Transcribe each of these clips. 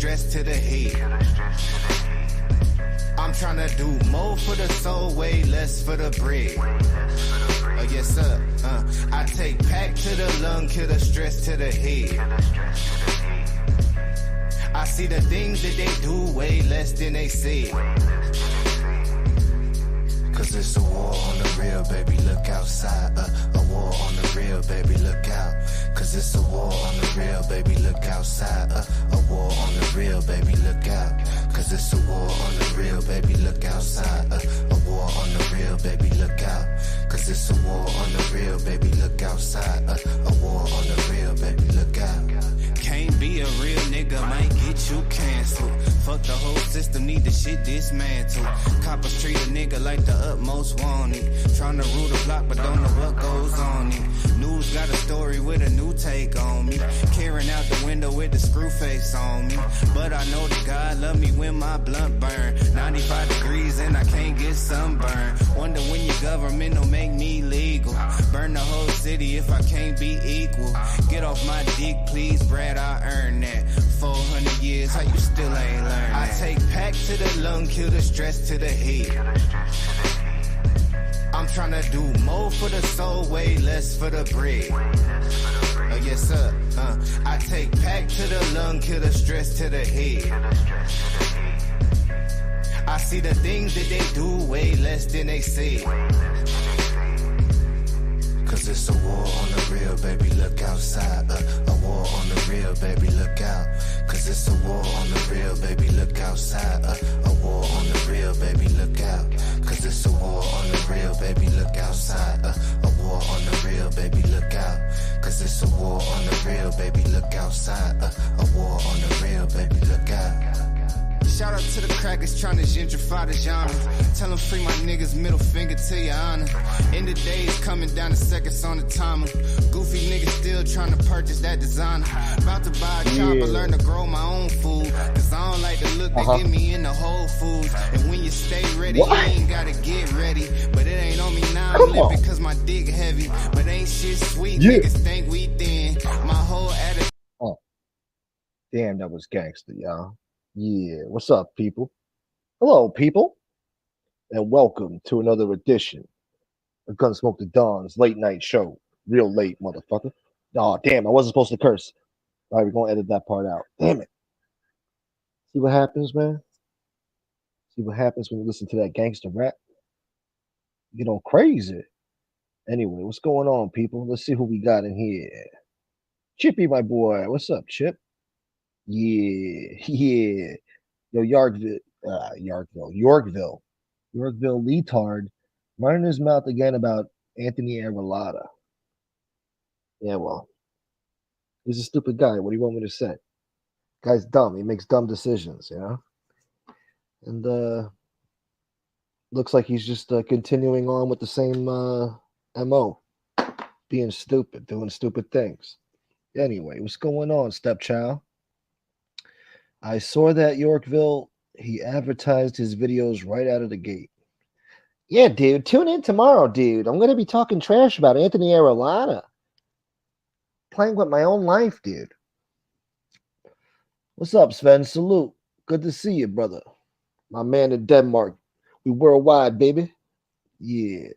stress to the head. I'm tryna do more for the soul, way less for the bread. Oh yes sir, I take pack to the lung, kill the stress to the head. I see the things that they do way less than they say. Cause it's a war on the real, baby, look outside. A war on the real, baby, look out. Cause it's a war on the real, baby, look outside. A war on the real, baby, look out. Cause it's a war on the real, baby, look outside. A war on the real, baby, look out. Cause it's a war on the real, baby, look outside. A war on the real, baby, look out. Can't be a real nigga, might get you canceled. Fuck the whole system, need the shit dismantled. Coppers treat a nigga like the utmost wanted. Tryna rule the block, but don't know what goes on it. News got a story with a new take on me. Carrying out the window with the screw face on me. But I know that God love me when my blunt burn. 95 degrees and I can't get sunburn. Wonder when your government don't make me legal. Burn the whole city if I can't be equal. Get off my dick, please, Brad, I earned that. 400 years, how you still ain't learned that? I take pack to the lung, kill the stress to the head. I'm tryna do more for the soul, way less for the bread. Oh yes sir, I take pack to the lung, kill the stress to the head. I see the things that they do way less than they say. Cause it's a war on the real, baby, look outside. A war on the real, baby, look out. Cause it's a war on the real, baby, look outside. A war on the real, baby, look out. Cause it's a war on the real, baby, look outside. A war on the real, baby, look out. Cause it's a war on the real, baby, look outside. A war on the real, baby, look out. Shout out to the crackers trying to gentrify the genre. Tell them free my niggas, middle finger to your honor. End of days coming down to seconds on the timer. Goofy niggas still trying to purchase that designer. About to buy a job, but learn to grow my own food. Cause I don't like the look they give me in the Whole Foods. And when you stay ready, you ain't gotta get ready. But it ain't on me now, I'm limping cause my dick heavy. But ain't shit sweet, niggas think we thin. My whole attitude. Oh, damn, that was gangster, y'all. Yeah, what's up, people? Hello, people, and welcome to another edition of Gunsmoke the Dawn's late night show. Real late, motherfucker. Oh, damn, I wasn't supposed to curse. All right, we're going to edit that part out. Damn it. See what happens, man? See what happens when you listen to that gangster rap? You get all crazy. Anyway, what's going on, people? Let's see who we got in here. Chippy, my boy. What's up, Chip? Yeah. Yo, Yorkville, leotard, running his mouth again about Anthony Arulada. Yeah, well, he's a stupid guy. What do you want me to say? Guy's dumb. He makes dumb decisions, you know? And looks like he's just continuing on with the same MO, being stupid, doing stupid things. Anyway, what's going on, stepchild? I saw that Yorkville, he advertised his videos right out of the gate. Yeah, dude, tune in tomorrow, dude. I'm going to be talking trash about Anthony Arulada. Playing with my own life, dude. What's up, Sven? Salute. Good to see you, brother. My man in Denmark. We worldwide, baby. Yeah.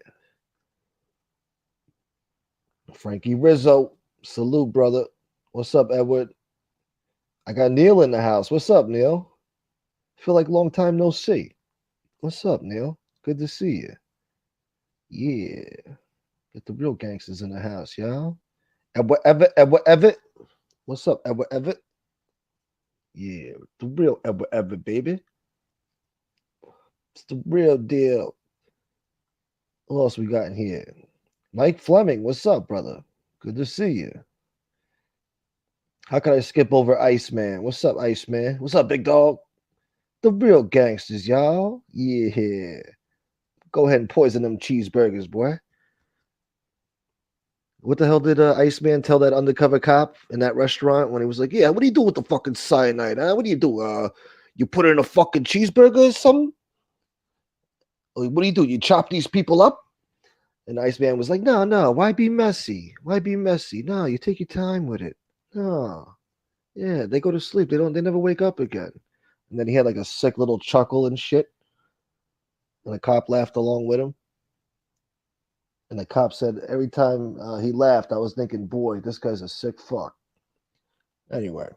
Frankie Rizzo. Salute, brother. What's up, Edward? I got Neil in the house. What's up, Neil? Feel like long time no see. What's up, Neil? Good to see you. Yeah. Get the real gangsters in the house, y'all. Edward Everett. What's up, Edward Everett? Yeah, the real Edward Everett, baby. It's the real deal. What else we got in here? Mike Fleming. What's up, brother? Good to see you. How can I skip over Iceman? What's up, Iceman? What's up, big dog? The real gangsters, y'all. Yeah. Go ahead and poison them cheeseburgers, boy. What the hell did Iceman tell that undercover cop in that restaurant when he was like, yeah, what do you do with the fucking cyanide, huh? What do you do? You put it in a fucking cheeseburger or something? What do? You chop these people up? And Iceman was like, no, why be messy? Why be messy? No, you take your time with it. No. Yeah, they go to sleep. They never wake up again. And then he had like a sick little chuckle and shit. And the cop laughed along with him. And the cop said every time he laughed, I was thinking, boy, this guy's a sick fuck. Anyway,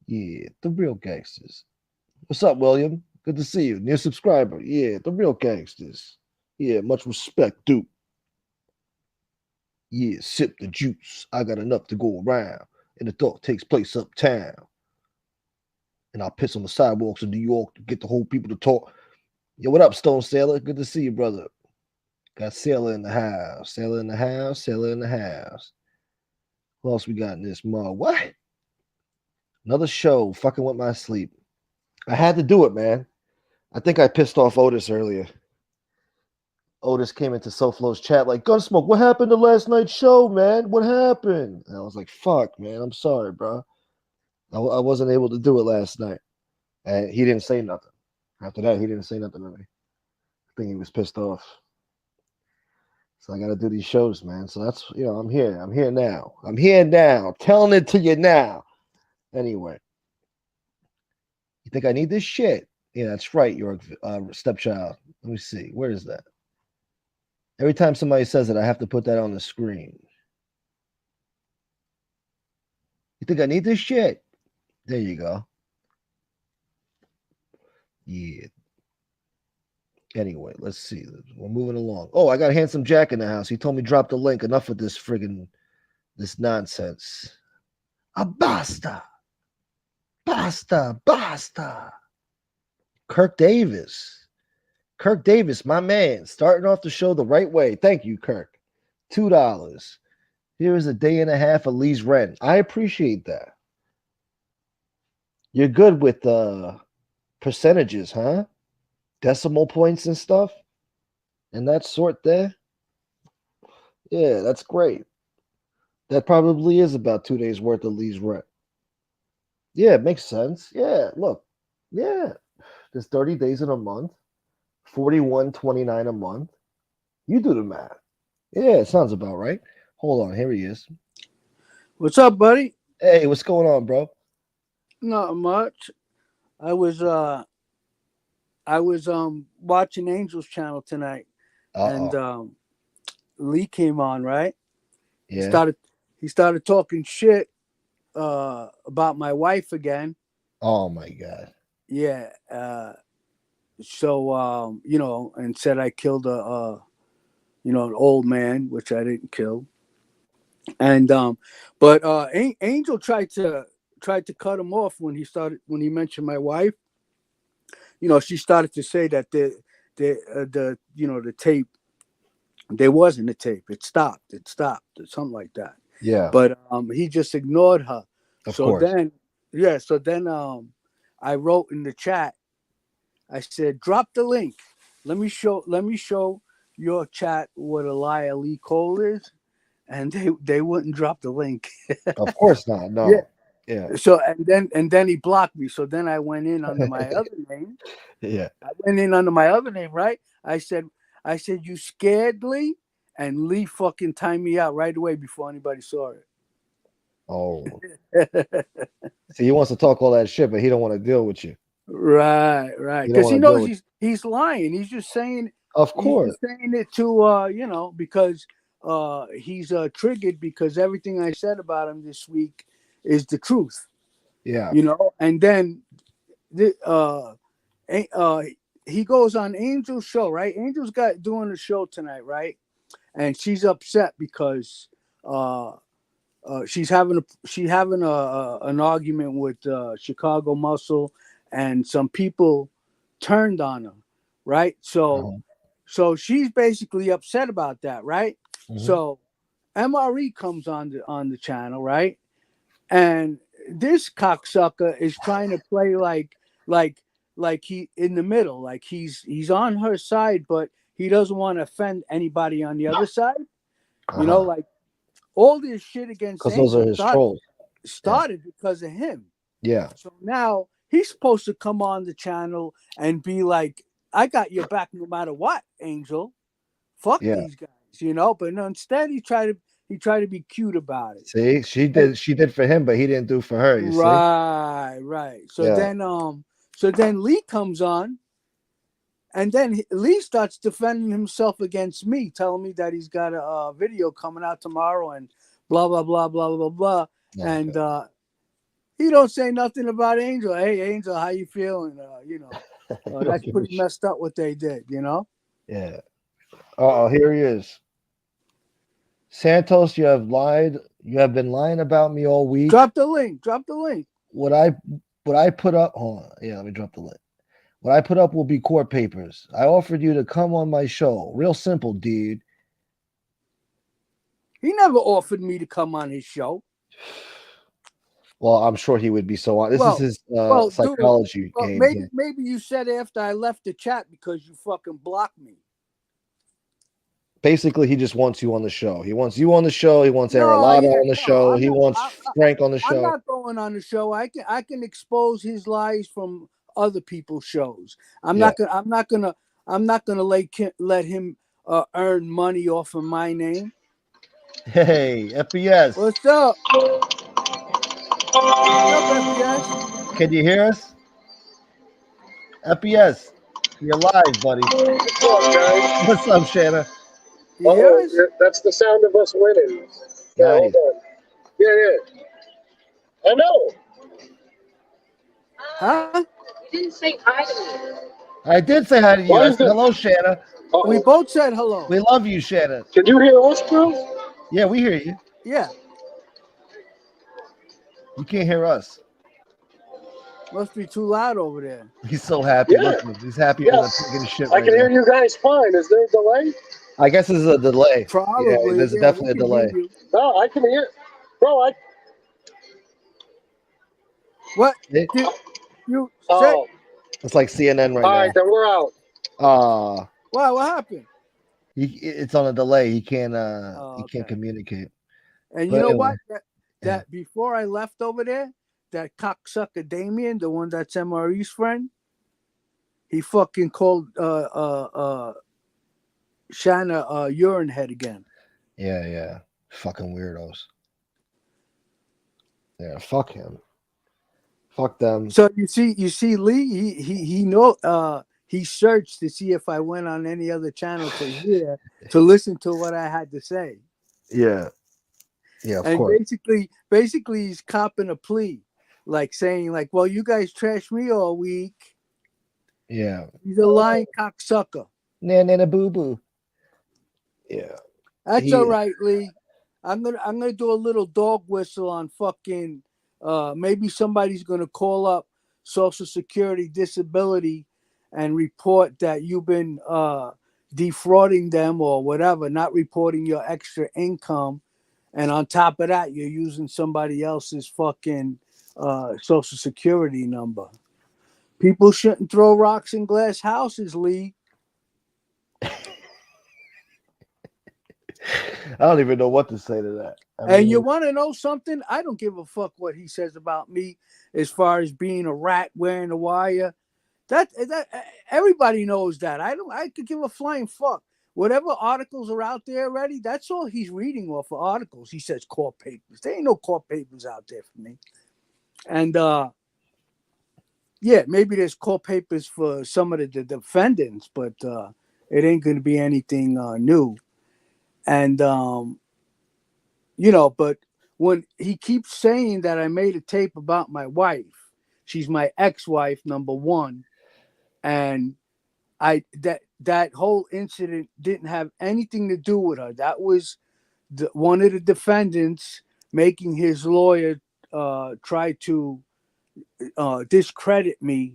yeah, the real gangsters. What's up, William? Good to see you. New subscriber. Yeah, the real gangsters. Yeah, much respect, dude. Yeah, sip the juice. I got enough to go around. And the thought takes place uptown. And I'll piss on the sidewalks of New York to get the whole people to talk. Yo, what up, Stone Sailor? Good to see you, brother. Got Sailor in the house. Sailor in the house. Sailor in the house. What else we got in this mug? What? Another show fucking with my sleep. I had to do it, man. I think I pissed off Otis earlier. Otis came into SoFlo's chat like, Gunsmoke, what happened to last night's show, man? What happened? And I was like, fuck, man. I'm sorry, bro. I wasn't able to do it last night. And he didn't say nothing. After that, he didn't say nothing to me. I think he was pissed off. So I got to do these shows, man. So that's, I'm here. I'm here now. I'm here now. Telling it to you now. Anyway. You think I need this shit? Yeah, that's right, your stepchild. Let me see. Where is that? Every time somebody says it, I have to put that on the screen. You think I need this shit? There you go. Yeah. Anyway, let's see. We're moving along. Oh, I got Handsome Jack in the house. He told me drop the link. Enough of this this nonsense. Basta. Basta. Basta. Kirk Davis. Kirk Davis, my man, starting off the show the right way. Thank you, Kirk. $2. Here is a day and a half of Lee's rent. I appreciate that. You're good with percentages, huh? Decimal points and stuff? And that sort there? Yeah, that's great. That probably is about 2 days worth of Lee's rent. Yeah, it makes sense. Yeah, look. Yeah. There's 30 days in a month. 41.29 a month. You do the math. Yeah, it sounds about right. Hold on, here he is. What's up, buddy? Hey, what's going on, bro? Not much. I was watching Angel's channel tonight, and Lee came on, right? Yeah. He started talking shit about my wife again. Oh my god. Yeah. So and said I killed an old man, which I didn't kill. And but Angel tried to cut him off when he mentioned my wife. She started to say that the tape, there wasn't a tape. It stopped, or something like that. Yeah. But he just ignored her. Of so course. then I wrote in the chat. I said, drop the link. Let me show your chat what a liar Lee Cole is. And they wouldn't drop the link. Of course not. No. Yeah. So and then he blocked me. So then I went in under my other name. Yeah. I went in under my other name, right? I said, you scared, Lee? And Lee fucking timed me out right away before anybody saw it. Oh. See, he wants to talk all that shit, but he don't want to deal with you. Right. Because he knows he's lying. He's just saying. Of course. He's saying it to because he's triggered because everything I said about him this week is the truth. Yeah. And then he goes on Angel's show, right? Angel's doing a show tonight, right? And she's upset because she's having an argument with Chicago Muscle, and some people turned on her, right? So she's basically upset about that, right? Mm-hmm. So MRE comes on the channel, right? And this cocksucker is trying to play like he in the middle, like he's on her side, but he doesn't want to offend anybody on the other side. Like all this shit against because those are his trolls started because of him. Yeah. So now he's supposed to come on the channel and be like, I got your back no matter what, Angel. Fuck these guys, But no, instead he tried He tried to be cute about it. See, she did for him, but he didn't do for her. You see? Right. So then Lee comes on, and then Lee starts defending himself against me, telling me that he's got a video coming out tomorrow and blah blah blah blah blah blah. Okay. And he don't say nothing about Angel. Hey, Angel, how you feeling? That's pretty messed up what they did. Yeah. Oh, here he is. Santos, you have lied. You have been lying about me all week. Drop the link. What I put up. Hold on. Yeah, let me drop the link. What I put up will be court papers. I offered you to come on my show. Real simple, dude. He never offered me to come on his show. Well, I'm sure he would be so on. This is his psychology game. Maybe you said after I left the chat because you fucking blocked me. Basically, he just wants you on the show. He wants you on the show. He wants Aralado on the show. He wants Frank on the show. I'm not going on the show. I can expose his lies from other people's shows. I'm not gonna let him earn money off of my name. Hey, FBS. What's up? What's up, FBS? Can you hear us? FBS, you're live, buddy. What's up, guys? What's up, Shanna? That's the sound of us winning. Yeah, Nice. hold on. Yeah. I know. Huh? You didn't say hi to me. I did say hi to you. Why I is said, it- hello, Shanna. Uh-oh. We both said hello. We love you, Shanna. Can you hear us, bro? Yeah, we hear you. Yeah. You can't hear us. Must be too loud over there. He's so happy. Yeah. Look, he's happy Yes. for the shit I right can hear now. you guys fine. Is there a delay? I guess this is a delay. Probably. Yeah, there's yeah, definitely a we can delay. hear you. No, I can hear. Bro, What? It- Did you say? Oh, It's like CNN all right right, then we're out. now. Wow, what happened? It's on a delay. He can't Oh, he can't okay. communicate. And But you know anyway, what? That before I left over there, that cocksucker Damien, the one that's MRE's friend, he fucking called Shanna urine head again. Yeah. Fucking weirdos. Yeah, fuck him. Fuck them. So you see Lee, he searched to see if I went on any other channel to listen to what I had to say. Yeah. Yeah, of And course. basically he's copping a plea, like saying, like, well, you guys trashed me all week. Yeah. He's a lying cocksucker. Nana boo boo. Yeah. That's He- all right, Lee. I'm gonna do a little dog whistle on fucking maybe somebody's gonna call up Social Security Disability and report that you've been defrauding them or whatever, not reporting your extra income. And on top of that, you're using somebody else's fucking Social Security number. People shouldn't throw rocks in glass houses, Lee. I don't even know what to say to that. And you want to know something? I don't give a fuck what he says about me as far as being a rat wearing a wire. That everybody knows that. I could give a flying fuck. Whatever articles are out there already, that's all he's reading off of articles. He says court papers. There ain't no court papers out there for me. And yeah, maybe there's court papers for some of the defendants, but it ain't going to be anything new. And but when he keeps saying that I made a tape about my wife, she's my ex-wife, number one, and that whole incident didn't have anything to do with her. That was one of the defendants making his lawyer try to discredit me.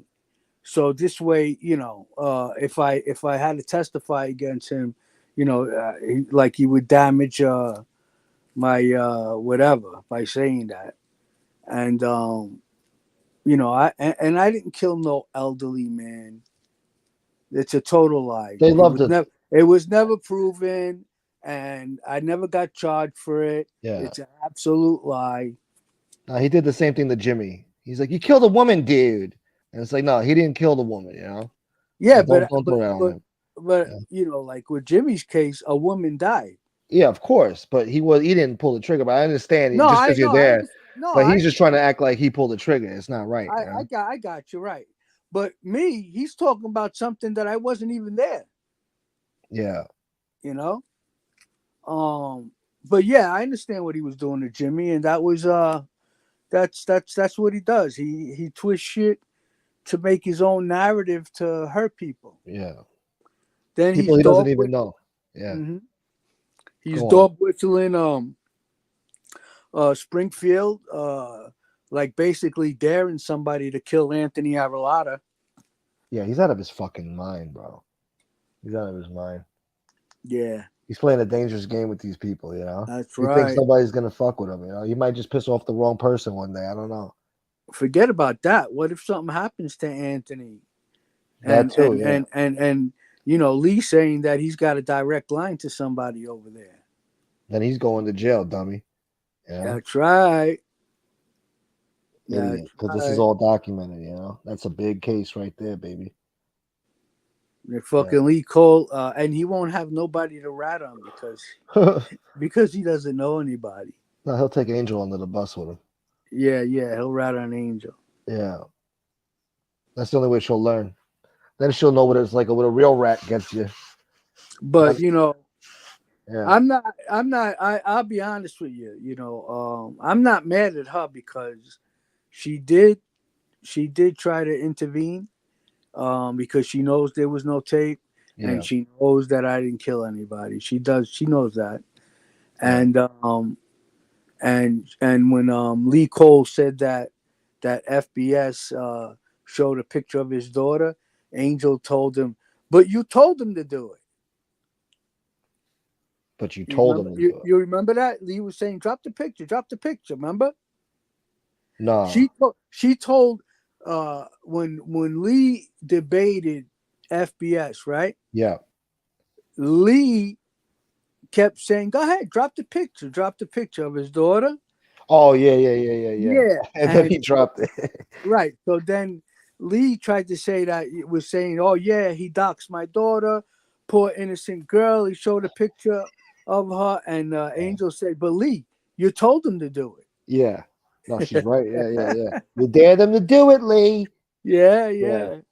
So this way, if I had to testify against him, he would damage my whatever by saying that. And I didn't kill no elderly man. It's a total lie. They loved it. It was never proven, and I never got charged for it. Yeah. It's an absolute lie. He did the same thing to Jimmy. He's like, you killed a woman, dude. And it's like, no, he didn't kill the woman, Yeah, Don't throw that on him. but like with Jimmy's case, a woman died. Yeah, of course, but he didn't pull the trigger. But I understand No, just I because you're know. there. No, But I he's just trying to act like he pulled the trigger. It's not right. You know? I got you right. But me, he's talking about something that I wasn't even there. Yeah. You know. But yeah, I understand what he was doing to Jimmy, and that was that's what he does. He twists shit to make his own narrative to hurt people. Yeah. Then People he's he doesn't dog even with. know. Yeah. Mm-hmm. He's Go on. dog whistling Springfield, like basically daring somebody to kill Anthony Arvillata. Yeah, he's out of his fucking mind, bro. He's out of his mind. Yeah, He's playing a dangerous game with these people, you know. that's He thinks right. nobody's gonna fuck with him, you know. He might just piss off the wrong person one day. I don't know. Forget about that. What if something happens to Anthony? That too, yeah. And you know, Lee saying that he's got a direct line to somebody over there. Then he's going to jail, dummy. Yeah. That's right. Idiot. That's Because this is right. all documented, you know. That's a big case right there, baby. The fucking Lee Cole, and he won't have nobody to rat on because he doesn't know anybody. No, he'll take Angel under the bus with him. Yeah, he'll rat on Angel. Yeah. That's the only way she'll learn. Then she'll know what it's like, what a real rat gets you. But you know, Yeah. I'll be honest with you. You know, I'm not mad at her because she did try to intervene, because she knows there was no tape, and she knows that I didn't kill anybody. She knows that, and and when Lee Cole said that FBS showed a picture of his daughter, Angel told him, "But you told him to do it." But you told him to do it. You remember that? Lee was saying, drop the picture, remember? No. She told when Lee debated FBS, right? Yeah. Lee kept saying, go ahead, drop the picture of his daughter. Oh, yeah. And then he dropped it. Right. So then Lee tried to say that it was saying, oh yeah, he doxed my daughter, poor innocent girl. He showed a picture of her, and Angel said, but Lee, you told him to do it. Yeah. No, she's right. Yeah. You dare them to do it, Lee. Yeah. He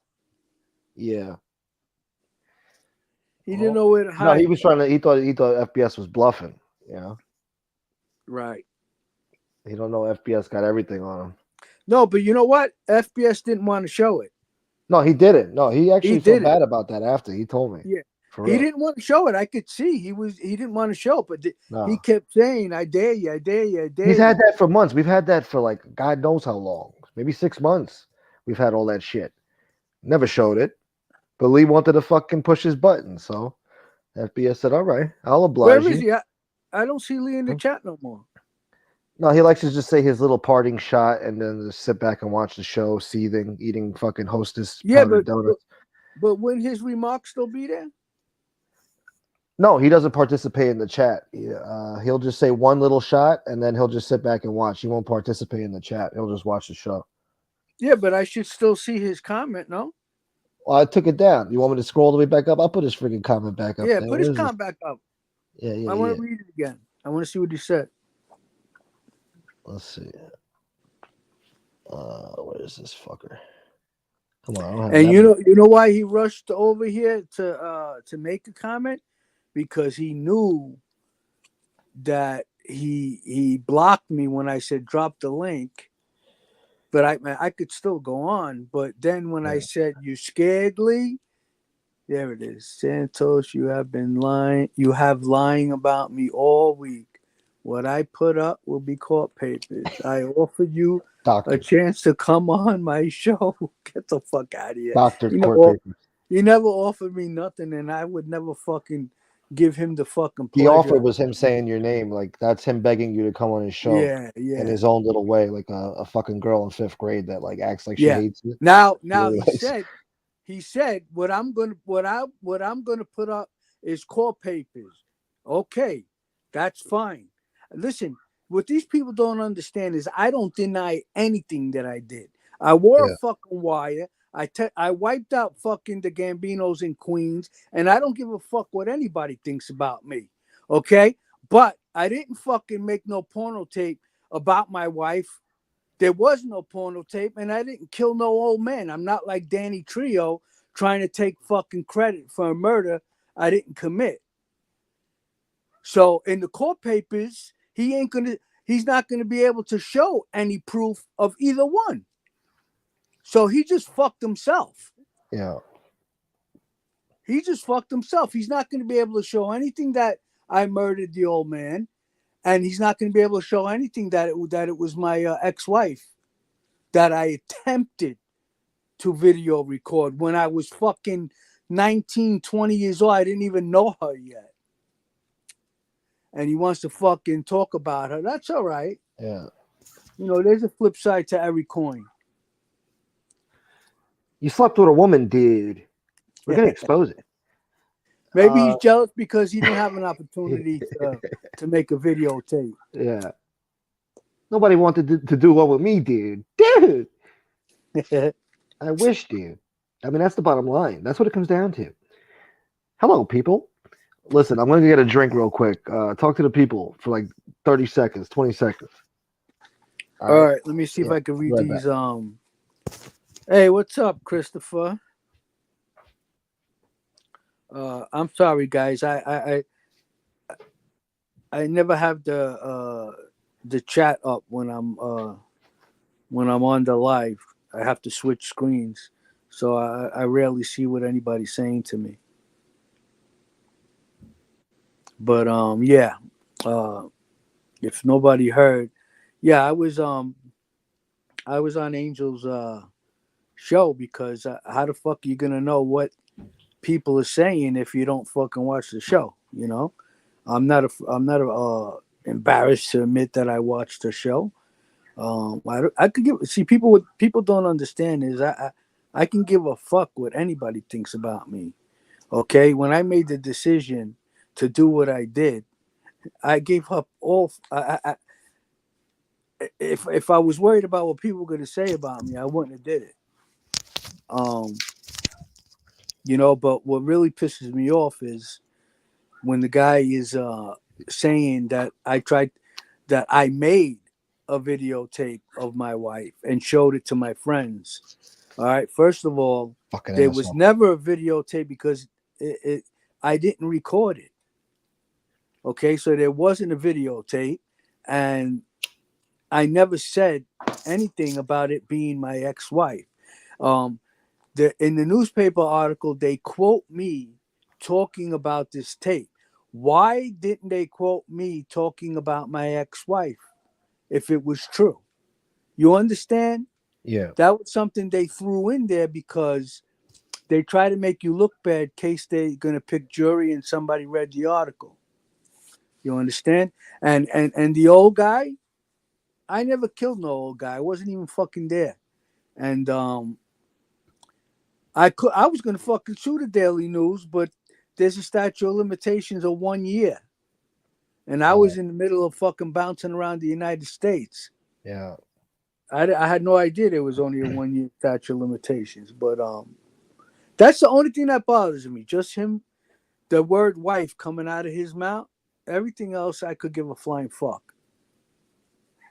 didn't know where to hide. No, he was trying to. He thought FBS was bluffing. You know. Right. He don't know FBS got everything on him. No, but you know what? FBS didn't want to show it. No, he didn't. No, he actually felt didn't. bad about that after he told me. Yeah. He didn't want to show it. I could see he didn't want to show it, but he kept saying, "I dare you, I dare you, I dare you." He's had that for months. We've had that for like God knows how long. Maybe 6 months. We've had all that shit. Never showed it, but Lee wanted to fucking push his button. So FBS said, "All right, I'll oblige." Where is he? I don't see Lee in the chat no more. No, he likes to just say his little parting shot and then just sit back and watch the show, seething, eating fucking Hostess powdered donuts. But wouldn't his remarks still be there? No, he doesn't participate in the chat. He'll just say one little shot and then he'll just sit back and watch. He won't participate in the chat. He'll just watch the show. Yeah, but I should still see his comment, no? Well, I took it down. You want me to scroll the way back up? I'll put his freaking comment back up. Yeah, there. put his comment back up. Yeah. I want to read it again. I want to see what he said. Let's see. Where is this fucker? Come on. And you know why he rushed over here to make a comment? Because he knew that he blocked me when I said drop the link. But I could still go on. But then when I said you scared, Lee, there it is. Santos, you have lying about me all week. What I put up will be court papers. I offered you a chance to come on my show. Get the fuck out of here. Doctored court papers. He never offered me nothing, and I would never fucking give him the fucking pleasure. The offer was him saying your name. Like, that's him begging you to come on his show. Yeah. In his own little way, like a fucking girl in 5th grade that like acts like she hates you. Now he said what I'm gonna put up is court papers. Okay, that's fine. Listen, what these people don't understand is I don't deny anything that I did. I wore a fucking wire. I wiped out fucking the Gambinos in Queens, and I don't give a fuck what anybody thinks about me. Okay? But I didn't fucking make no porno tape about my wife. There was no porno tape, and I didn't kill no old man. I'm not like Danny Trio trying to take fucking credit for a murder I didn't commit. So in the court papers, he's not gonna be able to show any proof of either one. So he just fucked himself. Yeah. He just fucked himself. He's not going to be able to show anything that I murdered the old man, and he's not going to be able to show anything that it was my ex-wife that I attempted to video record when I was fucking 19, 20 years old. I didn't even know her yet. And he wants to fucking talk about her. That's all right. Yeah. You know, there's a flip side to every coin. You slept with a woman, dude. We're gonna expose it. Maybe he's jealous because he didn't have an opportunity to make a videotape. Yeah. Nobody wanted to do one with me, dude. Dude. I wish, dude. I mean, that's the bottom line. That's what it comes down to. Hello, people. Listen, I'm going to get a drink real quick. Talk to the people for like 30 seconds, 20 seconds. All right. Let me see if I can read these. Hey, what's up, Christopher? I'm sorry, guys. I never have the chat up when I'm on the live. I have to switch screens, so I rarely see what anybody's saying to me. But yeah. If nobody heard, yeah, I was on Angel's show because how the fuck are you gonna know what people are saying if you don't fucking watch the show? You know, I'm not embarrassed to admit that I watched the show. I could people don't understand is I can give a fuck what anybody thinks about me. Okay, when I made the decision to do what I did, I gave up all. If I was worried about what people were going to say about me, I wouldn't have did it. You know, but what really pisses me off is when the guy is saying that I made a videotape of my wife and showed it to my friends. All right. First of all, there was never a videotape because I didn't record it. Okay, so there wasn't a videotape, and I never said anything about it being my ex-wife. In the newspaper article, they quote me talking about this tape. Why didn't they quote me talking about my ex-wife if it was true? You understand? Yeah. That was something they threw in there because they try to make you look bad in case they're going to pick jury and somebody read the article. You understand? And the old guy, I never killed no old guy. I wasn't even fucking there. And I was gonna fucking sue the Daily News, but there's a statute of limitations of 1 year. And I was in the middle of fucking bouncing around the United States. Yeah. I had no idea there was only a 1 year statute of limitations. But that's the only thing that bothers me. Just him, the word wife coming out of his mouth. Everything else I could give a flying fuck.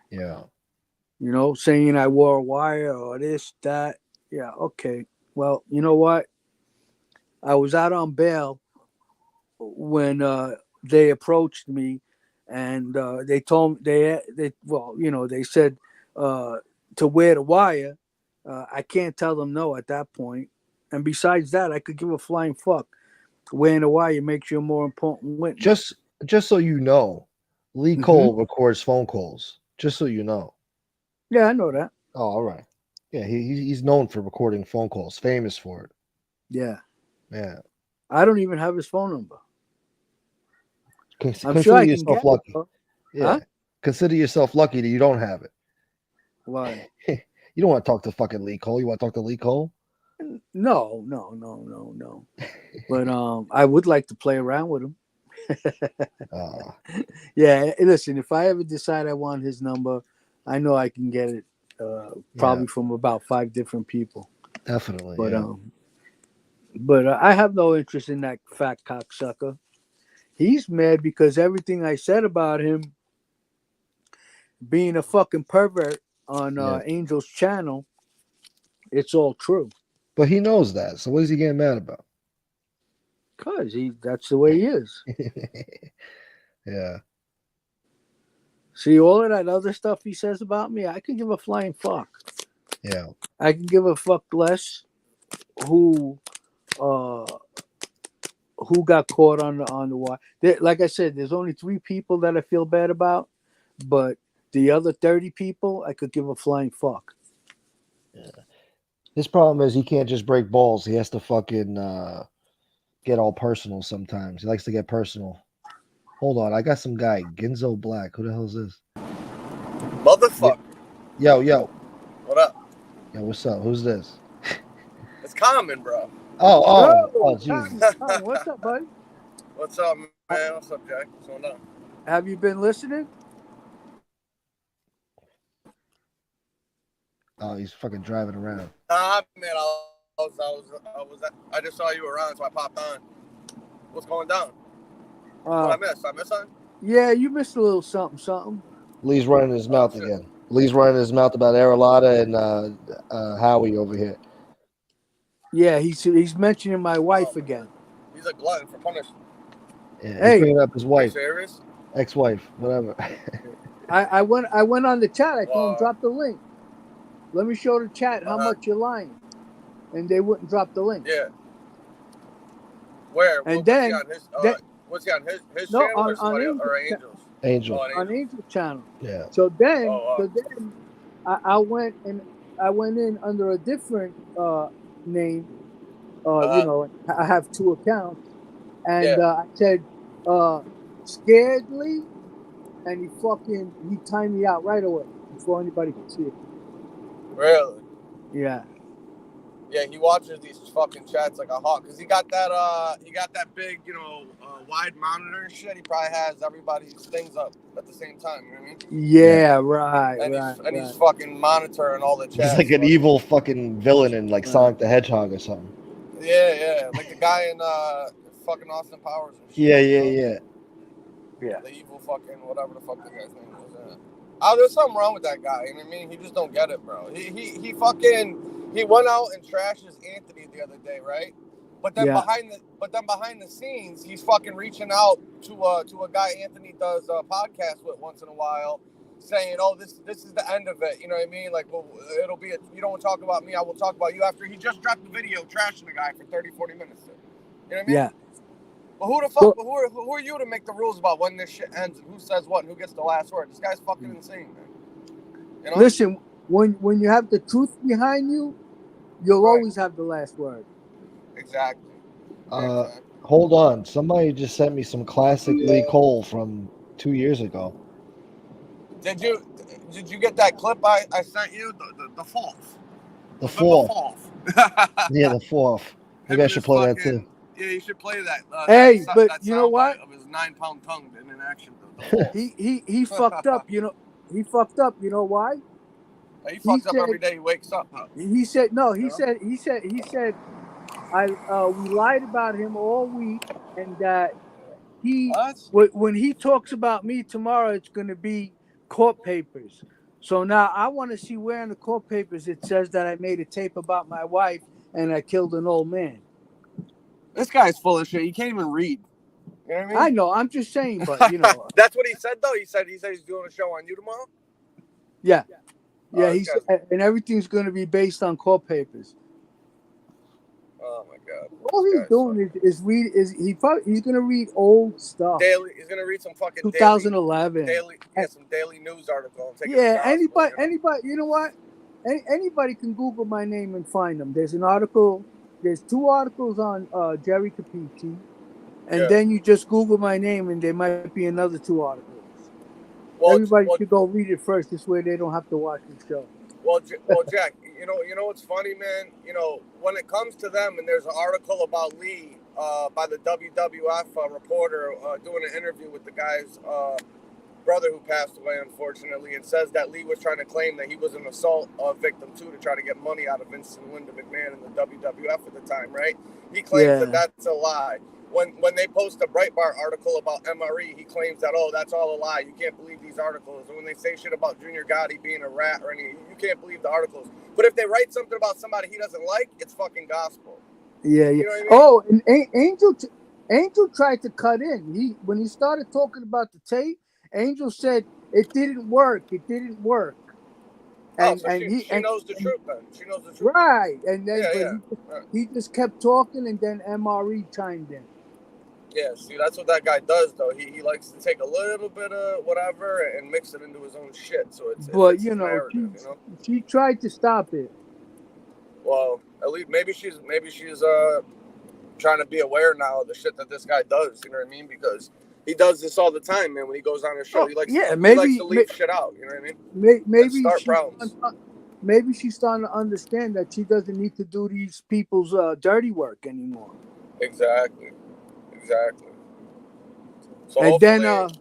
Yeah. You know, saying I wore a wire or this, that. Yeah, okay. Well, you know what? I was out on bail when they approached me and they told me they said to wear the wire. I can't tell them no at that point. And besides that, I could give a flying fuck. Wearing a wire makes you a more important witness. Just so you know, Lee Cole records phone calls. Just so you know. Yeah, I know that. Oh, all right. Yeah, he's known for recording phone calls. Famous for it. Yeah. Yeah. I don't even have his phone number. I'm sure I can get lucky. It, yeah. Huh? Consider yourself lucky that you don't have it. Why? You don't want to talk to fucking Lee Cole. You want to talk to Lee Cole? No. But I would like to play around with him. Yeah, listen, if I ever decide I want his number, I know I can get it probably from about 5 different people. Definitely. But I have no interest in that fat cocksucker. He's mad because everything I said about him being a fucking pervert on Yeah. Angel's channel, it's all true. But he knows that. So what is he getting mad about? Cause that's the way he is. Yeah. See, all of that other stuff he says about me, I could give a flying fuck. Yeah. I can give a fuck less who got caught on the wire. Like I said, there's only 3 people that I feel bad about, but the other 30 people, I could give a flying fuck. Yeah. His problem is he can't just break balls. He has to fucking get all personal sometimes. He likes to get personal. Hold on, I got some guy, Ginzo Black. Who the hell is this? Motherfucker. Yo. What up? Yo, what's up? Who's this? It's Common, bro. Oh, Jesus. Tommy, what's up, buddy? What's up, man? What's up, Jack? What's going on? Have you been listening? Oh, he's fucking driving around. Nah, man, I just saw you around, so I popped on. What's going down? What I missed? I missed something? Yeah, you missed a little something. Lee's running his mouth again. Lee's running his mouth about Aralata and Howie over here. Yeah, he's mentioning my wife again. He's a glutton for punishment. Yeah, Hey. he's bringing up his wife, serious? ex-wife, whatever. I went on the chat. I told him Wow. drop the link. Let me show the chat how much you're lying, and they wouldn't drop the link. Yeah. Where? And then what's he on his no, channel on or somebody Angel, or Angels? Angel. Oh, on Angel's channel. Yeah. So then, Oh, I went in under a different name. You know, I have 2 accounts, and I said scaredly, and he timed me out right away before anybody could see it. Really? Yeah. Yeah, he watches these fucking chats like a hawk because he got that big, wide monitor and shit. He probably has everybody's things up at the same time. You know what I mean? Yeah, right. He's fucking monitoring all the chats. He's like an evil fucking villain in like Sonic the Hedgehog or something. Yeah, like the guy in fucking Austin Powers. And shit, Yeah. The evil fucking whatever the fuck the guy's name was. Oh, there's something wrong with that guy. You know what I mean? He just don't get it, bro. He went out and trashes Anthony the other day, right? But then behind the scenes, he's fucking reaching out to a guy Anthony does a podcast with once in a while, saying, "Oh, this is the end of it." You know what I mean? Like, well, it'll be you don't talk about me, I will talk about you. After he just dropped the video trashing the guy for 30-40 minutes. You know what I mean? Yeah. But who the fuck? Who are you to make the rules about when this shit ends and who says what and who gets the last word? This guy's fucking insane, man. You know? Listen, when you have the truth behind you, you'll always have the last word. Exactly. Hold on. Somebody just sent me some classic Lee Cole from 2 years ago. Did you get that clip I sent you? The fourth. The fourth. Yeah, the fourth. Maybe I should play that too. Yeah, you should play that. But you know what? Of his 9-pound tongue in an action. He fucked up. He fucked up. You know why? He fucks up every day he wakes up. Huh? He said no. He said we lied about him all week, and that when he talks about me tomorrow, it's going to be court papers. So now I want to see where in the court papers it says that I made a tape about my wife and I killed an old man. This guy's full of shit. He can't even read. You know what I mean? I know. I'm just saying, but That's what he said though. He said he's doing a show on you tomorrow. Yeah. Yeah, he said, and everything's going to be based on court papers. Oh my god! All he's doing is read. He's going to read old stuff. Daily. He's going to read some fucking 2011. Some daily news article. Anybody. You know what? Anybody can Google my name and find them. There's an article. There's 2 articles on Jerry Capiti, and then you just Google my name, and there might be another 2 articles. Everybody should go read it first. This way they don't have to watch the show. Well, Jack, you know what's funny, man? When it comes to them, and there's an article about Lee by the WWF reporter doing an interview with the guy's brother who passed away, unfortunately, and says that Lee was trying to claim that he was an assault victim too to try to get money out of Vince and Linda McMahon in the WWF at the time, right? He claims that that's a lie. when they post a Breitbart article about MRE, he claims that, oh, that's all a lie. You can't believe these articles. And when they say shit about Junior Gotti being a rat or anything, you can't believe the articles. But if they write something about somebody he doesn't like, it's fucking gospel. Yeah, yeah. You know what I mean? Oh, and Angel tried to cut in. When he started talking about the tape, Angel said it didn't work. It didn't work. And, so she knows the truth then. She knows the truth. Right. And then he just kept talking, and then MRE chimed in. Yeah, see, that's what that guy does, though. He likes to take a little bit of whatever and mix it into his own shit. So it's narrative, she tried to stop it. Well, at least maybe she's trying to be aware now of the shit that this guy does. You know what I mean? Because he does this all the time, man. When he goes on his show, he likes to leave shit out. You know what I mean? Maybe she's starting to understand that she doesn't need to do these people's dirty work anymore. Exactly. So and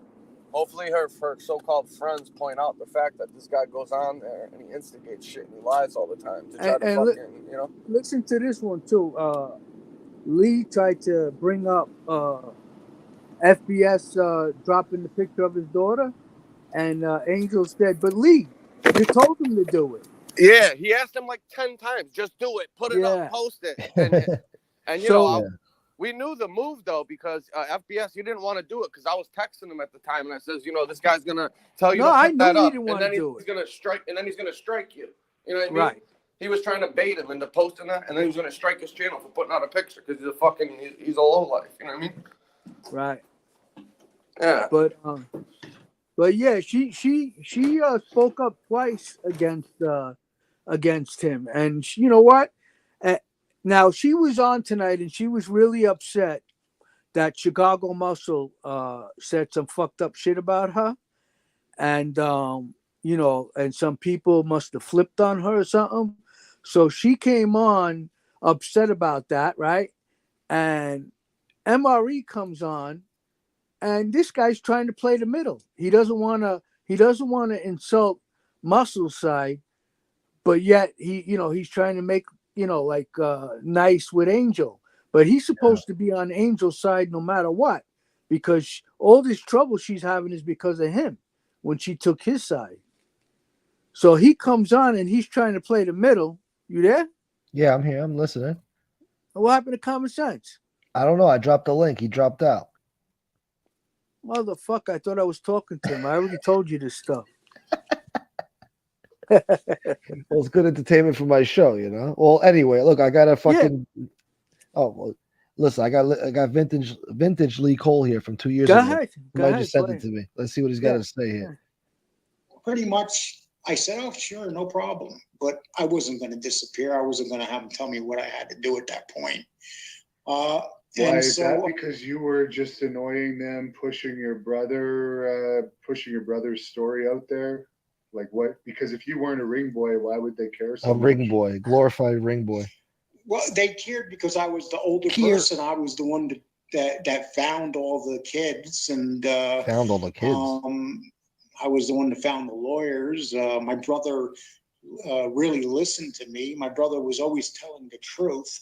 hopefully her so-called friends point out the fact that this guy goes on there and he instigates shit and he lies all the time to try to fucking, Listen to this one too. Lee tried to bring up FBS dropping the picture of his daughter, and Angel said, "But Lee, you told him to do it." Yeah, he asked him like 10 times, just do it, put it up, post it, and we knew the move though because FBS he didn't want to do it because I was texting him at the time and I says, this guy's gonna tell you to put that up, and then he's gonna strike, and then he's gonna strike you. You know what I mean? Right. He was trying to bait him into posting that, and then he was gonna strike his channel for putting out a picture because he's a lowlife. You know what I mean? Right. Yeah. But yeah, she spoke up twice against him, and you know what? Now she was on tonight, and she was really upset that Chicago Muscle said some fucked up shit about her, and and some people must have flipped on her or something. So she came on upset about that, right? And MRE comes on, and this guy's trying to play the middle. He doesn't want to insult Muscle's side, but yet he's trying to make nice with Angel. But he's supposed to be on Angel's side no matter what, because all this trouble she's having is because of him when she took his side. So he comes on and he's trying to play the middle. You there? Yeah, I'm here. I'm listening. What happened to common sense? I don't know. I dropped the link. He dropped out. Motherfucker, I thought I was talking to him. I already told you this stuff. Well, it's good entertainment for my show, Well, anyway, look, I got a fucking. Yeah. Oh, well, listen, I got vintage Lee Cole here from 2 years ago. He might just send it to me. Let's see what he's got to say here. Pretty much, I said, "Oh, sure, no problem," but I wasn't going to disappear. I wasn't going to have him tell me what I had to do at that point. Why is that? Because you were just annoying them, pushing your brother's story out there. Like what? Because if you weren't a ring boy, why would they care so much? A ring boy, glorified ring boy. Well, they cared because I was the older person. I was the one that found all the kids and found all the kids. I was the one that found the lawyers. My brother really listened to me. My brother was always telling the truth,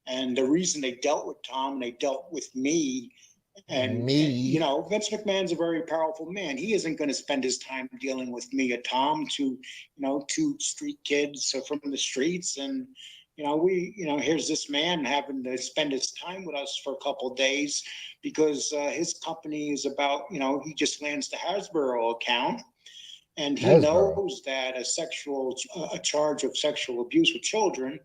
and the reason they dealt with Tom and they dealt with me. And Vince McMahon's a very powerful man. He isn't going to spend his time dealing with me or Tom, two street kids from the streets. And, here's this man having to spend his time with us for a couple of days because his company is about, he just lands the Hasbro account. And he knows that a charge of sexual abuse with children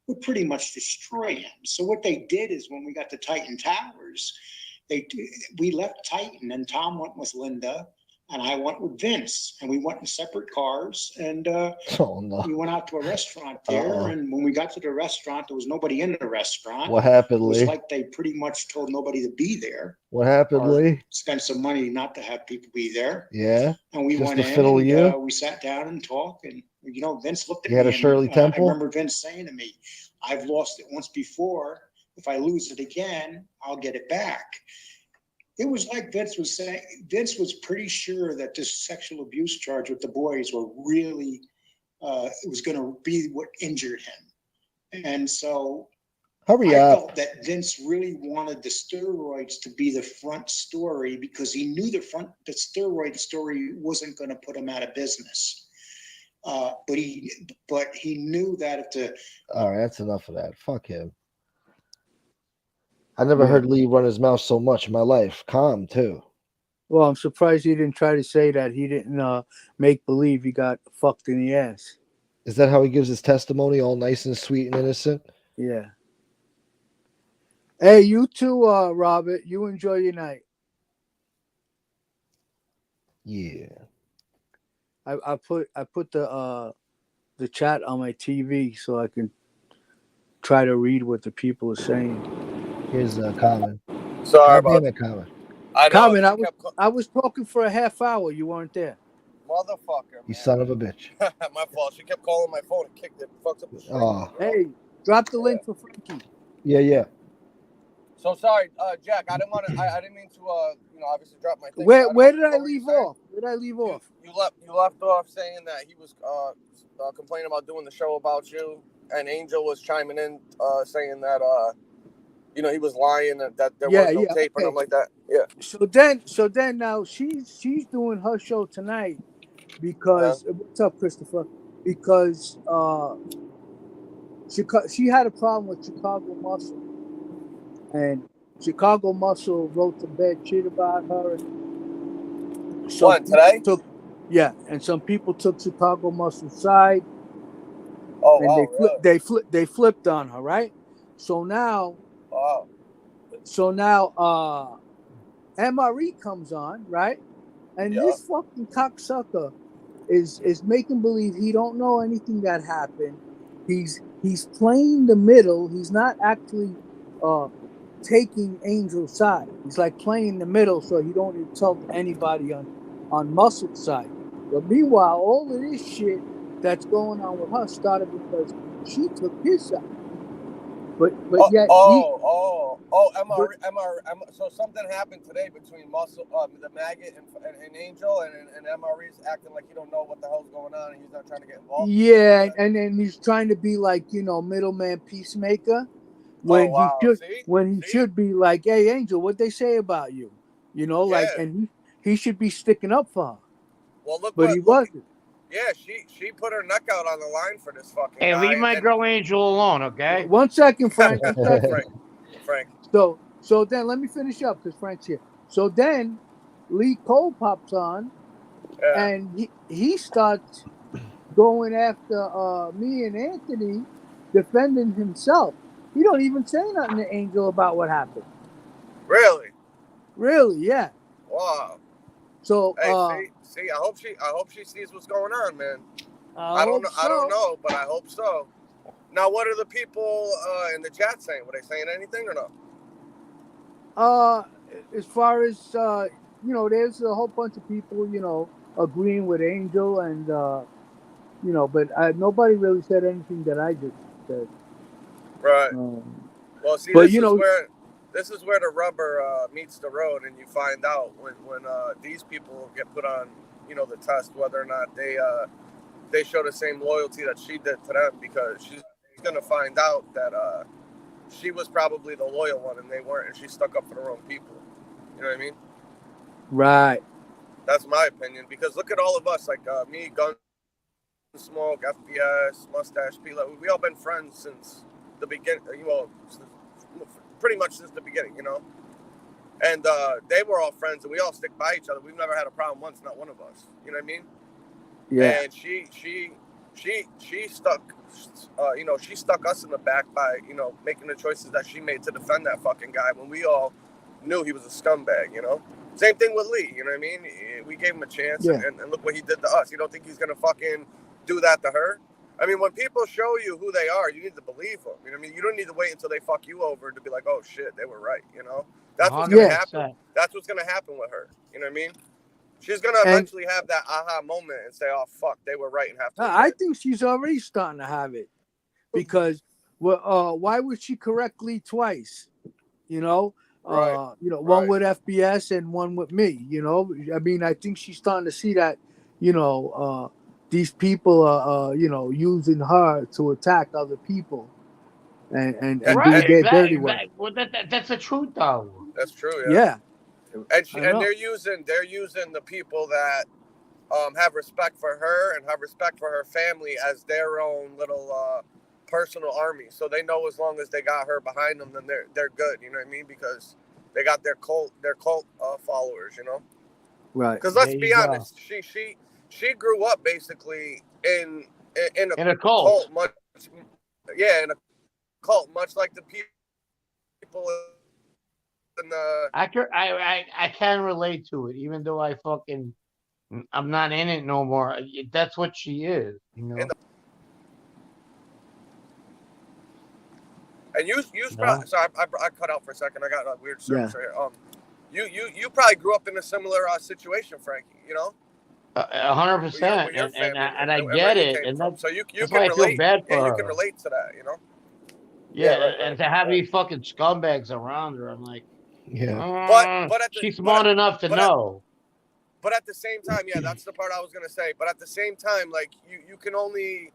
would pretty much destroy him. So what they did is when we got to Titan Towers, we left Titan, and Tom went with Linda, and I went with Vince, and we went in separate cars, and we went out to a restaurant there. And when we got to the restaurant, there was nobody in the restaurant. What happened, Lee? It was like they pretty much told nobody to be there. What happened, Lee? Spent some money not to have people be there. Yeah. And we went in, and we sat down and talked, and Vince looked at me. You had a Shirley Temple? I remember Vince saying to me, "I've lost it once before. If I lose it again, I'll get it back." It was like Vince was saying. Vince was pretty sure that this sexual abuse charge with the boys were really, it was going to be what injured him. And so Hurry I up. felt that Vince really wanted the steroids to be the front story because he knew the steroid story wasn't going to put him out of business. But he knew that if the All right, that's enough of that. Fuck him. I never heard Lee run his mouth so much in my life. Calm too. Well, I'm surprised he didn't try to say that he didn't make believe he got fucked in the ass. Is that how he gives his testimony, all nice and sweet and innocent? Yeah. Hey, you too, Robert. You enjoy your night. Yeah. I put the chat on my TV so I can try to read what the people are saying. Here's Common. Sorry God damn about it, Common. I know. Common, she kept I was talking for a half hour. You weren't there. Motherfucker, man. You son of a bitch. My fault. She kept calling my phone and kicked it. Fucked up the stream. Oh. Hey, drop the link for Frankie. Yeah. So sorry, Jack. I didn't want to. I didn't mean to. Obviously drop my thing. Where did I leave off? Where did I leave off? You left off saying that he was complaining about doing the show about you, and Angel was chiming in saying that he was lying that there was no tape or nothing like that. Yeah. So then now she's doing her show tonight because what's up, Christopher? Because she had a problem with Chicago Muscle, and Chicago Muscle wrote some bad shit about her. What, today? And some people took Chicago Muscle's side. Oh, and wow, they flipped on her, right? So now, MRE comes on, right? And this fucking cocksucker is making believe he don't know anything that happened. He's playing the middle. He's not actually taking Angel's side. He's like playing the middle so he don't insult anybody on Muscle's side. But meanwhile, all of this shit that's going on with her started because she took his side. But yet MR. So something happened today between Muscle, the maggot, and Angel, and MRE's acting like he don't know what the hell's going on, and he's not trying to get involved. Yeah, and then he's trying to be like middleman peacemaker when he should be like, hey Angel, what they say about you, and he should be sticking up for her. Well, but he wasn't. Yeah, she put her neck out on the line for this fucking Hey, guy. leave my girl Angel alone, okay? One second, Frank. Frank. So then let me finish up because Frank's here. So then Lee Cole pops on, and he starts going after me and Anthony, defending himself. He don't even say nothing to Angel about what happened. Really, yeah. Wow. So see, I hope she sees what's going on, man. I don't know, but I hope so. Now, what are the people in the chat saying? Were they saying anything or no? As far as there's a whole bunch of people, agreeing with Angel, and but nobody really said anything that I just said. Right. Well, see, this is where the rubber meets the road, and you find out when these people get put on, the test, whether or not they show the same loyalty that she did to them, because she's going to find out that she was probably the loyal one and they weren't, and she stuck up for the wrong people. You know what I mean? Right. That's my opinion, because look at all of us, like me, Gunsmoke, FPS, Mustache P. We all been friends since the beginning, pretty much since the beginning, and they were all friends, and we all stick by each other. We've never had a problem once, not one of us. You know what I mean? Yeah. And she stuck, she stuck us in the back by, making the choices that she made to defend that fucking guy when we all knew he was a scumbag. Same thing with Lee. You know what I mean? We gave him a chance, and look what he did to us. You don't think he's gonna fucking do that to her? I mean, when people show you who they are, you need to believe them. You know what I mean? You don't need to wait until they fuck you over to be like, oh shit, they were right. That's what's gonna happen. That's what's gonna happen with her. You know what I mean? She's gonna eventually have that aha moment and say, "Oh fuck, they were right," and have to. I think she's already starting to have it, because why would she correct Lee twice? Right. One with FBS and one with me. I mean, I think she's starting to see that, these people are, using her to attack other people. and Right, do their dirty work. Well, that's the truth, though. That's true. Yeah. And they're using the people that have respect for her and have respect for her family as their own little personal army. So they know as long as they got her behind them, then they're good. You know what I mean? Because they got their cult followers. You know. Right. Because let's be honest, she grew up basically in a cult. Much, in a cult, much like the people in the. I can relate to it, even though I'm not in it no more. That's what she is, you know. And you probably, sorry, I cut out for a second. I got a weird service right here. You probably grew up in a similar situation, Frankie. You know. 100%, and I get it, and that's so you that's can why relate. I feel bad for her. You can relate to that, you know. And to have these fucking scumbags around her, I'm like, but she's smart enough to know. But at the same time, that's the part I was gonna say. But at the same time, like you can only,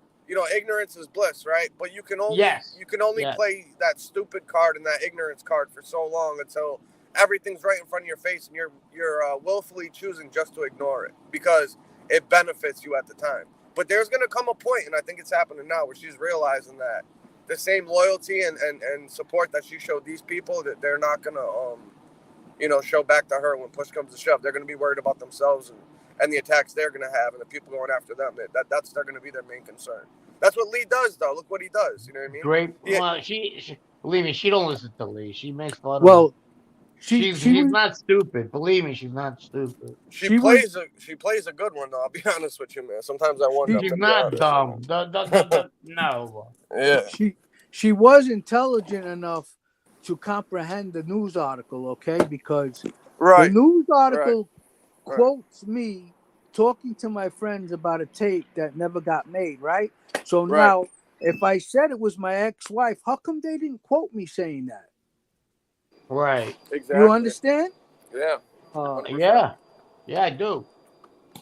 ignorance is bliss, right? But you can only play that stupid card and that ignorance card for so long until everything's right in front of your face and you're willfully choosing just to ignore it because it benefits you at the time. But there's going to come a point, and I think it's happening now, where she's realizing that the same loyalty and support that she showed these people, that they're not going to, show back to her when push comes to shove. They're going to be worried about themselves and the attacks they're going to have and the people going after them. They're going to be their main concern. That's what Lee does, though. Look what he does. You know what I mean? Great. Yeah. Well, she believe me, she don't listen to Lee. She makes fun of him. She's not stupid. Believe me, she's not stupid. She plays a good one, though. I'll be honest with you, man. Sometimes I wonder. She's not dumb. No. Yeah. She was intelligent enough to comprehend the news article, okay? Because the news article quotes me talking to my friends about a tape that never got made, right? So now, if I said it was my ex-wife, how come they didn't quote me saying that? Right. Exactly. You understand? Yeah. Yeah, I do.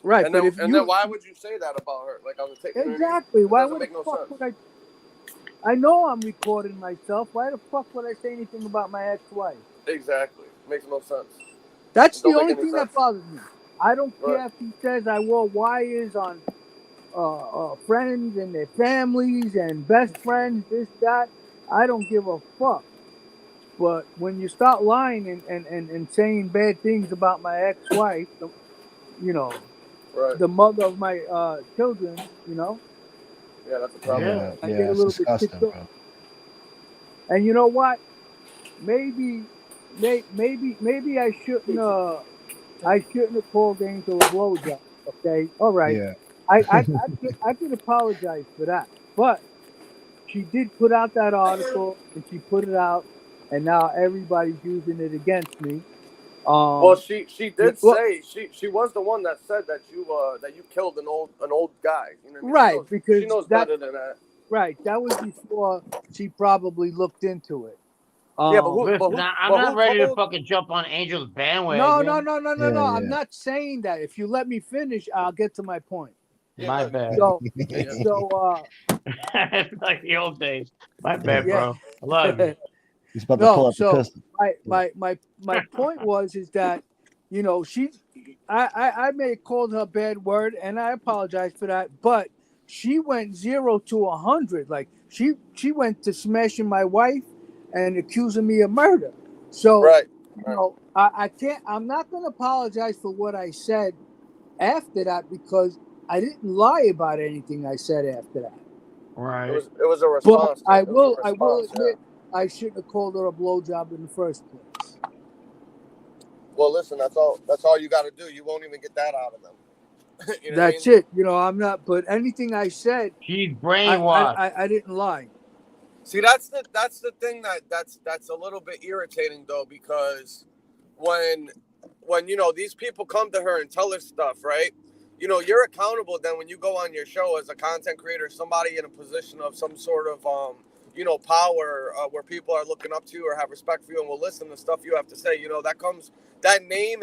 Right. And then why would you say that about her? Like I was taking exactly. Why would make no sense. would I know I'm recording myself. Why the fuck would I say anything about my ex-wife? Exactly. Makes no sense. That's the only thing that bothers me. I don't care if he says I wore wires on friends and their families and best friends, this, that. I don't give a fuck. But when you start lying and saying bad things about my ex-wife, the mother of my children, Yeah, that's a problem. I get a little bit ticked off. And you know what? Maybe I shouldn't have called Angel a blowjob. Okay, all right. Yeah. I can apologize for that, but she did put out that article and she put it out, and now everybody's using it against me. Well, she did say she was the one that said that you killed an old guy. You know what I mean? Right, because she knows better than that. Right, that was before she probably looked into it. I'm not ready to fucking jump on Angel's bandwagon. No. I'm not saying that. If you let me finish, I'll get to my point. My bad. So like the old days. My bad, bro. I love you. He's about to pull up the pistol. My point was that, I may have called her a bad word, and I apologize for that, but she went 0 to 100. Like she went to smashing my wife and accusing me of murder. So I can't. I'm not going to apologize for what I said after that because I didn't lie about anything I said after that. Right. It was a response. But I will admit I shouldn't have called her a blowjob in the first place. Well, listen, that's all you got to do. You won't even get that out of them. That's it. I'm not. But anything I said, she's brainwashed. I didn't lie. See, that's the thing that's a little bit irritating though, because when these people come to her and tell her stuff, right? You're accountable then when you go on your show as a content creator, somebody in a position of some sort of power where people are looking up to you or have respect for you and will listen to stuff you have to say. That name,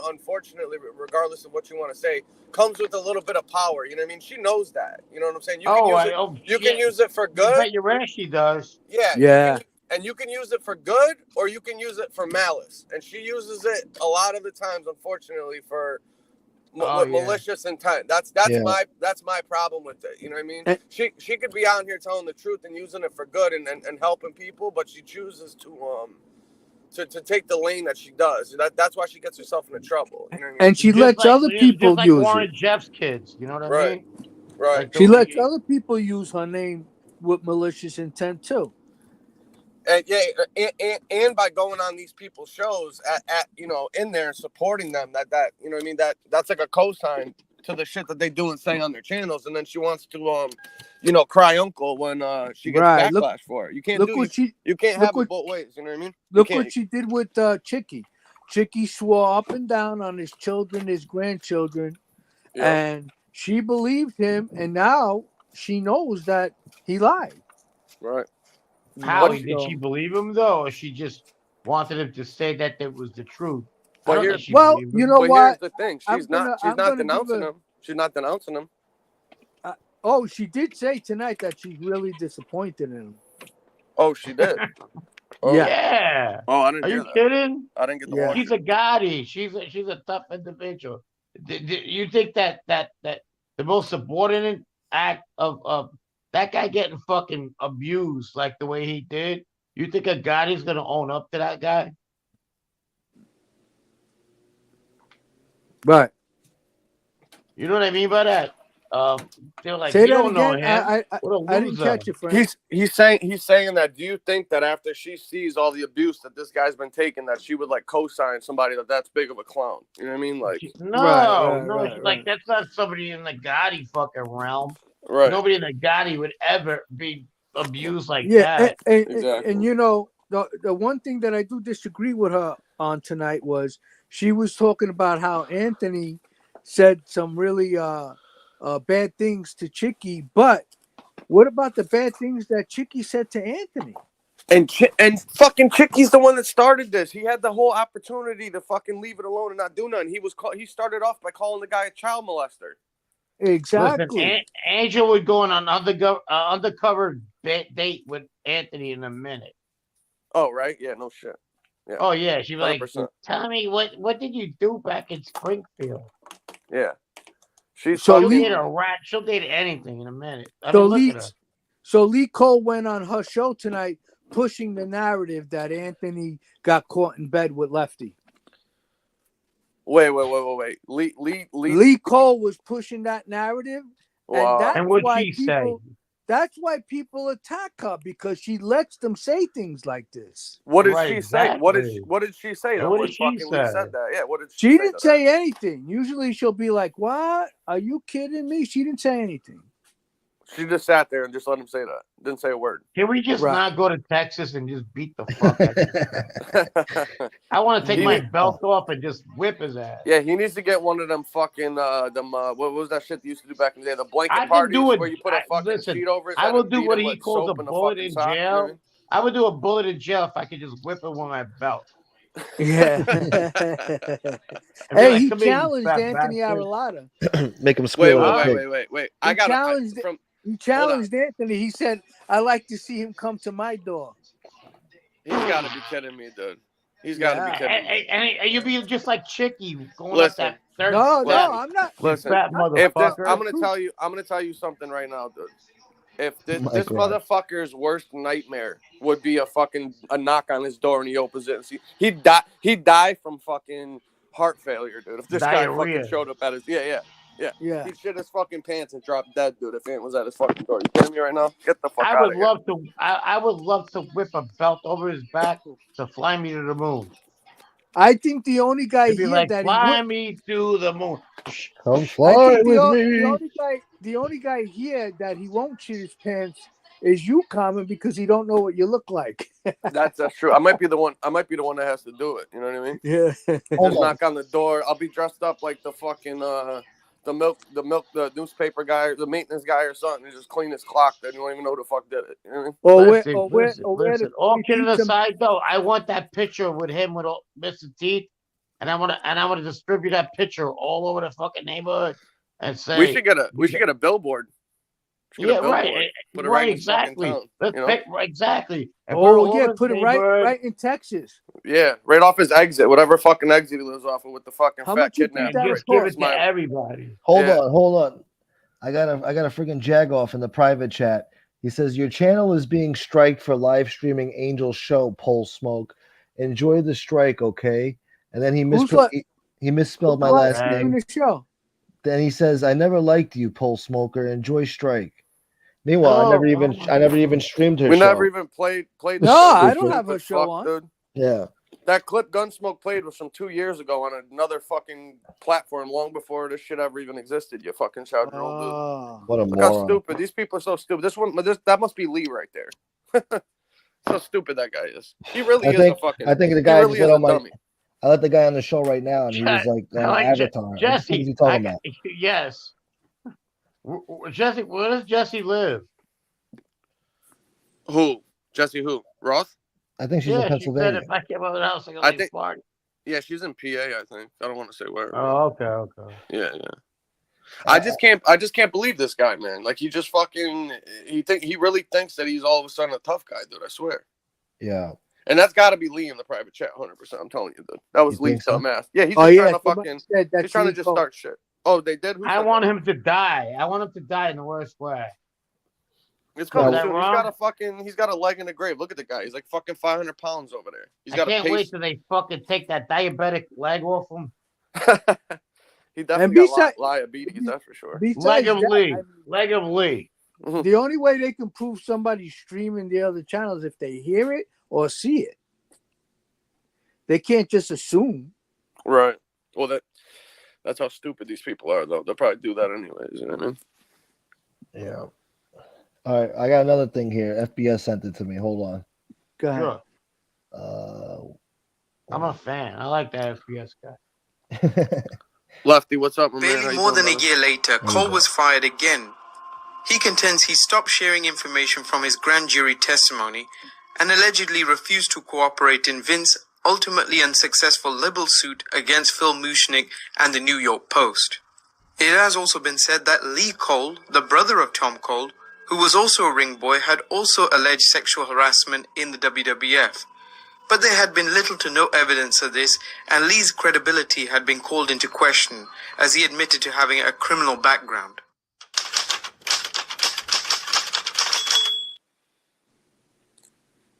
unfortunately, regardless of what you want to say, comes with a little bit of power. You know what I mean? She knows that. You know what I'm saying? You can use it for good. Bet your ass she does. Yeah. Yeah. You can use it for good, or you can use it for malice. And she uses it a lot of the times, unfortunately, for malicious intent. That's my problem with it. You know what I mean? She could be out here telling the truth and using it for good and helping people, but she chooses to take the lane that she does. That's why she gets herself into trouble. You know what I mean? And she lets other people like use Warren it. Jeff's kids. You know what I mean? Right. Like She lets other people use her name with malicious intent too. And and by going on these people's shows at in there and supporting them, that you know what I mean, that's like a cosign to the shit that they do and say on their channels, and then she wants to cry uncle when she gets backlash for it. You can't you can't have it both ways. You know what I mean? Look what she did with Chicky. Chicky swore up and down on his children, his grandchildren, and she believed him, and now she knows that he lied. Right. Howie, did she believe him though, or she just wanted him to say that was the truth? But here's the thing: she's not denouncing him. She's not denouncing him. She did say tonight that she's really disappointed in him. Oh, she did. Yeah. Oh, I didn't. Are hear you that. kidding? I didn't get the watch. She's a goddie. She's a tough individual. You think that the most subordinate act of that guy getting fucking abused like the way he did, you think a goddie's gonna own up to that guy? Right. You know what I mean by that? They're like, say you that don't know again. him. I didn't catch it, Frank. He's saying that. Do you think that after she sees all the abuse that this guy's been taking, that she would like co-sign somebody that's big of a clown? You know what I mean? Like, Like that's not somebody in the Gotti fucking realm. Right. Nobody in the Gotti would ever be abused like that. And the one thing that I do disagree with her on tonight was she was talking about how Anthony said some really bad things to Chicky, but what about the bad things that Chicky said to Anthony? And fucking Chicky's the one that started this. He had the whole opportunity to fucking leave it alone and not do nothing. He started off by calling the guy a child molester. Exactly. Listen, Angel would go on an undercover date with Anthony in a minute. Oh, right? Yeah, no shit. Yeah. Oh, yeah. She'd be like, 100%. Tommy, what did you do back in Springfield? Yeah. She'll date a rat. She'll date anything in a minute. So Lee Cole went on her show tonight pushing the narrative that Anthony got caught in bed with Lefty. Wait. Lee Cole was pushing that narrative. Wow. And what'd she say? That's why people attack her, because she lets them say things like this. What did she say? What did she say? What did she say? Said that? Yeah, what did she didn't say anything. Usually she'll be like, "What? Are you kidding me?" She didn't say anything. She just sat there and just let him say that. Didn't say a word. Can we just not go to Texas and just beat the fuck out of him? I want to take my belt off and just whip his ass. Yeah, he needs to get one of them fucking what was that shit they used to do back in the day? The blanket parties where you put a fucking sheet over his head. I will do what he calls a bullet in jail. You know? I would do a bullet in jail if I could just whip him with my belt. Yeah. Hey, he challenged Anthony Aralata. Make him squeal. Wait. I got from. He challenged Anthony. He said, "I like to see him come to my door." He's got to be kidding me, dude. He's got to be kidding me. And you'll be just like Chicky going Listen, up that third. No, I'm not. Listen, I'm gonna tell you something right now, dude. If this motherfucker's worst nightmare would be a knock on his door and he opens it and see he'd die from fucking heart failure, dude. If this guy fucking showed up at his Yeah. He'd shit his fucking pants and drop dead, dude, if Ant was at his fucking door. You kidding me right now? Get the fuck out of here. I would love to whip a belt over his back to fly me to the moon. I think the only guy here that fly me to the moon. Come fly with me. The only guy here that he won't shit his pants is you, Common, because he don't know what you look like. That's true. I might be the one that has to do it. You know what I mean? Yeah. Just knock on the door. I'll be dressed up like the fucking the newspaper guy, or the maintenance guy, or something, and just clean his clock. Then you don't even know who the fuck did it. You know what I mean? Listen. All kidding aside, though, I want that picture with him with all missing teeth, and I want to distribute that picture all over the fucking neighborhood and say we should get a billboard. Yeah, right. Put it right in exactly. Town, Let's pick exactly. And put it right in Texas. Yeah, right off his exit, whatever fucking exit he lives off of, with the fucking fat kidnapper. Just give it to everybody. Hold on. I got a freaking jag off in the private chat. He says your channel is being striked for live streaming Angel's show. Pole Smoke. Enjoy the strike, okay? And then he misspelled my last name. The show? Then he says, "I never liked you, Pole Smoker. Enjoy strike." Meanwhile, I never even streamed her. We show. never even played. No, I don't have a show on. Dude. Yeah. That clip Gunsmoke played was from 2 years ago on another fucking platform, long before this shit ever even existed. You fucking shouted old dude. What a Look moron. how stupid. These people are so stupid. That must be Lee right there. So stupid that guy is. He really is a fucking. I think the guy really is on my. dummy. I let the guy on the show right now, and he was like Avatar. Jesse, what is he talking about? Yes. Jesse, where does Jesse live? Who? Jesse who? Roth? I think she's in Pennsylvania. She said if I came over the house, I think. Yeah, she's in PA. I think. I don't want to say where. Oh, okay. Yeah. I just can't believe this guy, man. Like, he just fucking. He really thinks that he's all of a sudden a tough guy, dude. I swear. Yeah. And that's got to be Lee in the private chat, 100%. I'm telling you, dude. That was Lee dumbass. Yeah, he's just trying to just start shit. Oh, they did? I want him to die. I want him to die in the worst way. It's cool. He's got a leg in the grave. Look at the guy. He's like fucking 500 pounds over there. I can't wait till they fucking take that diabetic leg off him. He definitely got diabetes, that's for sure. Leg of Lee. The only way they can prove somebody's streaming the other channel is if they hear it or see it. They can't just assume. Right. Well, that's how stupid these people are, though. They'll probably do that anyways. You know what I mean? Yeah. All right. I got another thing here. FBS sent it to me. Hold on. Go ahead. Sure. I'm a fan. I like that FBS guy. Lefty, what's up, man? Barely more than a year later, Cole was fired again. He contends he stopped sharing information from his grand jury testimony and allegedly refused to cooperate in Vince's ultimately unsuccessful libel suit against Phil Mushnick and the New York Post. It has also been said that Lee Cole, the brother of Tom Cole, who was also a ring boy, had also alleged sexual harassment in the WWF. But there had been little to no evidence of this, and Lee's credibility had been called into question, as he admitted to having a criminal background.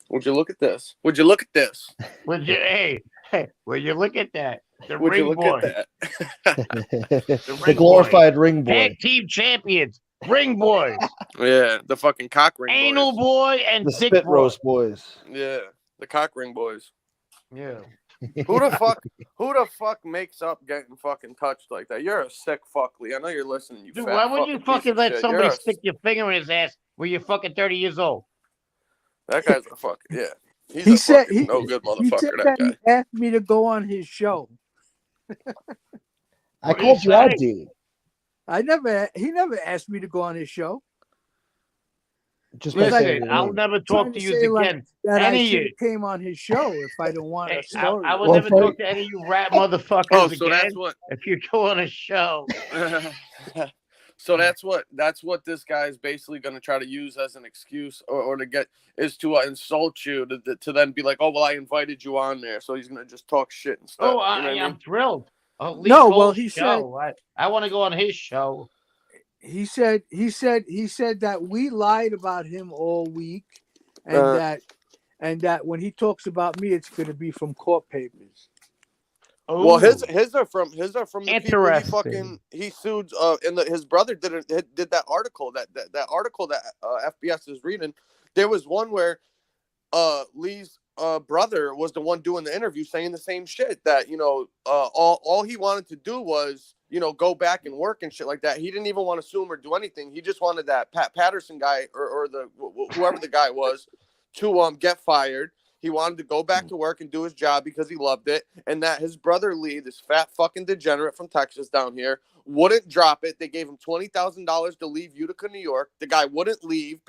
Would you look at this? Would you look at this? Would you? Hey, would you look at that? The Would ring you look boy. at that? The glorified ring boy. Tag team champions. Ring boys. Yeah, the fucking cock ring Anal boys. boy and The dick spit boy. roast boys. Yeah, the cock ring boys. Yeah. Who the fuck makes up getting fucking touched like that? You're a sick fuck, Lee. I know you're listening, you Dude, fat why would you piece fucking of let shit. somebody You're stick your finger in his ass when you're fucking 30 years old? That guy's a fucking, yeah. He said no good motherfucker, that guy. He asked me to go on his show. I called you out, dude. He never asked me to go on his show. Just listen, I'll never talk to you again. That any I of you came on his show if I don't want a story. I will never talk to any of you rat motherfuckers so again. that's what. If you go on a show. So that's what this guy is basically going to try to use as an excuse or to get is to insult you to then be like, oh well, I invited you on there, so he's going to just talk shit and stuff. Oh, I'm thrilled. He said I want to go on his show. He said that we lied about him all week, and that when he talks about me, it's going to be from court papers. Ooh. Well, his are from the people he sued. And his brother did that article that article that FBS is reading. There was one where Lee's brother was the one doing the interview, saying the same shit, that all he wanted to do was go back and work and shit like that. He didn't even want to sue him or do anything. He just wanted that Pat Patterson guy or the whoever the guy was to get fired. He wanted to go back to work and do his job because he loved it. And that his brother Lee, this fat fucking degenerate from Texas down here, wouldn't drop it. They gave him $20,000 to leave Utica, New York. The guy wouldn't leave.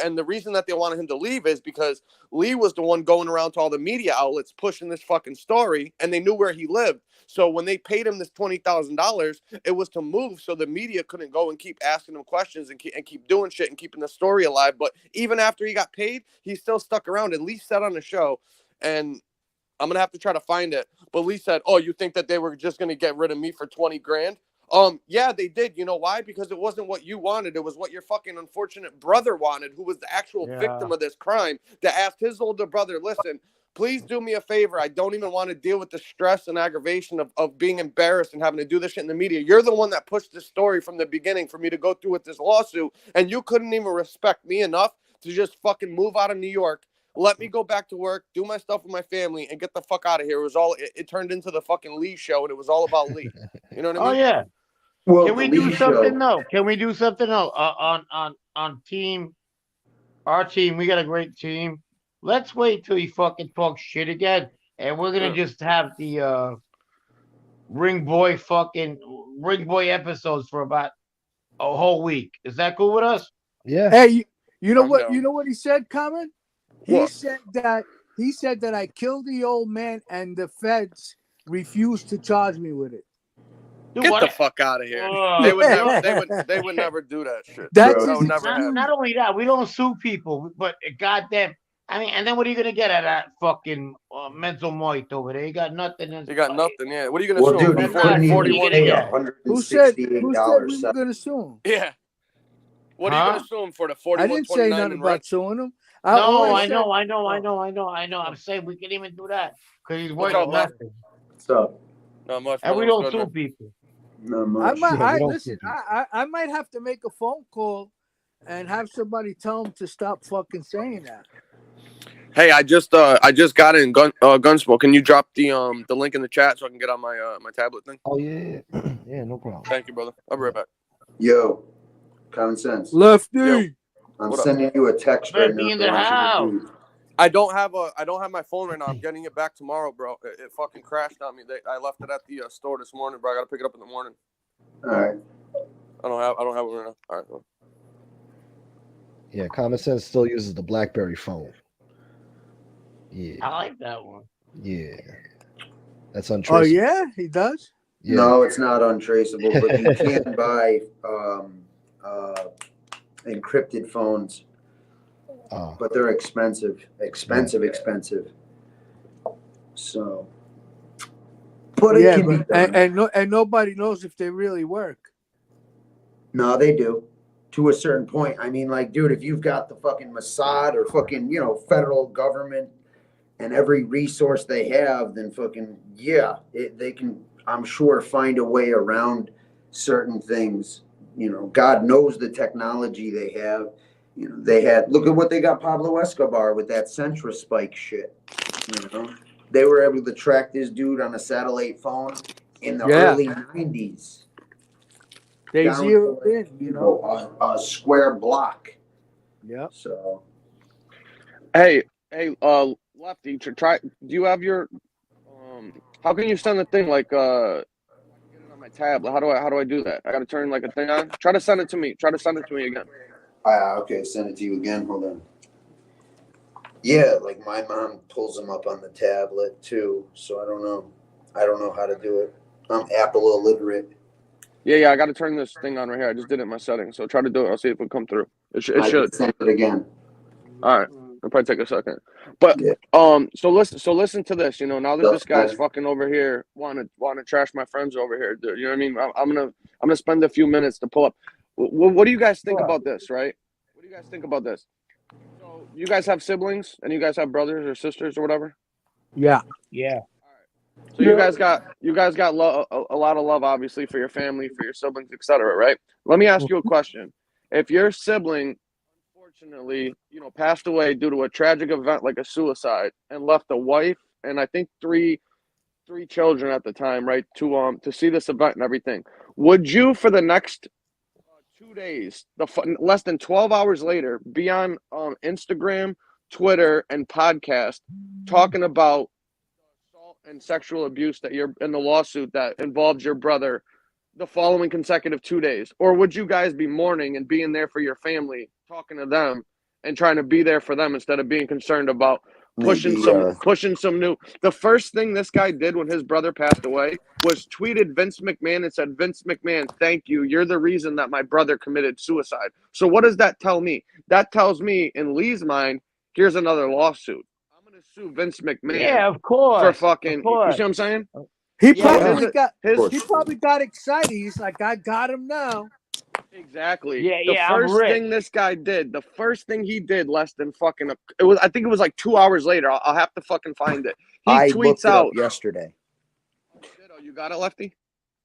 And the reason that they wanted him to leave is because Lee was the one going around to all the media outlets pushing this fucking story, and they knew where he lived. So when they paid him this $20,000, it was to move so the media couldn't go and keep asking him questions and keep doing shit and keeping the story alive. But even after he got paid, he still stuck around. And Lee said on the show, and I'm going to have to try to find it, but Lee said, oh, you think that they were just going to get rid of me for 20 grand? Yeah, they did. You know why? Because it wasn't what you wanted. It was what your fucking unfortunate brother wanted, who was the actual victim of this crime, that asked his older brother, listen, please do me a favor. I don't even want to deal with the stress and aggravation of being embarrassed and having to do this shit in the media. You're the one that pushed this story from the beginning for me to go through with this lawsuit, and you couldn't even respect me enough to just fucking move out of New York, let me go back to work, do my stuff with my family, and get the fuck out of here. It was all. It turned into the fucking Lee show, and it was all about Lee. You know what I mean? Oh yeah. Well, can we do something though? Can we do something though? On team, our team, we got a great team. Let's wait till he fucking talks shit again, and we're gonna just have the ring boy episodes for about a whole week. Is that cool with us? Yeah. Hey, you know what? You know what he said, Common? He What? said that I killed the old man, and the feds refused to charge me with it. Get the fuck out of here. They would never do that shit. That's that would never happen. Not only that, we don't sue people, but goddamn, I mean, and then what are you gonna get at that fucking mental moit over there? You got nothing. You got nothing. Yeah. What are you gonna sue? Dude, you couldn't even pay Who said we $168. were gonna sue him? Yeah. What are you gonna sue him for? The 41.29 I didn't say nothing about suing him. I know. I'm saying we can even do that because he's worth nothing. What's up? Not much. And we don't sue people. Not much. I might have to make a phone call and have somebody tell him to stop fucking saying that. Hey, I just got in Gunsmoke. Can you drop the link in the chat so I can get on my my tablet thing? Oh yeah, yeah, no problem. Thank you, brother. I'll be right back. Yo, Common Sense. Lefty. Yo. I'm sending you a text right now. In the house. I don't have my phone right now. I'm getting it back tomorrow, bro. It fucking crashed on me. I left it at the store this morning, bro. I gotta pick it up in the morning. All right. I don't have it right now. All right. Well. Yeah, Common Sense still uses the BlackBerry phone. Yeah. I like that one. Yeah. That's untraceable. Oh yeah, he does. Yeah. No, it's not untraceable, but you can buy encrypted phones. But they're expensive. So, but it can be done. And nobody knows if they really work. No, they do, to a certain point. I mean, like, dude, if you've got the fucking Mossad or fucking, federal government and every resource they have, then fucking they can, I'm sure, find a way around certain things. God knows the technology they have. Look at what they got Pablo Escobar with that Centra Spike shit. They were able to track this dude on a satellite phone in the early 90s. They zeroed in, a square block. Yeah. So, hey, Lefty, try. Do you have your? How can you send the thing like? Get it on my tablet. How do I do that? I got to turn like a thing on. Try to send it to me. Again. Okay, send it to you again. Hold on. Yeah, like my mom pulls them up on the tablet too, so I don't know how to do it. I'm Apple illiterate. Yeah, I got to turn this thing on right here. I just did it in my settings, so try to do it. I'll see if it come through. It should. Send it again. All right, it'll probably take a second. But so listen to this. Now that this guy's fucking over here, want to trash my friends over here. You know what I mean? I'm gonna spend a few minutes to pull up. What do you guys think about this, right? What do you guys think about this? So you guys have siblings and you guys have brothers or sisters or whatever? Yeah. Yeah. So you guys got a lot of love, obviously, for your family, for your siblings, etc., right? Let me ask you a question. If your sibling, unfortunately, passed away due to a tragic event like a suicide and left a wife and I think three children at the time, right, to see this event and everything, would you, for the next 2 days, less than 12 hours later, be on Instagram, Twitter, and podcast talking about assault and sexual abuse that you're in the lawsuit that involves your brother the following consecutive 2 days? Or would you guys be mourning and being there for your family, talking to them and trying to be there for them instead of being concerned about pushing some new? The first thing this guy did when his brother passed away was tweeted Vince McMahon and said, Vince McMahon, thank you. You're the reason that my brother committed suicide. So what does that tell me? That tells me, in Lee's mind, here's another lawsuit. I'm going to sue Vince McMahon. Yeah, of course. For fucking, of course. you see what I'm saying? He He probably got excited. He's like, I got him now. Exactly. Yeah, the first thing this guy did, the first thing he did less than fucking I think it was like 2 hours later. I'll have to fucking find it. I tweets looked it out up yesterday. Oh, you got it, Lefty?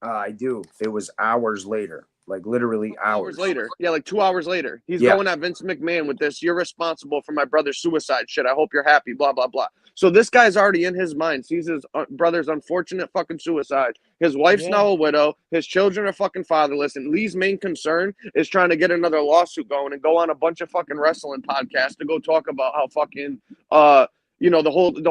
I do. It was hours later. Like literally hours later. Yeah, like 2 hours later. He's going at Vince McMahon with this. You're responsible for my brother's suicide shit. I hope you're happy, blah, blah, blah. So this guy's already in his mind. Sees his brother's unfortunate fucking suicide. His wife's now a widow. His children are fucking fatherless. And Lee's main concern is trying to get another lawsuit going and go on a bunch of fucking wrestling podcasts to go talk about how fucking the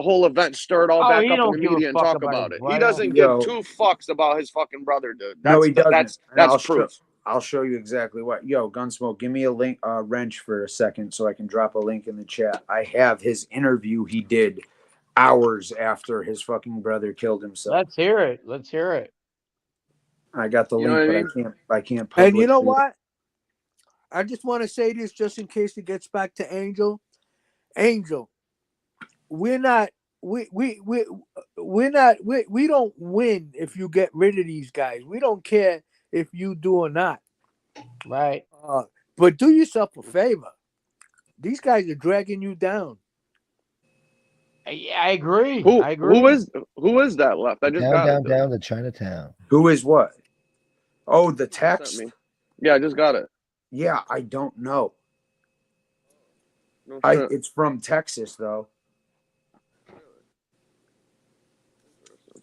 whole event stirred all back up in the media and talk about it. He doesn't give two fucks about his fucking brother, dude. No, he doesn't. That's proof. I'll show you exactly what. Yo, Gunsmoke, give me a link, wrench for a second so I can drop a link in the chat. I have his interview he did hours after his fucking brother killed himself. Let's hear it. Let's hear it. I got the link, but I can't. And you know what? I just want to say this just in case it gets back to Angel. Angel, we don't win if you get rid of these guys. We don't care if you do or not. Right. But do yourself a favor. These guys are dragging you down. I agree. Who is that left? I just down to Chinatown. Who is what? Oh, the text? Yeah, I just got it. Yeah, I don't know. No, it's from Texas, though.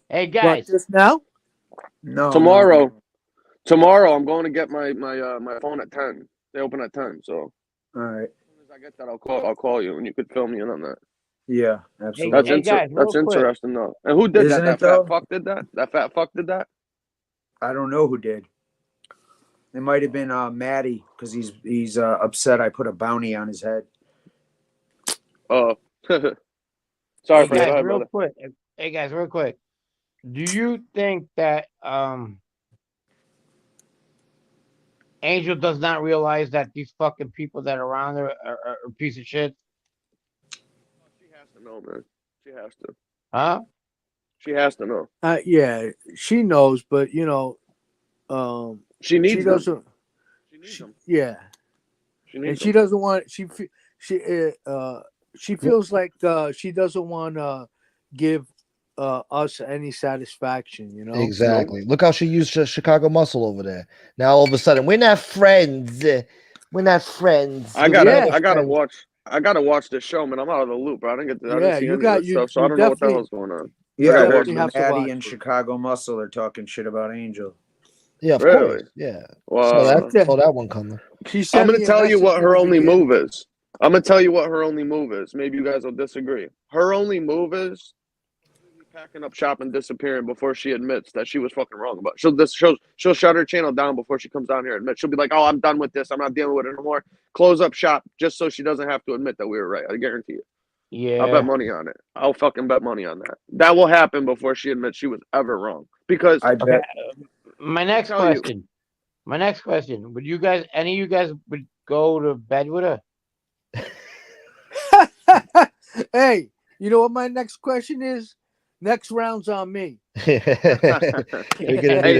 Hey, guys. What, just now? No. Tomorrow, I'm going to get my phone at 10. They open at 10, so. All right. As soon as I get that, I'll call you, and you could fill me in on that. Yeah, absolutely. That's interesting, though. And who did that? That fat fuck did that? That fat fuck did that? I don't know who did. It might have been Maddie, because he's upset I put a bounty on his head. Oh. Sorry hey for guys, that, real brother. quick. Hey, guys, real quick. Do you think that Angel does not realize that these fucking people that are around her are a piece of shit? She has to know, man. She has to. Huh? She has to know. Yeah, she knows, but she needs them. She needs them. Yeah. She doesn't want. She feels like she doesn't want to give us any satisfaction, you know. Exactly. Look how she used Chicago Muscle over there. Now all of a sudden, we're not friends. We're not friends. I gotta watch this show, man. I'm out of the loop, bro. I didn't see any of this stuff, so I don't know what the hell's going on. Yeah, I heard Maddie and Chicago Muscle are talking shit about Angel. Yeah, of course. Yeah. Wow. So that one coming. I'm gonna tell you what her only move is. Maybe you guys will disagree. Her only move is packing up shop and disappearing before she admits that she was fucking wrong about it. She'll shut her channel down before she comes down here and admit. She'll be like, oh, I'm done with this. I'm not dealing with it anymore. Close up shop just so she doesn't have to admit that we were right. I guarantee you. Yeah. I'll bet money on it. I'll fucking bet money on that. That will happen before she admits she was ever wrong. Because I bet. My next question. Would you guys, any of you guys would go to bed with her? Hey, you know what my next question is? Next round's on me. Hey,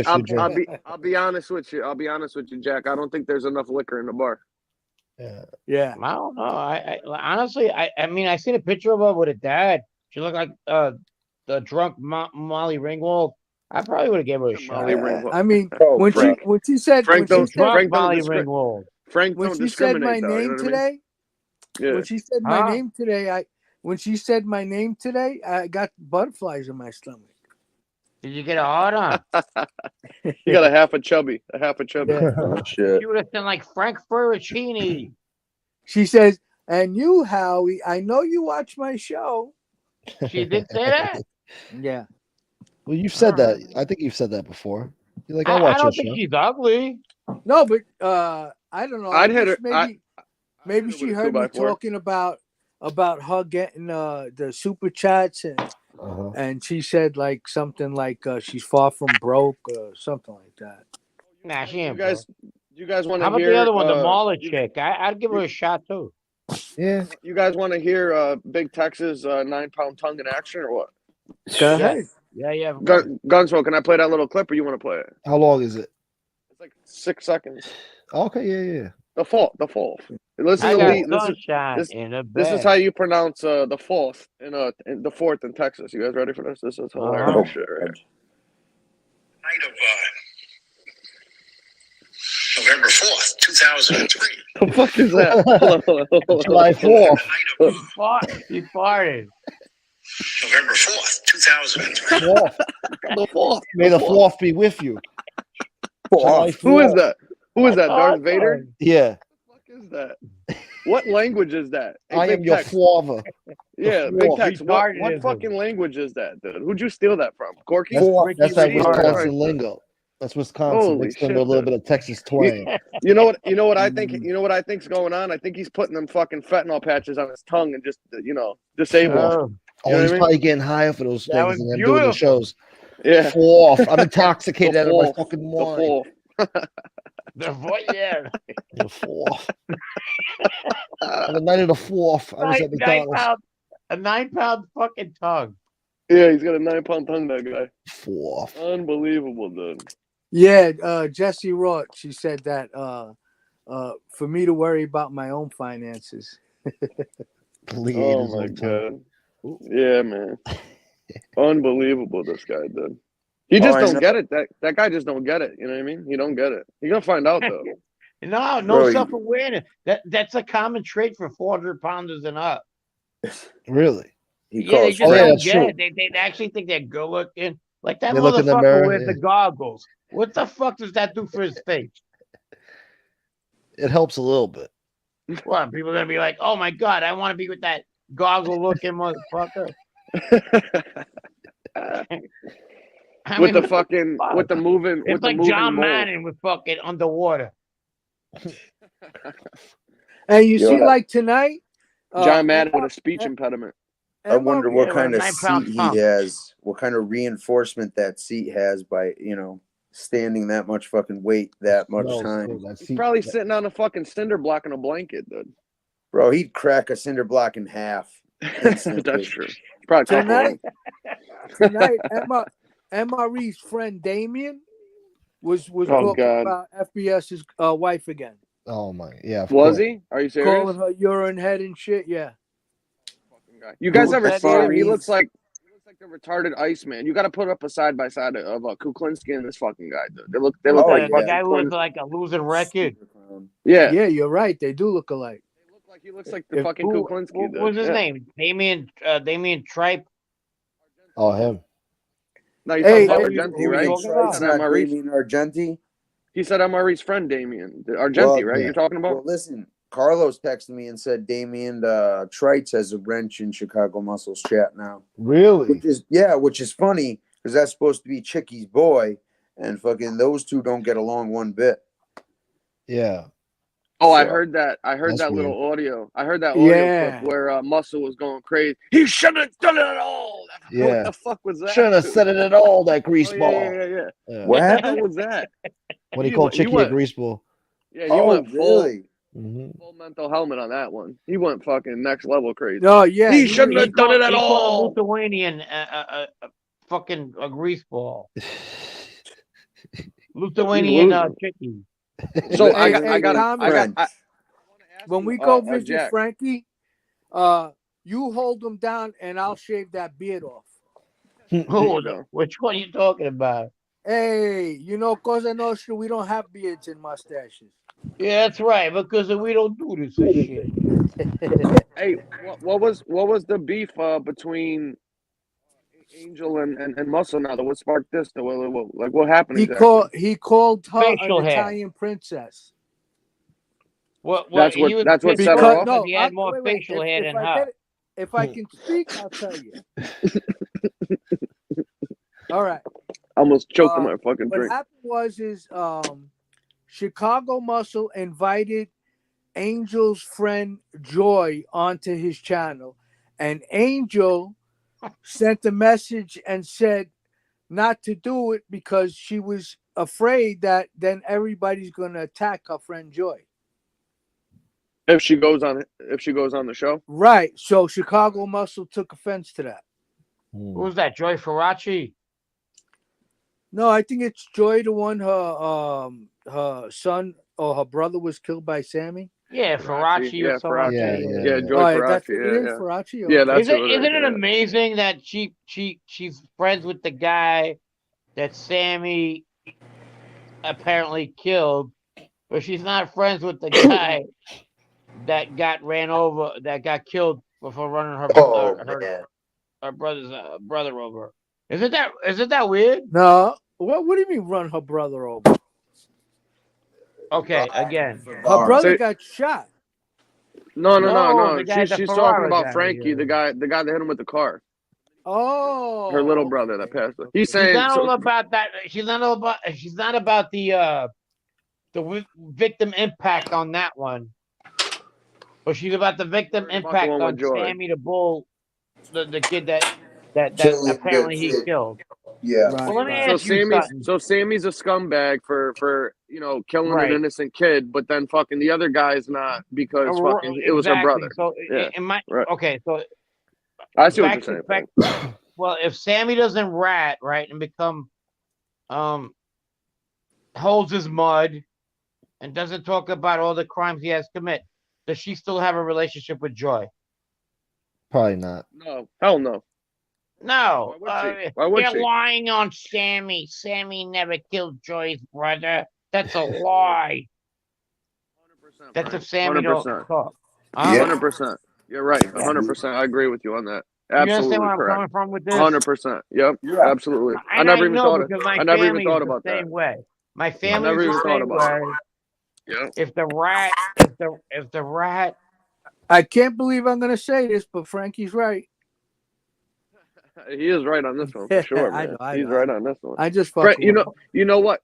I'll be honest with you, Jack. I don't think there's enough liquor in the bar. Yeah. I don't know. I honestly, I mean, I seen a picture of her with her dad. She looked like the drunk Molly Ringwald. I probably would have given her a shot. I mean, when she said Molly Ringwald. When she said my name today, when she said my name today, I got butterflies in my stomach. Did you get a hard on? You got a half a chubby. Yeah. Oh, shit. She would have been like Frank Ferricini. She says, and you, Howie, I know you watch my show. She did say that? Yeah. Well, you've said that. I think you've said that before. You're like, I don't think she's ugly. No, but I don't know. I'd hit her. Maybe she heard me talking about her getting the super chats and she said like something like she's far from broke or something like that. Nah, she ain't. You guys want to How about hear the other one, the Mauler chick? I'd give her a shot too. Yeah. You guys want to hear Big Tex's 9-pound tongue in action or what? Go ahead. Yeah. Gunsmoke, can I play that little clip or you want to play it? How long is it? It's like 6 seconds. Okay, yeah. The fourth. Listen to Lee. This is how you pronounce the fourth in the fourth in Texas. You guys ready for this? This is hilarious shit right here. Night of November 4th, 2003. The fuck is that? July 4th. He farted. November 4th, 2003. The 4th. May the 4th be with you. Who is that? Who is that? Darth Vader? Yeah. What the fuck is that? What language is that? Hey, I am your father. Yeah, Big Tex. What fucking language is that, dude? Who'd you steal that from? Corky? That's that Wisconsin lingo. That's Wisconsin. Holy Mixed shit, in a little bit of Texas twang. You know what I think? You know what I think's going on? I think he's putting them fucking fentanyl patches on his tongue and just disable. He's probably getting higher for those things and then doing the shows. Yeah. Fourth. I'm intoxicated out of my fucking mind. The fourth, yeah. The 4th. On the night of the 4th, I was at McDonald's. A 9-pound fucking tongue. Yeah, he's got a 9-pound tongue, that guy. 4th. Unbelievable, dude. Yeah, Jesse Roth, she said that for me to worry about my own finances. Oh my God. Yeah, man. Unbelievable, this guy, dude. He just don't get it. That guy just don't get it. You know what I mean? He don't get it. You're gonna find out though. No self-awareness. That's a common trait for 400-pounders and up. Really? Yeah, they just don't get it. They actually think they're good looking. Like that motherfucker with the goggles. What the fuck does that do for his face? It helps a little bit. What? People are gonna be like, "Oh my God, I want to be with that goggle-looking motherfucker." With the moving. It's like John Madden with fucking underwater. And you see, like tonight, John Madden with a speech impediment. I wonder what kind of seat he has, what kind of reinforcement that seat has by, standing that much fucking weight that much time. He's probably sitting on a fucking cinder block in a blanket, dude. Bro, he'd crack a cinder block in half. That's true. Probably tonight, MRE's friend Damien was talking about FBS's wife again. Oh my, yeah. Was he? Are you serious? Calling her urine head and shit. Yeah. You guys ever see him? He looks like the retarded Iceman. You got to put up a side by side of Kuklinski and this fucking guy, dude. They look like the guy was like a losing record. Yeah, you're right. They do look alike. He looks like the fucking Kuklinski. What was his name? Damien Tripe. Oh, him. No, you're talking about Argenti, right? It's not Damien Argenti. He said MRE's friend Damien Argenti, right? Yeah. You're talking about? Well, listen, Carlos texted me and said Damien Trites has a wrench in Chicago Muscles chat now. Really? Which is funny because that's supposed to be Chicky's boy, and fucking those two don't get along one bit. Yeah. Oh, I heard that. I heard that little audio. I heard that audio clip where Muscle was going crazy. He shouldn't have done it at all. Yeah. What the fuck was that? Shouldn't have said it at all, that greaseball. Yeah. What happened? What was that? When he called Chicky a greaseball. Yeah, he went really? full mental helmet on that one. He went fucking next level crazy. Oh, yeah. He shouldn't have done it at all. Lithuanian fucking a greaseball. Lithuanian Chicky. So when we go visit Frankie, you hold him down and I'll shave that beard off. Which one are you talking about? Hey, Cosa Nostra, we don't have beards and mustaches. Yeah, that's right, because we don't do this shit. Hey, what was the beef between Angel and Muscle now? What sparked this? What happened? He called her facial an hair. Italian princess. That's what set her off. No, he had more facial hair than her. If I can speak, I'll tell you. All right. I almost choked on my fucking What drink. happened was Chicago Muscle invited Angel's friend Joy onto his channel, and Angel sent a message and said not to do it because she was afraid that then everybody's going to attack her friend Joy. If she goes on the show, right? So Chicago Muscle took offense to that. Who's that? Joy Faraci? No, I think it's Joy, the one her son or her brother was killed by Sammy. Yeah, Faraci or something. Yeah, Joy Faraci. That's what it is, Faraci. Okay. Yeah, that's Isn't it amazing that she's friends with the guy that Sammy apparently killed, but she's not friends with the guy that got killed for running her brother's brother over. Isn't that weird? No. What do you mean run her brother over? Okay, again. Her brother got shot. No. She's talking about Frankie, the guy that hit him with the car. Oh, her little brother that passed away. He's saying she's not all about that. She's not about the victim impact on that one. But she's about the victim impact on Sammy the Bull, the kid that apparently he killed. Yeah. Well, let me ask you something. So Sammy's a scumbag for killing an innocent kid, but then fucking the other guy's not because fucking it was her brother. So okay, so I see what you're saying. Well, if Sammy doesn't rat right and become holds his mud and doesn't talk about all the crimes he has commit, does she still have a relationship with Joy? Probably not. No, hell no. No, Why would you're she? lying on Sammy. Sammy never killed Joy's brother. That's a lie. 100%. That's if Sammy don't talk. 100%. You're right. 100%. I agree with you on that. Absolutely you understand where correct. I'm coming from with this? 100%. Yep. Yeah. Absolutely. I never even thought about that. Same way. My family never is even the thought same about way. Yeah. If the rat, I can't believe I'm going to say this, but Frankie's right. He is right on this one for sure, man. He's right on this one. I just you know what?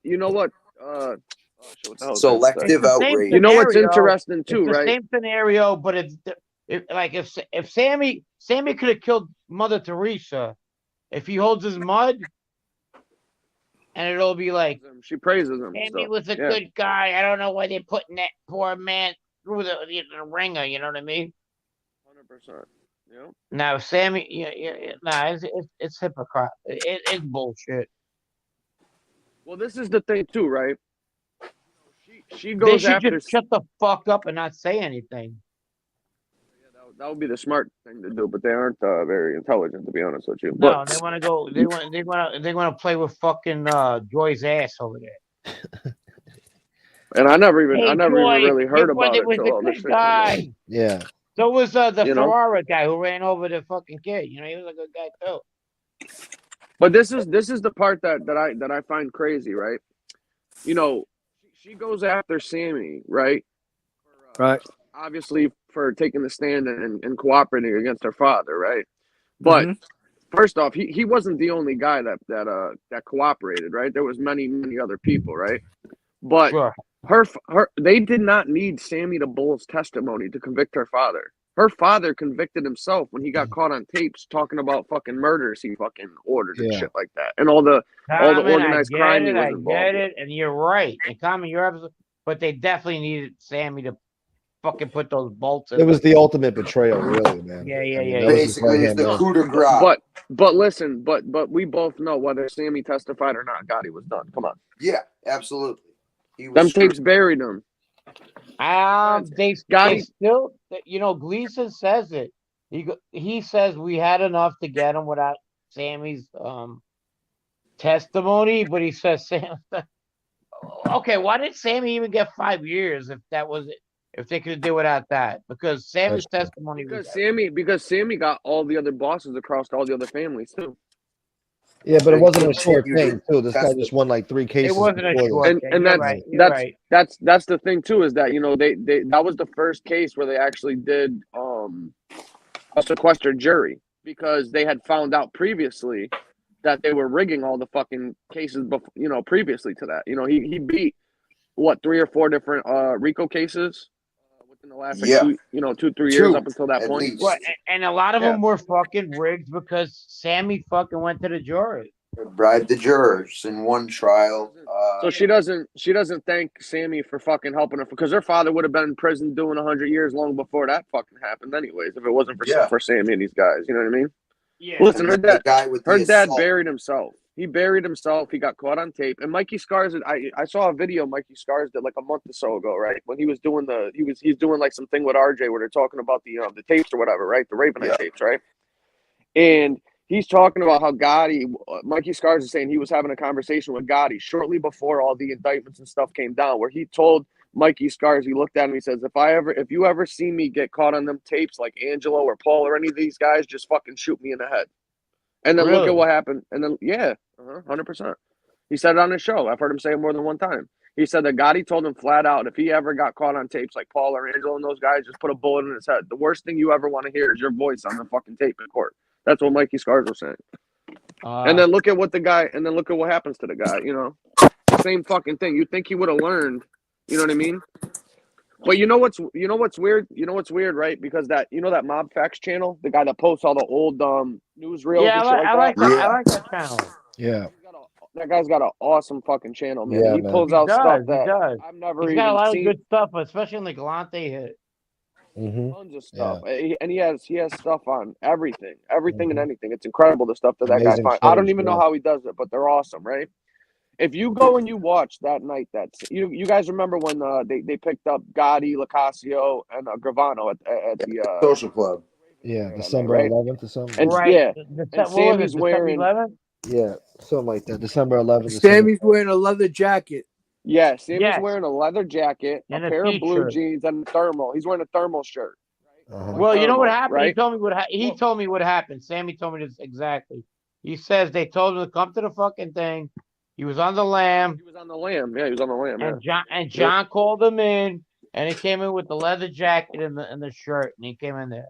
Selective outrage. You know what's interesting too, it's the right? same scenario, but if Sammy could have killed Mother Teresa, if he holds his mud, and it'll be like she praises him. Sammy was a good guy. I don't know why they're putting that poor man through the ringer. You know what I mean? 100%. Yeah. Now Sammy, it's hypocrite. It's bullshit. Well, this is the thing too, right? She They goes should after. just shut the fuck up and not say anything. Yeah, that would be the smart thing to do, but they aren't very intelligent, to be honest with you. No, But they want to go. They want to play with fucking Joy's ass over there. And I never even Joy, really heard about it was till a all this good shit. guy. Yeah. So was the You know? Ferrara guy who ran over the fucking kid. You know, he was a good guy too. But this is the part that I find crazy, right? You know, she goes after Sammy, right? Right. Obviously for taking the stand and cooperating against her father, right? But first off, he wasn't the only guy that cooperated, right? There was many other people, right? But they did not need Sammy the Bull's testimony to convict her father. Her father convicted himself when he got caught on tapes talking about fucking murders he fucking ordered and shit like that, and all the organized crime he was involved I get in. it, and you're right. And Common, you're absolutely. But they definitely needed Sammy to fucking put those bolts in. It was the ultimate betrayal, really, man. Yeah. Basically, it's the coup de grace. But listen, but we both know whether Sammy testified or not. God, he was done. Come on. Yeah, absolutely. Them tapes buried him. They still, Gleason says it. He says we had enough to get him without Sammy's testimony, but he says Sam. Okay, why did Sammy even get 5 years if that was it? If they could do without that, because Sammy's testimony because Sammy got all the other bosses across all the other families too. Yeah, but it wasn't a short thing too. This guy just won like 3 cases. It wasn't a short thing. And that's the thing too, is that they that was the first case where they actually did a sequestered jury, because they had found out previously that they were rigging all the fucking cases, previously to that. He beat what 3 or 4 different RICO cases within the last 2-3 years up until that at point. least. Well, and a lot of Yeah. them were fucking rigged because Sammy fucking went to the jury. Bribed the jurors in one trial. So she doesn't thank Sammy for fucking helping her, because her father would have been in prison doing 100 years long before that fucking happened anyways, if it wasn't for Sammy and these guys. You know what I mean? Yeah. Listen, her the guy with the dad assault. buried himself. He buried himself. He got caught on tape. And Mikey Scars, I saw a video Mikey Scars did like a month or so ago, right? When he was doing he's doing like something with RJ where they're talking about the tapes or whatever, right? The Ravenite tapes, right? And he's talking about how Gotti, Mikey Scars is saying he was having a conversation with Gotti shortly before all the indictments and stuff came down, where he told Mikey Scars, he looked at him, he says, if you ever see me get caught on them tapes like Angelo or Paul or any of these guys, just fucking shoot me in the head. And then look at what happened. And then, 100%. He said it on his show. I've heard him say it more than one time. He said that Gotti told him flat out, if he ever got caught on tapes like Paul or Angelo and those guys, just put a bullet in his head. The worst thing you ever want to hear is your voice on the fucking tape in court. That's what Mikey Scars was saying. And then look at what happens to the guy, Same fucking thing. You think he would have learned, you know what I mean? But you know what's weird? You know what's weird, right? Because that Mob Facts channel, the guy that posts all the old newsreels and shit I like that channel. Yeah. That guy's got an awesome fucking channel, man. Yeah, he man. pulls out stuff that I've never He's got a even lot seen. of good stuff, especially in the Galante hit. Tons of stuff. And he has stuff on everything and anything. It's incredible the stuff that guy Amazing finds. I don't shows, even know how he does it, but they're awesome, right? If you go and you watch that night, you guys remember when they picked up Gotti, Locasio, and Gravano at the Social Club. Yeah, December right? 11th or something. And and Sammy's wearing something like that. December 11th. Sammy's wearing a leather jacket. Yeah, Sammy's wearing a leather jacket, and a pair of blue jeans, and a thermal. He's wearing a thermal shirt. Well, you know what happened? Right? He told me what happened. Sammy told me this exactly. He says they told him to come to the fucking thing. He was on the lam. He was on the lam. Yeah, he was on the lam. And John called him in, and he came in with the leather jacket and the shirt, and he came in there.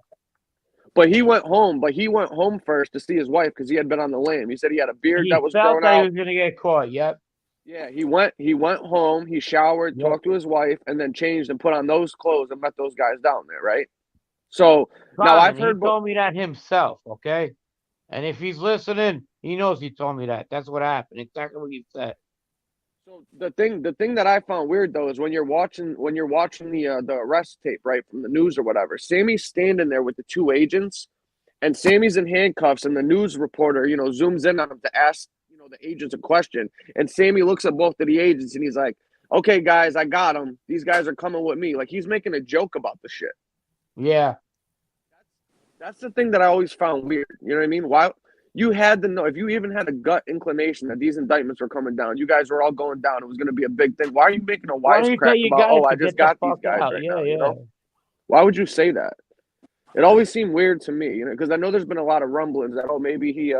But he went home. First to see his wife because he had been on the lam. He said he had a beard that was growing out. He was gonna get caught. Yep. Yeah, he went home. He showered, talked to his wife, and then changed and put on those clothes and met those guys down there. Right. So now I've heard. He told me that himself. Okay. And if he's listening, he knows he told me that. That's what happened. Exactly what he said. So the thing that I found weird though is when you're watching the arrest tape, right, from the news or whatever, Sammy's standing there with the 2 agents, and Sammy's in handcuffs, and the news reporter, zooms in on him to ask, the agents a question, and Sammy looks at both of the agents and he's like, "Okay, guys, I got them. These guys are coming with me." Like he's making a joke about the shit. Yeah. That's the thing that I always found weird. You know what I mean? Why you had to know, if you even had a gut inclination that these indictments were coming down, you guys were all going down, it was going to be a big thing. Why are you making a wisecrack about, I just got these guys right now? You know? Why would you say that? It always seemed weird to me, because I know there's been a lot of rumblings that, maybe he,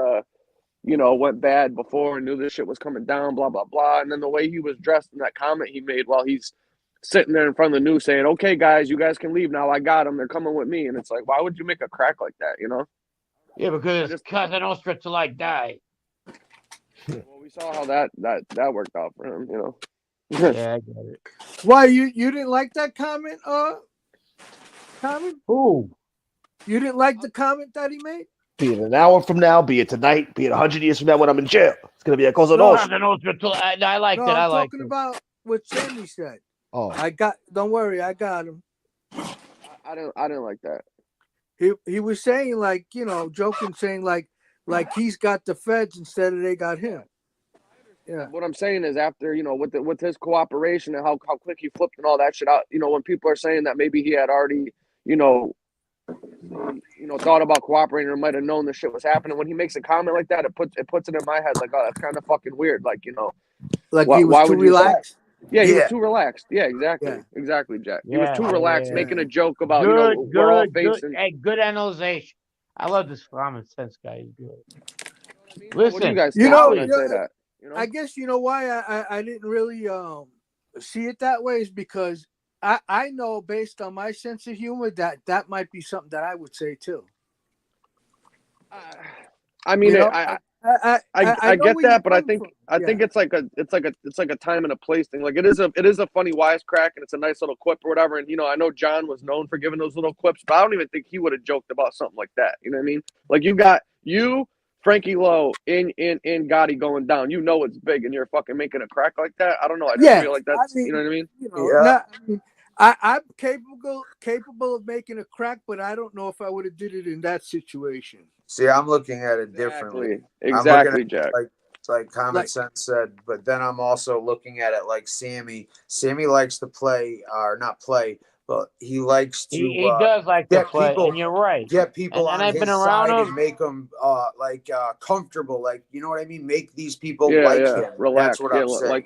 went bad before and knew this shit was coming down, blah, blah, blah. And then the way he was dressed in that comment he made while he's sitting there in front of the news saying, "Okay, guys, you guys can leave now. I got them. They're coming with me." And it's like, why would you make a crack like that, Yeah, because it's Casa Nostra till I die. Well, we saw how that worked out for him, Yeah, I get it. Why, you didn't like that comment, Comment? Who? You didn't like the comment that he made? Be it an hour from now, be it tonight, be it 100 years from now when I'm in jail. It's going to be a Cosa Nostra. I liked it. I'm talking about what Sammy said. Oh, don't worry, I got him. I didn't like that. He was saying, like, joking, saying like he's got the feds instead of they got him. Yeah. What I'm saying is after, with his cooperation and how quick he flipped and all that shit out, when people are saying that maybe he had already, thought about cooperating or might have known this shit was happening. When he makes a comment like that, it puts it in my head like, oh, that's kind of fucking weird. Like, like he was too relaxed. Yeah, he was too relaxed. Yeah, exactly. Exactly, Jack. He was too relaxed, making a joke about, we're all facing. Good analyzation. I love this common sense guy. He's good. Listen, what do you guys say that? I guess why I didn't really see it that way is because I know based on my sense of humor that might be something that I would say too. I mean, I know get where you're that, but I coming think from. it's like a time and a place thing. Like it is a funny wisecrack, and it's a nice little quip or whatever. And I know John was known for giving those little quips, but I don't even think he would have joked about something like that. You know what I mean? Like you got Frankie Lowe in Gotti going down. You know it's big, and you're fucking making a crack like that. I don't know. I just feel like that's you know what I mean? I'm capable of making a crack, but I don't know if I would have did it in that situation. See, I'm looking at it differently. Exactly, I'm Jack. Like Common Sense said, but then I'm also looking at it like Sammy. Sammy likes to play, or not play, but he likes to. He does like to play, people, and you're right. Get people and on I've his been around side him. and make them comfortable. Like, you know what I mean? Make these people him. Relax. That's what I'm saying.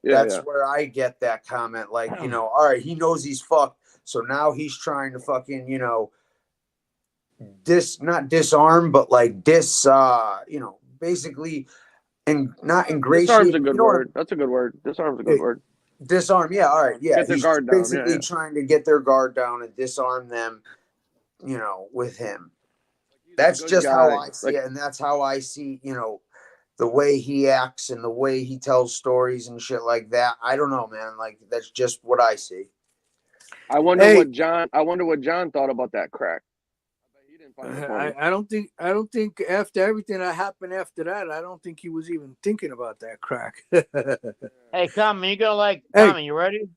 That's where I get that comment. Like, all right, he knows he's fucked, so now he's trying to fucking, not disarm, but like basically, and not ingratiate. Disarm's a good word. That's a good word. Disarm's a good word. Disarm, yeah, all right, yeah. Get their guard down. Basically trying to get their guard down and disarm them, with him. That's just how I see it, and that's how I see, the way he acts and the way he tells stories and shit like that. I don't know, man. Like that's just what I see. I wonder what John thought about that crack. I don't think after everything that happened after that, I don't think he was even thinking about that crack. Hey, Common, you gonna like Common? You ready?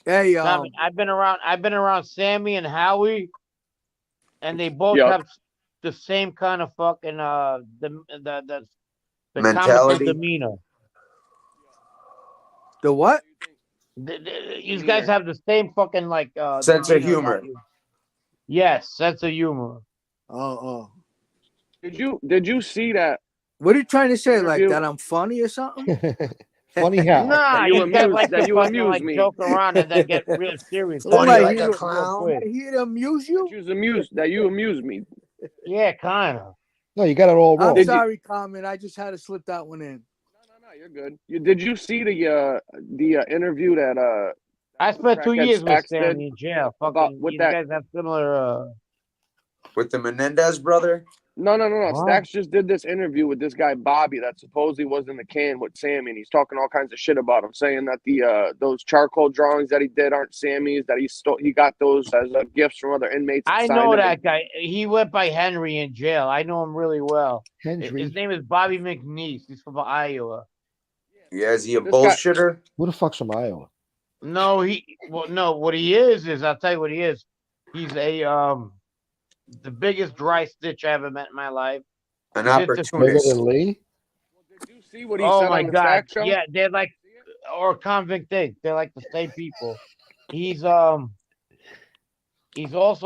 Hey, Common, I've been around Sammy and Howie, and they both have the same kind of fucking the mentality, demeanor. The what? These guys have the same fucking like sense of humor. Yes, sense of humor. Oh. Did you see that? What are you trying to say? Like that I'm funny or something? Funny how? Nah, you guys like to fucking like joke around and then get real serious. Funny like a clown. He amuse you? That you amuse me. Yeah, kind of. No, you got it all wrong. I'm sorry, Common. I just had to slip that one in. No, you're good. Did you see the interview that I spent 2 years with Sammy Sammy in jail. Fucking, you guys have similar. With the Menendez brother? No. Stax just did this interview with this guy Bobby that supposedly was in the can with Sammy, and he's talking all kinds of shit about him, saying that the those charcoal drawings that he did aren't Sammy's, that he got those as gifts from other inmates. I know that guy. He went by Henry in jail. I know him really well. Henry. His name is Bobby McNeese. He's from Iowa. Yeah, is he a bullshitter? Who the fuck's from Iowa? No, what he is I'll tell you what he is. He's the biggest dry stitch I ever met in my life. An opportunist. Bigger than Lee? Did you see what he said on the God. Stack show? Yeah, they're like, or convict thing. They're like the same people. He's also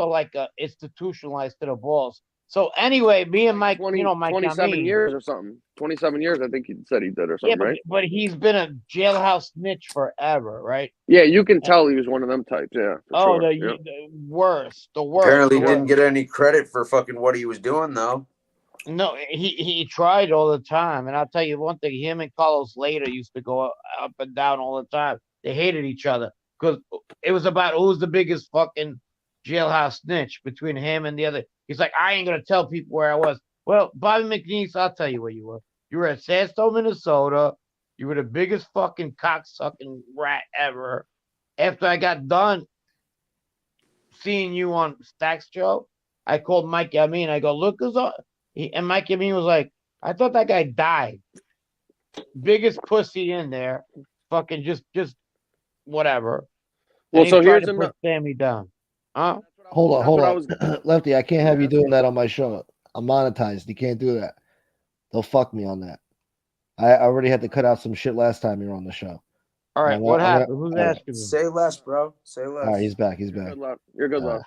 like institutionalized to the balls. So anyway, me and Mike, Mike 27 years or something. 27 years, I think he said he did or something, right? But he's been a jailhouse snitch forever, right? Yeah, you can tell he was one of them types, yeah. The worst. Apparently didn't get any credit for fucking what he was doing, though. No, he tried all the time. And I'll tell you one thing, him and Carlos later used to go up and down all the time. They hated each other because it was about who's the biggest fucking jailhouse snitch between him and the other. He's like, I ain't going to tell people where I was. Well, Bobby McNeese, I'll tell you where you were. You were at Sandstone, Minnesota. You were the biggest fucking cocksucking rat ever. After I got done seeing you on Stack's show, I called Mike Amin. I go, look, and Mike Amin was like, I thought that guy died. Biggest pussy in there. Fucking just whatever. Well, so here's to put Sammy down. Huh? Hold on. Lefty, I can't have you doing that on my show. I'm monetized. You can't do that. They'll fuck me on that. I already had to cut out some shit last time you were on the show. All right, what happened? Who's asking me? Say less, bro. Say less. All right, he's back. You're good luck.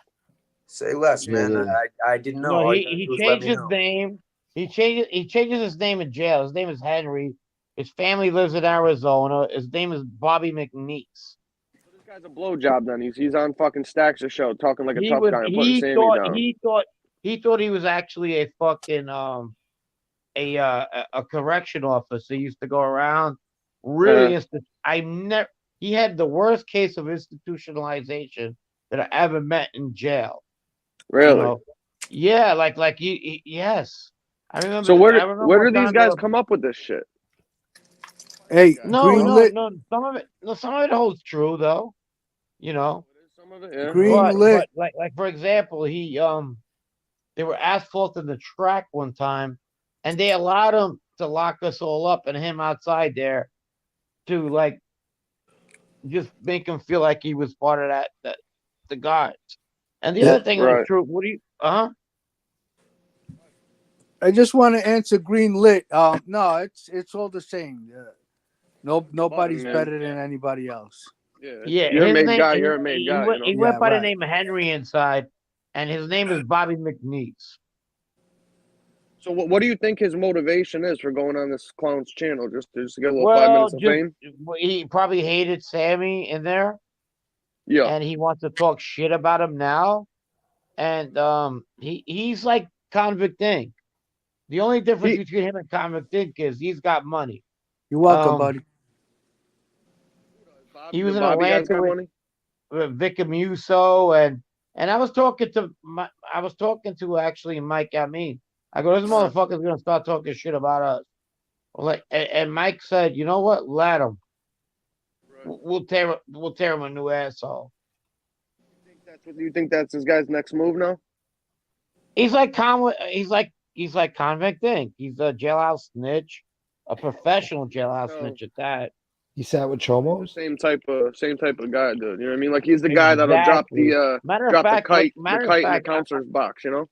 Say less, man. Yeah. I didn't know. No, he changed his name. He changes his name in jail. His name is Henry. His family lives in Arizona. His name is Bobby McNeese. This guy's a blowjob then. He's on fucking Stack's show talking like a tough guy and putting Sammy down. He thought he was actually a fucking a correction officer. He used to go around really he had the worst case of institutionalization that I ever met in jail. Really? Yeah, like yes. I remember. So I remember where one do these time guys come up with this shit? Hey, No, greenlit. no. Some of it, no, some of it holds true though. You know, Some of it, yeah. Greenlit. but like for example, they were asphalting the track one time, and they allowed him to lock us all up and him outside there to like just make him feel like he was part of that the guards. And the other thing was true. What do you? I just want to answer greenlit. No, it's all the same. Nobody's better than anybody else. Yeah, You're a his made name. guy. You're a made guy. He went by the name of Henry inside, and his name is Bobby McNeese. So what do you think his motivation is for going on this clown's channel? Just to get a little 5 minutes of fame? He probably hated Sammy in there. Yeah. And he wants to talk shit about him now. And he's like Convict Inc. The only difference between him and Convict Inc. is he's got money. You're welcome, buddy. He was in Atlanta with Vic Amuso, and I was talking to actually Mike Amin. I go, this motherfucker's gonna start talking shit about us. And Mike said, you know what? Let him. We'll tear him a new asshole. You think that's this guy's next move now? He's like Convict Inc. He's a jailhouse snitch, a professional jailhouse snitch at that. He sat with Chomos? Same type of guy, dude. You know what I mean? Like he's the guy that'll drop the kite in the counselor's box, you know?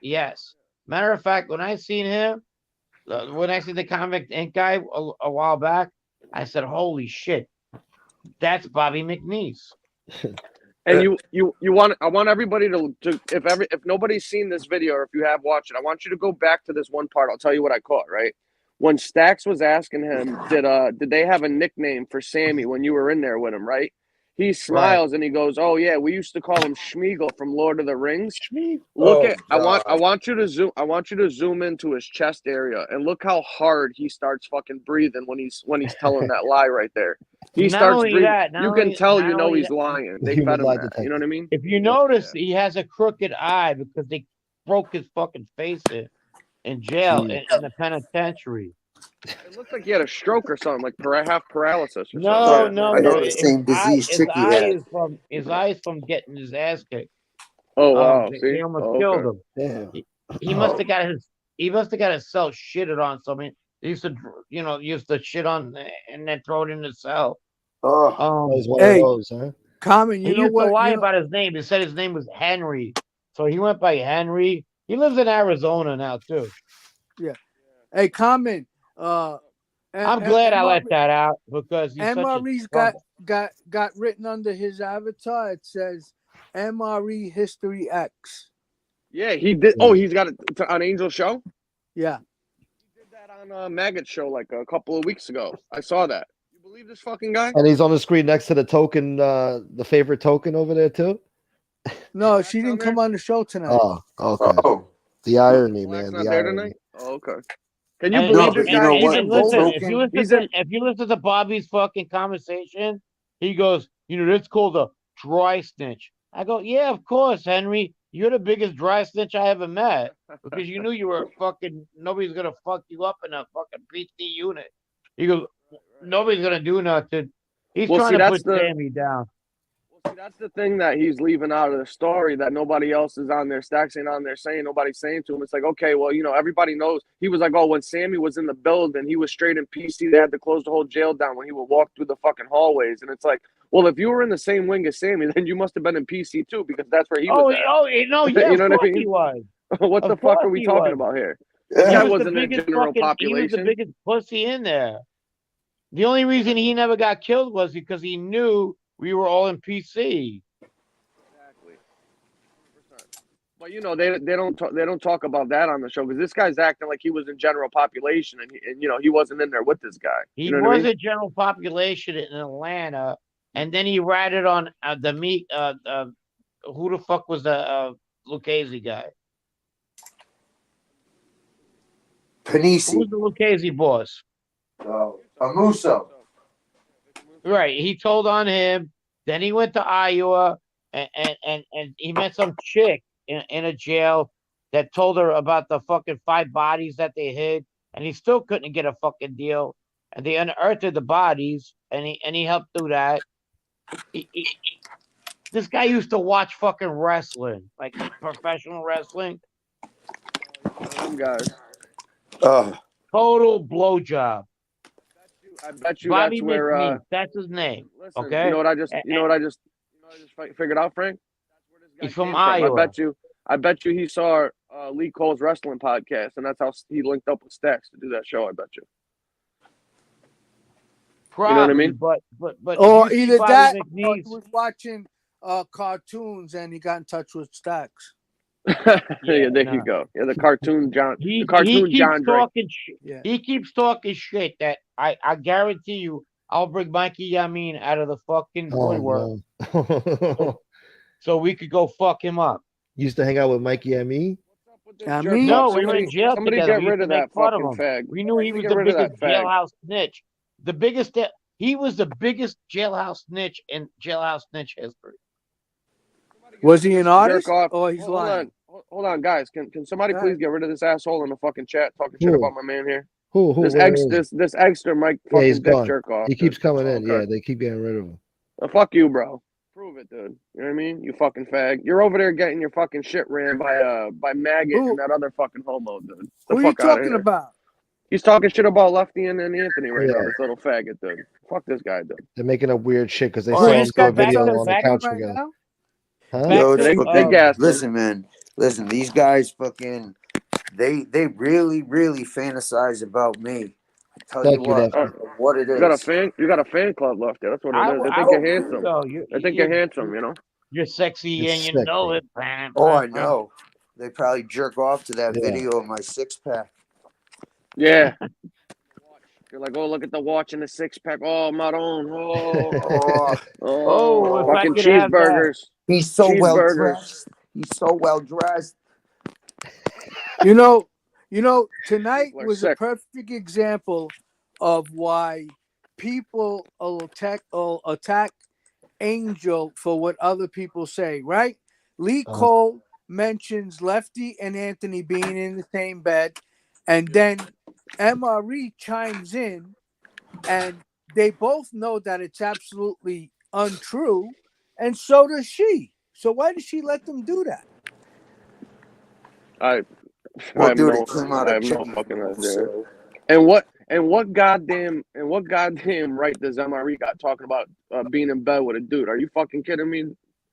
Yes. Matter of fact, when I seen him, when I seen the Convict Inc. guy a while back, I said, "Holy shit, that's Bobby McNeese." And I want everybody to if nobody's seen this video or if you have watched it, I want you to go back to this one part. I'll tell you what I caught, right? When Stax was asking him, did they have a nickname for Sammy when you were in there with him, right? He smiles and he goes, "Oh yeah, we used to call him Schmeagol from Lord of the Rings." I want you to zoom into his chest area and look how hard he starts fucking breathing when he's telling that lie right there. He starts breathing. You can tell he's lying. They fed him that. You know what I mean? If you notice, he has a crooked eye because they broke his fucking face in jail in the penitentiary. It looks like he had a stroke or something, like half paralysis or something. No. I know the same disease Chicky had. His eye is from getting his ass kicked. Oh wow! They almost killed him. He must have got his cell shitted on. So I mean, they used to shit on and then throw it in the cell. He's one of those, huh? Common, he used to lie about his name. He said his name was Henry, so he went by Henry. He lives in Arizona now too. Yeah. Hey, Common. I'm glad I let that out because he's MRE's got written under his avatar. It says MRE History X. Yeah, he did. Oh, he's got it on Angel's show. Yeah, he did that on Maggot's show like a couple of weeks ago. I saw that. You believe this fucking guy? And he's on the screen next to the token, the favorite token over there too. No, she didn't come on the show tonight. Oh, okay. Oh. The irony, man. Not the there irony. tonight. Oh, okay. Can you believe this guy? If you listen to Bobby's fucking conversation, he goes, that's called a dry snitch. I go, yeah, of course, Henry. You're the biggest dry snitch I ever met because you knew you were fucking. Nobody's gonna fuck you up in a fucking PC unit. He goes, nobody's gonna do nothing. He's trying to put Sammy down. See, that's the thing that he's leaving out of the story that nobody else is on there. Stax ain't on there saying, nobody's saying to him. It's like, okay, well, everybody knows. He was like, oh, when Sammy was in the building, he was straight in PC. They had to close the whole jail down when he would walk through the fucking hallways. And it's like, well, if you were in the same wing as Sammy, then you must have been in PC too because that's where he was at. No, yeah, you know of what I mean? He was. What the fuck are we talking about here? That wasn't a general population. He was the biggest pussy in there. The only reason he never got killed was because he knew we were all in PC. But they don't talk about that on the show because this guy's acting like he was in general population and he wasn't in there with this guy. He was in general population in Atlanta, and then he ratted on the meat. Who the fuck was the Lucchese guy? Panisi. Who was the Lucchese boss? Amuso. Right. He told on him. Then he went to Iowa, and he met some chick in a jail that told her about the fucking 5 bodies that they hid, and he still couldn't get a fucking deal. And they unearthed the bodies, and he helped do that. This guy used to watch fucking wrestling, like professional wrestling. Them guys. Total blowjob. I bet you Bobby that's where. McNeese, that's his name. Listen, Okay. You know what I just figured out, Frank? He's from Iowa. I bet you he saw Lee Cole's wrestling podcast, and that's how he linked up with Stax to do that show. I bet you. Probably, you know what I mean? But or either that, or McNeese, he was watching cartoons and he got in touch with Stax. Yeah, there you go. Yeah, the cartoon John. He John keeps Drake. talking. He keeps talking shit that I guarantee you, I'll bring Mikey Yamin out of the fucking woodwork, so we could go fuck him up. You used to hang out with Mikey Yamin? No, we were in jail somebody together. get We rid used to of make that fun of fucking him. fag. We knew he was Get the rid of biggest that fag. jailhouse snitch. The biggest. He was the biggest jailhouse snitch in jailhouse snitch history. Was he an artist? Jerk off. Or he's lying? Hold on, guys. Can somebody please get rid of this asshole in the fucking chat talking shit Who? about my man here? Who? This Where is this extra Mike Yeah, fucking he's dick gone. jerk off. He keeps coming Oh, in. okay. Yeah, they keep getting rid of him. Fuck you, bro. Prove it, dude. You know what I mean? You fucking fag. You're over there getting your fucking shit ran by Maggot and that other fucking homo, dude. Who are you talking about? He's talking shit about Lefty and Anthony right now. Yeah. This little faggot, dude. Fuck this guy, dude. They're making up weird shit because they Oh, saw him this do a guy back video to on the back couch right together. now? Huh? Yo, They fucking, gassed him. listen, man. Listen, these guys fucking they really fantasize about me. I tell Thank you you, what, Lefty. what it is. You got a fan club left there. That's what it is. They think you're handsome. They think you're handsome, you know? You're sexy It's and you know sexy. it. Oh, I know. They probably jerk off to that Yeah. video of my 6-pack. Yeah. You're like, oh, look at the watch and the 6-pack. Oh, Maron. Oh, if I fucking could have that. cheeseburgers. He's so well Cheeseburgers. dressed. He's so well dressed. You know, tonight People are was a sick. perfect example of why people will attack Angel for what other people say, right? Lee Cole mentions Lefty and Anthony being in the same bed, and then MRE chimes in, and they both know that it's absolutely untrue, and so does she. So why did she let them do that? Well, dude, it came out I of have no Jimmy, fucking idea. so. And what goddamn right does MRE got talking about being in bed with a dude? Are you fucking kidding me?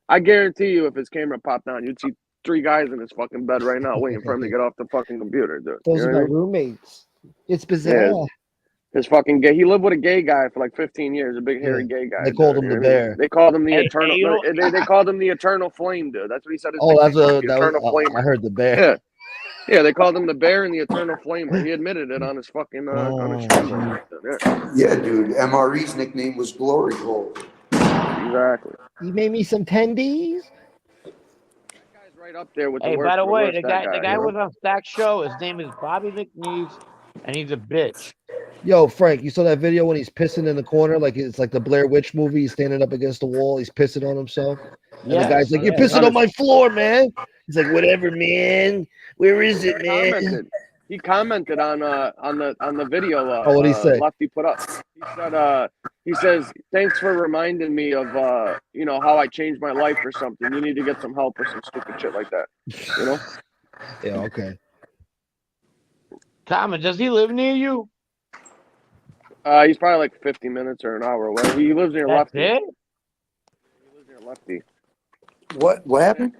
I guarantee you, if his camera popped on, you'd see 3 guys in his fucking bed right now waiting for him to get off the fucking computer, dude. Those You are know my what I mean? roommates. It's bizarre. Yeah, his fucking gay. He lived with a gay guy for like 15 years, a big hairy gay guy. They called dude, him you the know what I mean? bear. They called him the Hey, eternal. you know- They called him the eternal flame, dude. That's what he said. His Oh, that's nickname was, a the that eternal was. flamer. I heard the bear. Yeah, they called him the bear and the eternal flamer. He admitted it on his fucking on his stream. Yeah, dude. MRE's nickname was Glory Hole. Exactly. You made me some tendies. Guy's right up there with the Hey, worst. by the of way, worst, the that guy you know? was on Stack's show. His name is Bobby McNeese, and he's a bitch. Yo, Frank, you saw that video when he's pissing in the corner, like it's like the Blair Witch movie. He's standing up against the wall. He's pissing on himself, and the guy's like, "You're pissing on my floor, man." He's like, "Whatever, man. Where is it, man?" He commented on the video. Oh, what'd he say? Lefty put up. He says, "Thanks for reminding me of how I changed my life or something. You need to get some help or some stupid shit like that." You know? Yeah. Okay. Thomas, does he live near you? He's probably like 50 minutes or an hour away. He lives near That's Lefty. it? He lives near Lefty. What happened?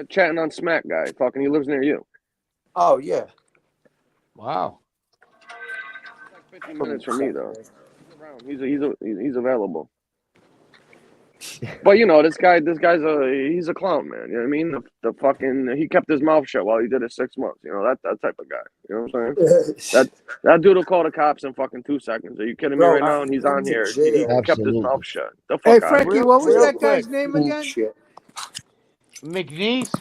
Chatting on Smack guy. Fucking, he lives near you. Oh yeah. Wow. Like 15 minutes from me though. He's around. He's available. But you know, this guy's he's a clown, man. You know what I mean? The fucking he kept his mouth shut while he did his 6 months. You know, that type of guy. You know what I'm saying? that dude will call the cops in fucking 2 seconds. Are you kidding me right now? And he's on here. He kept his mouth shut. The fuck Hey, out of Frankie, here. what was that guy's name again? McNeese?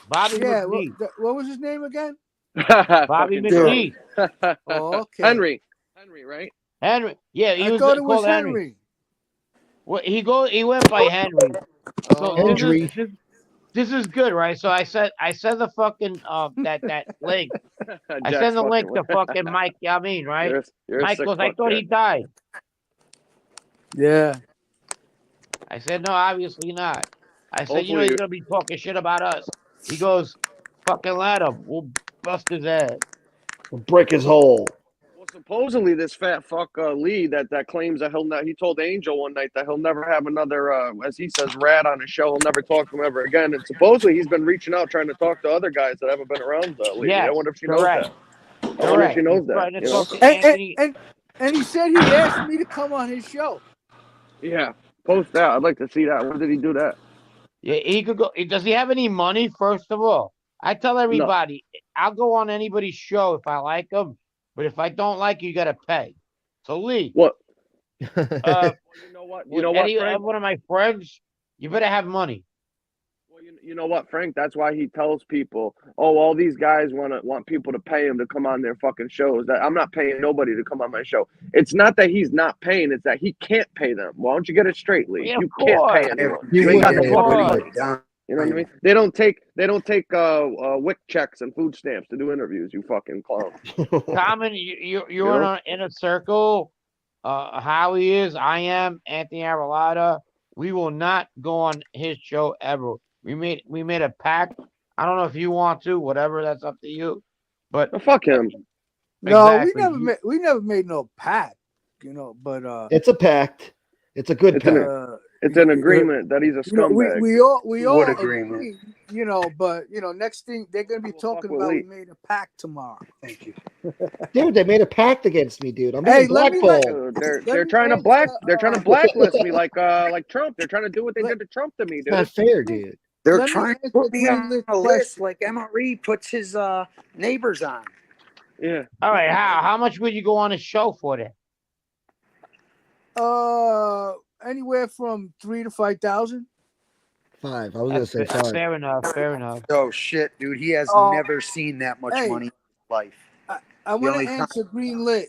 Bobby Yeah, McNeese. what was his name again? Bobby Fucking McNeese. Oh, okay. Henry, right? Henry. Yeah, he I was thought it was called Henry. Henry. Well, he went by Henry. So Henry. this is good, right? So I sent the fucking that link. I Jack's send the link fucking to fucking Mike Yamin, right? You're a Mike sick goes, I fuck, thought he Jack. died. Yeah. I said, no, obviously not. I said, you know, Hopefully, he's gonna be talking shit about us. He goes, fucking let him. We'll bust his ass. We'll break his hole. well, supposedly this fat fuck Lee that claims that he told Angel one night that he'll never have another, as he says, rat on his show. He'll never talk to him ever again. And supposedly he's been reaching out trying to talk to other guys that haven't been around lately. I Yes, wonder if she correct. knows that. I wonder if she Correct. knows He's that. trying to You know? talk to Anthony. And he said he asked me to come on his show. Yeah, post that. I'd like to see that. When did he do that? Yeah, he could go. Does he have any money? First of all, I tell everybody, I'll go on anybody's show if I like them, but if I don't like you, got to pay. So Lee, what? You know what? You know what, Frank? One of my friends, you better have money. Well, you know what, Frank? That's why he tells people, "Oh, all these guys want people to pay him to come on their fucking shows." That I'm not paying nobody to come on my show. It's not that he's not paying; it's that he can't pay them. Why don't you get it straight, Lee? Yeah, you can't pay anyone. You ain't got the fucking. You know what I mean? They don't take WIC checks and food stamps to do interviews. You fucking clown. Common, you're in a circle. Howie is. I am Anthony Arulada. We will not go on his show ever. We made a pact. I don't know if you want to. Whatever, that's up to you. But fuck him. No, Exactly. we never made no pact. You know, but it's a pact. It's a good pact. It's an agreement that he's a scumbag. We all agreement. agree, you know, but next thing they're gonna be talking about we made a pact tomorrow. Thank you. Dude, they made a pact against me, dude. I'm Hey, being blackballed. They're trying to blacklist me like Trump. They're trying to do what they did to Trump to me, dude. It's not fair, dude. They're trying to put me on a list like Emma Reed puts his neighbors on. Yeah. All right. How much would you go on a show for that? Anywhere from 3,000 to 5,000. 5. I was gonna say 5. Fair enough. Fair enough. Oh shit, dude! He has never seen that much money in his life. I want to answer Greenlit.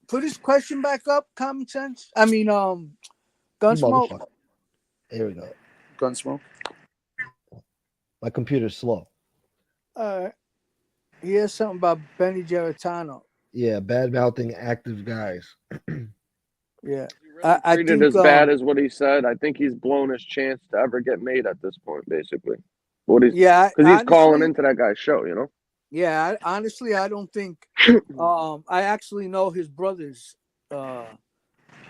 Put his question back up. Common sense. I mean, Gunsmoke. Here we go. Gunsmoke. My computer's slow. He has something about Benny Geritano. Yeah, bad mouthing active guys. Yeah. I treated as bad as what he said. I think he's blown his chance to ever get made at this point, basically. Because he's calling into that guy's show, you know? Yeah, honestly, I don't think I actually know his brothers. I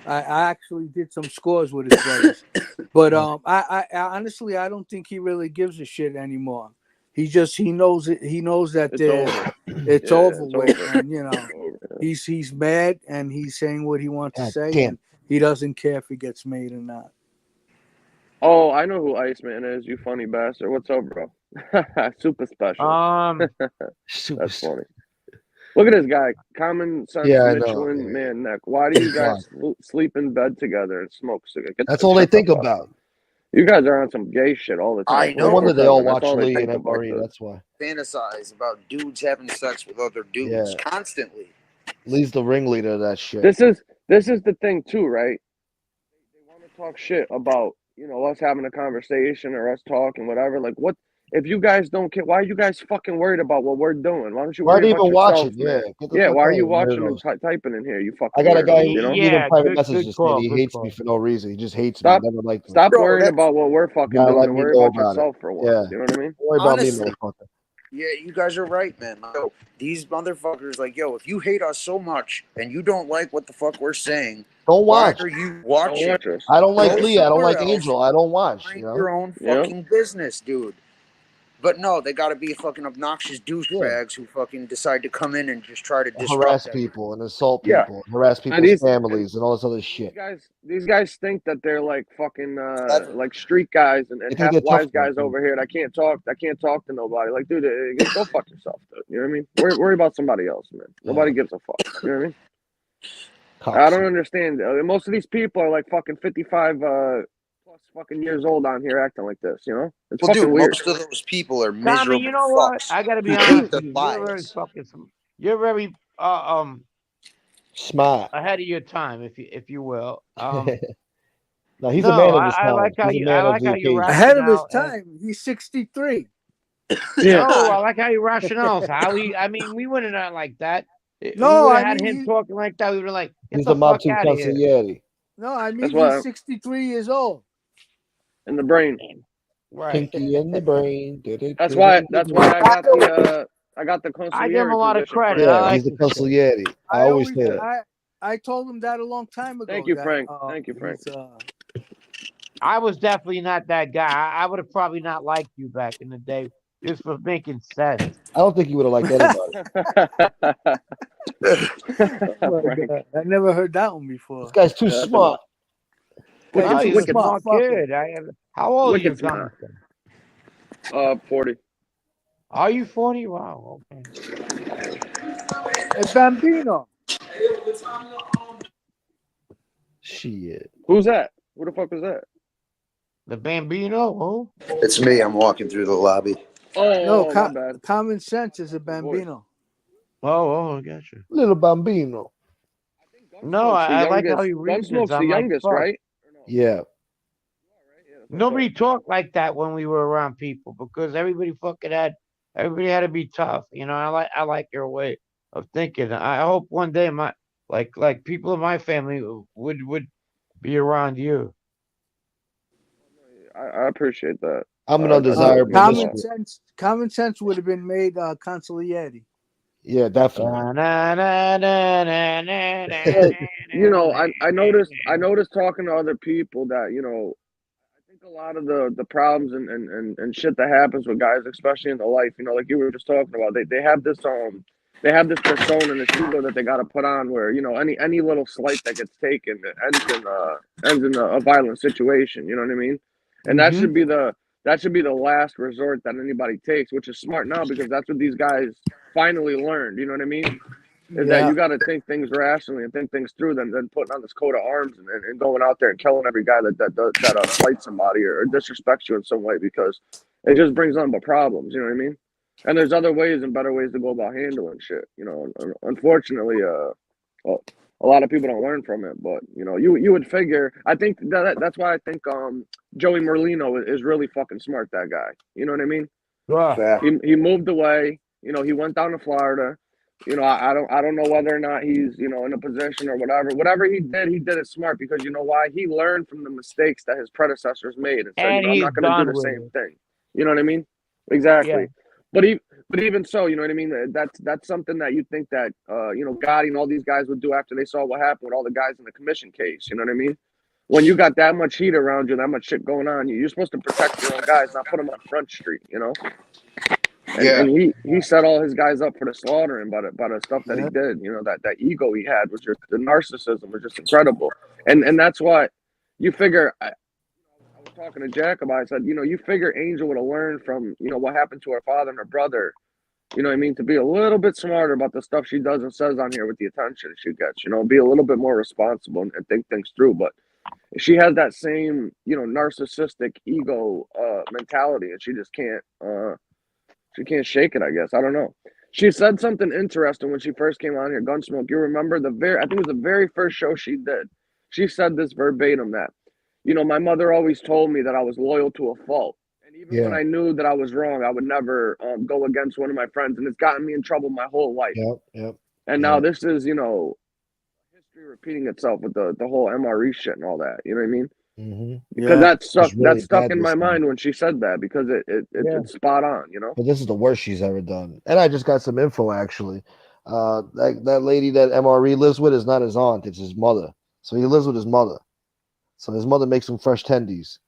actually did some scores with his brothers. But I honestly I don't think he really gives a shit anymore. He knows it. He knows that it's over with, and he's mad and he's saying what he wants to say. And he doesn't care if he gets made or not. Oh, I know who Iceman is. You funny bastard. What's up, bro? Super special. That's funny. Look at this guy, common sense Michelin man neck. Why do you guys sleep in bed together and smoke cigarettes? That's all they think about. You guys are on some gay shit all the time. I know. No wonder they all watch Lee and MRE. That's why. Fantasize about dudes having sex with other dudes constantly. Lee's the ringleader of that shit. This is the thing too, right? They want to talk shit about us having a conversation or us talking, whatever. Like, what if you guys don't care? Why are you guys fucking worried about what we're doing? Why don't you? Why are you even watching? Yeah. Why are you watching and typing in here? You fucking. I got a guy who leaving private messages. He hates me for no reason. He just hates me. Never liked me. Stop worrying about what we're fucking doing. And worry about yourself for once. Yeah. You know what I mean? Worry about me, motherfucker. Yeah, you guys are right, man. Yo, these motherfuckers, if you hate us so much and you don't like what the fuck we're saying, don't watch. Why are you watching? I don't like Lee. I don't like Angel. I don't watch. Mind your own fucking business, dude. But no, they got to be fucking obnoxious douchebags who fucking decide to come in and just try to harass people and assault people, harass people's families and all this other shit. These guys think that they're like fucking like street guys and half wise guys over here. I can't talk to nobody. Like, dude, go fuck yourself, dude. You know what I mean? Worry about somebody else, man. Nobody gives a fuck. You know what I mean? I don't understand. Most of these people are like fucking 55 plus fucking years old on here acting like this, you know? It's fucking weird. Most of those people are miserable. Tommy, you know what? I gotta be honest with you. You're very smart, ahead of your time, if you will. No, he's a No, man of his I time. like how He's a you man of the occasion. Ahead of his rationale. time. He's 63. No, I like how you rationales. Howie. I mean, we wouldn't have like that. We No, would I have had mean him talking like that. We would have like, get He's the the mob fuck two out of here. consigliere. no, I mean That's why he's 63 years old. in the brain. Right. Pinky in the brain. That's why I got the I give him consigliere a lot of position. credit. Yeah, I he's like the this shit. consigliere. I always say that. I told him that a long time ago. Thank you, that, Frank. Thank you, Frank. I was definitely not that guy. I would have probably not liked you back in the day just for making sense. I don't think he would have liked anybody. Oh my God. I never heard that one before. This guy's too smart. Oh, he's a wicked smart smart. kid. How old are you, Wicked smart. Jonathan? 40. Are you 40? Wow. Okay. It's Bambino. Shit. Who's that? Who the fuck was that? The Bambino? Who? It's me. I'm walking through the lobby. No, my bad. Common Sense is a Bambino. Oh, I got you. Little Bambino. No, I like how he reasons. Gunsmoke's the I'm like, youngest, fuck. right? Yeah. Nobody talked like that when we were around people because everybody had to be tough. You know, I like your way of thinking. I hope one day my like people in my family would be around you. I appreciate that. I'm an undesirable. Common Sense would have been made consigliere. Yeah, definitely. You know, I noticed talking to other people that, you know, I think a lot of the problems and shit that happens with guys, especially in the life, you know, like you were just talking about, they have this persona and this ego that they got to put on where, you know, any little slight that gets taken ends in a violent situation. You know what I mean? And that should be the last resort that anybody takes, which is smart now because that's what these guys finally learned. You know what I mean? Is that you got to think things rationally and think things through than putting on this coat of arms and going out there and killing every guy that slights somebody or disrespects you in some way, because it just brings on the problems. You know what I mean? And there's other ways and better ways to go about handling shit. You know, unfortunately, well, a lot of people don't learn from it. But you know, you would figure. I think that's why I think Joey Merlino is really fucking smart. That guy. You know what I mean? Yeah. He moved away. You know, he went down to Florida. You know, I don't know whether or not he's, you know, in a position or whatever. Whatever he did it smart because you know why? He learned from the mistakes that his predecessors made and said, you know, I'm not going to do the same thing. You know what I mean? Exactly. Yeah. But even so, you know what I mean? That's something that you think that you know, Gotti and all these guys would do after they saw what happened with all the guys in the commission case. You know what I mean? When you got that much heat around you, that much shit going on, you're supposed to protect your own guys, not put them on Front Street. You know? And he set all his guys up for the slaughtering by the stuff that he did. You know, that ego he had was just the narcissism was just incredible. And that's what you figure. I was talking to Jack about. I said, you know, you figure Angel would have learned from, you know, what happened to her father and her brother. You know what I mean? To be a little bit smarter about the stuff she does and says on here with the attention she gets. You know, be a little bit more responsible and think things through. But she has that same, you know, narcissistic ego mentality, and she just can't. She can't shake it, I guess. I don't know. She said something interesting when she first came on here, Gunsmoke. You remember I think it was the very first show she did. She said this verbatim that, you know, my mother always told me that I was loyal to a fault. And even when I knew that I was wrong, I would never go against one of my friends. And it's gotten me in trouble my whole life. Yep. And now this is, you know, history repeating itself with the whole MRE shit and all that. You know what I mean? Mm-hmm. Because that stuck in my mind when she said that, because it's spot on, you know. But this is the worst she's ever done. And I just got some info actually. That lady that MRE lives with is not his aunt; it's his mother. So he lives with his mother. So his mother makes him fresh tendies.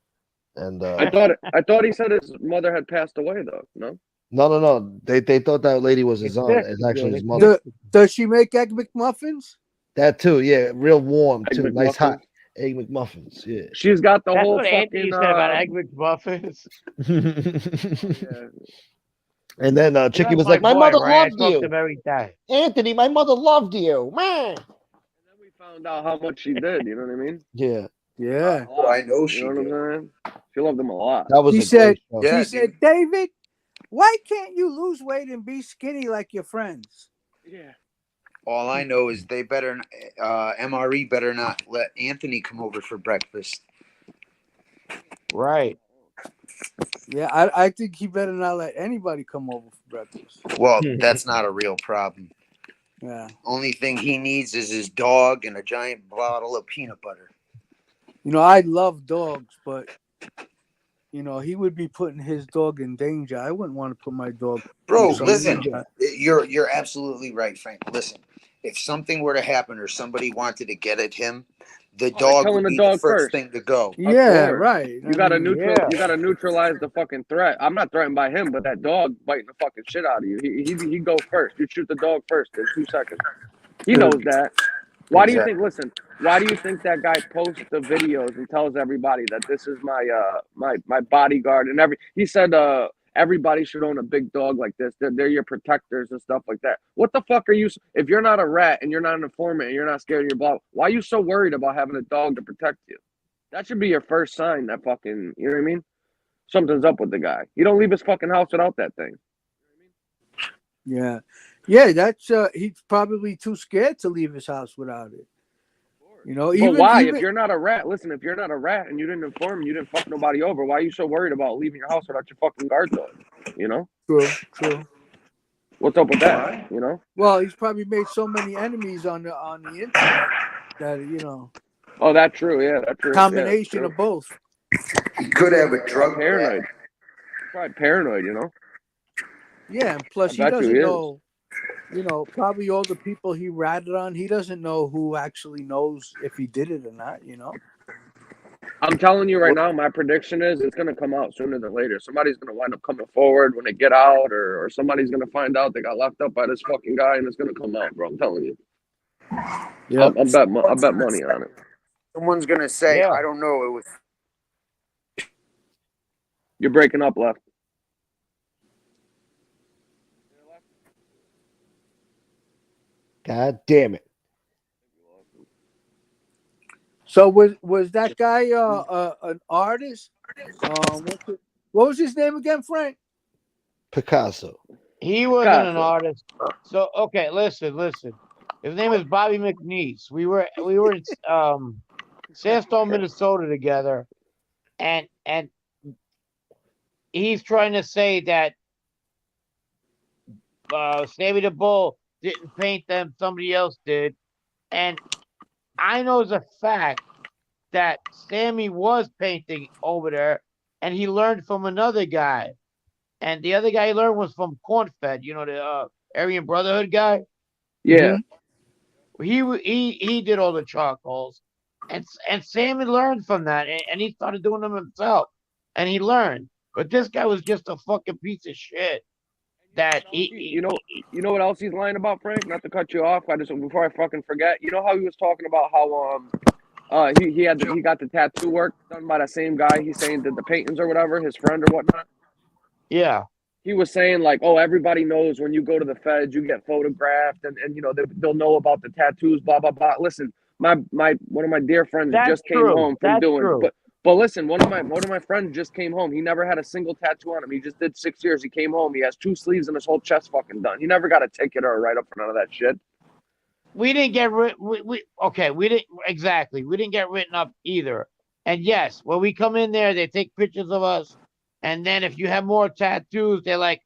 And I thought he said his mother had passed away though. No. No. They thought that lady was his aunt. It's actually his mother. Does she make egg McMuffins? That too, yeah, real warm too, Egg nice McMuffins. hot egg McMuffins. Yeah, she's got the That's whole what fucking. Anthony said about egg McMuffins. And then Chicky was my like, "My boy, mother right? loved I talk you, to him every day. Anthony. My mother loved you, man." And then we found out how much she did. You know what I mean? Yeah. Oh, I know she You know did. what I'm saying? She loved him a lot. That was He a said, great show. he said, David, why can't you lose weight and be skinny like your friends? Yeah. All I know is they better, MRE better not let Anthony come over for breakfast. Right. Yeah, I think he better not let anybody come over for breakfast. Well, that's not a real problem. Yeah. Only thing he needs is his dog and a giant bottle of peanut butter. You know, I love dogs, but you know, he would be putting his dog in danger. I wouldn't want to put my dog. Bro, listen, you're absolutely right, Frank. Listen, if something were to happen or somebody wanted to get at him, the dog would be the first thing to go. Yeah, right. You gotta neutralize the fucking threat. I'm not threatened by him, but that dog biting the fucking shit out of you. He go first. You shoot the dog first in 2 seconds. He knows that. Why do you think? Listen, why do you think that guy posts the videos and tells everybody that this is my bodyguard and he said everybody should own a big dog like this. They're your protectors and stuff like that. What the fuck are you? If you're not a rat and you're not an informant and you're not scared of your blood, why are you so worried about having a dog to protect you? That should be your first sign that fucking, you know what I mean? Something's up with the guy. You don't leave his fucking house without that thing. Yeah. Yeah, that's he's probably too scared to leave his house without it. You know, But why? If you're not a rat, listen, if you're not a rat and you didn't inform, you didn't fuck nobody over, why are you so worried about leaving your house without your fucking guard dog? You know? True. What's up with that? You know? Well, he's probably made so many enemies on the internet that, you know. Oh, that's true. Yeah, that's true. Combination of both. He could have a drug paranoid. Probably paranoid, you know? Yeah, and plus he doesn't know, you know, probably all the people he ratted on, he doesn't know who actually knows if he did it or not, you know? I'm telling you right now, my prediction is it's going to come out sooner than later. Somebody's going to wind up coming forward when they get out, or somebody's going to find out they got locked up by this fucking guy, and it's going to come out, bro. I'm telling you. Yeah, I bet money on it. Someone's going to say, I don't know, it was... You're breaking up, Left. God damn it. So was that guy an artist? What was his name again, Frank? Picasso. He wasn't an artist. So okay, listen. His name is Bobby McNeese. We were in Sandstone, Minnesota together, and he's trying to say that Sammy the Bull didn't paint them, somebody else did. And I know as a fact that Sammy was painting over there, and he learned from another guy. And the other guy he learned was from Cornfed, you know, the Aryan Brotherhood guy. Yeah. He did all the charcoals. And Sammy learned from that, and he started doing them himself. And he learned. But this guy was just a fucking piece of shit. That you know what else he's lying about, Frank? Not to cut you off, before I fucking forget. You know how he was talking about how he got the tattoo work done by the same guy. He's saying that the paintings or whatever, his friend or whatnot. Yeah. He was saying like, oh, everybody knows when you go to the feds, you get photographed, and you know they'll know about the tattoos, blah blah blah. Listen, one of my dear friends just came home from doing. But listen, one of my friends just came home. He never had a single tattoo on him. He just did 6 years. He came home. He has 2 sleeves and his whole chest fucking done. He never got a ticket or a write up for none of that shit. We didn't get we didn't get written up either. And yes, when we come in there, they take pictures of us. And then if you have more tattoos, they're like,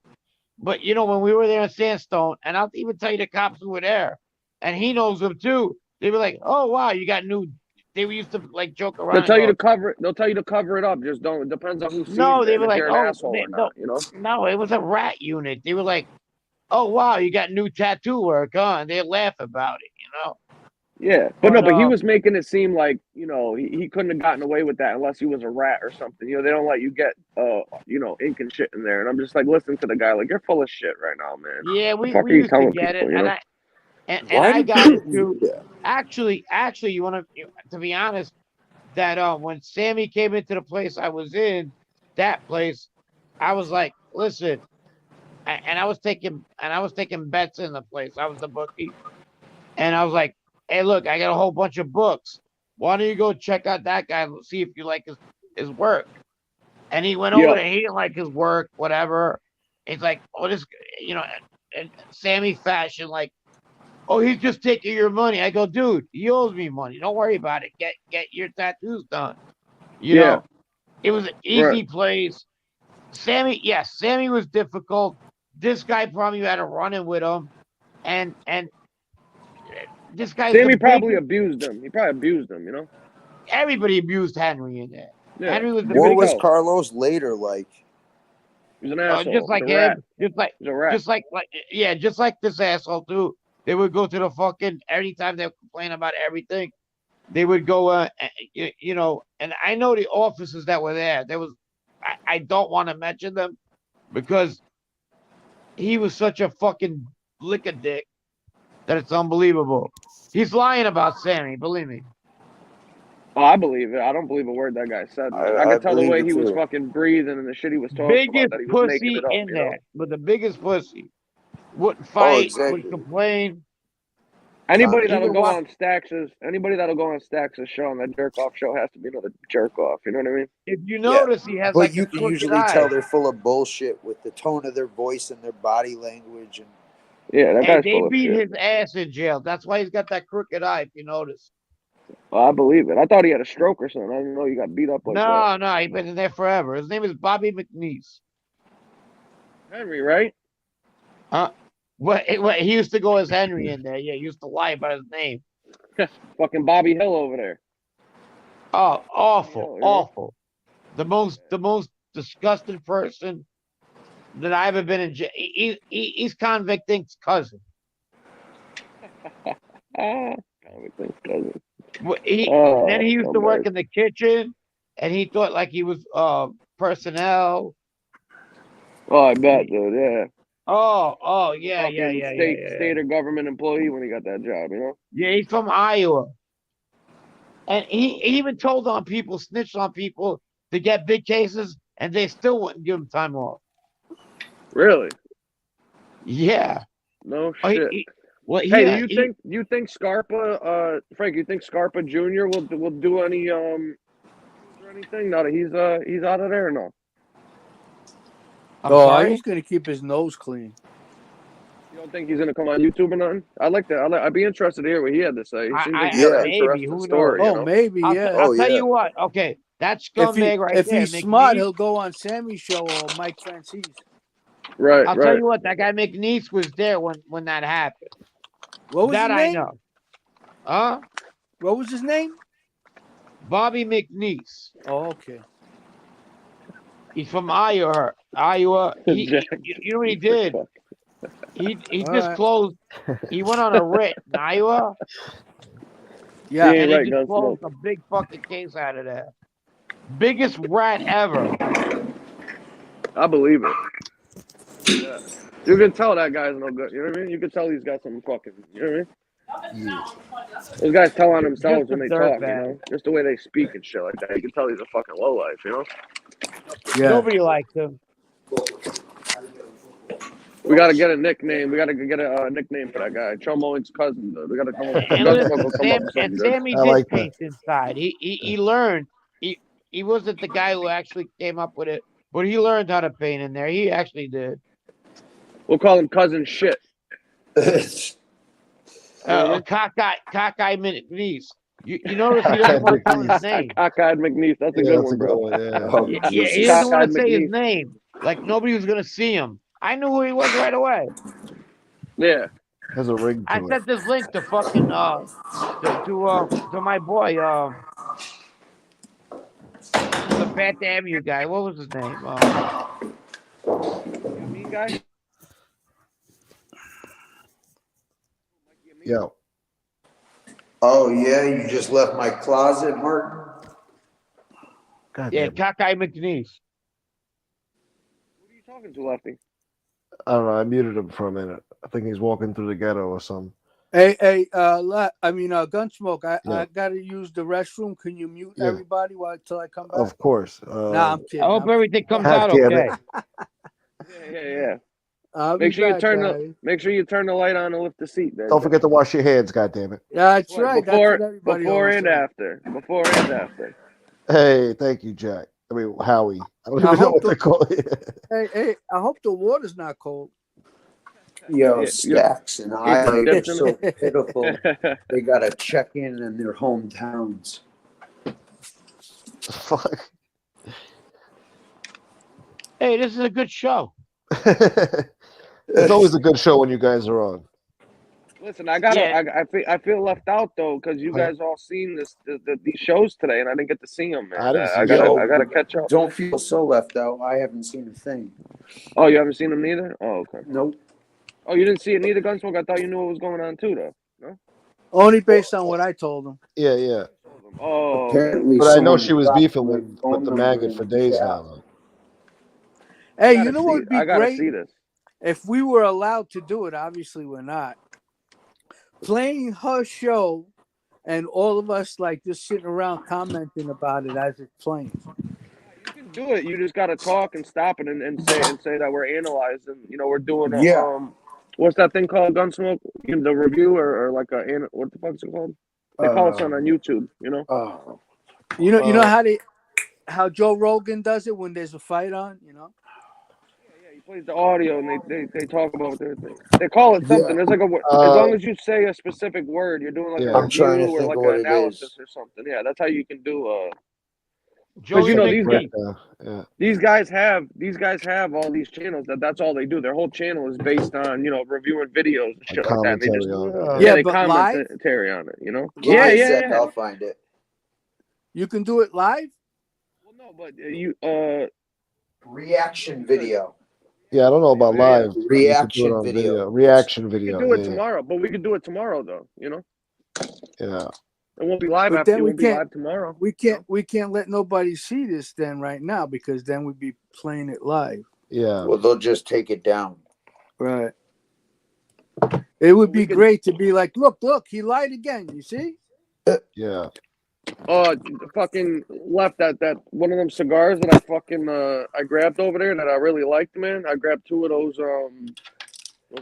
but you know, when we were there in Sandstone, and I'll even tell you the cops who were there, and he knows them too. They were like, oh wow, you got new. They used to like joke around. They'll tell you to cover it. They'll tell you to cover it up. Just don't. It depends on who sees it. No, they were like, oh, you know. No, it was a rat unit. They were like, oh wow, you got new tattoo work, huh? And they laugh about it, you know. Yeah, but he was making it seem like, you know, he couldn't have gotten away with that unless he was a rat or something. You know, they don't let you get you know, ink and shit in there. And I'm just like, listen to the guy, like, you're full of shit right now, man. Yeah, we used to get it, and I got it too. Actually, you want to be honest, that when Sammy came into the place I was in, that place, I was like, listen, and I was taking bets in the place. I was the bookie, and I was like, hey, look, I got a whole bunch of books. Why don't you go check out that guy and see if you like his work? And he went over there. He didn't like his work, whatever. He's like, oh, this, you know, and Sammy fashion, like, oh, he's just taking your money. I go, dude, he owes me money. Don't worry about it. Get your tattoos done. You know. It was an easy place. Sammy, yes, Sammy was difficult. This guy probably had a run-in with him, and this guy's Sammy the probably biggest. abused him. He probably abused him, you know? Everybody abused Henry in there. Yeah. Henry was the What biggest. was Carlos later like? He was an asshole. Just like He's a rat. him, just like He's just like this asshole too. They would go to the fucking anytime they complain about everything. They would go, you know, and I know the officers that were there. There was, I don't want to mention them because he was such a fucking lick a dick that it's unbelievable. He's lying about Sammy, believe me. Oh, I believe it. I don't believe a word that guy said. I could tell the way he was fucking breathing and the shit he was talking about, that he was making it up. In there, but the biggest pussy wouldn't Oh, fight, exactly. would complain. Anybody that'll go on Stax's show on that jerk off show has to be another jerk off. You know what I mean? If you notice, he has But like you a can crooked usually eye. tell they're full of bullshit with the tone of their voice and their body language. And yeah, that guy's they full of beat shit. his ass in jail. That's why he's got that crooked eye. If you notice. Well, I believe it. I thought he had a stroke or something. I didn't know he got beat up like that. No, he's been in there forever. His name is Bobby McNeese. Henry, right? What he used to go as Henry in there. Yeah, he used to lie about his name. Fucking Bobby Hill over there. Oh, awful, Hill, yeah. awful. The most disgusting person that I've ever been in jail. He's Convict Inc.'s cousin. Convict Inc.'s cousin. Then he used to work in the kitchen, and he thought like he was personnel. Oh, I bet, dude. Yeah. Oh, yeah, Fucking yeah. state or government employee when he got that job, you know? Yeah, he's from Iowa. And he even told on people, snitched on people to get big cases, and they still wouldn't give him time off. Really? Yeah. No shit. Hey, do you think Scarpa, Frank? You think Scarpa Jr. will do any or anything now that he's out of there or no? He's gonna keep his nose clean. You don't think he's gonna come on YouTube or nothing? I'd like that. I'd be interested to hear what he had to say. He seems like he had an interesting story. Oh, you know? maybe, yeah. I'll tell you what. Okay, that scumbag right there. If he's smart, he'll go on Sammy's show or Mike Francis. Right. I'll tell you what. That guy McNeese was there when that happened. What was that his name? I know. Huh? What was his name? Bobby McNeese. Oh, okay. He's from Iowa. You know what he did? He disclosed. He went on a writ in Iowa. Yeah, and right, he disclosed a big fucking case out of there. Biggest rat ever. I believe it. Yeah. You can tell that guy's no good. You know what I mean? You can tell he's got some fucking. You know what I mean? Yeah. Those guys tell on themselves when they talk. You know, just the way they speak and shit like that. You can tell he's a fucking lowlife. You know? Yeah. Nobody likes him. We got to get a nickname. We got to get a nickname for that guy. Chomoing's cousin. Dude. We got to come up. And Sammy did paint inside. He learned. He wasn't the guy who actually came up with it, but he learned how to paint in there. He actually did. We'll call him Cousin Shit. Cockeyed McNeese. You notice he doesn't want to tell his name. Cockeyed McNeese. That's a good one, bro. He doesn't want to say his name. Like nobody was gonna see him. I knew who he was right away. Yeah. Has a ring to I it. sent this link to fucking to my boy the Fat Avenue guy. What was his name? Mean guy. Yeah. Oh yeah, you just left my closet, Martin. Yeah, Cockeye McNeese. Who are you talking to, Lefty? I don't know. I muted him for a minute. I think he's walking through the ghetto or something. Hey, Gunsmoke. I gotta use the restroom. Can you mute everybody till I come back? Of course. Nah, I'm kidding. I hope everything comes out okay. Yeah. Make sure you turn the light on and lift the seat. There, Don't forget to wash your hands, goddammit. Yeah, that's right. Before and after. Before and after. Hey, thank you, Jack. I mean, Howie. I don't even know what they call it. Hey, I hope the water's not cold. Yo, Stacks and I are so pitiful. They got to check in their hometowns. Fuck. Hey, this is a good show. It's always a good show when you guys are on. Listen, I feel left out though because you guys all seen these shows today, and I didn't get to see them, man. I gotta catch up. Don't feel so left out. I haven't seen a thing. Oh, you haven't seen them neither? Oh, okay. Nope. Oh, you didn't see it neither, Gunsmoke? I thought you knew what was going on too, though. No. Only based on what I told him. Yeah, yeah. Oh, apparently, but I know she was beefing with the maggot for days now. Though. Hey, you know what would be I gotta great? see this. If we were allowed to do it, obviously we're not. Playing her show and all of us like just sitting around commenting about it as it's playing. You can do it. You just gotta talk and stop it and say that we're analyzing. You know, we're doing what's that thing called, Gunsmoke? The review or like what the fuck's it called? They call it something on YouTube. You know. You know how Joe Rogan does it when there's a fight on. You know. He plays the audio and they talk about their thing. They call it something. There's like a as long as you say a specific word, you're doing like a review or like an analysis or something. Yeah, that's how you can do. Because you know these guys have all these channels. That's all they do. Their whole channel is based on reviewing videos and shit like that. And they just they commentary on it. You know. Yeah. I'll find it. You can do it live. Well, no, but reaction video. Yeah, I don't know about live. Reaction video. Reaction video. We can do it tomorrow, but we can do it tomorrow though. You know. Yeah. It won't be live but after. Then it won't be live tomorrow. We can't let nobody see this then right now because then we'd be playing it live. Yeah. Well, they'll just take it down. Right. It would be great to be like, look, he lied again. You see? Yeah. Fucking left that one of them cigars that I fucking I grabbed over there that I really liked, man. I grabbed two of those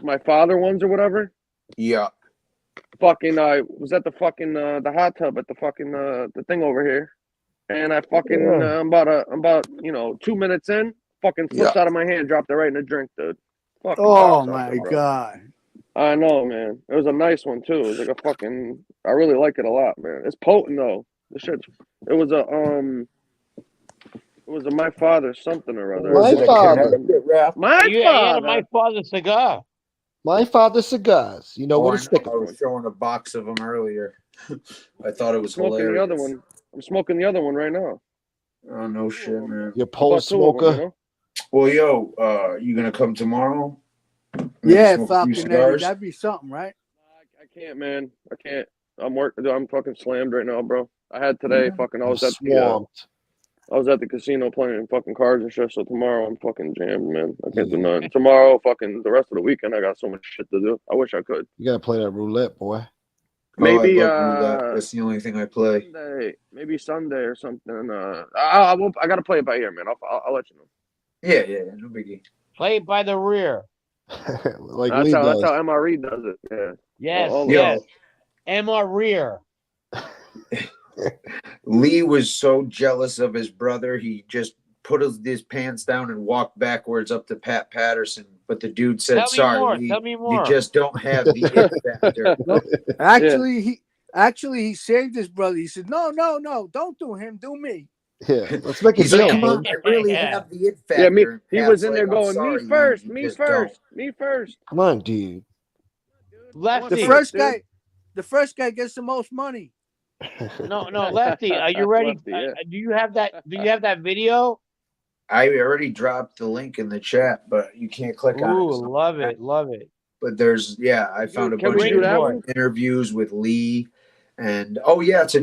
my father ones or whatever. Yeah. Fucking was at the fucking the hot tub at the fucking the thing over here, and I fucking I'm about 2 minutes in, fucking slipped out of my hand, dropped it right in the drink, dude. Fucking my god. I know, man. It was a nice one too. It was like a fucking. I really like it a lot, man. It's potent though. The shit. It was a my father something or other. My father. My father cigar. My father cigars. You know what it's I was showing a box of them earlier. I thought it was hilarious. The other one. I'm smoking the other one right now. Oh no shit, man. You're pole smoker. Them, Well, yo, you gonna come tomorrow? Yeah, Falcon, that'd be something, right? I can't, man. I can't. I'm fucking slammed right now, bro. I had today. Fucking. I was at the casino playing fucking cards and shit. So tomorrow I'm fucking jammed, man. I can't do nothing. Tomorrow, fucking the rest of the weekend, I got so much shit to do. I wish I could. You gotta play that roulette, boy. Maybe that's the only thing I play. Maybe Sunday or something. I gotta play it by ear, man. I'll let you know. Yeah, no biggie. Play it by the rear. That's how MRE does it. Yeah. Yes. MR rear. Lee was so jealous of his brother, he just put his pants down and walked backwards up to Pat Patterson. But the dude said, "Sorry, tell me more. You just don't have the it factor." Nope. Actually, he saved his brother. He said, "No, don't do him, do me." Yeah, let's make it. He's like, "Come on, I really have the it factor." Yeah, he was in there going, "Me first, me first." Come on, dude. Lefty. The first guy gets the most money. No, Lefty. Are you ready? Lefty, yeah. Do you have that video? I already dropped the link in the chat, but you can't click on it. Ooh, love it. But I found a bunch of interviews with Lee, and it's a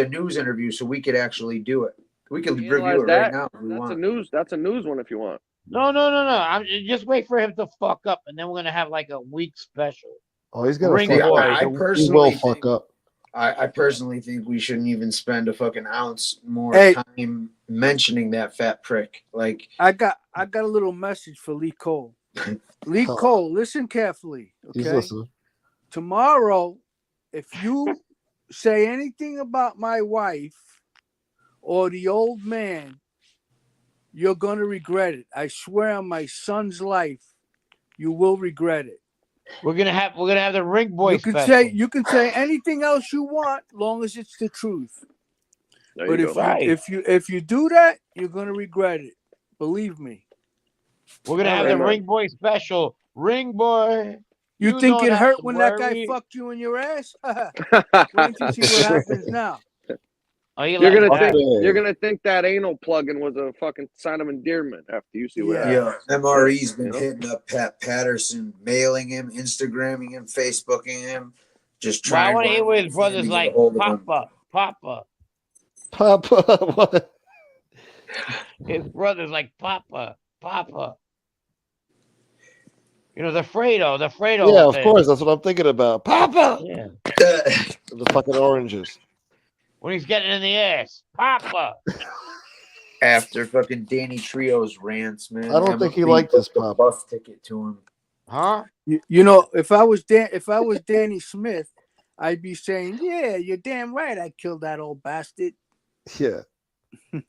news interview, so we could actually do it. We can review it right now if we want. That's a news one if you want. No. I'm just wait for him to fuck up, and then we're gonna have like a week special. Oh, he's gonna fuck up. He will fuck up. I personally think we shouldn't even spend a fucking ounce more time mentioning that fat prick. Like I got a little message for Lee Cole. Lee Cole, listen carefully. Okay. He's listening. Tomorrow, if you say anything about my wife or the old man, you're gonna regret it. I swear on my son's life, you will regret it. We're gonna have the ring boy. You can say anything else you want, long as it's the truth. But if you do that, you're gonna regret it. Believe me. We're gonna have the Ring Boy special. Ring Boy. You think it not hurt to when that guy worry. fucked you in your ass? Wait till you see what happens now. Oh, you're gonna think that anal plugging was a fucking sign of endearment after you see what Yeah, happens. MRE's been hitting up Pat Patterson, mailing him, Instagramming him, Facebooking him, just Well, I trying want to hear what his to brother's get like. a hold of him. Papa. What? His brother's like Papa. You know, the Fredo Yeah, of thing. course. That's what I'm thinking about. Papa! Yeah. The fucking oranges. When he's getting in the ass. Papa. After fucking Danny Trio's rants, man. I don't think he liked this the Papa. bus ticket to him. Huh? You know, if I was Danny Smith, I'd be saying, "Yeah, you're damn right. I killed that old bastard." Yeah.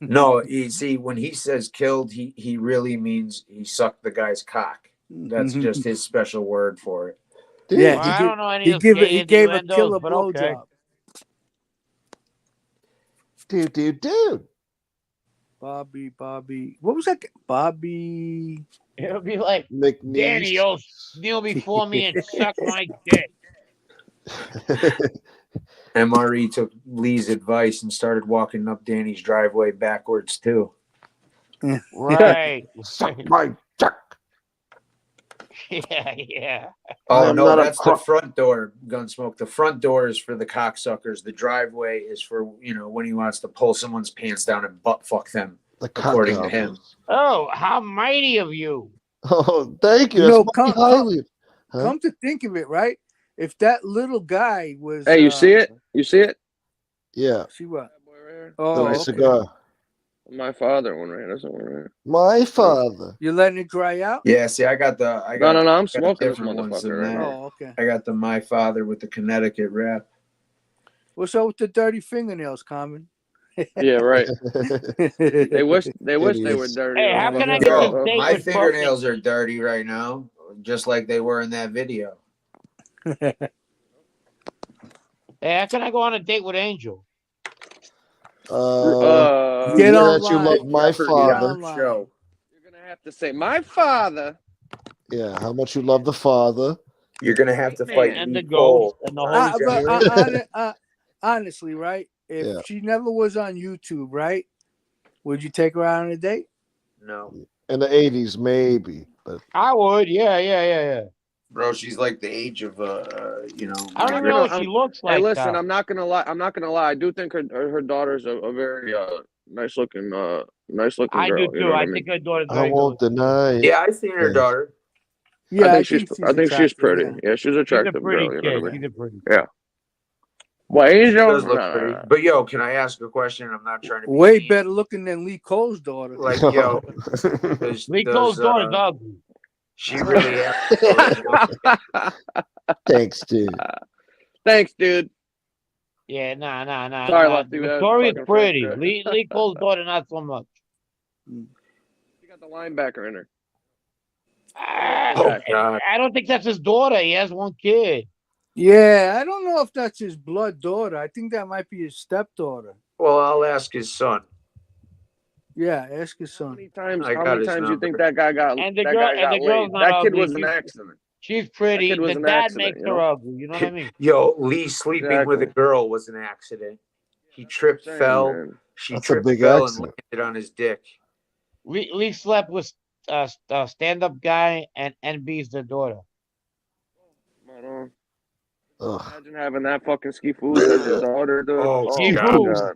No, you see, when he says killed, he really means he sucked the guy's cock. That's just his special word for it. Yeah, Well, I don't know any he of those he gave a innuendos, killer but okay. blowjob. Dude. Bobby. What was that? Bobby. It'll be like McNeese. Danny, you'll kneel before me and suck my dick. MRE took Lee's advice and started walking up Danny's driveway backwards too. Right. Suck my dick. Yeah. Oh no, that's the front door, Gunsmoke. The front door is for the cocksuckers. The driveway is for, when he wants to pull someone's pants down and butt fuck them, according to him. Oh, how mighty of you. Oh, thank you. Come to think of it, right? If that little guy was Hey, you see it? You see it? Yeah. See what? Oh, okay. cigar. My father one right. That's one right. My father. You're letting it dry out? Yeah, see, I got No, I'm smoking this different ones motherfucker than right that. Oh, okay. I got the My Father with the Connecticut wrap. What's up with the dirty fingernails, Common? Yeah, right. They wish they were dirty. Hey, how can I get this date my with fingernails are dirty right now, just like they were in that video. Hey, how can I go on a date with Angel? Get that you love my father. Show. You're gonna have to say my father. Yeah, how much you love the father. You're gonna have to fight and the Cole. ghost and the Holy honestly, right? If Yeah. she never was on YouTube, right? Would you take her out on a date? No. In the 80s, maybe. But I would, yeah. Bro, she's like the age of I don't even know what she looks like. Hey, listen, though. I'm not gonna lie. I do think her daughter's a very nice looking girl. I do too. You know I what think her daughter's I very won't good. deny it. Yeah, I've seen her daughter. Yeah, I think she's pretty. Yeah, she's an attractive She's a pretty girl. You kid. know what I mean? She's a pretty. Yeah. Well, She Angel does look pretty. But yo, can I ask a question? I'm not trying to be way mean. better looking than Lee Cole's daughter. Like, yo, Lee Cole's daughter's ugly. She really Thanks, dude. Thanks, dude. Yeah, nah. Sorry, Lefty. Victoria's pretty. Lee Cole's daughter, not so much. She got the linebacker in her. I don't think that's his daughter. He has one kid. Yeah, I don't know if that's his blood daughter. I think that might be his stepdaughter. Well, I'll ask his son. Yeah, ask his son. How many times you think that guy got? And the that girl, guy got and the girl's laid? not That kid ugly. was an accident. She's pretty. That kid was The an dad accident, makes you know? her ugly. You know what I mean? Yo, Lee sleeping with a girl was an accident. He tripped, fell. Man. She That's a tripped, big fell, accident. and landed on his dick. Lee slept with a stand-up guy, and NB's the daughter. Right on. Ugh. Imagine having that fucking ski food as your daughter, dude. Oh, Ski my food. God.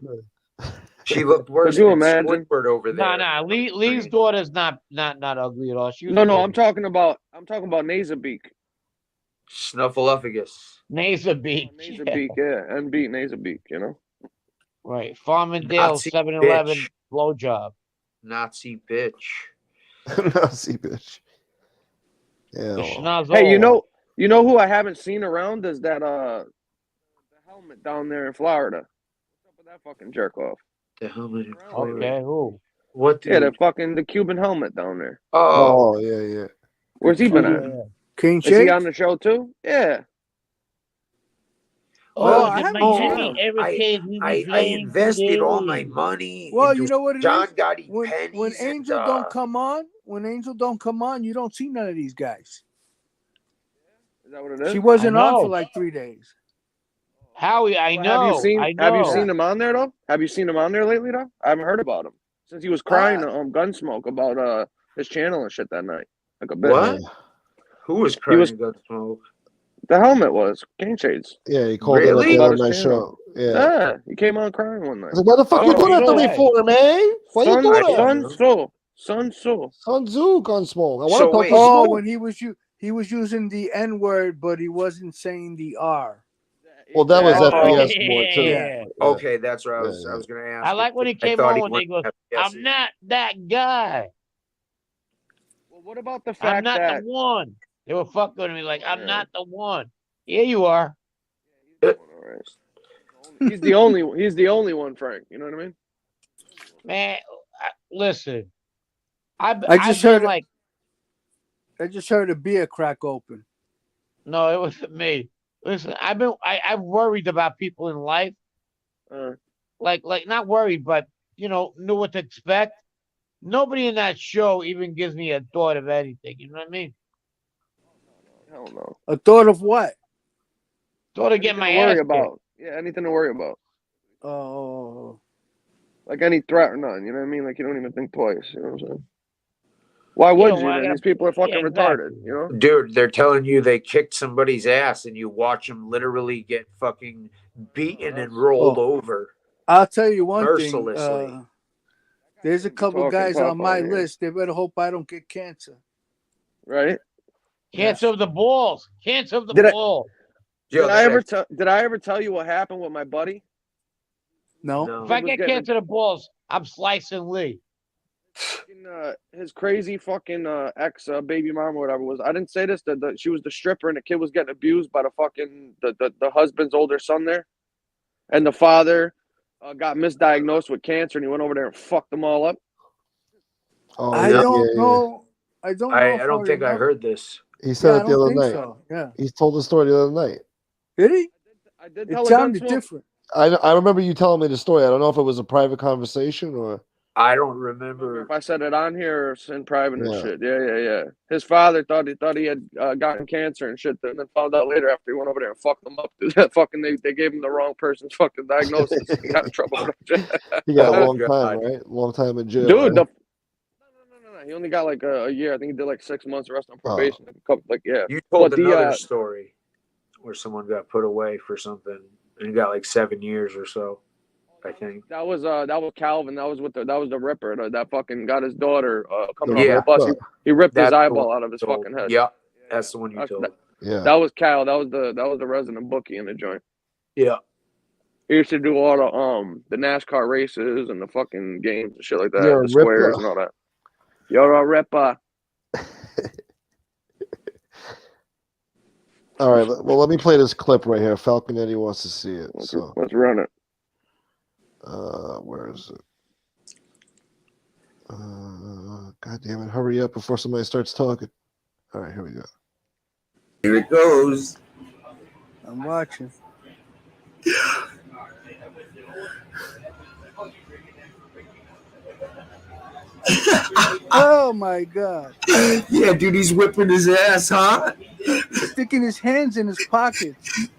She looked worse Could you than imagine? Squidward over there. Nah. Lee's daughter's not ugly at all. She was No, pretty. I'm talking about Nasabeak. Snuffleupagus. Nasabeak. Nasabeak, yeah. NB Nasabeak, you know? Right. Farmingdale Nazi 7-Eleven bitch. blowjob. Nazi bitch. Nazi bitch. Yeah. The well. schnozzle. Hey, you know who I haven't seen around is that the helmet down there in Florida. What's up with that fucking jerk off? The helmet in Okay, who? What Yeah, dude? the Cuban helmet down there. Oh, Oh, yeah. Where's he been Oh, at? yeah. King Is he Shakes? on the show too? Yeah. Oh, was in Miami every case we were I playing invested all my today. money Well, into you know what it John is? Gotti When pennies Angel and don't come on, you don't see none of these guys. Is that what it is? She wasn't I on for know. like 3 days. Howie, I Well, have you know. seen I Have you know. seen him on there though? Have you seen him on there lately though? I haven't heard about him since he was crying on Gunsmoke about his channel and shit that night. Like a bit. What? Who was crying at Gunsmoke? The helmet was Cane Shades. Yeah, he called it at the About other his night channel. show. Yeah. He came on crying one night. I was like, what the fuck you doing that to me for, man? Why you doing that? Sun Tzu, Gunsmoke. I want So to talk wait. to Oh, Smoke. when he was using the N word, but he wasn't saying the R. Well, that was Oh, FPS more too. Yeah. Okay, that's what I was going to ask. I like when he came thought on he when went they go, FPS. I'm not that guy. Well, what about the I'm fact not that the one. They were fucking with me like, I'm not the one. Yeah, you are. he's the only one, Frank. You know what I mean? Man, listen. I just heard a beer crack open. No, it wasn't me. Listen, I've worried about people in life. Like not worried, but knew what to expect. Nobody in that show even gives me a thought of anything. You know what I mean? Hell no. A thought of what? Thought of getting my worry ass about. Yeah, anything to worry about. Oh. Like any threat or none. You know what I mean? Like you don't even think twice. You know what I'm saying? Why would you? Man? These people are fucking retarded. You know? Dude, they're telling you they kicked somebody's ass, and you watch them literally get fucking beaten and rolled over. I'll tell you one mercilessly. thing. There's a couple guys on my list. They better hope I don't get cancer. Right? Cancer of the balls. Cancer of the balls. Did I ever tell you what happened with my buddy? No. If I get cancer of the balls, I'm slicing Lee. His crazy fucking ex baby mom or whatever was. I didn't say this. That she was the stripper and the kid was getting abused by the fucking the husband's older son there, and the father got misdiagnosed with cancer and he went over there and fucked them all up. Oh, I don't know. I don't know. I don't think I heard this. He said it I the don't other think night. so. Yeah. He told the story the other night. Did he? I did It tell sounded different. I remember you telling me the story. I don't know if it was a private conversation or. I don't remember if I said it on here or in private and Yeah. shit. Yeah. His father thought he had gotten cancer and shit, and then found out later after he went over there and fucked him up. Fucking they gave him the wrong person's fucking diagnosis. He got in trouble. He got a long time, right? Long time in jail. Dude, right? no. He only got like a year. I think he did like 6 months rest on probation. You told But another story where someone got put away for something and he got like 7 years or so. I think that was Calvin. That was the Ripper. That fucking got his daughter coming Yeah. off the bus. He ripped That's his the eyeball one out of his you told. fucking head. Yeah, that's the one you told. Yeah. That was Cal. That was the resident bookie in the joint. Yeah. He used to do all the NASCAR races and the fucking games and shit like that, You're a the squares Ripper. and all that. You're a Ripper. All right. Well, let me play this clip right here. Falcon Eddie wants to see it. So let's run it. Where is it? God damn it! Hurry up before somebody starts talking. All right, here we go. Here it goes. I'm watching. Oh my God! Yeah, dude, he's whipping his ass, huh? Sticking his hands in his pockets.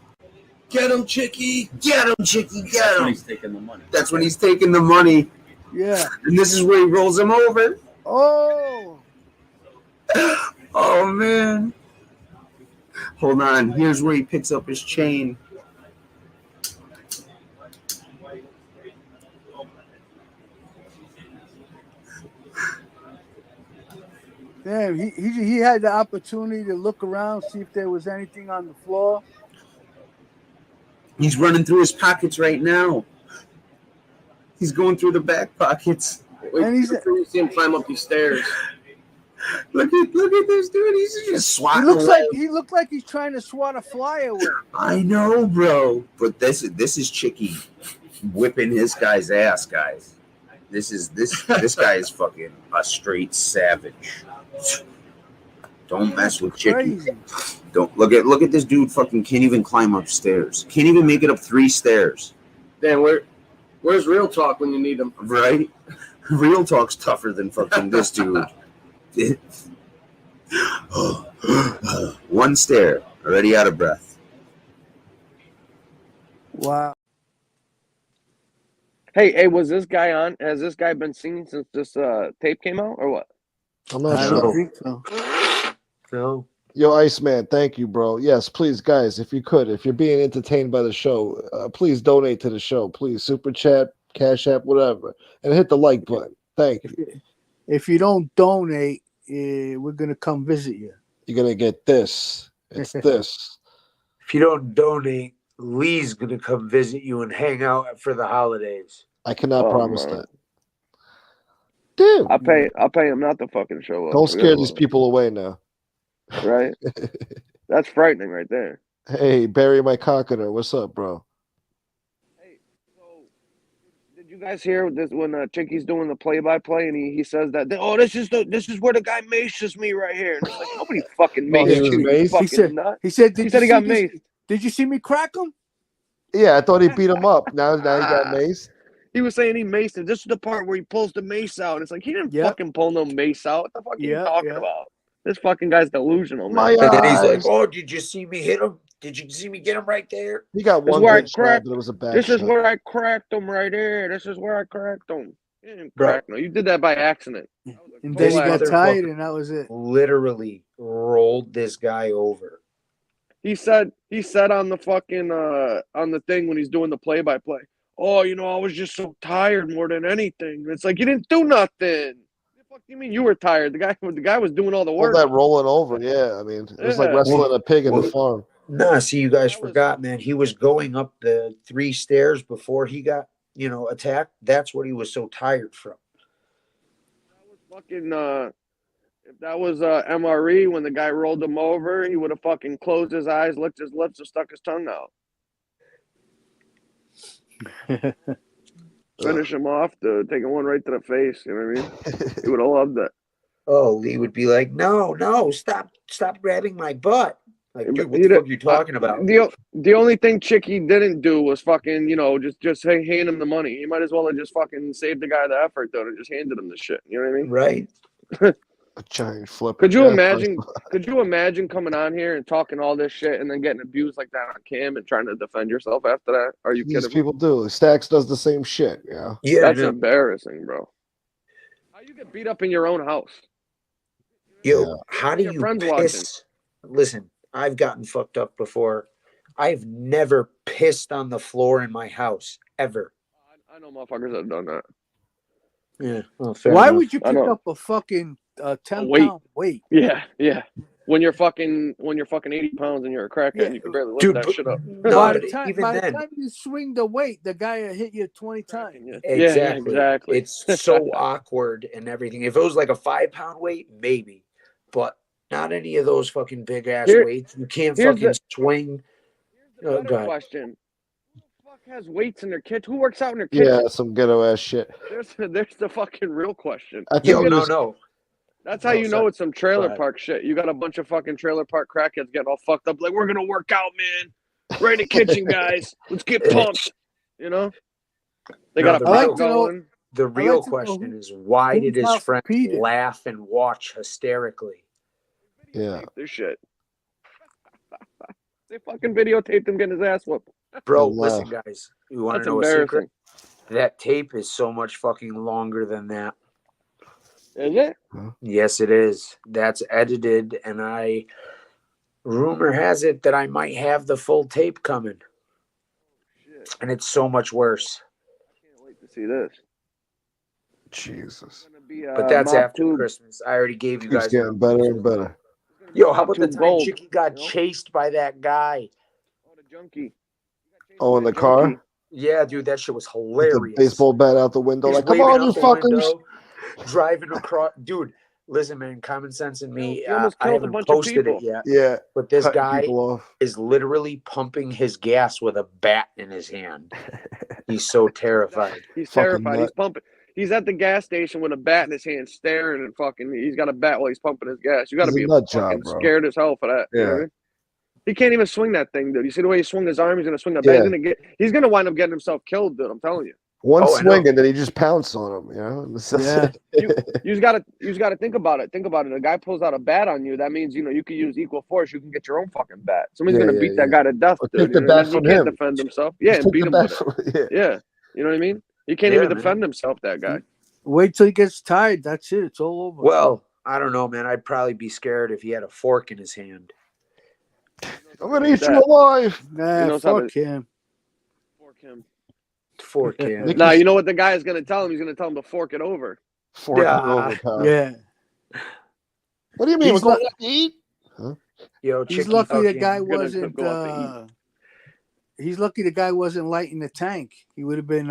Get him, Chicky! Get him, Chicky! Get him! That's when he's taking the money. That's when he's taking the money. Yeah. And this is where he rolls him over. Oh. Oh man. Hold on. Here's where he picks up his chain. Damn, he had the opportunity to look around, see if there was anything on the floor. He's running through his pockets right now. He's going through the back pockets. And he's you see him climb up these stairs. Look at this dude. He's just swatting. He looked like he's trying to swat a fly away. I know, bro. But this is Chicky whipping his guy's ass, guys. This guy is fucking a straight savage. Don't mess with Chicky. Don't look at this dude. Fucking can't even climb upstairs. Can't even make it up 3 stairs. Damn, where's real talk when you need them? Right? Real talk's tougher than fucking this dude. 1 stair, already out of breath. Wow. Hey, was this guy on? Has this guy been singing since this tape came out, or what? I'm not I sure. don't think so. No. Yo, Iceman, thank you, bro. Yes, please, guys, if you could, if you're being entertained by the show, please donate to the show. Please, super chat, cash app, whatever, and hit the like button. Thank you. If you don't donate, we're gonna come visit you. You're gonna get this. It's this. If you don't donate, Lee's gonna come visit you and hang out for the holidays. I cannot promise man. that. Dude, I'll pay him not to fucking show up. don't scare these people away now. Right? That's frightening right there. Hey, Barry, my conqueror, what's up, bro? Did you guys hear this when Chicky's doing the play-by-play and he says that this is where the guy maces me right here? And it's like nobody fucking maced you. You fucking nut. He said he got maced. Did you see me crack him? Yeah, I thought he beat him up. Now he got maced. He was saying he maced him. This is the part where he pulls the mace out. And it's like he didn't fucking pull no mace out. What the fuck are you talking about? This fucking guy's delusional, man. And then he's like, "Oh, did you see me hit him? Did you see me get him right there?" He got one good shot, but it was a bad This is shot. where I cracked him right here. This is where I cracked him. You didn't crack no. You did that by accident. And then he got tired, and that was it. Literally rolled this guy over. He said on the fucking on the thing when he's doing the play-by-play. Oh, I was just so tired more than anything. It's like you didn't do nothing. What the fuck do you mean you were tired? The guy was doing all the work. All that rolling over, yeah. I mean, it was like wrestling a pig in the farm. Nah, see, you guys forgot, man. He was going up the 3 stairs before he got, attacked. That's what he was so tired from. That was fucking if that was MRE when the guy rolled him over, he would have fucking closed his eyes, licked his lips, and stuck his tongue out. Finish him off to taking one right to the face. You know what I mean? He would have loved that. Oh, Lee would be like, no, stop grabbing my butt. Like, dude, what the fuck are you talking about? The only thing Chicky didn't do was fucking, just hand him the money. He might as well have just fucking saved the guy the effort, though, and just handed him the shit. You know what I mean? Right. A giant flip. Could you imagine coming on here and talking all this shit and then getting abused like that on cam and trying to defend yourself after that? Are you These kidding people do. Stacks does the same shit. Yeah. Yeah, that's embarrassing, bro. How you get beat up in your own house? Yo, how do you friends piss? Listen, I've gotten fucked up before. I've never pissed on the floor in my house ever. I know motherfuckers that have done that. Yeah. Well, Why enough. would you pick up a fucking 10-pound weight? Yeah. When you're fucking 80 pounds and you're a crackhead and you can barely lift that shit up. By the time you swing the weight, the guy will hit you 20 times. Exactly. It's so awkward and everything. If it was like a 5-pound weight, maybe, but not any of those fucking big ass weights. You can't fucking swing. Here's the question: who the fuck has weights in their kitchen? Who works out in their kitchen? Yeah, some ghetto ass shit. There's the fucking real question. No. That's how it's some trailer park shit. You got a bunch of fucking trailer park crackheads getting all fucked up. Like, we're gonna work out, man. Right in the kitchen, guys. Let's get pumped. They got a bike going. The real question is, why did his friends laugh and watch hysterically? Yeah. This shit. They fucking videotaped him getting his ass whooped. Bro, listen, guys. You want to know a secret? That tape is so much fucking longer than that. Is it? Yes, it is. That's edited, and rumor has it that I might have the full tape coming. Shit. And it's so much worse. I can't wait to see this. Jesus. But that's after Christmas. I already gave you guys. It's getting better and better. Yo, how about the time Chicky got chased by that guy? Oh, the junkie. Oh, in the car? Yeah, dude, that shit was hilarious. The baseball bat out the window. He's like, come on, you fuckers. Window, driving across. Dude, listen, man, common sense in me. I haven't bunch posted of it yet. Yeah. But this guy is literally pumping his gas with a bat in his hand. He's so terrified. He's terrified. He's at the gas station with a bat in his hand, staring and fucking. He's got a bat while he's pumping his gas. You got to He's be a nut fucking job, bro. scared as hell for that. You know what I Yeah. mean? He can't even swing that thing, dude. You see the way he swung his arm? He's gonna swing that Yeah. bat. He's gonna wind up getting himself killed, dude. I'm telling you. One Oh, I swing know. and then he just pounced on him. You know. Yeah. You just gotta think about it. Think about it. A guy pulls out a bat on you. That means you can use equal force. You can get your own fucking bat. Somebody's gonna beat that guy to death, Or dude. take the You know what I bat mean? from He can't him. defend himself. Yeah, Just and take beat the him bat with it. from- yeah. Yeah, you know what I mean? He can't Yeah, even man. defend himself. That guy. Wait till he gets tired. That's it. It's all over. Well, I don't know, man. I'd probably be scared if he had a fork in his hand. I'm gonna eat you alive. Nah, He knows how fuck him. Fork him. Fork him. Now you know what the guy is gonna tell him. He's gonna tell him to fork it over. Fork it over, pal. Yeah. What do you mean? He's We're going lu- to eat? Huh? Yo, He's Chicky lucky the fucking guy gonna wasn't. go out to He's lucky the guy wasn't lighting the tank. He would have been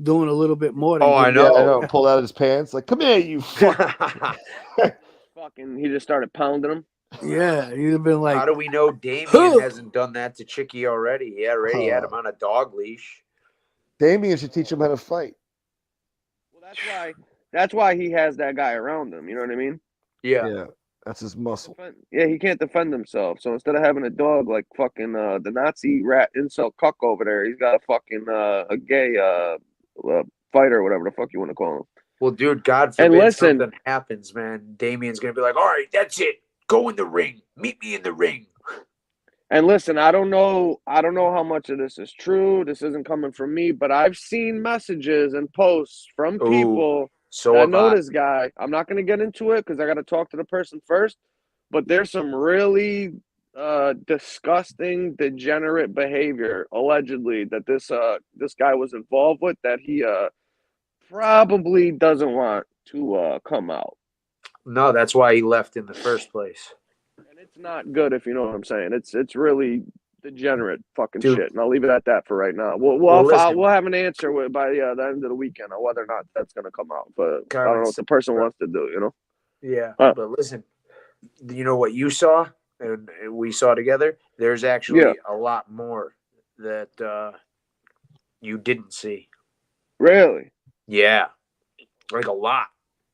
doing a little bit more. Than Oh, I good. know. Yeah, I know. Pulled out his pants. Like, come here, you fuck. Fucking, he just started pounding him. Yeah, he'd have been like. How do we know Damien hasn't done that to Chicky already? He already had him on a dog leash. Damien should teach him how to fight. Well, that's why he has that guy around him. You know what I mean? Yeah. Yeah, that's his muscle. Yeah, he can't defend himself. So instead of having a dog like fucking the Nazi rat incel cuck over there, he's got a fucking a gay fighter or whatever the fuck you want to call him. Well, dude, God And forbid listen- something happens, man. Damien's gonna be like, "All right, that's it. Go in the ring. Meet me in the ring." And listen, I don't know how much of this is true. This isn't coming from me, but I've seen messages and posts from Ooh, people so that have know I. this guy. I'm not going to get into it because I got to talk to the person first. But there's some really disgusting, degenerate behavior allegedly that this guy was involved with that he probably doesn't want to come out. No, that's why he left in the first place. And it's not good, if you know what I'm saying. It's really degenerate fucking Dude. shit, and I'll leave it at that for right now. Well, We'll listen. have an answer by the end of the weekend on whether or not that's going to come out. But I don't know Carmen, what the person wants to do. You know? Yeah, Huh. but listen, you know what you saw and we saw together? There's actually a lot more that you didn't see. Really? Yeah, like a lot.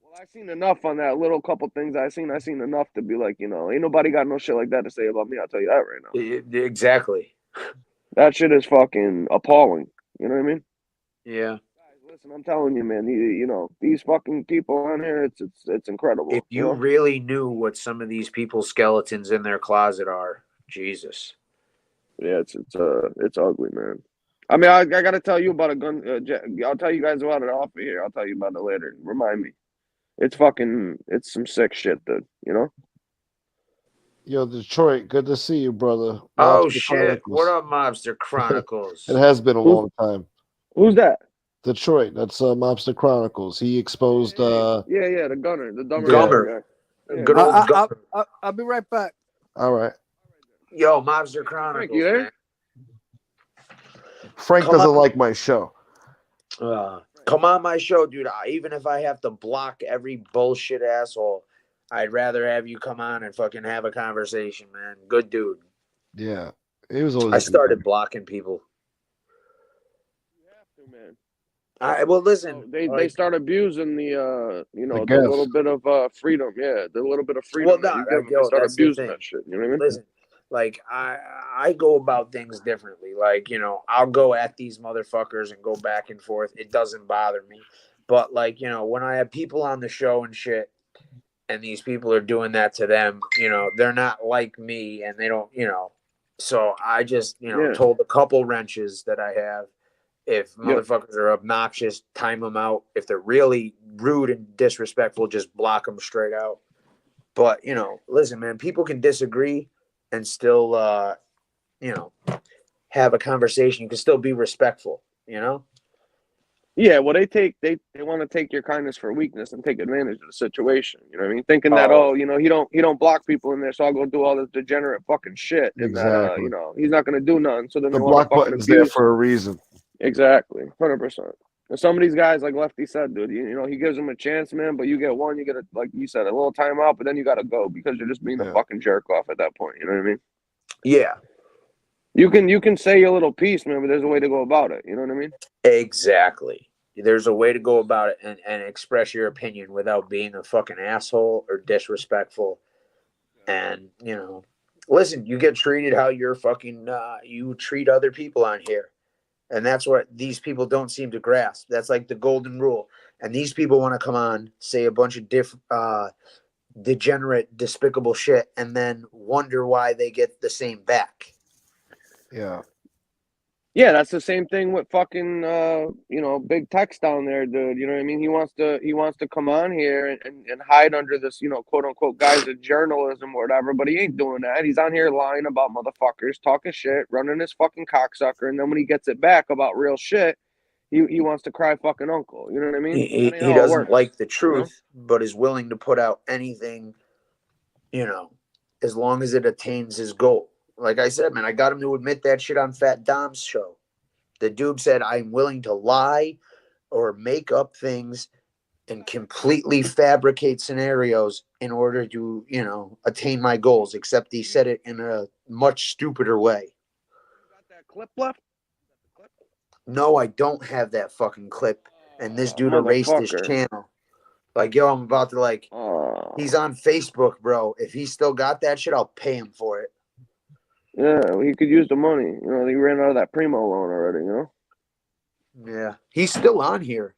Well, I've seen enough on that little couple things I've seen enough to be like, ain't nobody got no shit like that to say about me. I'll tell you that right now. Exactly. That shit is fucking appalling. You know what I mean? Yeah. Listen, I'm telling you, man. These fucking people on here, it's incredible. If you really knew what some of these people's skeletons in their closet are, Jesus. Yeah, it's ugly, man. I mean, I got to tell you about a gun. I'll tell you guys about it off of here. I'll tell you about it later. Remind me. It's some sick shit, dude. You know? Yo, Detroit, good to see you, brother. Oh, Mobster shit. Chronicles. What up, Mobster Chronicles? It has been a long time. Who's that? Detroit. That's Mobster Chronicles. He exposed. Yeah, the gunner, the dumber Gummer. guy. Good old Gummer. I'll be right back. All right. Yo, Mobster Chronicles. Frank, you there? Man. Frank Come doesn't on. like my show. Come on my show, dude. Even if I have to block every bullshit asshole, I'd rather have you come on and fucking have a conversation, man. Good dude. Yeah. He was always. I started blocking people. Man. Well, listen. They start abusing the the guest. little bit of freedom. Yeah, the little bit of freedom. Well, that you no, give them. yo, They start that's the abusing thing. that shit. You know what I mean? Listen, like I go about things differently. Like, I'll go at these motherfuckers and go back and forth. It doesn't bother me. But like, when I have people on the show and shit, and these people are doing that to them, they're not like me, and they don't, So I just, told a couple wrenches that I have, if motherfuckers are obnoxious, time them out. If they're really rude and disrespectful, just block them straight out. But, listen, man, people can disagree and still, have a conversation. You can still be respectful, Yeah, well, they want to take your kindness for weakness and take advantage of the situation. You know what I mean? Thinking that he don't block people in there, so I'll go do all this degenerate fucking shit, and Exactly. that he's not gonna do nothing. So then The they wanna block fucking button's there abuse for a him. reason. Exactly, 100%. And some of these guys, like Lefty said, dude, he gives them a chance, man. But you get one, you get like you said, a little timeout, but then you gotta go because you're just being a fucking jerk off at that point. You know what I mean? Yeah. You can say your little piece, man, but there's a way to go about it. You know what I mean? Exactly. There's a way to go about it and express your opinion without being a fucking asshole or disrespectful. And, you know, listen, you get treated how you're fucking, you treat other people on here. And that's what these people don't seem to grasp. That's like the golden rule. And these people want to come on, say a bunch of degenerate, despicable shit, and then wonder why they get the same back. Yeah. Yeah, that's the same thing with fucking Big Tex down there, dude. You know what I mean? He wants to come on here and hide under this, quote unquote guise of journalism or whatever, but he ain't doing that. He's on here lying about motherfuckers, talking shit, running his fucking cocksucker, and then when he gets it back about real shit, he wants to cry fucking uncle. You know what I mean? He doesn't like the truth, but is willing to put out anything, as long as it attains his goal. Like I said, man, I got him to admit that shit on Fat Dom's show. The dude said, I'm willing to lie or make up things and completely fabricate scenarios in order to, attain my goals, except he said it in a much stupider way. You got that clip left? No, I don't have that fucking clip. And this dude erased his channel. Like, yo, I'm about to, he's on Facebook, bro. If he still got that shit, I'll pay him for it. Yeah, well, he could use the money. He ran out of that Primo loan already, Yeah. He's still on here.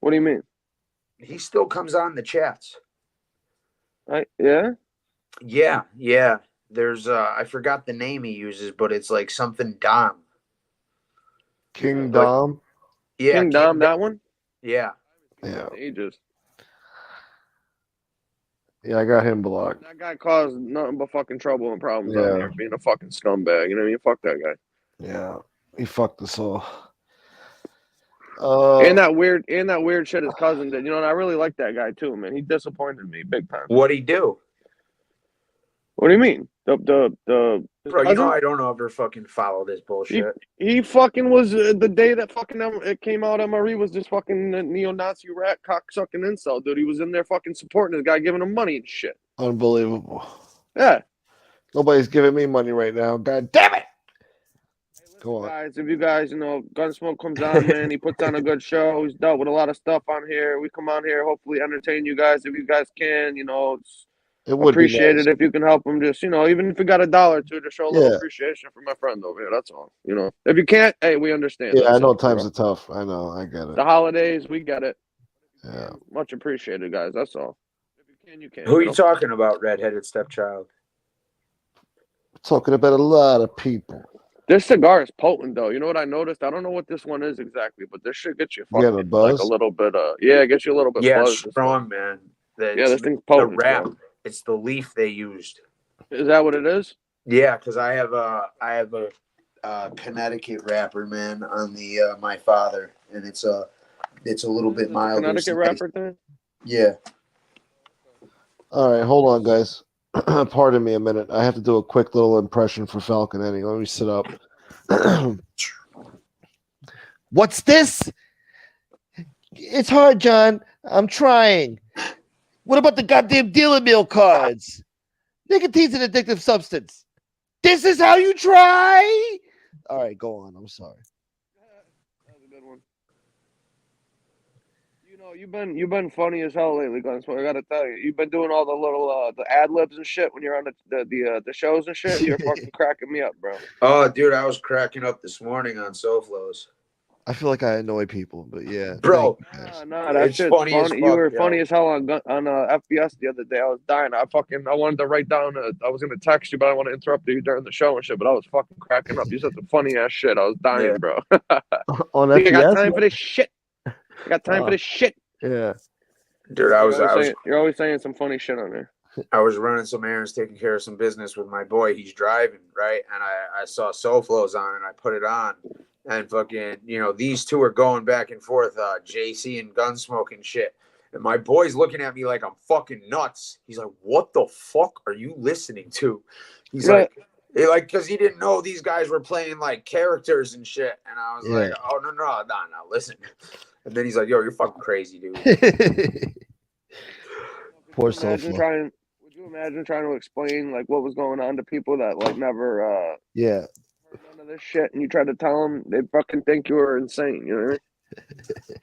What do you mean? He still comes on the chats. Yeah? Yeah. There's, I forgot the name he uses, but it's like something Dom. King Dom? Yeah. King Dom, that one? Yeah. Yeah. Ages. Yeah, I got him blocked. That guy caused nothing but fucking trouble and problems out here, being a fucking scumbag. You know what I mean? Fuck that guy. Yeah. He fucked us all. And that weird shit his cousin did. And I really like that guy too, man. He disappointed me big time. What'd he do? What do you mean? The Bro, I don't ever fucking follow this bullshit. He fucking was the day that fucking it came out. MRE was this fucking neo-Nazi rat cocksucking incel, dude. He was in there fucking supporting this guy, giving him money and shit. Unbelievable. Yeah. Nobody's giving me money right now. God damn it. Go on. Guys, if you guys, Gunsmoke comes on, man, he puts on a good show. He's dealt with a lot of stuff on here. We come on here, hopefully entertain you guys. If you guys can, it's it would appreciate nice. it if you can help him. Just, even if you got $1 or $2 to show a little appreciation for my friend over here. That's all. If you can't, hey, we understand. Yeah, That's I know times are tough. I know. I get it. The holidays, we get it. Yeah. Much appreciated, guys. That's all. If you can, you can. Who are you talking about, redheaded stepchild? Talking about a lot of people. This cigar is potent, though. You know what I noticed? I don't know what this one is exactly, but this shit gets you fucking a buzz? like a little bit. It gets you a little bit. Yeah, buzzed. strong, man. This thing's potent. The wrap. Bro. It's the leaf they used. Is that what it is? Yeah, because I have a Connecticut wrapper, man, on the my father, and it's a little bit milder. Connecticut wrapper thing. Yeah. All right, hold on, guys. Pardon me a minute. I have to do a quick little impression for Falcon Eddie. Let me sit up. What's this? It's hard, John. I'm trying. What about the goddamn dealer meal cards? Nicotine's an addictive substance. This is how you try? All right, go on. I'm sorry. That was a good one. You've been funny as hell lately, Gunsmoke. I gotta tell you, you've been doing all the little the ad libs and shit when you're on the shows and shit. You're fucking cracking me up, bro. Oh, dude, I was cracking up this morning on SoFlos. I feel like I annoy people, but yeah, bro. That shit's funny. You were funny as hell on FBS the other day. I was dying. I wanted to write down. I was gonna text you, but I want to interrupt you during the show and shit. But I was fucking cracking up. You said some funny ass shit. I was dying, bro. On FBS, I got time man? for this shit. I got time for this shit. Yeah, dude, you're always saying some funny shit on there. I was running some errands, taking care of some business with my boy. He's driving, right? And I saw SoFlos on, and I put it on. And fucking, these two are going back and forth, JC and Gunsmoke and shit. And my boy's looking at me like I'm fucking nuts. He's like, what the fuck are you listening to? He's like, because he didn't know these guys were playing like characters and shit. And I was like, oh, no, listen. And then he's like, yo, you're fucking crazy, dude. Poor SoFlo. Would you imagine trying to explain like what was going on to people that like never heard none of this shit, and you try to tell them, they fucking think you were insane, you know what I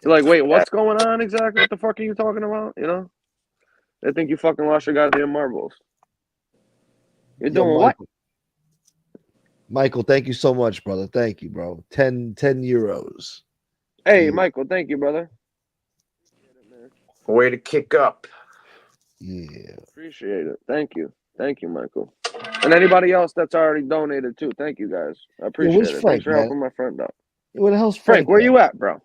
You're like, wait, what's going on exactly? What the fuck are you talking about? You know? They think you fucking lost your goddamn marbles. You're doing what? Michael, thank you so much, brother. Thank you, bro. 10 euros. Hey, Yeah. Michael, thank you, brother. Way to kick up. Yeah. Appreciate it. Thank you. Thank you, Michael. And anybody else that's already donated too. Thank you, guys. I appreciate it. Frank, Thanks for man? helping my friend out. Where the hell's Frank, where you at, bro?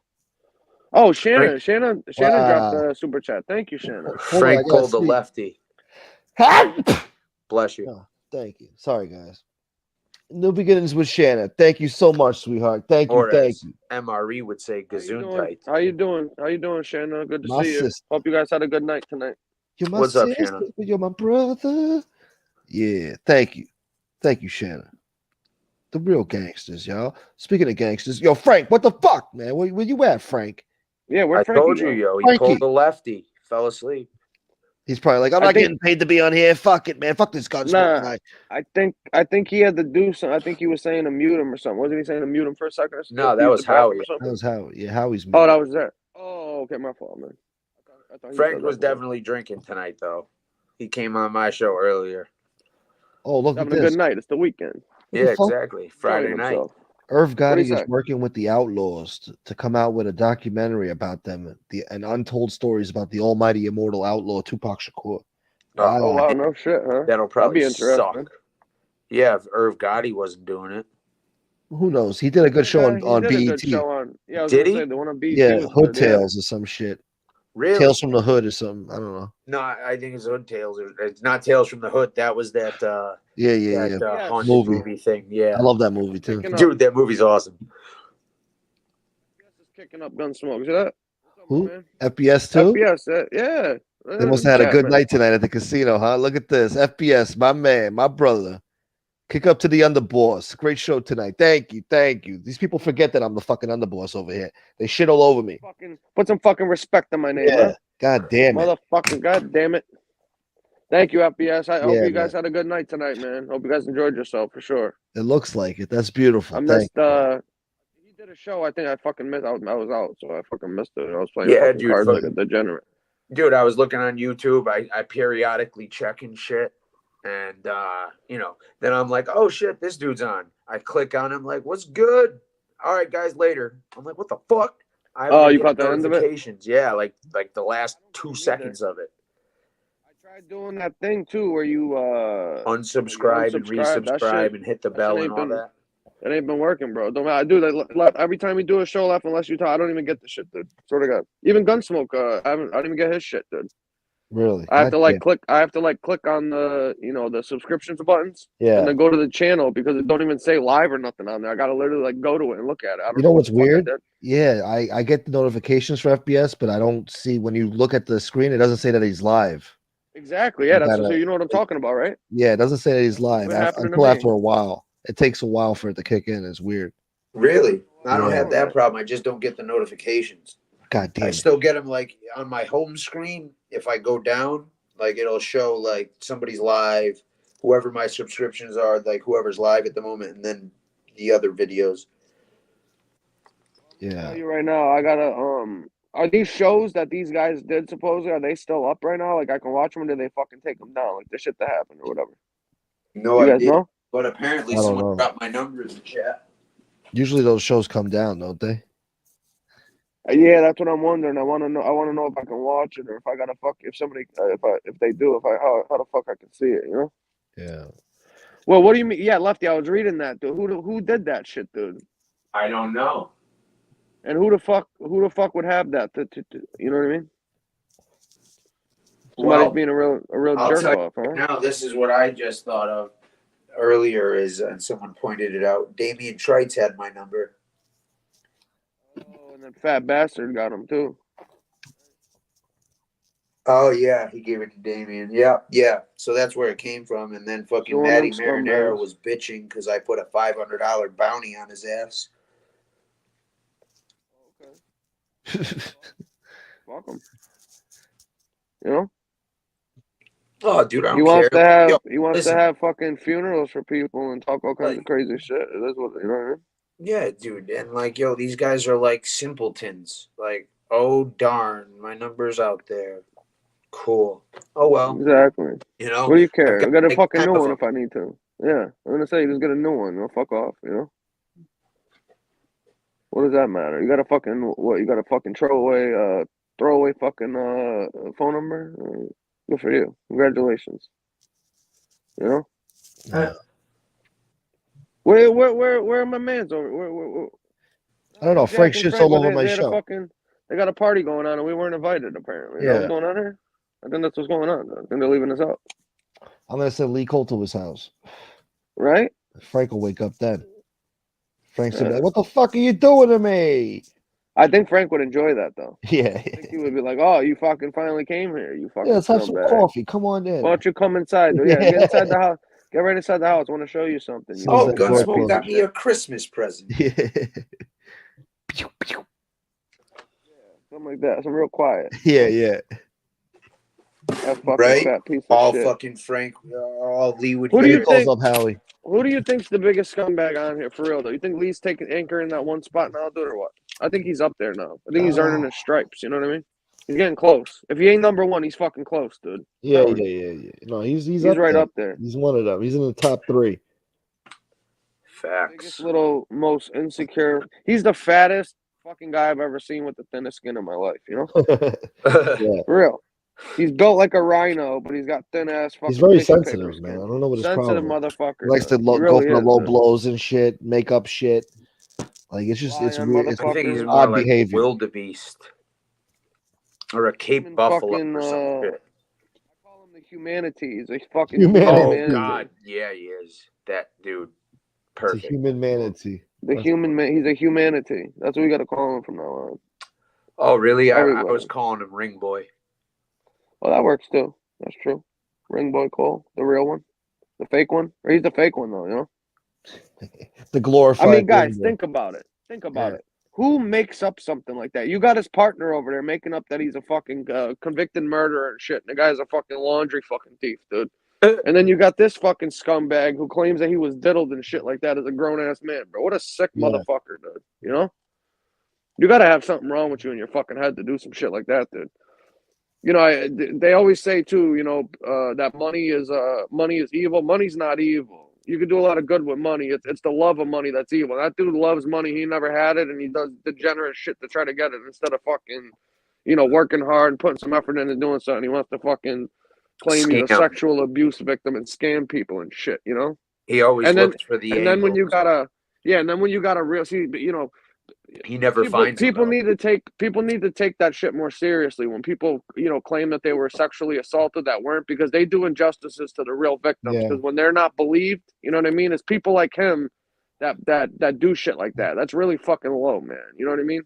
Oh, Shannon. Frank. Shannon dropped the super chat. Thank you, Shannon. Frank pulled the lefty. Bless you. Oh, thank you. Sorry, guys. New beginnings with Shannon. Thank you so much, sweetheart. Thank you. Or Thank as you. MRE would say, Gesundheit. How you doing? How you doing, Shannon? Good to My see you. sister. Hope you guys had a good night tonight. You're my What's up, sister, Shannon? but you're my brother. Yeah, thank you. Thank you, Shannon. The real gangsters, y'all. Speaking of gangsters, yo, Frank, what the fuck, man? Where you at, Frank? Yeah, where I Frankie told you, go? yo. He Frankie. pulled the lefty. Fell asleep. He's probably like, I'm not getting paid to be on here. Fuck it, man. Fuck this Gunsmoke Nah, guy. I think he had to do something. I think he was saying to mute him or something. Wasn't he saying to mute him for a second? Or something? No, that Use was the bathroom Howie. or something? That was Howie. Yeah, Howie's Oh, man. that was that. Oh, okay, my fault, man. I thought he Frank said was that before. definitely drinking tonight, though. He came on my show earlier. Oh, look Having at a this. good night. It's the weekend. What Yeah, the fuck? exactly. Friday Enjoying night. himself. Irv What'd he Gotti is say? working with the Outlaws to come out with a documentary about them, and untold stories about the almighty immortal outlaw Tupac Shakur. Oh wow, no shit, huh? That'll That'd probably be interesting. suck. Yeah, if Irv Gotti wasn't doing it. Who knows? He did a good show He on did BET. a good show on. Yeah, I was Did gonna he? say the one on BET Yeah, was Hood good. Yeah. Tales or some shit. Really? Tales from the Hood or something. I don't know. No, I think it's Hood Tales. It's not Tales from the Hood. That was that Yeah. haunted movie thing. Yeah. I love that movie too. Dude, that movie's awesome. Kicking up Gunsmoke. See that? Who? FBS too? FBS. Yeah. They must have had a Chat, good man. night tonight at the casino, huh? Look at this. FBS, my man, my brother. Kick up to the underboss. Great show tonight. Thank you. These people forget that I'm the fucking underboss over here. They shit all over me. Put some fucking respect on my name, Yeah. huh? God damn it. Motherfucking god damn it. Thank you, FBS. I hope Yeah, you guys had a good night tonight, man. Hope you guys enjoyed yourself for sure. It looks like it. That's beautiful. I missed he did a show. I think I fucking missed. I was out, so I fucking missed it. I was playing fucking dude, cards like a degenerate. Dude, I was looking on YouTube. I periodically checking shit. And, then I'm like, oh, shit, this dude's on. I click on him like, what's good? All right, guys, later. I'm like, what the fuck? You caught the end of it? Notifications. Yeah, like the last 2 seconds of it. I tried doing that thing, too, where you Unsubscribe and resubscribe and hit the bell and all that. That ain't been working, bro. Don't matter. Dude, every time you do a show, unless you talk, I don't even get the shit, dude. Swear to God. Even Gunsmoke, I don't even get his shit, dude. Really? I have to click. I have to click on the the subscriptions buttons. Yeah. And then go to the channel because it don't even say live or nothing on there. I gotta literally go to it and look at it. I don't You know what's what the fuck I weird? did. Yeah, I get the notifications for FBS, but I don't see when you look at the screen, it doesn't say that he's live. Exactly. Yeah, You that's gotta- so you know what I'm talking about, right? Yeah, it doesn't say that he's live What happened to until me? after a while. It takes a while for it to kick in. It's weird. Really? I don't Yeah. have that problem. I just don't get the notifications. God damn I it. still get them like on my home screen. If I go down, like it'll show like somebody's live, whoever my subscriptions are, like whoever's live at the moment, and then the other videos. Yeah. Tell you right now, I gotta are these shows that these guys did supposedly, are they still up right now? Like I can watch them or do they fucking take them down? Like the shit that happened or whatever. No You guys idea. know? But apparently I don't someone know. dropped my number in the chat. Usually those shows come down, don't they? Yeah, that's what I'm wondering. I want to know if I can watch it or if I gotta if somebody if they do how the fuck I can see it, you know? Yeah. Well, what do you mean? Yeah, Lefty, I was reading that, dude. Who did that shit, dude? I don't know. And who the fuck would have that? You know what I mean? Somebody's being a real I'll jerk tell you off, huh? right now, this is what I just thought of earlier is, and someone pointed it out. Damian Trites had my number. Oh, and then Fat Bastard got him too. Oh yeah, he gave it to Damian. Yeah. So that's where it came from. And then fucking Doing Matty them Marinero scumbags. was bitching because I put a $500 bounty on his ass. Fuck him. You know? Oh, dude, I don't He wants care. to have Yo, he wants listen. to have fucking funerals for people and talk all kinds of crazy shit. That's what you know what I mean? Yeah, dude. And like, yo, these guys are like simpletons. Like, oh darn, my number's out there. Cool. Oh well. Exactly. You know, What do you care? I got a like, fucking kind new of one if I need to. Yeah, I'm gonna say just get a new one. No, fuck off. You know. What does that matter? You got a fucking what? You got a fucking throwaway fucking phone number? Good for you. Congratulations. You know. Yeah. Where are my mans over? Where I don't know. Jack Frank and shit's Frank, all over my they had a show. fucking, they got a party going on and we weren't invited apparently. Is that Yeah. what's going on here? I think that's what's going on. I think they're leaving us out. I'm gonna send Lee Cole to his house. Right? Frank will wake up then. Frank's gonna be like, "What the fuck are you doing to me?" I think Frank would enjoy that though. Yeah. I think he would be like, "Oh, you fucking finally came here. You fucking Yeah, let's have some scumbag. coffee. Come on in. Why don't you come inside? Yeah, get inside the house. Get right inside the house. I want to show you something. You Oh, that door Gunsmoke closes. got me a Christmas present. Yeah. Something like that. Some real quiet. Yeah. That fucking Right? fat piece of All shit. fucking Frank. All Lee would Who do hear. you think? Up, Howie. Who do you think's the biggest scumbag on here for real though? You think Lee's taking anchor in that one spot now, dude, or what? I think he's up there now. I think he's earning his stripes. You know what I mean? He's getting close. If he ain't number one, he's fucking close, dude. Yeah. No, he's right there. up there. He's one of them. He's in the top 3. Facts. Biggest little most insecure. He's the fattest fucking guy I've ever seen with the thinnest skin in my life. You know? Yeah. For real. He's built like a rhino, but he's got thin ass fucking. He's very tissue paper sensitive, skin. man. I don't know what his Sensitive problem is. motherfucker. He likes to dude. go He really for the is, low dude. blows and shit, makeup shit. Like it's just Lion weird. It's I think he's more odd like behavior. wildebeest or a Cape Buffalo fucking, or some shit. I call him the humanities. He's fucking Humanity. Oh God, yeah, he is. That dude, It's a perfect. human manatee. The human man. He's a humanity. That's what we got to call him from now on. Oh really? I Everybody. was calling him Ring Boy. Well, that works too. That's true. Ring Boy Cole, the real one, the fake one, or he's the fake one though. You know. The glorified. I mean, guys, Ringo. think about it. Think about it. Who makes up something like that? You got his partner over there making up that he's a fucking convicted murderer and shit, and the guy's a fucking laundry fucking thief, dude. And then you got this fucking scumbag who claims that he was diddled and shit like that as a grown ass man, bro. What a sick motherfucker, dude. You know? You got to have something wrong with you in your fucking head to do some shit like that, dude. You know, they always say too, you know, that money is evil. Money's not evil. You can do a lot of good with money. It's the love of money that's evil. That dude loves money. He never had it, and he does degenerate shit to try to get it instead of fucking, you know, working hard and putting some effort into doing something. He wants to fucking claim he's a Scam. sexual abuse victim and scam people and shit. You know. He always looks for the. And then when you got a real, see, you know. He never finds people need to take that shit more seriously when people, you know, claim that they were sexually assaulted that weren't, because they do injustices to the real victims. Because when they're not believed, you know what I mean? It's people like him that do shit like that. That's really fucking low, man. You know what I mean?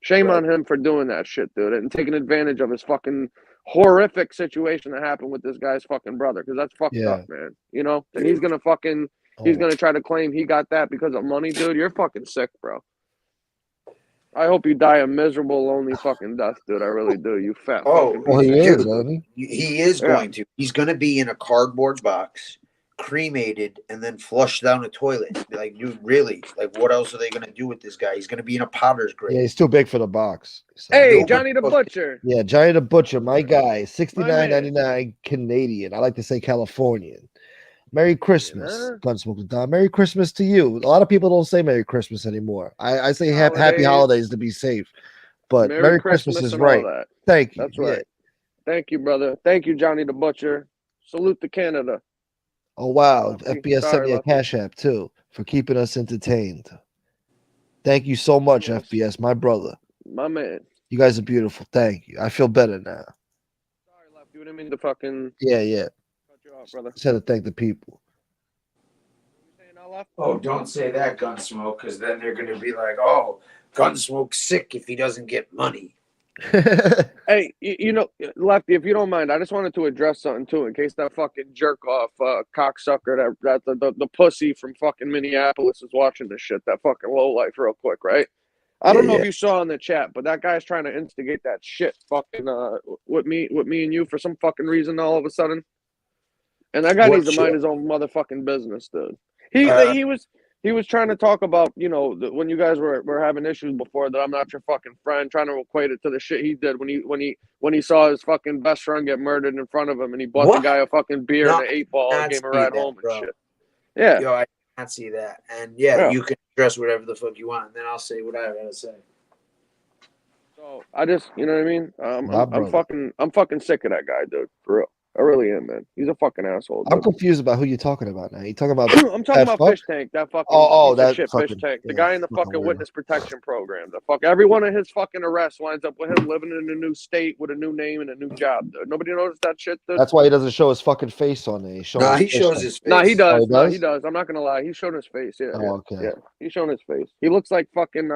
Shame on him for doing that shit, dude, and taking advantage of his fucking horrific situation that happened with this guy's fucking brother. Because that's fucked up, man. You know, and he's gonna try to claim he got that because of money, dude. You're fucking sick, bro. I hope you die a miserable, lonely fucking death, dude. I really do. You fat. Oh, well, he is, isn't he is going to. He's going to be in a cardboard box, cremated, and then flushed down a toilet. Like, dude, really? Like, what else are they going to do with this guy? He's going to be in a potter's grave. Yeah, he's too big for the box. So. Hey, Johnny the Butcher. Yeah, Johnny the Butcher, my guy, $69.99 Canadian. I like to say Californian. Merry Christmas, Gunsmoke and Don. Merry Christmas to you. A lot of people don't say Merry Christmas anymore. I say Happy Holidays to be safe, but Merry Christmas is right. Thank you. That's right. Thank you, brother. Thank you, Johnny the Butcher. Salute to Canada. Oh, wow. FBS sent me a Cash App, too, for keeping us entertained. Thank you so much, FBS, my brother. My man. You guys are beautiful. Thank you. I feel better now. Sorry, Lefty. You didn't mean to fucking... Yeah. Brother. Just had to thank the people. Oh, don't say that, Gunsmoke, because then they're going to be like, oh, Gunsmoke's sick if he doesn't get money. Hey, you know, Lefty, if you don't mind, I just wanted to address something, too, in case that fucking jerk-off cocksucker, the pussy from fucking Minneapolis is watching this shit, that fucking lowlife real quick, right? I don't know if you saw in the chat, but that guy's trying to instigate that shit fucking with me and you for some fucking reason all of a sudden. And that guy needs to mind his own motherfucking business, dude. He was He was trying to talk about, you know, when you guys were having issues before, that I'm not your fucking friend, trying to equate it to the shit he did when he saw his fucking best friend get murdered in front of him, and he bought the guy a fucking beer and an 8-ball and gave him a ride home and shit. Yeah. Yo, I can't see that. And you can address whatever the fuck you want, and then I'll say what I gotta say. So I just, you know what I mean? I'm fucking sick of that guy, dude. For real. I really am, man. He's a fucking asshole. Dude. I'm confused about who you're talking about now. You talking about? I'm talking about Fish Tank. That fucking that shit Fish Tank. The guy in the fucking witness protection program. The fuck every one of his fucking arrests winds up with him living in a new state with a new name and a new job, dude. Nobody noticed that shit, dude. That's why he doesn't show his fucking face on there. He shows his face. Nah, he does. Oh, he does. I'm not gonna lie. He's showing his face. Yeah. Okay. Yeah. He's showing his face. He looks like fucking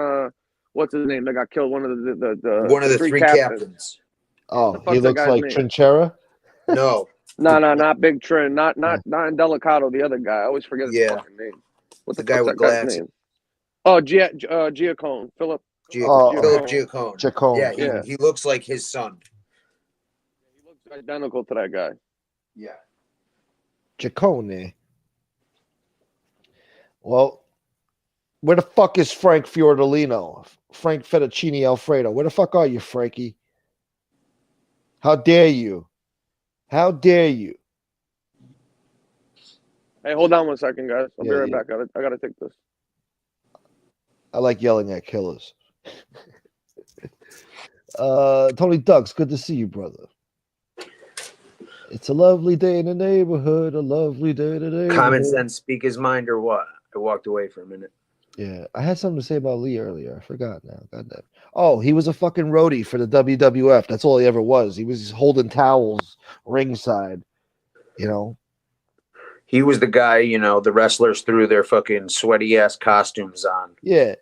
what's his name? That got killed. One of the three captains. Oh, he looks like Trinchera? No. No, not Big Trin. Not Delicato, the other guy. I always forget his fucking name. What's the guy with glasses? Name? Oh, Giacone. Philip. Philip Giacone. Giacone. Yeah, he looks like his son. He looks identical to that guy. Yeah. Giacone. Well, where the fuck is Frank Fiordilino? Frank Fettuccine Alfredo. Where the fuck are you, Frankie? How dare you? How dare you? Hey, hold on 1 second, guys. I'll be right back. I gotta take this. I like yelling at killers. Tony Ducks, good to see you, brother. It's a lovely day in the neighborhood. A lovely day today. Common sense, speak his mind, or what? I walked away for a minute. Yeah, I had something to say about Lee earlier. I forgot now. Goddamn. Oh, he was a fucking roadie for the WWF. That's all he ever was. He was holding towels ringside. You know. He was the guy, you know, the wrestlers threw their fucking sweaty ass costumes on. Yeah.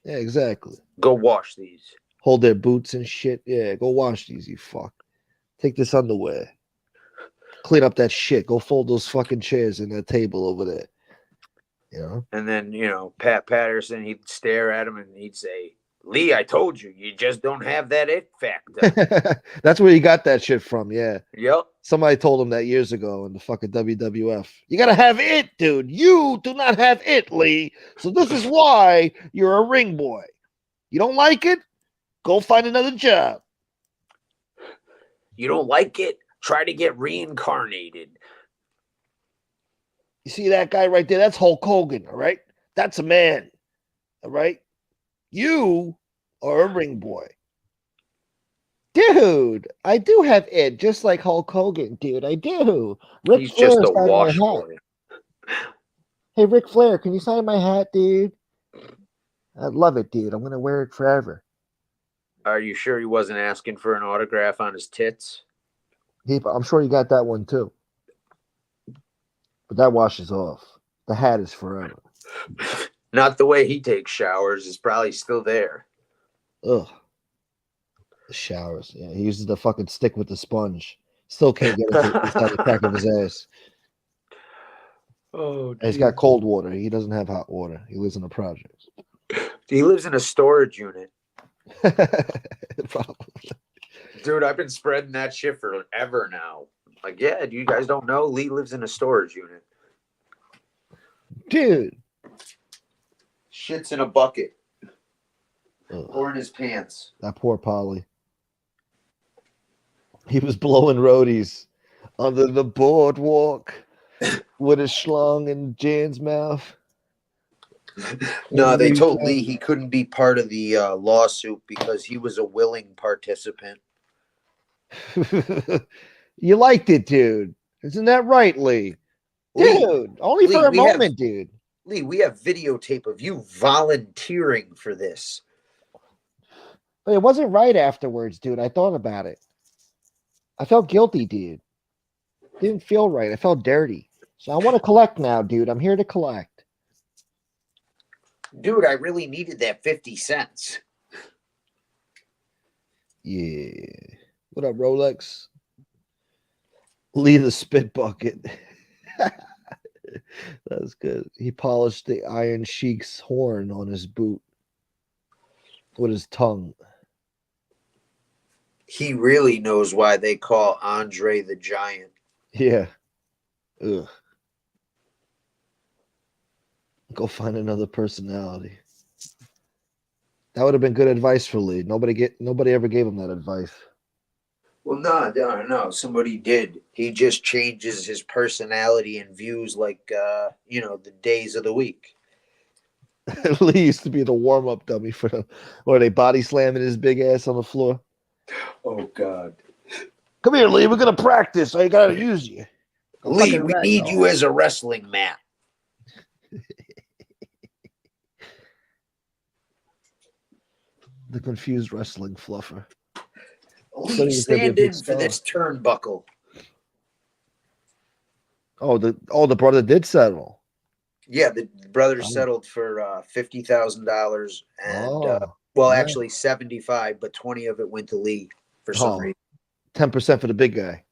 Yeah, exactly. Go wash these. Hold their boots and shit. Yeah, go wash these, you fuck. Take this underwear. Clean up that shit. Go fold those fucking chairs in that table over there. You know? And then, you know, Pat Patterson, he'd stare at him and he'd say, Lee, I told you, you just don't have that it factor. That's where he got that shit from, yeah. Yep. Somebody told him that years ago in the fucking WWF. You gotta have it, dude. You do not have it, Lee. So this is why you're a ring boy. You don't like it? Go find another job. You don't like it? Try to get reincarnated. You see that guy right there? That's Hulk Hogan, all right? That's a man, all right? You are a ring boy. Dude, I do have it, just like Hulk Hogan, dude. I do. He's just a wash boy. Hey, Ric Flair, can you sign my hat, dude? I love it, dude. I'm going to wear it forever. Are you sure he wasn't asking for an autograph on his tits? I'm sure he got that one, too. But that washes off. The hat is forever. Not the way he takes showers. It's probably still there. Ugh. The showers. Yeah, he uses the fucking stick with the sponge. Still can't get it inside the crack of his ass. Oh, and he's got cold water. He doesn't have hot water. He lives in a project. He lives in a storage unit. Probably. Dude, I've been spreading that shit forever now. Like, yeah, you guys don't know? Lee lives in a storage unit. Dude. Shit's in a bucket. Or in his pants. That poor Polly. He was blowing roadies under the boardwalk with a schlong in Jan's mouth. No, they told Lee he couldn't be part of the lawsuit because he was a willing participant. You liked it, dude. Isn't that right, Lee? Dude, only for a moment, dude. Lee, we have videotape of you volunteering for this. But it wasn't right afterwards, dude. I thought about it. I felt guilty, dude. Didn't feel right. I felt dirty. So I want to collect now, dude. I'm here to collect. Dude, I really needed that 50 cents. Yeah. What up, Rolex? Lee the spit bucket. That's good. He polished the Iron Sheik's horn on his boot with his tongue. He really knows why they call Andre the Giant. Yeah. Ugh. Go find another personality. That would have been good advice for Lee. Nobody ever gave him that advice. Well, no. Somebody did. He just changes his personality and views like, the days of the week. Lee used to be the warm-up dummy for them. Or they body slamming his big ass on the floor. Oh, God. Come here, Lee. We're going to practice. I got to use you. Lee, we need you as a wrestling mat. The confused wrestling fluffer. Lee, stand in for this turnbuckle. Oh, the brother did settle. Yeah, the brothers settled for $50,000 and actually 75, but 20 of it went to Lee for some reason. 10% for the big guy.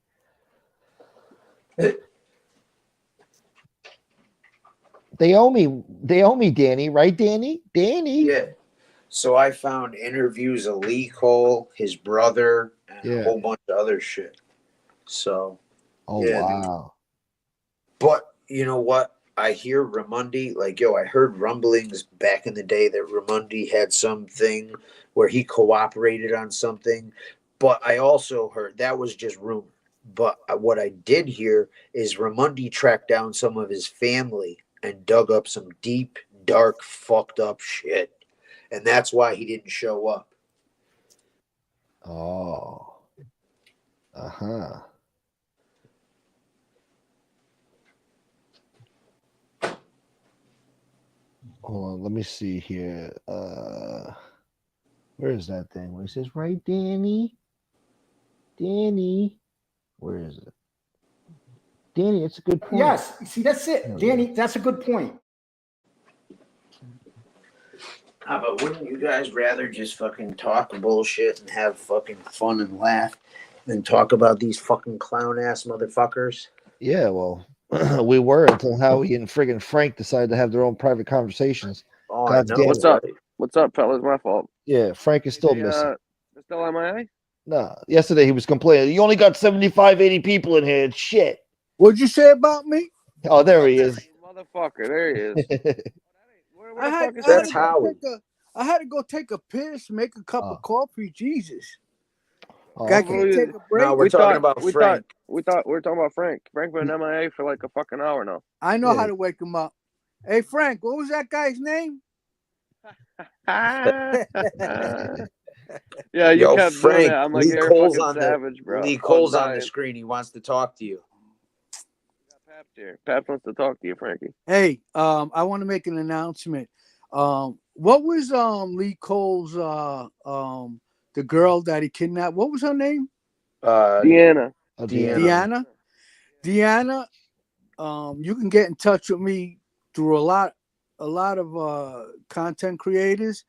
They owe me, Danny, right, Danny? Danny. Yeah. So I found interviews of Lee Cole, his brother, and a whole bunch of other shit. So. Wow. But you know what? I hear Ramundi, I heard rumblings back in the day that Ramundi had something where he cooperated on something. But I also heard that was just rumor. But what I did hear is Ramundi tracked down some of his family and dug up some deep, dark, fucked up shit. And that's why he didn't show up. Oh. Uh-huh. Hold on, let me see here. Where is that thing? Where he says, right, Danny? Danny. Where is it? Danny, that's a good point. Yes, see, that's it. Danny, that's a good point. But wouldn't you guys rather just fucking talk bullshit and have fucking fun and laugh than talk about these fucking clown-ass motherfuckers? Yeah, well, we were until Howie and friggin' Frank decided to have their own private conversations. Oh, I know. What's up? What's up, fellas? My fault. Yeah, Frank is still missing. Still MIA? No, yesterday he was complaining. You only got 75, 80 people in here. It's shit. What'd you say about me? Oh, there he is. Motherfucker, there he is. I had to go take a piss, make a cup of coffee. Jesus. I can't take a break. No, we're talking about Frank. We thought we were talking about Frank. Frank been MIA for like a fucking hour now. I know how to wake him up. Hey, Frank, what was that guy's name? Yeah, you kept Frank, doing that. I'm like, Lee you're Cole's fucking savage, bro. Lee Cole's on the screen. He wants to talk to you. Pap here. Pap wants to talk to you, Frankie. Hey, I want to make an announcement. What was Lee Cole's the girl that he kidnapped? What was her name? Deanna. Deanna. Deanna. You can get in touch with me through a lot of content creators.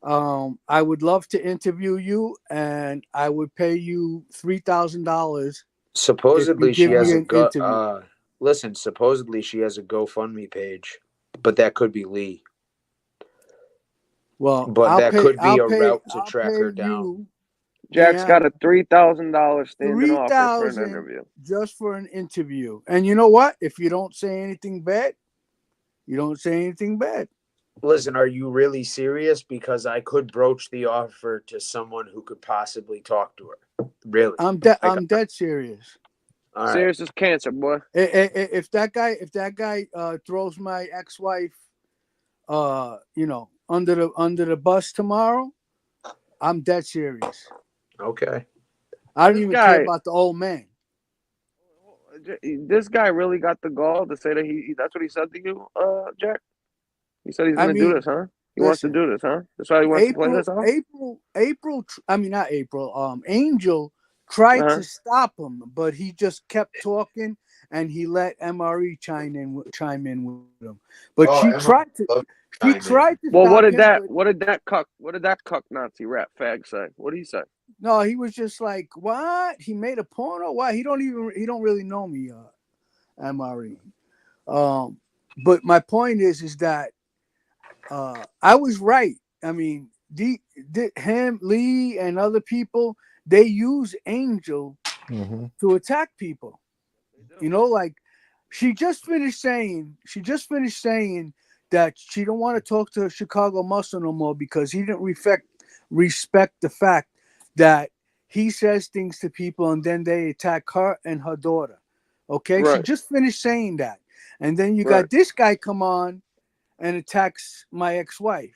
I would love to interview you, and I would pay you $3,000. Supposedly she has supposedly she has a GoFundMe page, but that could be Lee. Well, but that could be a route to track her down. Jack's got a $3,000 standing offer for an interview. Just for an interview. And you know what? If you don't say anything bad, you don't say anything bad. Listen, are you really serious? Because I could broach the offer to someone who could possibly talk to her. Really? I'm dead serious. All right. Serious as cancer, boy. If that guy throws my ex-wife under the bus tomorrow, I'm dead serious. Okay. I don't even care about the old man. This guy really got the gall to say that that's what he said to you, Jack? He said he's going to do this, huh? He wants to do this, huh? That's why he wants to play this off? Angel tried to stop him, but he just kept talking, and he let MRE chime in with him. But she tried to. Well, what did that cuck Nazi rat fag say? What did he say? No, he was just like, what? He made a porno? Why? He don't really know me, MRE. But my point is that I was right. I mean, him, Lee, and other people, they use Angel to attack people. Like she just finished saying that she don't want to talk to Chicago Muscle no more because he didn't respect the fact that he says things to people and then they attack her and her daughter. Okay, she just finished saying that, and then you got this guy come on and attacks my ex-wife.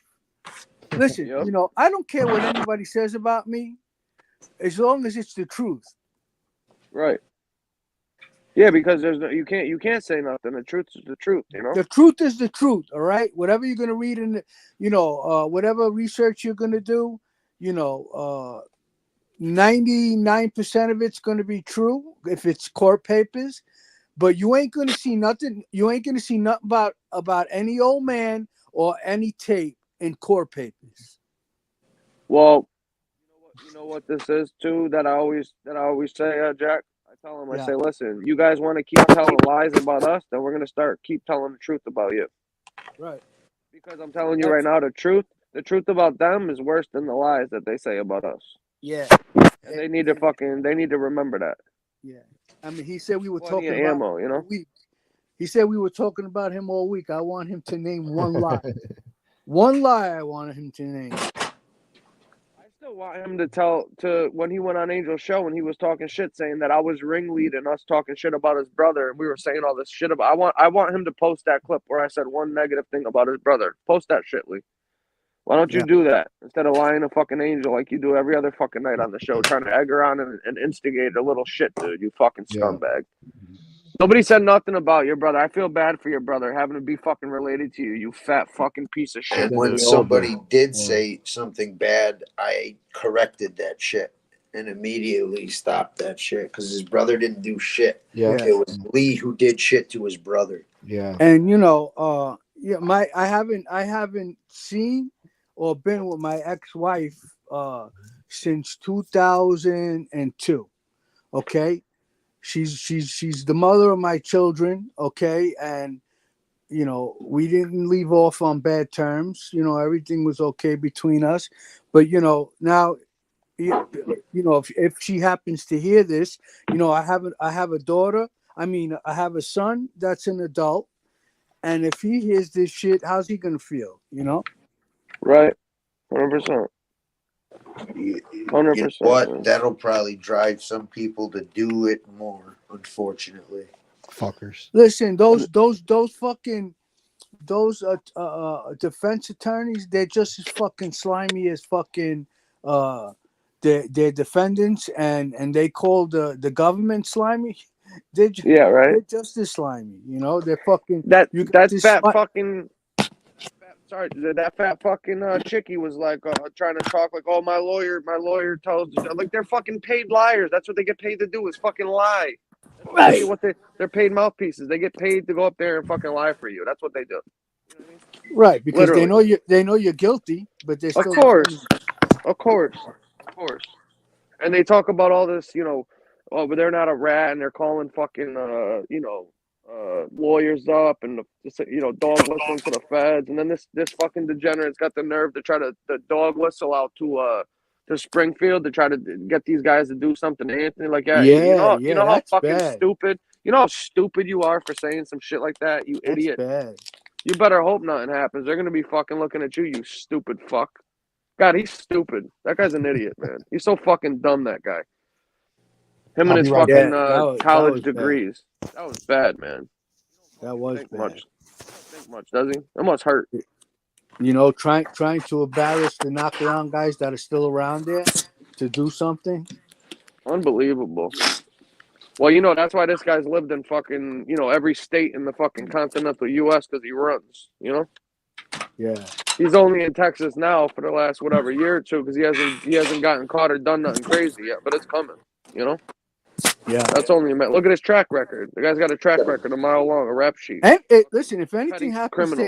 Listen, you know, I don't care what anybody says about me, as long as it's the truth. Right. Yeah, because you can't say nothing. The truth is the truth, you know. The truth is the truth. All right. Whatever you're gonna read in, whatever research you're gonna do, 99% of it's gonna be true if it's court papers, but you ain't gonna see nothing. You ain't gonna see nothing about any old man or any tape in court papers. Well, you know what this is too. That I always say, Jack. I tell them, I say, listen, you guys want to keep telling lies about us, then we're gonna keep telling the truth about you. Right. Because I'm telling you right now, the truth about them is worse than the lies that they say about us. Yeah. And they need to remember that. Yeah. I mean, he said we were Plenty talking of about ammo, you know. He said we were talking about him all week. I want him to name one lie. One lie I wanted him to name. I still want him to when he went on Angel's show and he was talking shit, saying that I was ringleading us talking shit about his brother, and we were saying all this shit about. I want him to post that clip where I said one negative thing about his brother. Post that shit, Lee. Why don't you do that instead of lying to fucking Angel like you do every other fucking night on the show, trying to egg her on and instigate a little shit, dude? You fucking scumbag. Nobody said nothing about your brother. I feel bad for your brother having to be fucking related to you, you fat fucking piece of shit. And when dude. somebody did say something bad, I corrected that shit and immediately stopped that shit because his brother didn't do shit. Yeah. It was Lee who did shit to his brother. Yeah. And I haven't seen or been with my ex-wife since 2002. Okay. She's the mother of my children, okay, and we didn't leave off on bad terms. Everything was okay between us, but now, if she happens to hear this, I have a daughter. I mean, I have a son that's an adult, and if he hears this shit, how's he gonna feel? Right, 100%. 100%. You know what? That'll probably drive some people to do it more, unfortunately. Fuckers. Listen, those defense attorneys, they're just as fucking slimy as fucking their defendants, and they call the government slimy. They're just as slimy. They're fucking that fat fucking. Sorry, that fat fucking chickie was like trying to talk like, oh, my lawyer tells like they're fucking paid liars. That's what they get paid to do is fucking lie. That's what they're paid mouthpieces. They get paid to go up there and fucking lie for you. That's what they do. You know what I mean? Right, because Literally. they know you're guilty, but they're still of course. And they talk about all this, but they're not a rat, and they're calling fucking lawyers up and dog whistling to the feds, and then this fucking degenerate's got the nerve to try to dog whistle out to Springfield to try to get these guys to do something to Anthony. Like, you know how fucking bad. stupid. You know how stupid you are for saying some shit like that, you idiot. Bad. You better hope nothing happens. They're gonna be fucking looking at you, you stupid fuck. God, he's stupid. That guy's an idiot, man. He's so fucking dumb, that guy. Him and his fucking college degrees. Bad. That was bad, man. That was think bad. Much. Think much, does he? That must hurt. Trying to embarrass the knockaround guys that are still around there to do something. Unbelievable. Well, that's why this guy's lived in fucking, every state in the fucking continental U.S. because he runs, Yeah. He's only in Texas now for the last year or two because he hasn't gotten caught or done nothing crazy yet, but it's coming, Yeah. That's only look at his track record. The guy's got a track record a mile long, a rap sheet. And listen, if anything happens to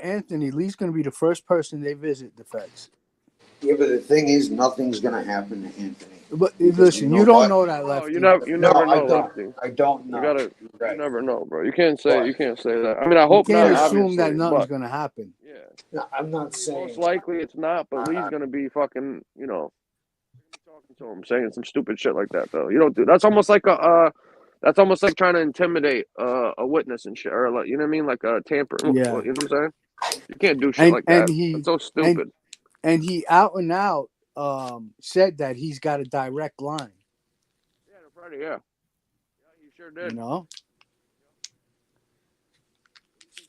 Anthony, Lee's going to be the first person they visit the feds. Yeah, but the thing is, nothing's going to happen to Anthony. But listen, you don't know that, Lefty. You never know, Lefty. I don't know. You never know, bro. You can't say that. I mean, I hope you can't not. Assume that nothing's going to happen. Yeah. No, I'm not saying. Most likely it's not, but Lee's going to be fucking, talking to him, saying some stupid shit like that, though. Dude, that's almost like That's almost like trying to intimidate a witness and shit, or like, you know what I mean, like a tamper. Yeah. You know what I'm saying? You can't do shit like that. That's so stupid. And he out and out said that he's got a direct line. Yeah, Freddie. Yeah, he sure did. You know.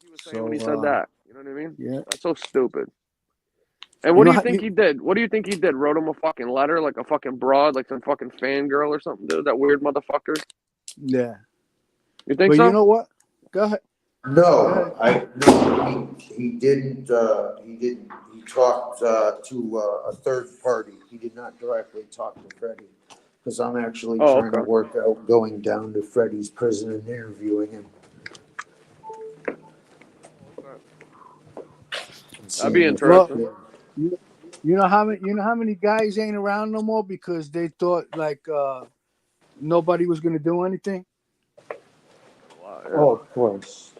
He was saying when he said that. You know what I mean? Yeah. That's so stupid. And what do you think he did? What do you think he did? Wrote him a fucking letter, like a fucking broad, like some fucking fangirl or something, dude? That weird motherfucker. Yeah. You think but so? You know what? Go ahead. No, he didn't. He didn't. He talked to a third party. He did not directly talk to Freddie, because I'm actually trying to work out going down to Freddie's prison and interviewing him. That'd be interesting. Well, you know how many guys ain't around no more because they thought like nobody was gonna do anything. Oh, of course.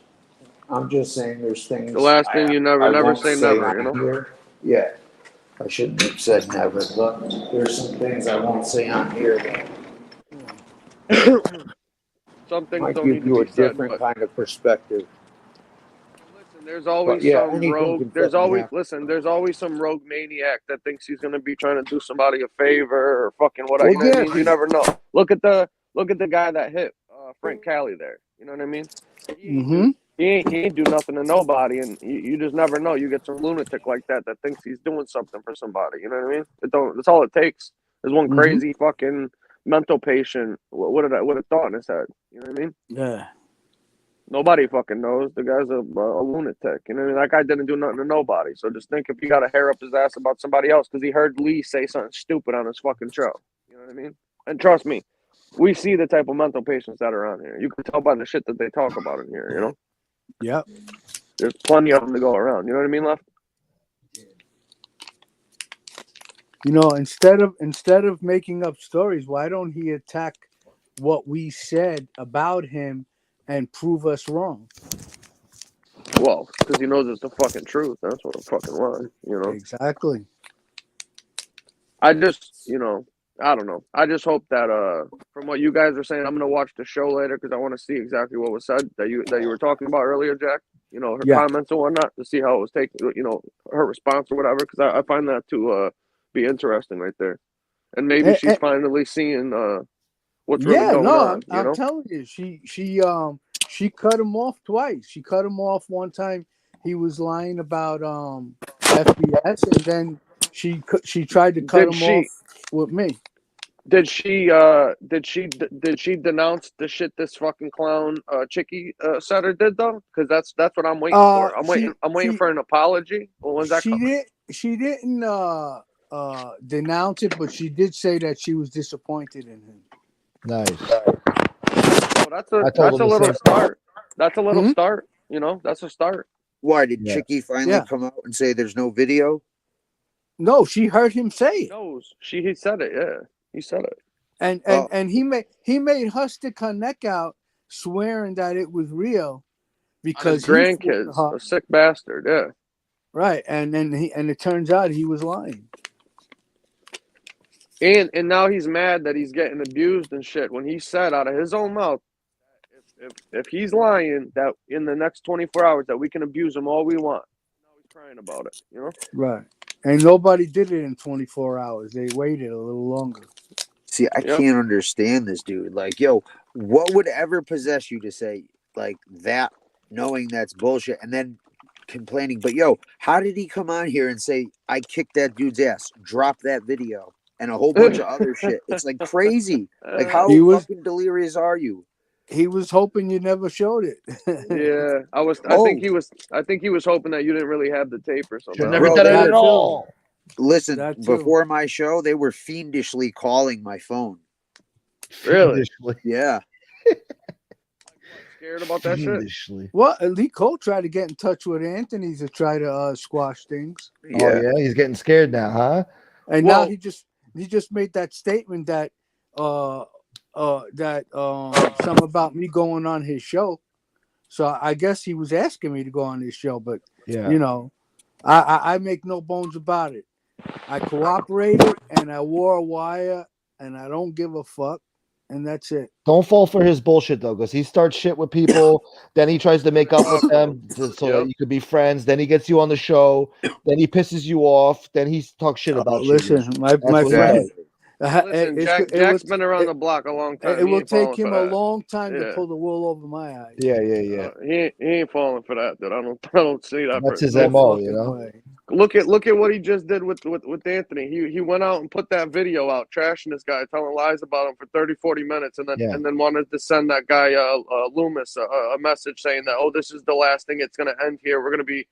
I'm just saying there's things. The last thing you never say never, you know? Here. Yeah. I shouldn't have said never, but there's some things I won't say on here that some things might don't give need to you a be said, different kind of perspective. Listen, there's always some rogue. There's always some rogue maniac that thinks he's gonna be trying to do somebody a favor or fucking whatever. You know what I mean? You never know. Look at the guy that hit Frank Cali there. You know what I mean? He ain't do nothing to nobody, and you just never know. You get some lunatic like that thinks he's doing something for somebody. You know what I mean? That's all it takes. There's one crazy fucking mental patient. What a thought in his head. You know what I mean? Yeah. Nobody fucking knows. The guy's a lunatic. You know what I mean? That guy didn't do nothing to nobody. So just think if he got a hair up his ass about somebody else because he heard Lee say something stupid on his fucking show. You know what I mean? And trust me, we see the type of mental patients that are on here. You can tell by the shit that they talk about in here, you know? Yep. There's plenty of them to go around. You know what I mean, Left? You know, instead of making up stories, why don't he attack what we said about him and prove us wrong? Well, because he knows it's the fucking truth. That's what I fucking want, you know? Exactly. I just, I don't know. I just hope that from what you guys are saying, I'm gonna watch the show later because I want to see exactly what was said that you were talking about earlier, Jack. You know, her comments and whatnot, to see how it was taken. You know, her response or whatever, because I find that to be interesting right there. And maybe she's finally seeing what's really going on. I'm telling you, she cut him off twice. She cut him off one time. He was lying about FBS, and then she tried to cut him off with me. Did she denounce the shit this fucking clown Chicky said or did though? Because that's what I'm waiting for. I'm waiting for an apology. Well, when's that coming? She didn't denounce it, but she did say that she was disappointed in him. Nice. Well, that's a little start. That's a little start. You know, that's a start. Why did Chicky finally come out and say there's no video? No, she heard him say it. No, he said it. Yeah, he said it. And he made her her neck out, swearing that it was real because his grandkids, a sick bastard. Yeah. Right, and it turns out he was lying. And now he's mad that he's getting abused and shit when he said out of his own mouth, if he's lying, that in the next 24 hours that we can abuse him all we want. Now he's crying about it, you know? Right. And nobody did it in 24 hours. They waited a little longer. See, I can't understand this dude. Like, yo, what would ever possess you to say like that, knowing that's bullshit, and then complaining? But yo, how did he come on here and say, I kicked that dude's ass, drop that video, and a whole bunch of other shit? It's like crazy. Like, how fucking delirious are you? He was hoping you never showed it. Yeah, I think he was hoping that you didn't really have the tape or something. Never done it at all. Listen, before my show, they were fiendishly calling my phone. Really? Yeah. Scared about that shit? Well, Lee Cole tried to get in touch with Anthony to try to squash things. Yeah. Oh, yeah, he's getting scared now, huh? And now he just made that statement that something about me going on his show. So I guess he was asking me to go on his show, but you know, I make no bones about it. I cooperated and I wore a wire and I don't give a fuck. and that's it. Don't fall for his bullshit though, because he starts shit with people, then he tries to make up with them so that you could be friends. Then he gets you on the show, then he pisses you off, then he talks shit about you. Listen, my friend. Listen, Jack's been around the block a long time. It He will ain't take falling him for a that. long time to Yeah. pull the wool over my eyes. Yeah. He ain't falling for that, dude. I don't see that. That's his no MO, fucking you know. way. Look at what he just did with Anthony. He went out and put that video out, trashing this guy, telling lies about him for 30, 40 minutes, and then wanted to send that guy Loomis a message saying that, oh, this is the last thing. It's gonna end here. We're gonna be,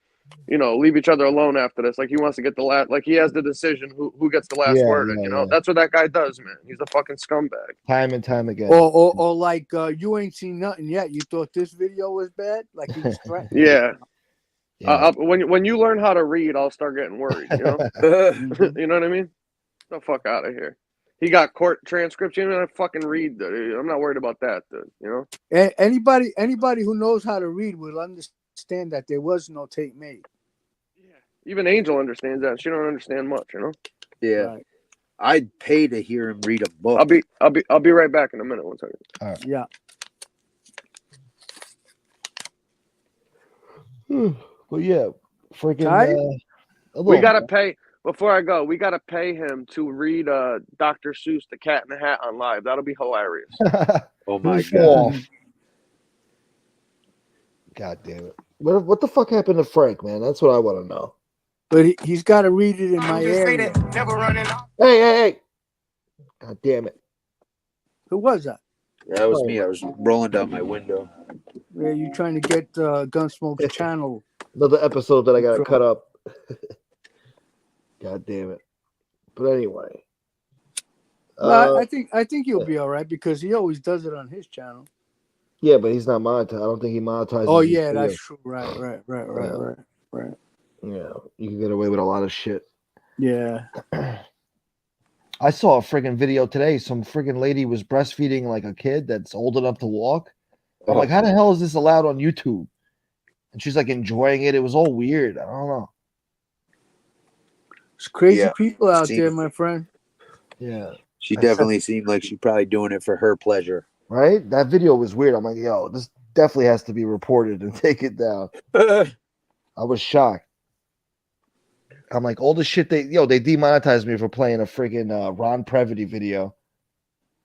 leave each other alone after this. Like he wants to get the last. Like he has the decision who gets the last word. And, that's what that guy does, man. He's a fucking scumbag. Time and time again. Or like you ain't seen nothing yet. You thought this video was bad? Like he was threatening. Yeah. When you learn how to read, I'll start getting worried. You know, you know what I mean? Get the fuck out of here. He got court transcripts. You know, fucking read. I'm not worried about that, dude. You know. Anybody who knows how to read will understand that there was no tape made. Even Angel understands that. She don't understand much. You know. Yeah. Right. I'd pay to hear him read a book. I'll be right back in a minute. 1 second. All right. Yeah. Well, yeah, freaking. We gotta pay before I go. We gotta pay him to read Dr. Seuss, The Cat in the Hat on live. That'll be hilarious. Oh my god! God damn it! What the fuck happened to Frank, man? That's what I want to know. But he's got to read it in my area. Hey! God damn it! Who was that? That was me. I was rolling down my window. Yeah, you trying to get Gunsmoke's channel? Another episode that I gotta cut up. God damn it! But anyway, I think he'll be all right because he always does it on his channel. Yeah, but he's not monetized. I don't think he monetizes. Oh yeah, that's true. Right. Yeah, you can get away with a lot of shit. Yeah. I saw a friggin' video today. Some friggin' lady was breastfeeding like a kid that's old enough to walk. I'm like, how the hell is this allowed on YouTube? And she's like enjoying it. It was all weird. I don't know. It's crazy people out there, my friend. Yeah. She definitely seemed like she's probably doing it for her pleasure. Right? That video was weird. I'm like, yo, this definitely has to be reported and take it down. I was shocked. I'm like, all the shit they demonetized me for playing a friggin' Ron Previty video.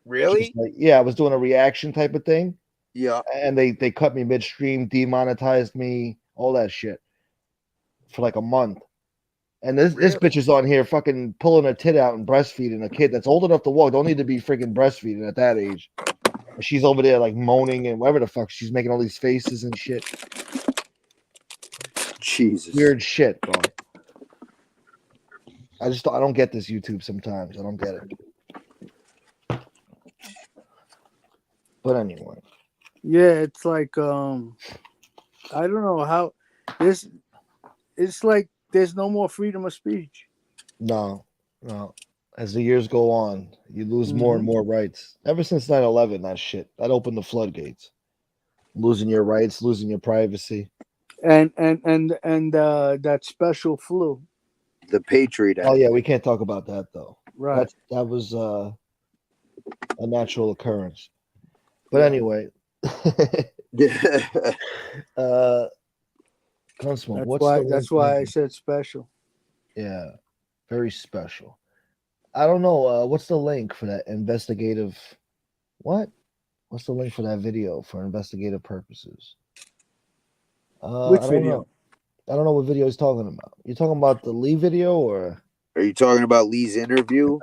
Really? Like, yeah, I was doing a reaction type of thing. Yeah. And they cut me midstream, demonetized me, all that shit for like a month. And this bitch is on here fucking pulling her tit out and breastfeeding a kid that's old enough to walk. Don't need to be freaking breastfeeding at that age. And she's over there like moaning and whatever the fuck. She's making all these faces and shit. Jesus. Weird shit, bro. I don't get this YouTube sometimes. I don't get it. But anyway. Yeah, it's like I don't know how this. It's like there's no more freedom of speech. No. As the years go on, you lose more and more rights. Ever since 9/11, that opened the floodgates. Losing your rights, losing your privacy. And that special flu. The Patriot Act. Oh yeah, we can't talk about that though. Right. That was a natural occurrence. But anyway. Gunsmoke. That's why I said special. Yeah, very special. I don't know. What's the link for that investigative? What? What's the link for that video for investigative purposes? Which video? I don't know what video he's talking about. You talking about the Lee video or? Are you talking about Lee's interview?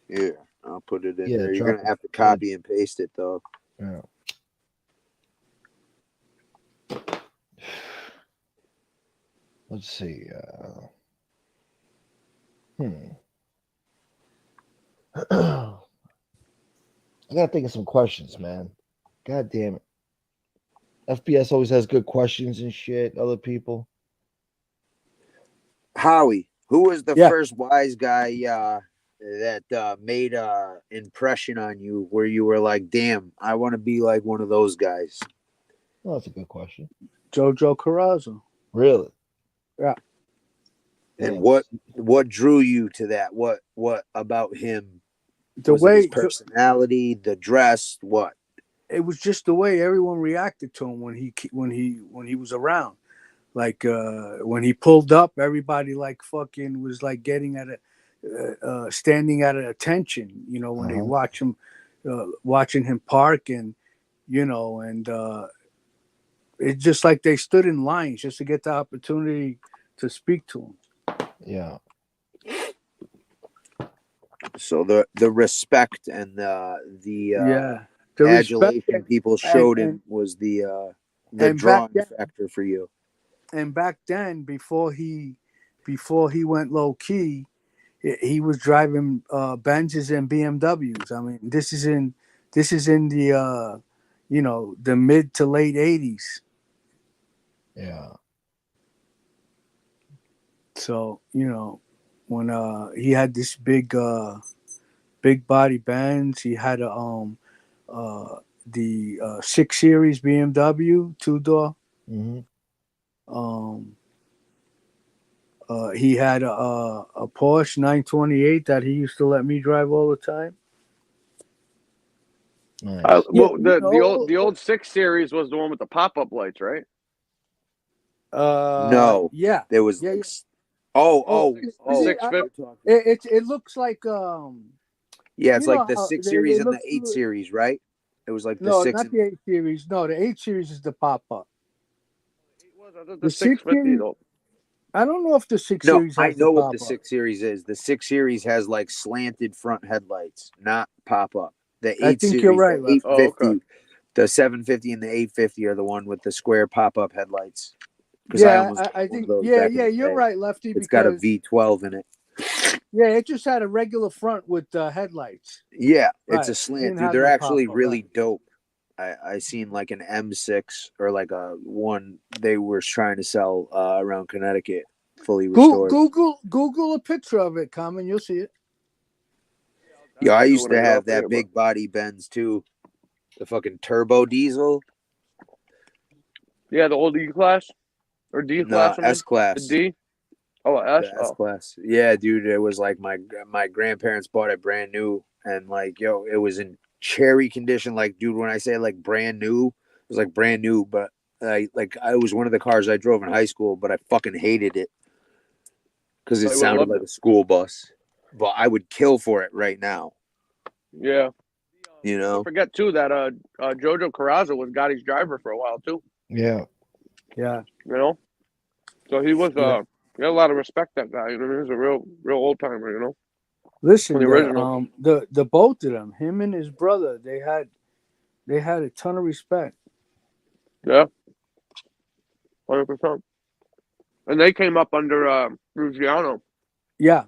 Yeah, I'll put it in there. You're gonna have to copy and paste it though. Yeah. Let's see. I gotta think of some questions, man. God damn it. FBS always has good questions and shit. Other people. Howie, who was the first wise guy that made an impression on you where you were like, damn, I want to be like one of those guys? Well, that's a good question. Jojo Carrazzo. Really? Yeah. And what drew you to that? What about him The Was it his way personality, the dress, what? it was just the way everyone reacted to him when he was around. Like when he pulled up, everybody like fucking was like getting at a standing at attention. You know, when they watch him, watching him park, and you know, and it's just like they stood in lines just to get the opportunity to speak to him. Yeah. So the respect and the adulation people showed him was the drawing factor for you. And back then, before he went low key, he was driving Benzes and BMWs. I mean, this is in the you know, the mid to late 80s. Yeah. So, you know, when he had this big body Benz, he had the 6 Series BMW 2-door. Mm-hmm. He had a Porsche 928 that he used to let me drive all the time. Nice. The old 6 Series was the one with the pop-up lights, right? No. Yeah. There was. Yeah. Oh. It looks like Yeah, it's like the 6 Series and the 8 Series, right? It was like the 6. No, not the 8 Series. No, the 8 Series is the pop-up. The 650 though. I don't know if the 6 No, Series has I know the what the 6 Series is. The 6 Series has like slanted front headlights, not pop-up. The 8 I think Series, you're right, the 850, okay. the 750 and the 850 are the one with the square pop-up headlights. Yeah, I think. Yeah, you're right, Lefty. It's got a V12 in it. Yeah, it just had a regular front with headlights. Yeah, Right. it's a slant, Didn't dude. have They're no actually pop-up, really right. dope. I seen like an M6 or like a one they were trying to sell around Connecticut, fully restored. Google a picture of it, Common. You'll see it. Yeah, I used to have that big body Benz too, the fucking turbo diesel. Yeah, the old E class or D class. No, S class. The D. Oh, S. The S class. Yeah, dude. It was like my grandparents bought it brand new, and like it was in cherry condition. Like, dude, when I say like brand new, it was like brand new. But I was one of the cars I drove in high school, but I fucking hated it because it sounded like a school bus. But I would kill for it right now. Yeah. You know. Don't forget too that Jojo Carrazza was Gotti's driver for a while too. Yeah. Yeah. You know. So he was he had a lot of respect, that guy. You know, he was a real old timer. You know. Listen, the original. The both of them, him and his brother, they had a ton of respect. Yeah. 100%. And they came up under Ruggiano. Yeah.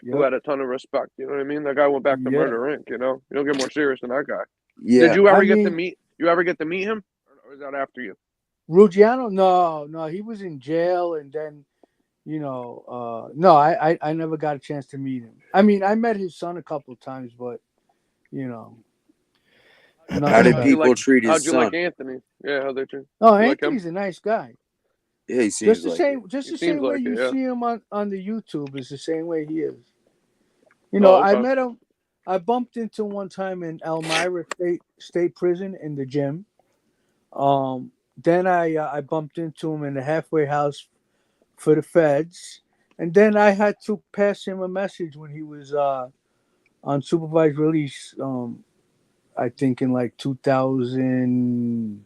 Who had a ton of respect. You know what I mean? That guy went back to Murder Inc. You know, you don't get more serious than that guy. Yeah. Did you ever get to meet? You ever get to meet him, or was that after you? Ruggiano? No, he was in jail, and then, you know, no, I never got a chance to meet him. I mean, I met his son a couple of times, but, you know. How did people treat his son? How'd you like Anthony? Yeah, how they treat? Oh, Anthony's a nice guy. Yeah, he seems just the same way you see him on the YouTube is the same way he is. You know, I met him. I bumped into him one time in Elmira State Prison in the gym. Then I bumped into him in the halfway house for the feds, and then I had to pass him a message when he was on supervised release. I think in like 2000.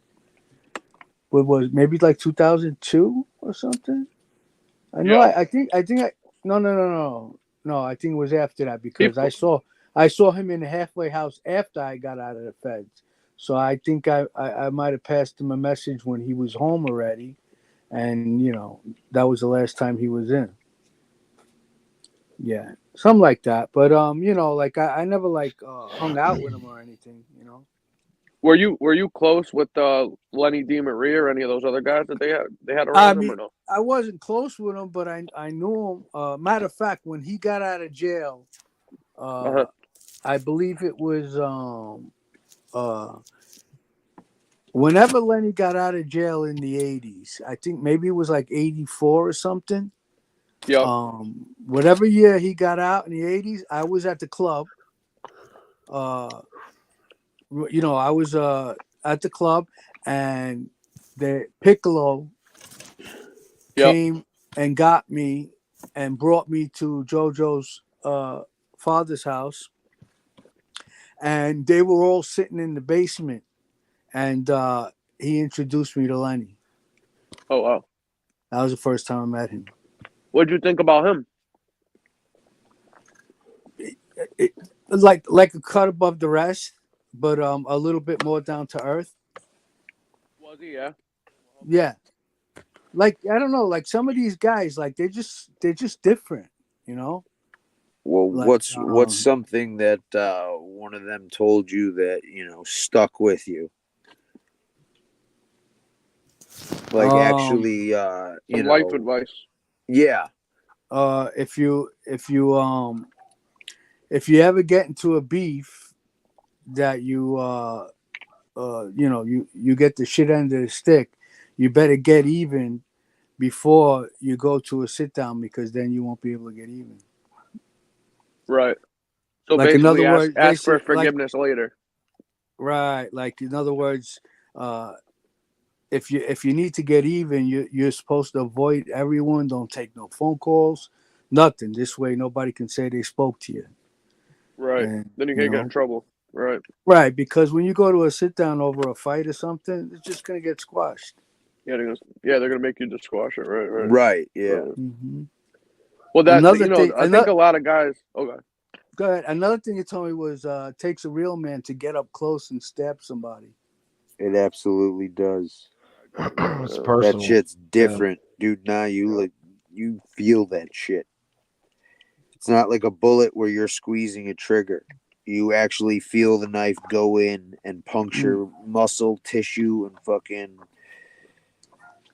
What was maybe like 2002 or something? I know. Yeah. I think no. I think it was after that because I saw him in the halfway house after I got out of the feds. So I think I might have passed him a message when he was home already, and you know that was the last time he was in. Yeah, something like that. But you know, like I never like hung out with him or anything. You know. Were you close with Lenny DiMaria or any of those other guys that they had around him or no? I wasn't close with him, but I knew him. Matter of fact, when he got out of jail, I believe it was whenever Lenny got out of jail in the 80s. I think maybe it was like 84 or something. Yeah. Whatever year he got out in the 80s, I was at the club. I was at the club, and the Piccolo came and got me and brought me to JoJo's father's house, and they were all sitting in the basement, and he introduced me to Lenny. Oh wow, that was the first time I met him. What'd you think about him? Like a cut above the rest, but a little bit more down to earth. Was he? Yeah. Yeah. Like, I don't know, like some of these guys, like they're just different, you know. Well, Like, what's something that one of them told you that stuck with you? Like actually, some life advice. Yeah. If you ever get into a beef that you get the shit end of the stick, you better get even before you go to a sit down, because then you won't be able to get even. Right. So like, in other basically, words, ask for forgiveness later. Right. Like, in other words, if you need to get even, you're supposed to avoid everyone. Don't take no phone calls, nothing. This way, nobody can say they spoke to you. Right. And, Then you can't get in trouble. Right. Right, because when you go to a sit down over a fight or something, it's just gonna get squashed. Yeah, they're gonna make you just squash it. Right. Right. Right. Yeah. Right. Mm-hmm. Well, I think a lot of guys. Okay. Go ahead. Another thing you told me was takes a real man to get up close and stab somebody. It absolutely does. It's personal. That shit's different, dude. Now you feel that shit. It's not like a bullet where you're squeezing a trigger. You actually feel the knife go in and puncture muscle, tissue, and fucking.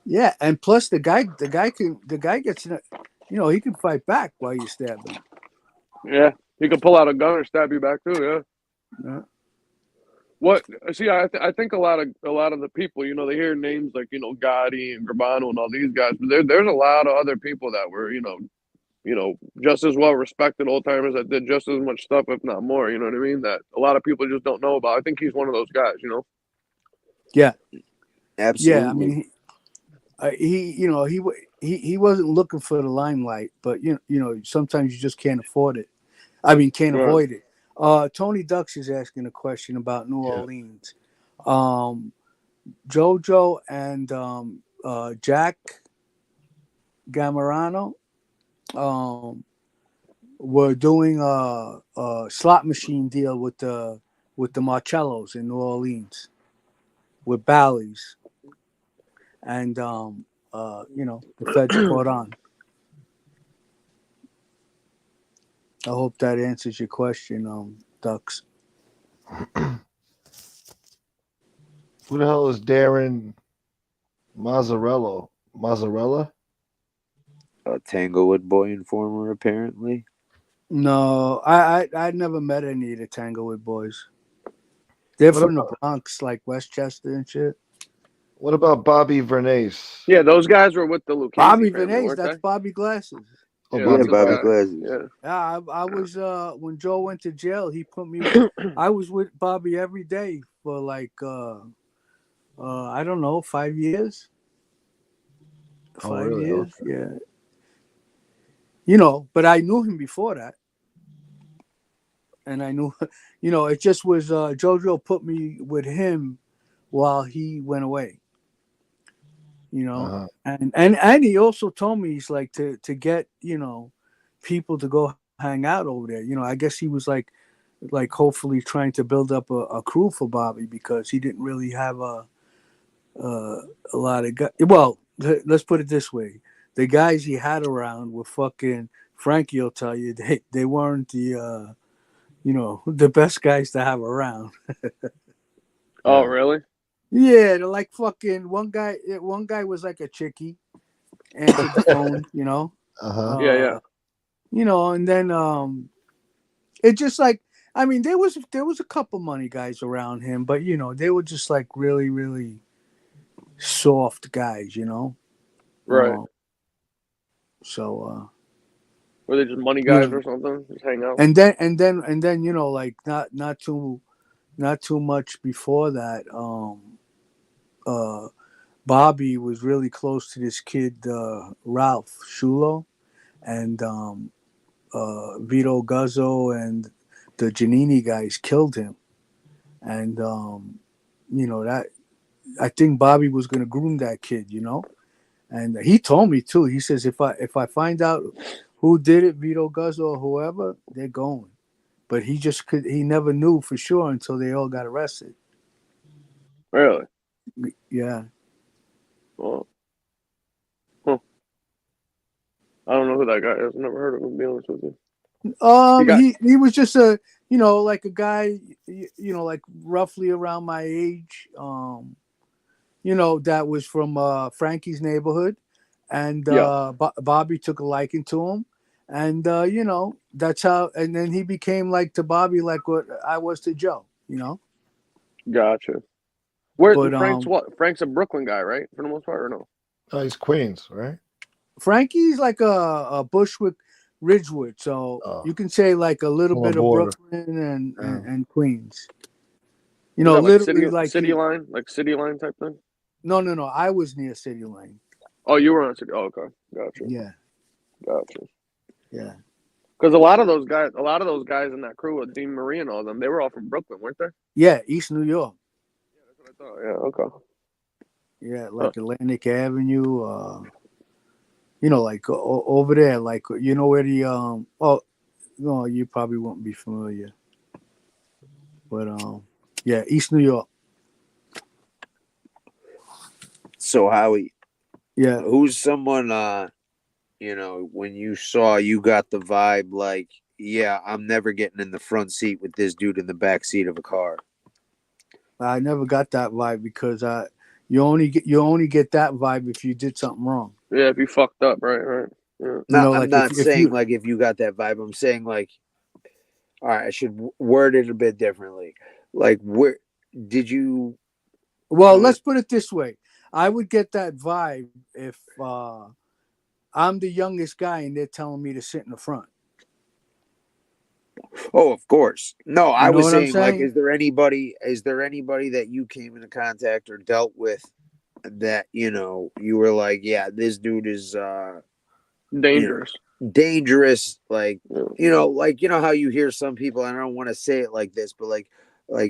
Yeah, and plus the guy gets, he can fight back while you stab him. Yeah, he can pull out a gun or stab you back too. Yeah. What? See, I think a lot of the people, they hear names like Gotti and Gravano and all these guys, but there's a lot of other people that were just as well respected old timers that did just as much stuff, if not more. You know what I mean? That a lot of people just don't know about. I think he's one of those guys. Yeah. Absolutely. Yeah, I mean, he wasn't looking for the limelight, but sometimes you just can't afford it. I mean, can't avoid it. Tony Ducks is asking a question about New Orleans. JoJo and Jack Gamarano were doing a slot machine deal with the Marcellos in New Orleans with Bally's, and the feds caught on. I hope that answers your question, Ducks. Who the hell is Darren Mazzarella? A Tanglewood boy informer, apparently. No, I never met any of the Tanglewood boys. They're from the Bronx, like Westchester and shit. What about Bobby Vernace? Yeah, those guys were with the Lucchese Bobby family, Vernace, weren't that's they? Bobby Glasses. Oh, yeah, Bobby Glasses. Yeah. Yeah, I was when Joe went to jail, he put me I was with Bobby every day for like I don't know, 5 years. 5 really? years, Okay. yeah. But I knew him before that. And I knew, it just was JoJo put me with him while he went away. And he also told me, he's like, to get, people to go hang out over there. I guess he was like hopefully trying to build up a crew for Bobby, because he didn't really have a lot of guys. Well, let's put it this way: the guys he had around were fucking. Frankie will tell you they weren't the the best guys to have around. Oh, really? Yeah, they're like fucking one guy was like a chickie, answered the phone, Yeah. And then it just like, I mean, there was a couple money guys around him, but they were just like really, really soft guys, Right. Were they just money guys or something? Just hang out. And then you know, like not too much before that. Bobby was really close to this kid Ralph Shulo, and Vito Guzzo and the Giannini guys killed him, and you know that I think Bobby was going to groom that kid, you know, and he told me too. He says if I find out who did it, Vito Guzzo or whoever, they're going. But he never knew for sure until they all got arrested. Really? Yeah. Well, I don't know who that guy is. I've never heard of him, to be honest with you. He was just a, you know, like a guy, you know, like roughly around my age, you know, that was from Frankie's neighborhood, and Bobby took a liking to him, and you know, that's how, and then he became like to Bobby like what I was to Joe, you know. Gotcha. Frank's a Brooklyn guy, right? For the most part, or no? Oh, he's Queens, right? Frankie's like a Bushwick, Ridgewood, so you can say like a little bit of Brooklyn and Queens. You know, like literally like city line type thing. No. I was near City Line. Oh, you were on City. Oh, okay, gotcha. Yeah, gotcha. Yeah, because a lot of those guys in that crew with Dean Marie and all them, they were all from Brooklyn, weren't they? Yeah, East New York. Yeah, that's what I thought. Yeah, okay. Yeah, like Atlantic Avenue. You know, like over there, like you know where the oh no, you probably won't be familiar, but yeah, East New York. So Howie, yeah, who's someone you know, when you got the vibe like, yeah, I'm never getting in the front seat with this dude in the back seat of a car? I never got that vibe because you only get that vibe if you did something wrong. Yeah, if you fucked up, right. Yeah. No, I'm not saying like if you got that vibe. I'm saying like, all right, I should word it a bit differently. Like, where did you? Well, let's put it this way. I would get that vibe if I'm the youngest guy and they're telling me to sit in the front. Oh, of course. No, I was saying, like, saying? is there anybody that you came into contact or dealt with that, you know, you were like, yeah, this dude is dangerous. Dangerous, like, you know how you hear some people, and I don't want to say it like this, but like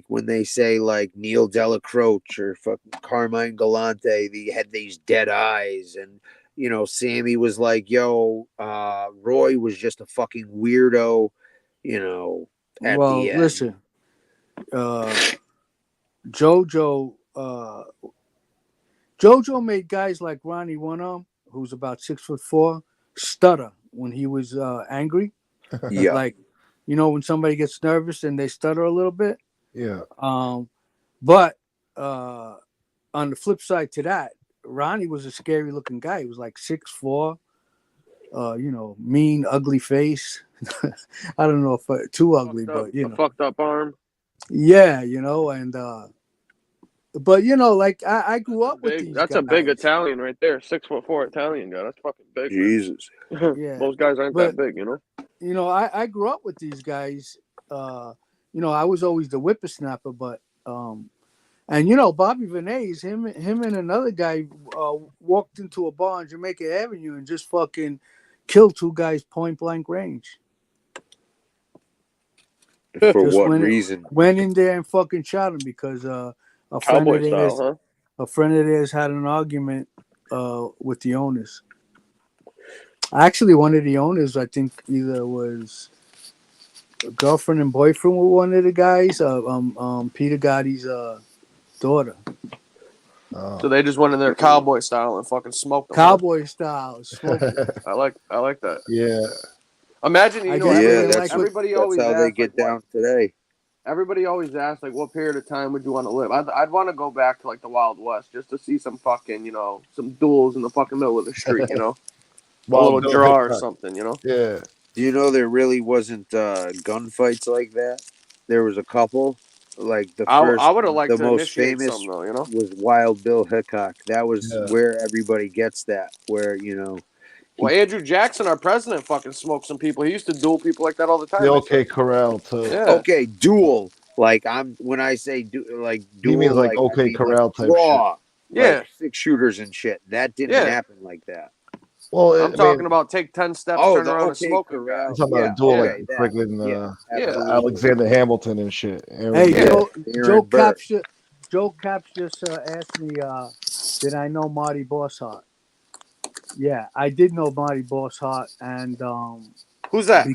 when they say like Neil Delacroce or fucking Carmine Galante, they had these dead eyes, and you know, Sammy was like, yo, Roy was just a fucking weirdo, you know, at the end. Listen, JoJo made guys like Ronnie One-Arm, who's about 6'4", stutter when he was angry. Yeah. Like, you know, when somebody gets nervous and they stutter a little bit. Yeah. But on the flip side to that, Ronnie was a scary looking guy. He was like 6'4", you know, mean, ugly face. I don't know if too ugly, but you know, fucked up arm. Yeah, you know, and but you know, like I grew up with these. That's guys. a big Italian right there, 6'4" Italian guy. That's fucking big. Jesus. Yeah, most guys aren't that big, you know. You know, I grew up with these guys. You know, I was always the whippersnapper, but and you know, Bobby Vinay's him and another guy walked into a bar on Jamaica Avenue and just fucking killed two guys point blank range. For what reason? Went in there and fucking shot him because a friend of theirs had an argument with the owners. Actually, one of the owners, I think, either was a girlfriend and boyfriend with one of the guys. Peter Gotti's daughter. So they just went in there cowboy style and fucking smoked them. Cowboy style, smoked them. I like that. Yeah. Imagine, you know, everybody always that's how they get down today. Everybody always asks, like, what period of time would you want to live? I'd want to go back to, like, the Wild West just to see some fucking, you know, some duels in the fucking middle of the street, you know? A little draw or something, you know? Yeah. Do you know there really wasn't gunfights like that? There was a couple. Like the first, I would have liked the to most famous some, though, you know? was Wild Bill Hickok. That was where everybody gets that, where, you know, Well, Andrew Jackson, our president, fucking smoked some people. He used to duel people like that all the time. The OK Corral too. Yeah. Okay, duel. Like when I say duel, He means like I OK mean, Corral type raw, shit. Yeah. like 6 shooters and shit. That didn't happen like that. Well, I'm talking about take 10 steps, turn around and smoke a guy. I'm talking about a duel like freaking Alexander Hamilton and shit. Hey, Joe Caps just asked me, did I know Marty Bossart? Yeah, I did know Marty Bossart, and who's that?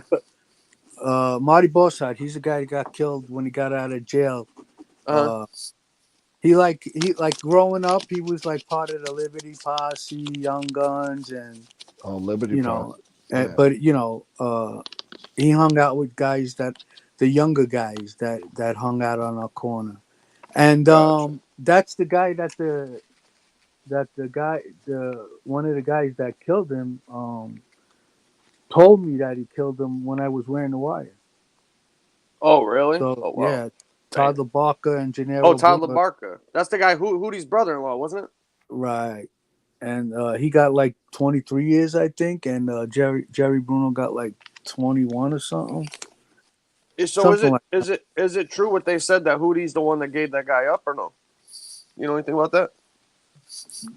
Marty Bossart. He's the guy that got killed when he got out of jail. He growing up, he was like part of the Liberty Posse, Young Guns, and Liberty Posse. But he hung out with guys the younger guys that hung out on our corner, and that's the guy one of the guys that killed him told me that he killed him when I was wearing the wire. Oh, really? So, wow. yeah, Todd LaBarca and Gennaro. Oh, Todd LaBarca. That's the guy Hootie's brother-in-law, wasn't it? Right. And he got like 23 years, I think, and Jerry Bruno got like 21 or something. So is it true what they said that Hootie's the one that gave that guy up or no? You know anything about that?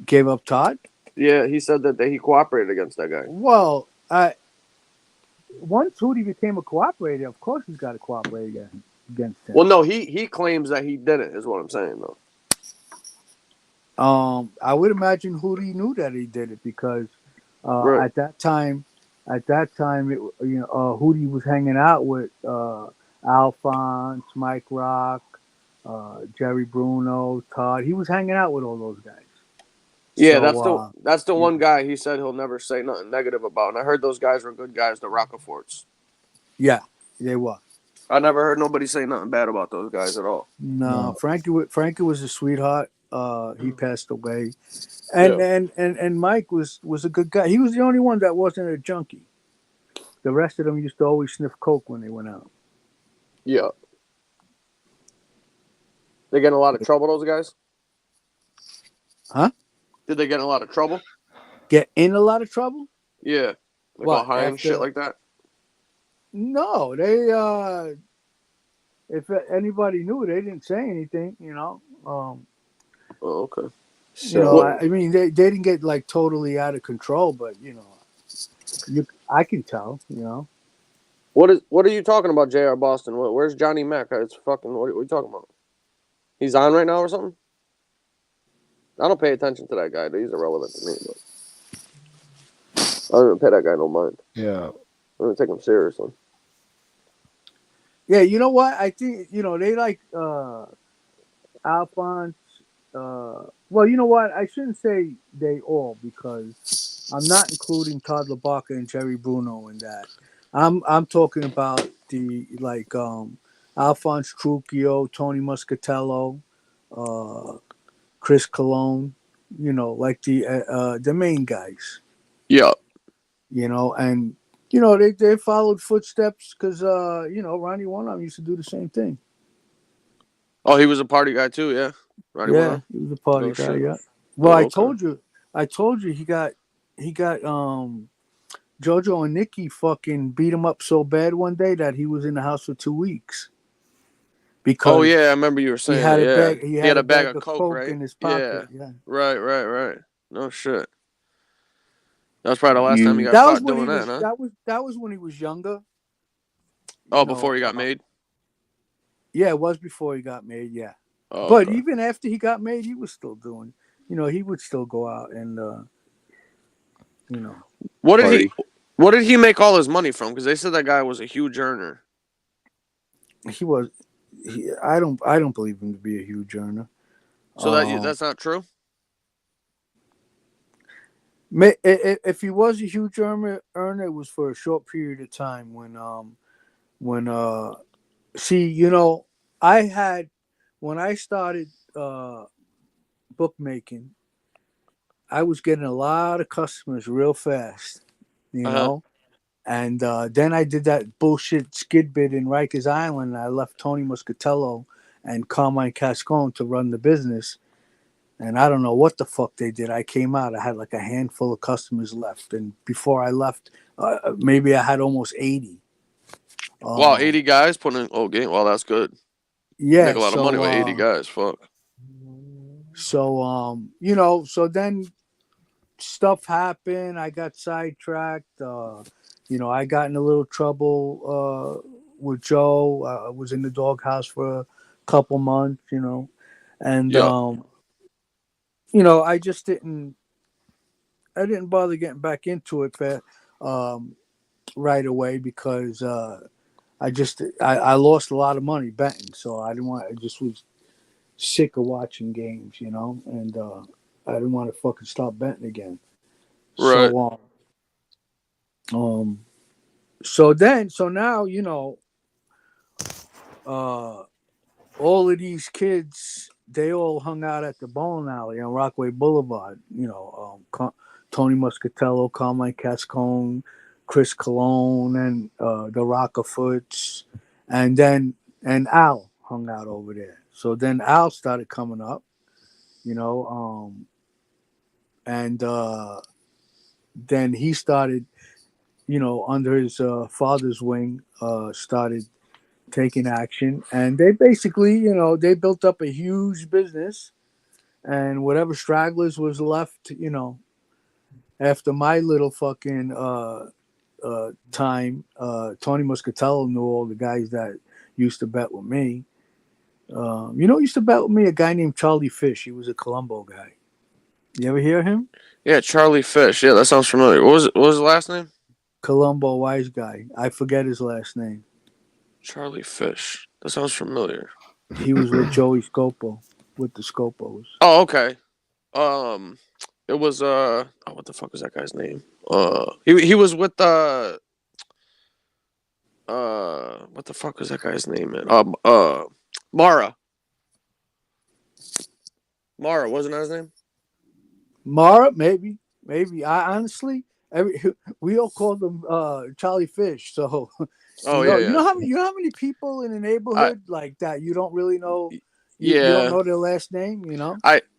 Gave up Todd? Yeah, he said that he cooperated against that guy. Well, once Hootie became a cooperator, of course he's got to cooperate against him. Well, no, he claims that he didn't, is what I'm saying, though. I would imagine Hootie knew that he did it because at that time, Hootie was hanging out with Alphonse, Mike Rock, Jerry Bruno, Todd. He was hanging out with all those guys. Yeah, so, that's the one guy he said he'll never say nothing negative about. And I heard those guys were good guys, the Rockeforts. Yeah, they were. I never heard nobody say nothing bad about those guys at all. No. Frankie was a sweetheart. He passed away, and Mike was a good guy. He was the only one that wasn't a junkie. The rest of them used to always sniff coke when they went out. Yeah. They get in a lot of trouble, those guys? Huh? Did they get in a lot of trouble? Get in a lot of trouble? Yeah. Like all high and shit like that? No, they if anybody knew, they didn't say anything, Oh, okay. So I mean, they didn't get like totally out of control, but I can tell, What are you talking about, J.R. Boston? Where's Johnny Mac? It's fucking. What are you talking about? He's on right now or something? I don't pay attention to that guy. He's irrelevant to me. But I don't even pay that guy no mind. Yeah. I'm gonna take him seriously. Yeah, you know what? I think they like Alphonse. Well, you know what? I shouldn't say they all because I'm not including Todd LaBarca and Jerry Bruno in that. I'm talking about the Alphonse Trucchio, Tony Muscatello, Chris Colon, like the main guys. Yeah. And they followed footsteps because Ronnie One Arm used to do the same thing. Oh, he was a party guy too, yeah. Ronnie One Arm? He was a party guy, yeah. Well, I told you he got Jojo and Nikki fucking beat him up so bad one day that he was in the house for 2 weeks. Because I remember you were saying he had a bag of coke right? in his pocket. Yeah. Right. No shit. That was probably the last time he got caught doing that, huh? That was when he was younger. Oh, before he got made? Yeah, it was before he got made, yeah. Oh, but even after he got made, he was still doing, he would still go out and, What did he make all his money from? Because they said that guy was a huge earner. He was. I don't believe him to be a huge earner. So that's not true? If he was a huge earner, it was for a short period of time when when I started bookmaking, I was getting a lot of customers real fast, and then I did that bullshit skid bid in Rikers Island. I left Tony Muscatello and Carmine Cascone to run the business. And I don't know what the fuck they did. I came out. I had like a handful of customers left, and before I left, maybe I had almost 80. Wow, 80 guys putting in. Oh, game. Well, that's good. Yeah. Make a lot of money with 80 guys. Fuck. So so then stuff happened. I got sidetracked. I got in a little trouble with Joe. I was in the doghouse for a couple months. And I just didn't bother getting back into it right away because I lost a lot of money betting, so I didn't want. I just was sick of watching games, and I didn't want to fucking stop betting again. Right. So now all of these kids, they all hung out at the bowling alley on Rockaway Boulevard. Tony Muscatello, Carmine Cascone, Chris Colon, and the Rockafoots, and Al hung out over there. So then Al started coming up, and then he started, under his father's wing, started taking action, and they basically, they built up a huge business, and whatever stragglers was left, after my little fucking time, Tony Muscatello knew all the guys that used to bet with me. Used to bet with me a guy named Charlie Fish. He was a Colombo guy. You ever hear him? Yeah, Charlie Fish. Yeah, that sounds familiar. What was his last name? Colombo Wise guy. I forget his last name. Charlie Fish. That sounds familiar. He was with Joey Scopo, with the Scopos. Oh, okay. It was what the fuck was that guy's name? He was with what the fuck was that guy's name, man? Mara. Mara, wasn't that his name? Mara, maybe. I honestly, we all called him Charlie Fish. So, you know how many people in the neighborhood like that you don't really know. You don't know their last name.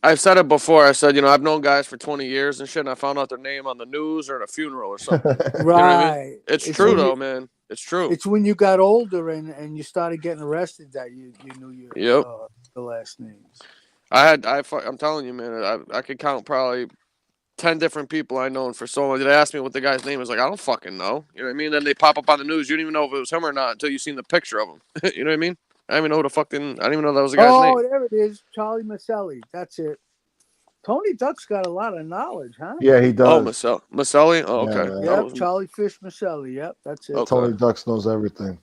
I've said it before. I said, I've known guys for 20 years and shit, and I found out their name on the news or at a funeral or something. Right. You know what I mean? It's true though, man. It's true. It's when you got older and you started getting arrested that you knew the last names. I'm telling you, man. I could count probably 10 different people I known for so long. They asked me what the guy's name is. Like, I don't fucking know. You know what I mean? Then they pop up on the news. You don't even know if it was him or not until you seen the picture of him. You know what I mean? I don't even know I didn't even know that was the guy's name. Oh, there it is. Charlie Maselli. That's it. Tony Duck's got a lot of knowledge, huh? Yeah, he does. Oh, Maselli? Oh, okay. Yep, Charlie Fish Maselli. Yep, that's it. Okay. Tony Ducks knows everything.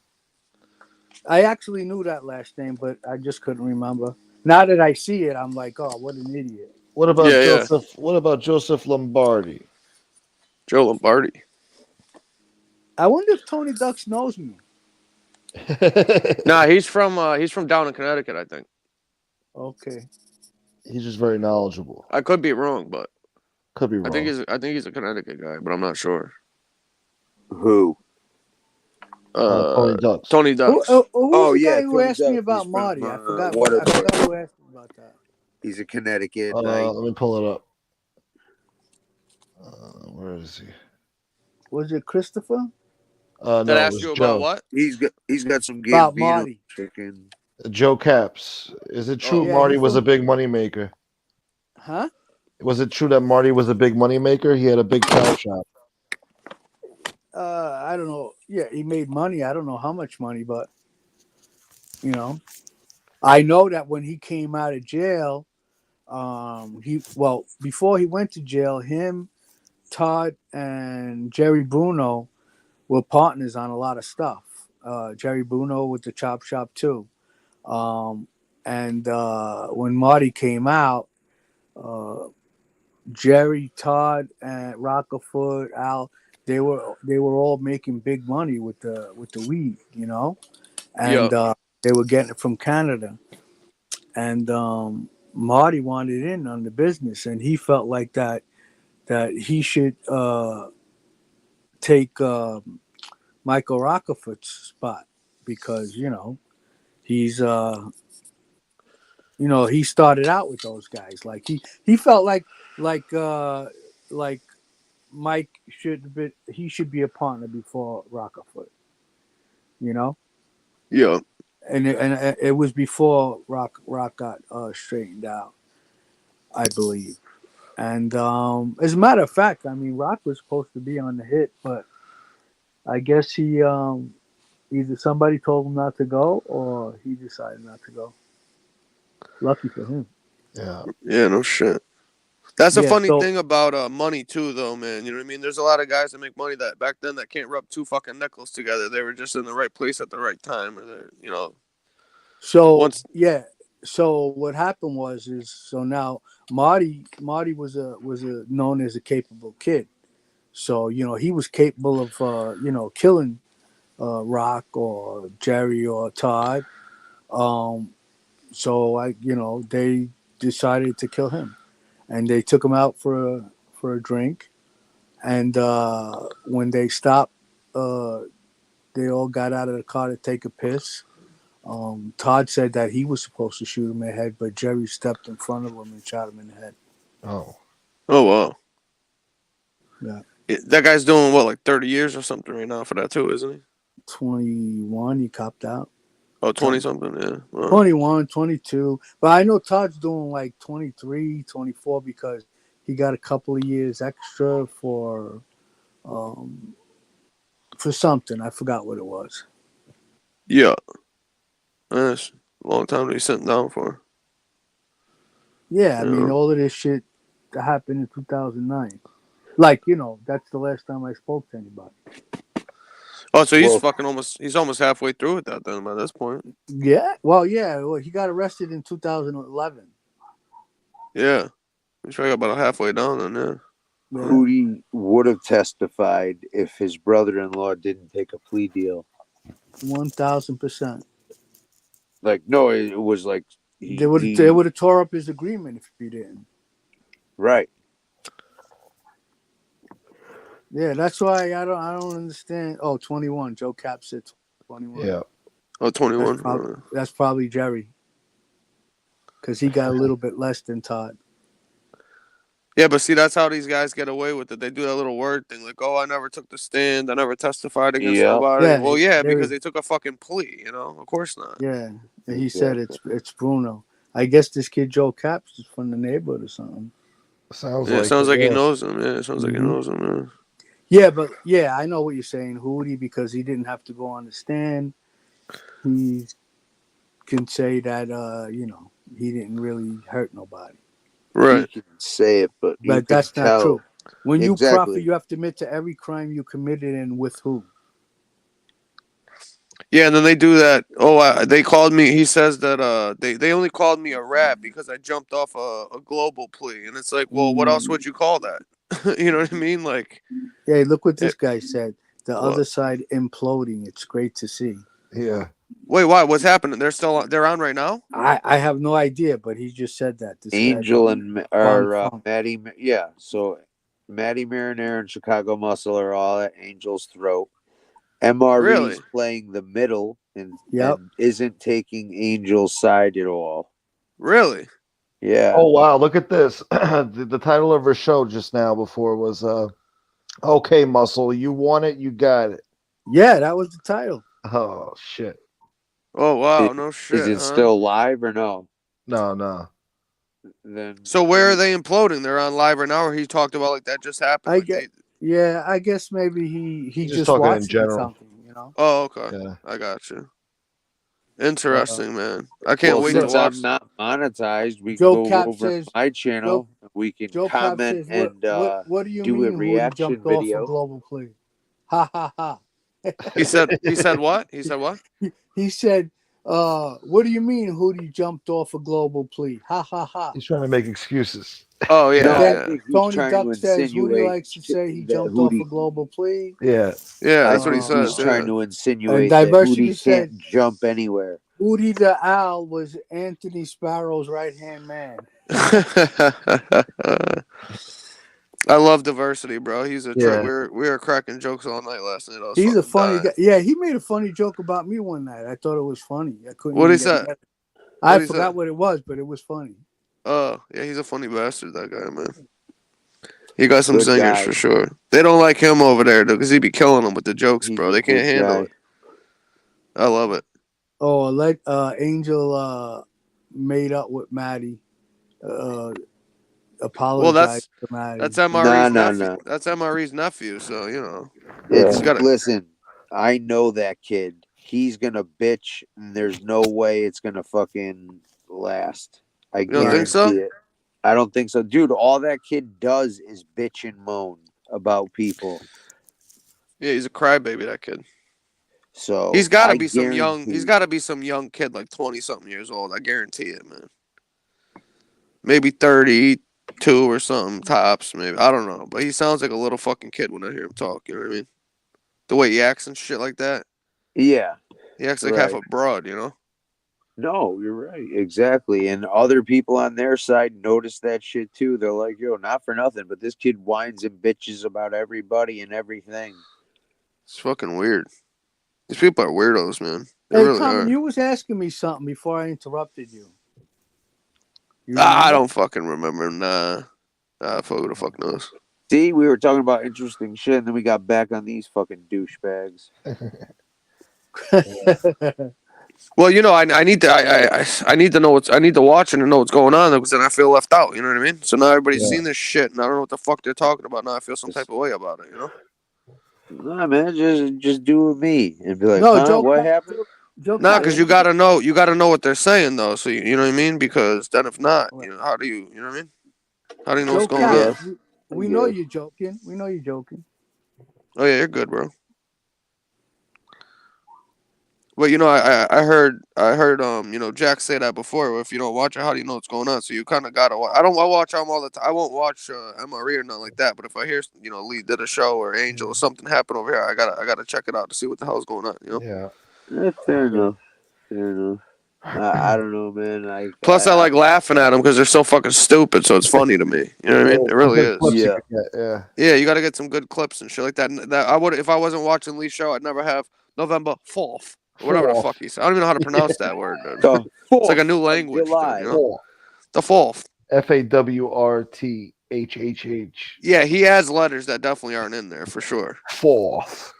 I actually knew that last name, but I just couldn't remember. Now that I see it, I'm like, oh, what an idiot. What about Joseph? Yeah. What about Joseph Lombardi? Joe Lombardi. I wonder if Tony Ducks knows me. Nah, he's from down in Connecticut, I think. Okay. He's just very knowledgeable. I could be wrong, but could be wrong. I think he's a Connecticut guy, but I'm not sure. Who? Tony Ducks. Tony Ducks. Who was the guy who asked me about Marty? I forgot who asked me about that. He's a Connecticut. Let me pull it up. Where is he? Was it Christopher? No, that asked you about what? He's got some game about Marty. Chicken. Joe Caps. Is it true Marty was a big money maker? Huh? Was it true that Marty was a big money maker? He had a big cow shop. I don't know. Yeah, he made money. I don't know how much money, but I know that when he came out of jail, before he went to jail, him, Todd, and Jerry Bruno were partners on a lot of stuff. Jerry Bruno with the Chop Shop too. And when Marty came out, Jerry, Todd, and Rockefoot, Al, they were all making big money with the weed, and they were getting it from Canada. And Marty wanted in on the business, and he felt like that he should take Michael Rockefoot's spot because he's You know, he started out with those guys. Like he felt like Mike should be a partner before Rockefoot. You know. Yeah. And it was before Rock got straightened out, I believe. And as a matter of fact, I mean, Rock was supposed to be on the hit, but I guess he either somebody told him not to go or he decided not to go. Lucky for him. Yeah. Yeah, no shit. That's a Yeah, funny so- thing about money too, though, man. You know what I mean? There's a lot of guys that make money that back then that can't rub two fucking nickels together. They were just in the right place at the right time, or they're, you know. So so what happened was so now Marty was a known as a capable kid. So, you know, he was capable of killing Rock or Jerry or Todd. So they decided to kill him, and they took him out for a drink. And when they stopped, they all got out of the car to take a piss. Todd said that he was supposed to shoot him in the head, but Jerry stepped in front of him and shot him in the head. Oh. Oh wow. Yeah. That guy's doing what, like 30 years or something right now for that too, isn't he? 21, he copped out. Oh, 20 something, yeah. Wow. 21, 22. But I know Todd's doing like 23, 24 because he got a couple of years extra for something. I forgot what it was. Yeah. That's a long time to be sitting down for. Yeah, I mean, all of this shit happened in 2009. Like, that's the last time I spoke to anybody. Oh, so he's almost halfway through with that then by this point. Yeah. Well, he got arrested in 2011. Yeah. He's probably about halfway down then, yeah. Hootie would have testified if his brother-in-law didn't take a plea deal. 1,000%. Like, no, it was like they would have tore up his agreement if he didn't. Right. Yeah, that's why I don't understand. Oh, 21. Joe Cap said 21. Yeah. Oh, 21. That's probably Jerry. Because he got a little bit less than Todd. Yeah, but see, that's how these guys get away with it. They do that little word thing, like, "Oh, I never took the stand. I never testified against nobody." Yeah, well, yeah, because they took a fucking plea. Of course not. Yeah, and he said it's Bruno. I guess this kid Joe Caps is from the neighborhood or something. Sounds like he knows him. Yeah, it sounds like he knows him. Man. Yeah, but I know what you're saying, Hootie, because he didn't have to go on the stand. He can say that he didn't really hurt nobody. Right. He can say it, but that's not true. When you Exactly. profit, you have to admit to every crime you committed and with who. Yeah, and then they do that. Oh, they called me. He says that they only called me a rat because I jumped off a global plea, and it's like, well, what else would you call that? You know what I mean? Like, hey, look what this guy said. The other side imploding. It's great to see. Yeah. Wait, why? What's happening? They're on right now? I have no idea, but he just said that. This Angel and Maddie, yeah. So Maddie Marinere and Chicago Muscle are all at Angel's throat. MRE's playing the middle and isn't taking Angel's side at all. Really? Yeah. Oh wow! Look at this. The title of her show just now before was "Okay, Muscle, you want it, you got it." Yeah, that was the title. Oh shit! Oh wow! No shit. Is it still live or no? No. Then so where are they imploding? They're on live right now, or he talked about like that just happened. I guess maybe he just talking watched in general. something, Oh, okay. Yeah. I got you. Interesting, man. I can't wait to since watch. I'm not monetized, we Joe can go Cap over says, my channel. We can Joe Cap comment says, and what do you do mean a reaction jumped off video. a global plea? Ha ha ha. He said what? He said what? He said, what do you mean Hootie jumped off a global plea? Ha ha ha. He's trying to make excuses. Oh yeah. I think he's Tony trying Duck to says Hootie insinuate likes to say he that jumped off a global plea. Yeah. Yeah, I that's what he think says. he's trying to insinuate And that Diversity Hootie said- can't jump anywhere. Hootie the Owl was Anthony Sparrow's right-hand man. I love Diversity, bro. He's a Yeah. we were cracking jokes all night last night. He's a funny guy. Yeah, he made a funny joke about me one night. I thought it was funny. I couldn't. What'd even he get say? mad. I forgot what it was, but it was funny. Yeah, he's a funny bastard, that guy, man. He got some Good zingers guy. for sure. They don't like him over there, though, because he be killing them with the jokes, He's bro. a They can't good handle guy. it. I love it. Oh, Angel made up with Maddie. Apologize to Maddie. That's MRE's nephew. No. That's MRE's nephew, so you know. Listen, I know that kid. He's gonna bitch, and there's no way it's gonna fucking last. I don't guarantee think so? it. I don't think so, dude. All that kid does is bitch and moan about people. Yeah, he's a crybaby, that kid. So he's got to I be some young. guarantee- He's got to be some young kid, like 20-something years old. I guarantee it, man. Maybe 32 or something tops. Maybe I don't know, but he sounds like a little fucking kid when I hear him talk. You know what I mean? The way he acts and shit like that. Yeah, he acts like half a broad. You know? No, you're right. Exactly. And other people on their side notice that shit too. They're like, yo, not for nothing, but this kid whines and bitches about everybody and everything. It's fucking weird. These people are weirdos, man. They Hey, really Common, are. you was asking me something before I interrupted you. I don't fucking remember. Nah. Who the fuck knows? See, we were talking about interesting shit, and then we got back on these fucking douchebags. Well, you know, I need to I need to know I need to watch it and know what's going on, because then I feel left out. You know what I mean? So now everybody's seen this shit, and I don't know what the fuck they're talking about. Now I feel some type of way about it. You know? Nah, man, just do with me and be like, No, what happened? Nah, because you gotta know what they're saying though. So you know what I mean? Because then if not, you know, how do you know what I mean? How do you know what's going on? We know you're joking. We know you're joking. Oh yeah, you're good, bro. But you know, I heard you know, Jack say that before. If you don't watch it, how do you know what's going on? So you kind of gotta watch. I watch them all the time. I won't watch MRE or nothing like that. But if I hear, you know, Lee did a show or Angel or something happened over here, I gotta check it out to see what the hell's going on. You know? Yeah. Fair enough. I don't know, man. Plus, I like laughing at them because they're so fucking stupid. So it's funny to me. You know what I mean? It really is. Yeah, you got to get some good clips and shit like that. And that I would, if I wasn't watching Lee's show, I'd never have November 4th. Or whatever the fuck he said. I don't even know how to pronounce that word, dude. It's like a new language, dude, you know? The 4th. FAWRTHHH. Yeah, he has letters that definitely aren't in there for sure. 4th.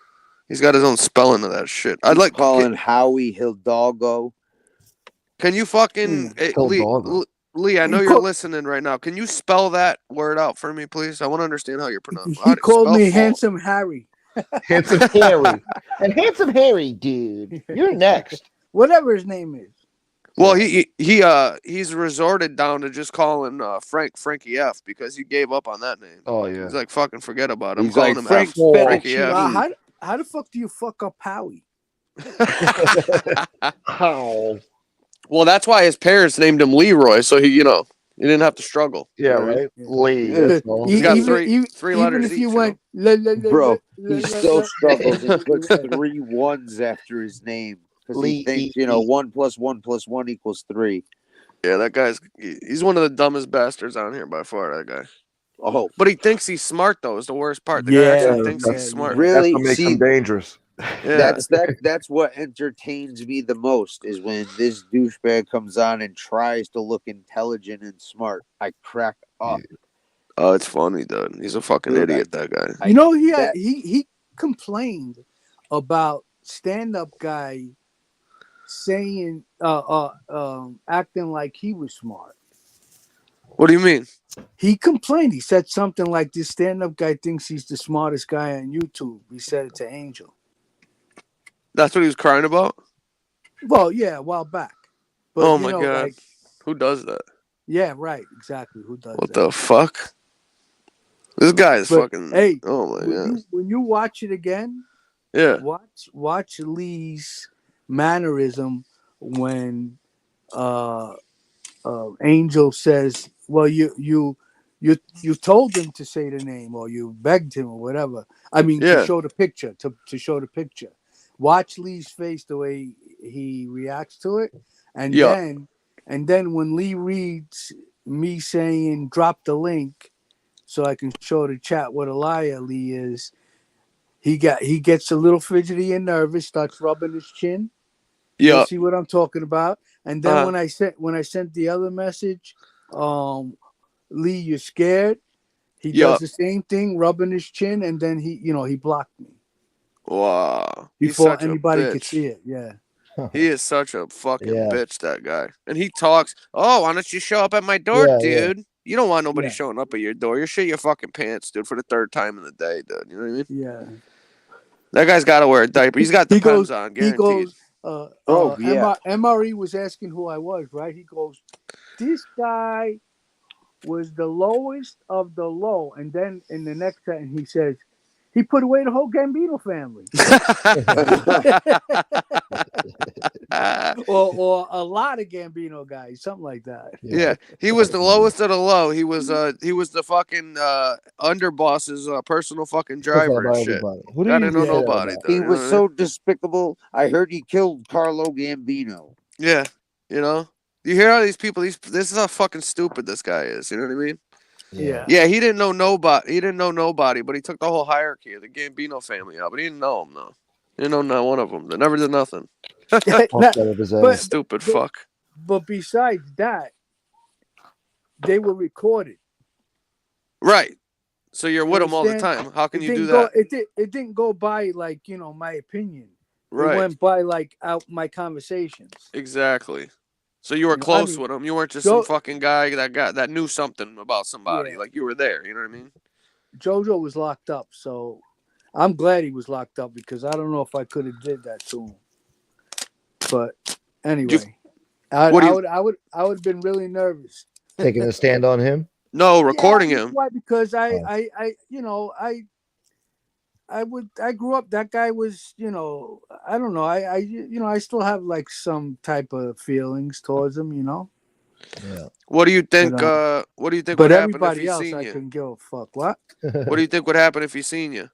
He's got his own spelling of that shit. I'd like calling Howie Hidalgo. Can you fucking Lee? I know you're listening right now. Can you spell that word out for me, please? I want to understand how you're pronouncing. He called me Handsome Harry. Handsome Harry. And Handsome Harry, dude. You're next. Whatever his name is. Well, he's resorted down to just calling Frankie F because he gave up on that name. Oh yeah. He's like, fucking forget about him. He's Calling like, him Frankie F. How the fuck do you fuck up Howie? How? Well, that's why his parents named him Leroy, so he didn't have to struggle. Yeah, right. Lee. He's got three letters. Even if you each, went, bro, he still struggles and puts 3 1s after his name because he thinks 1 + 1 + 1 = 3. Yeah, that he's one of the dumbest bastards on here by far. That guy. Oh, but he thinks he's smart though. Is the worst part. The guy actually thinks he's smart. Really, that's what makes him dangerous. Yeah. That's what entertains me the most is when this douchebag comes on and tries to look intelligent and smart. I crack up. Oh, it's funny, dude. He's a fucking idiot. That guy. You know, he complained about stand-up guy saying acting like he was smart. What do you mean? He complained. He said something like, "This stand-up guy thinks he's the smartest guy on YouTube." He said it to Angel. That's what he was crying about? Well, yeah, a while back. But, oh my god. Like, who does that? Yeah, right. Exactly. Who does that? What the fuck? This guy is fucking. Hey, oh my god. When you watch it again, yeah. Watch Lee's mannerism when Angel says, "Well, you told him to say the name, or you begged him, or whatever." I mean, to show the picture, to show the picture. Watch Lee's face, the way he reacts to it, and then when Lee reads me saying drop the link, so I can show the chat what a liar Lee is. He gets a little fidgety and nervous, starts rubbing his chin. You'll see what I'm talking about. And then Uh-huh. when I sent the other message, Lee, you're scared. He Yup. does the same thing, rubbing his chin, and then he blocked me Wow. He's before such a anybody could bitch. see it. Yeah. He is such a fucking Yeah. bitch, that guy. And he talks, oh, why don't you show up at my door, Yeah, dude? You don't want nobody Yeah. showing up at your door. You shit your fucking pants, dude, for the third time in the day, dude. You know what I mean? Yeah. That guy's got to wear a diaper. He's got He Depends goes. on, He guaranteed. goes. Oh, yeah. MRE was asking who I was, right? He goes, this guy was the lowest of the low, and then in the next sentence he says, he put away the whole Gambino family. or a lot of Gambino guys, something like that. Yeah, he was the lowest of the low. He was the fucking underboss's personal fucking driver and shit. Who I do you didn't know say that nobody. about? Though, He you know was what I so mean? despicable. I heard he killed Carlo Gambino. Yeah, you know. You hear all these people. This is how fucking stupid this guy is. You know what I mean? Yeah. Yeah, he didn't know nobody. He didn't know nobody, but he took the whole hierarchy of the Gambino family out. But he didn't know them though. He didn't know not one of them. They never did nothing. Stupid fuck. But besides that, they were recorded. Right. So you're with them all the Understand? time. How can It you do didn't that? It didn't go by like my opinion. Right. It went by like out my conversations. Exactly. So you were close with him. You weren't just some fucking guy that knew something about somebody. Yeah. Like you were there. You know what I mean? JoJo was locked up, so I'm glad he was locked up because I don't know if I could have did that to him. But anyway, I would have been really nervous. Taking a stand on him? No, recording him. Why? Because I grew up. That guy was, I don't know. I still have like some type of feelings towards him. Yeah. What do you think? But, what do you think but would happen if everybody he else, seen I you? couldn't give a fuck. What? What do you think would happen if he seen you?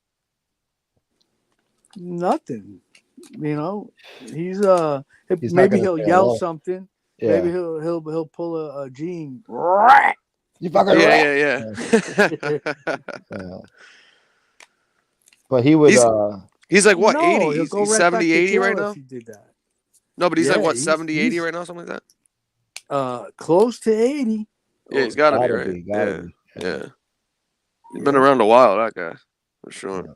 Nothing. He's He's not maybe gonna he'll stay yell alone. something. Yeah. Maybe he'll pull a Gene. You fucking Yeah. Yeah. But he would. He's like what, No, 80? he'll He's go right 70, back to 80 jail right if now? he did that. No, but he's like Yeah, what, 70, 80 right now, something like that? Close to 80. Yeah, he's got to be, right? Yeah. He's been around a while, that guy, for sure.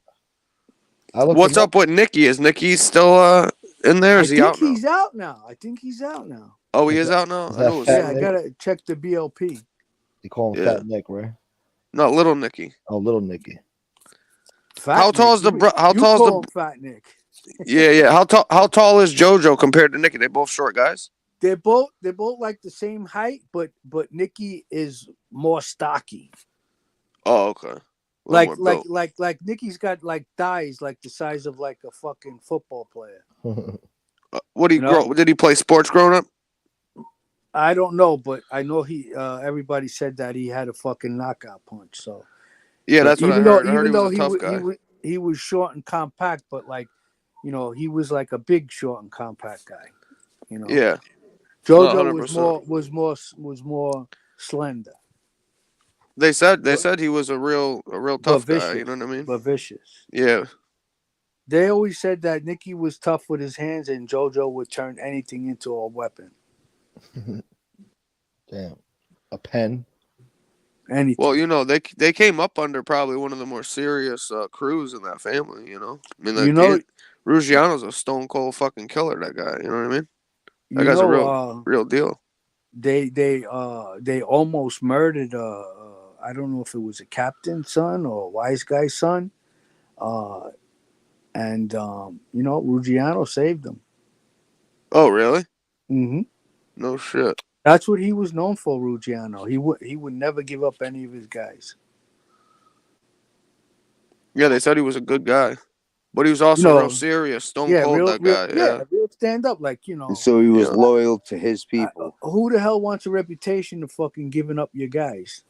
What's up with Nikki? Is Nikki still in there? Is he out now? He's out now. I think he's out now. Oh, he is out now? Is I know it was that I Nick? gotta check the BLP. You call him Fat Nick, right? No, Little Nicky. Oh, Little Nicky. How tall is the Fat Nick? Yeah. How tall is JoJo compared to Nikki? They both short guys. They're both like the same height, but Nikki is more stocky. Oh, okay. Like Nikki's got like thighs like the size of like a fucking football player. What did he grow? Did he play sports growing up? I don't know, but I know he. Everybody said that he had a fucking knockout punch. So yeah, that's what I heard. I heard he was a tough guy. He was short and compact, but like, he was like a big short and compact guy. Yeah. JoJo was more slender. They said he was a real tough guy. You know what I mean? But vicious. Yeah. They always said that Nikki was tough with his hands, and JoJo would turn anything into a weapon. Damn, a pen. Anything. Well, they came up under probably one of the more serious crews in that family. I mean, Ruggiano's a stone cold fucking killer. That guy. You know what I mean? That guy's a real deal. They almost murdered. I don't know if it was a captain's son or a wise guy's son. And Ruggiano saved them. Oh, really? Mm-hmm. No shit. That's what he was known for, Ruggiano. He would never give up any of his guys. Yeah, they said he was a good guy, but he was also real serious, stone cold. That guy, real stand up, like So he was loyal to his people. Who the hell wants a reputation of fucking giving up your guys?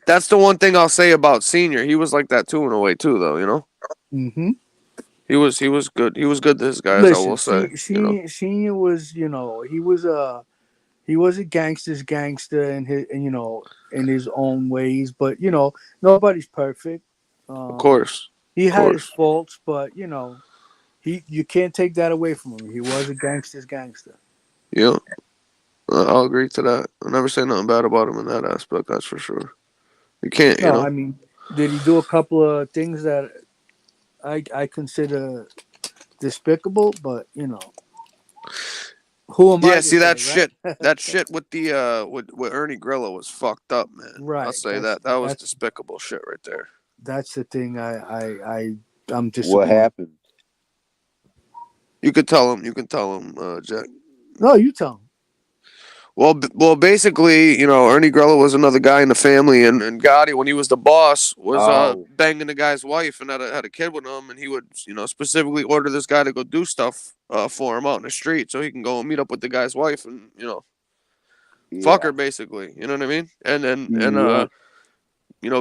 That's the one thing I'll say about Senior. He was like that too in a way too, though. Mm-hmm. He was good. He was good to his guys. I will say. Senior was, he was a gangster's gangster in his own ways, but nobody's perfect. Of course. He had his faults, but You can't take that away from him. He was a gangster's gangster. Yeah, I'll agree to that. I'll never say nothing bad about him in that aspect. That's for sure. You can't, No, I mean, did he do a couple of things that I consider despicable? But who am I? Yeah, To see that say, shit. right? That shit with the with Ernie Grillo was fucked up, man. Right. I'll say that. That was despicable shit right there. That's the thing. I'm What disappointed. happened? You could tell him. You can tell him, Jack. No, you tell him. Well, basically, Ernie Grillo was another guy in the family, and Gotti, when he was the boss, was banging the guy's wife and had a kid with him, and he would, specifically order this guy to go do stuff for him out in the street so he can go and meet up with the guy's wife and fuck her, basically. You know what I mean? And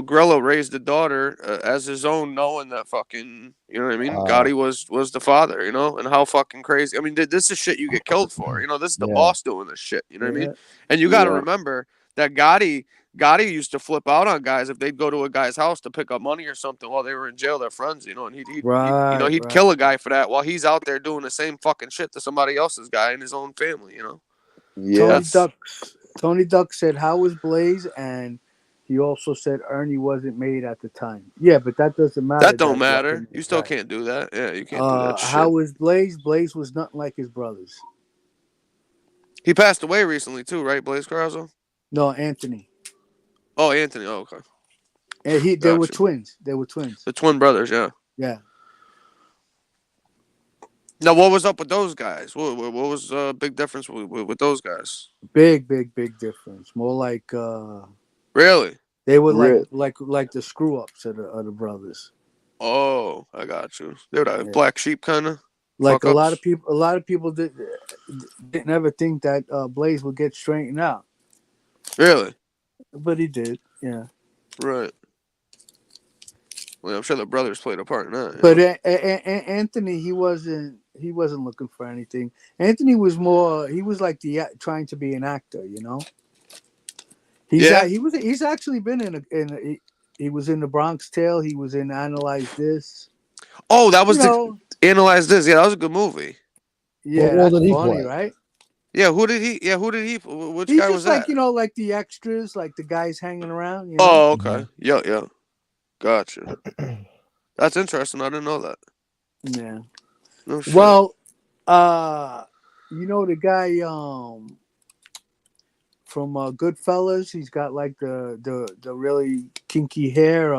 Grillo raised the daughter as his own, knowing that fucking, you know what I mean? Gotti was the father, and how fucking crazy. I mean, this is shit you get killed for. This is the boss doing this shit. You know what I mean? And you got to remember that Gotti used to flip out on guys if they'd go to a guy's house to pick up money or something while they were in jail. They're friends, and he'd kill a guy for that while he's out there doing the same fucking shit to somebody else's guy in his own family. Yeah. Tony Duck said, "How was Blaze?" And he also said Ernie wasn't made at the time. Yeah, but that doesn't matter. That don't matter. You still can't do that. Yeah, you can't do that shit. How was Blaze? Blaze was nothing like his brothers. He passed away recently too, right, Blaze Carrazzo? No, Anthony. Oh, Anthony. Oh, okay. And they were twins. They were twins. The twin brothers, yeah. Yeah. Now, what was up with those guys? What was big difference with those guys? Big difference. More like really? They were like the screw ups of the brothers. Oh, I got you. They were black sheep kind of. Like a lot of people didn't ever think that Blaze would get straightened out. Really? But he did. Yeah. Right. Well, I'm sure the brothers played a part in that. But Anthony, he wasn't looking for anything. Anthony was more. He was like trying to be an actor, He's actually been he was in the Bronx Tale. He was in Analyze This. Oh, that was Analyze This. Yeah, that was a good movie. Yeah, what did he funny, play? right? Yeah, who did he? Which He's guy just was like, that? like the extras, like the guys hanging around. Oh, okay. Yeah. Gotcha. That's interesting. I didn't know that. Yeah. No shit. Well, the guy from Goodfellas, he's got like the really kinky hair.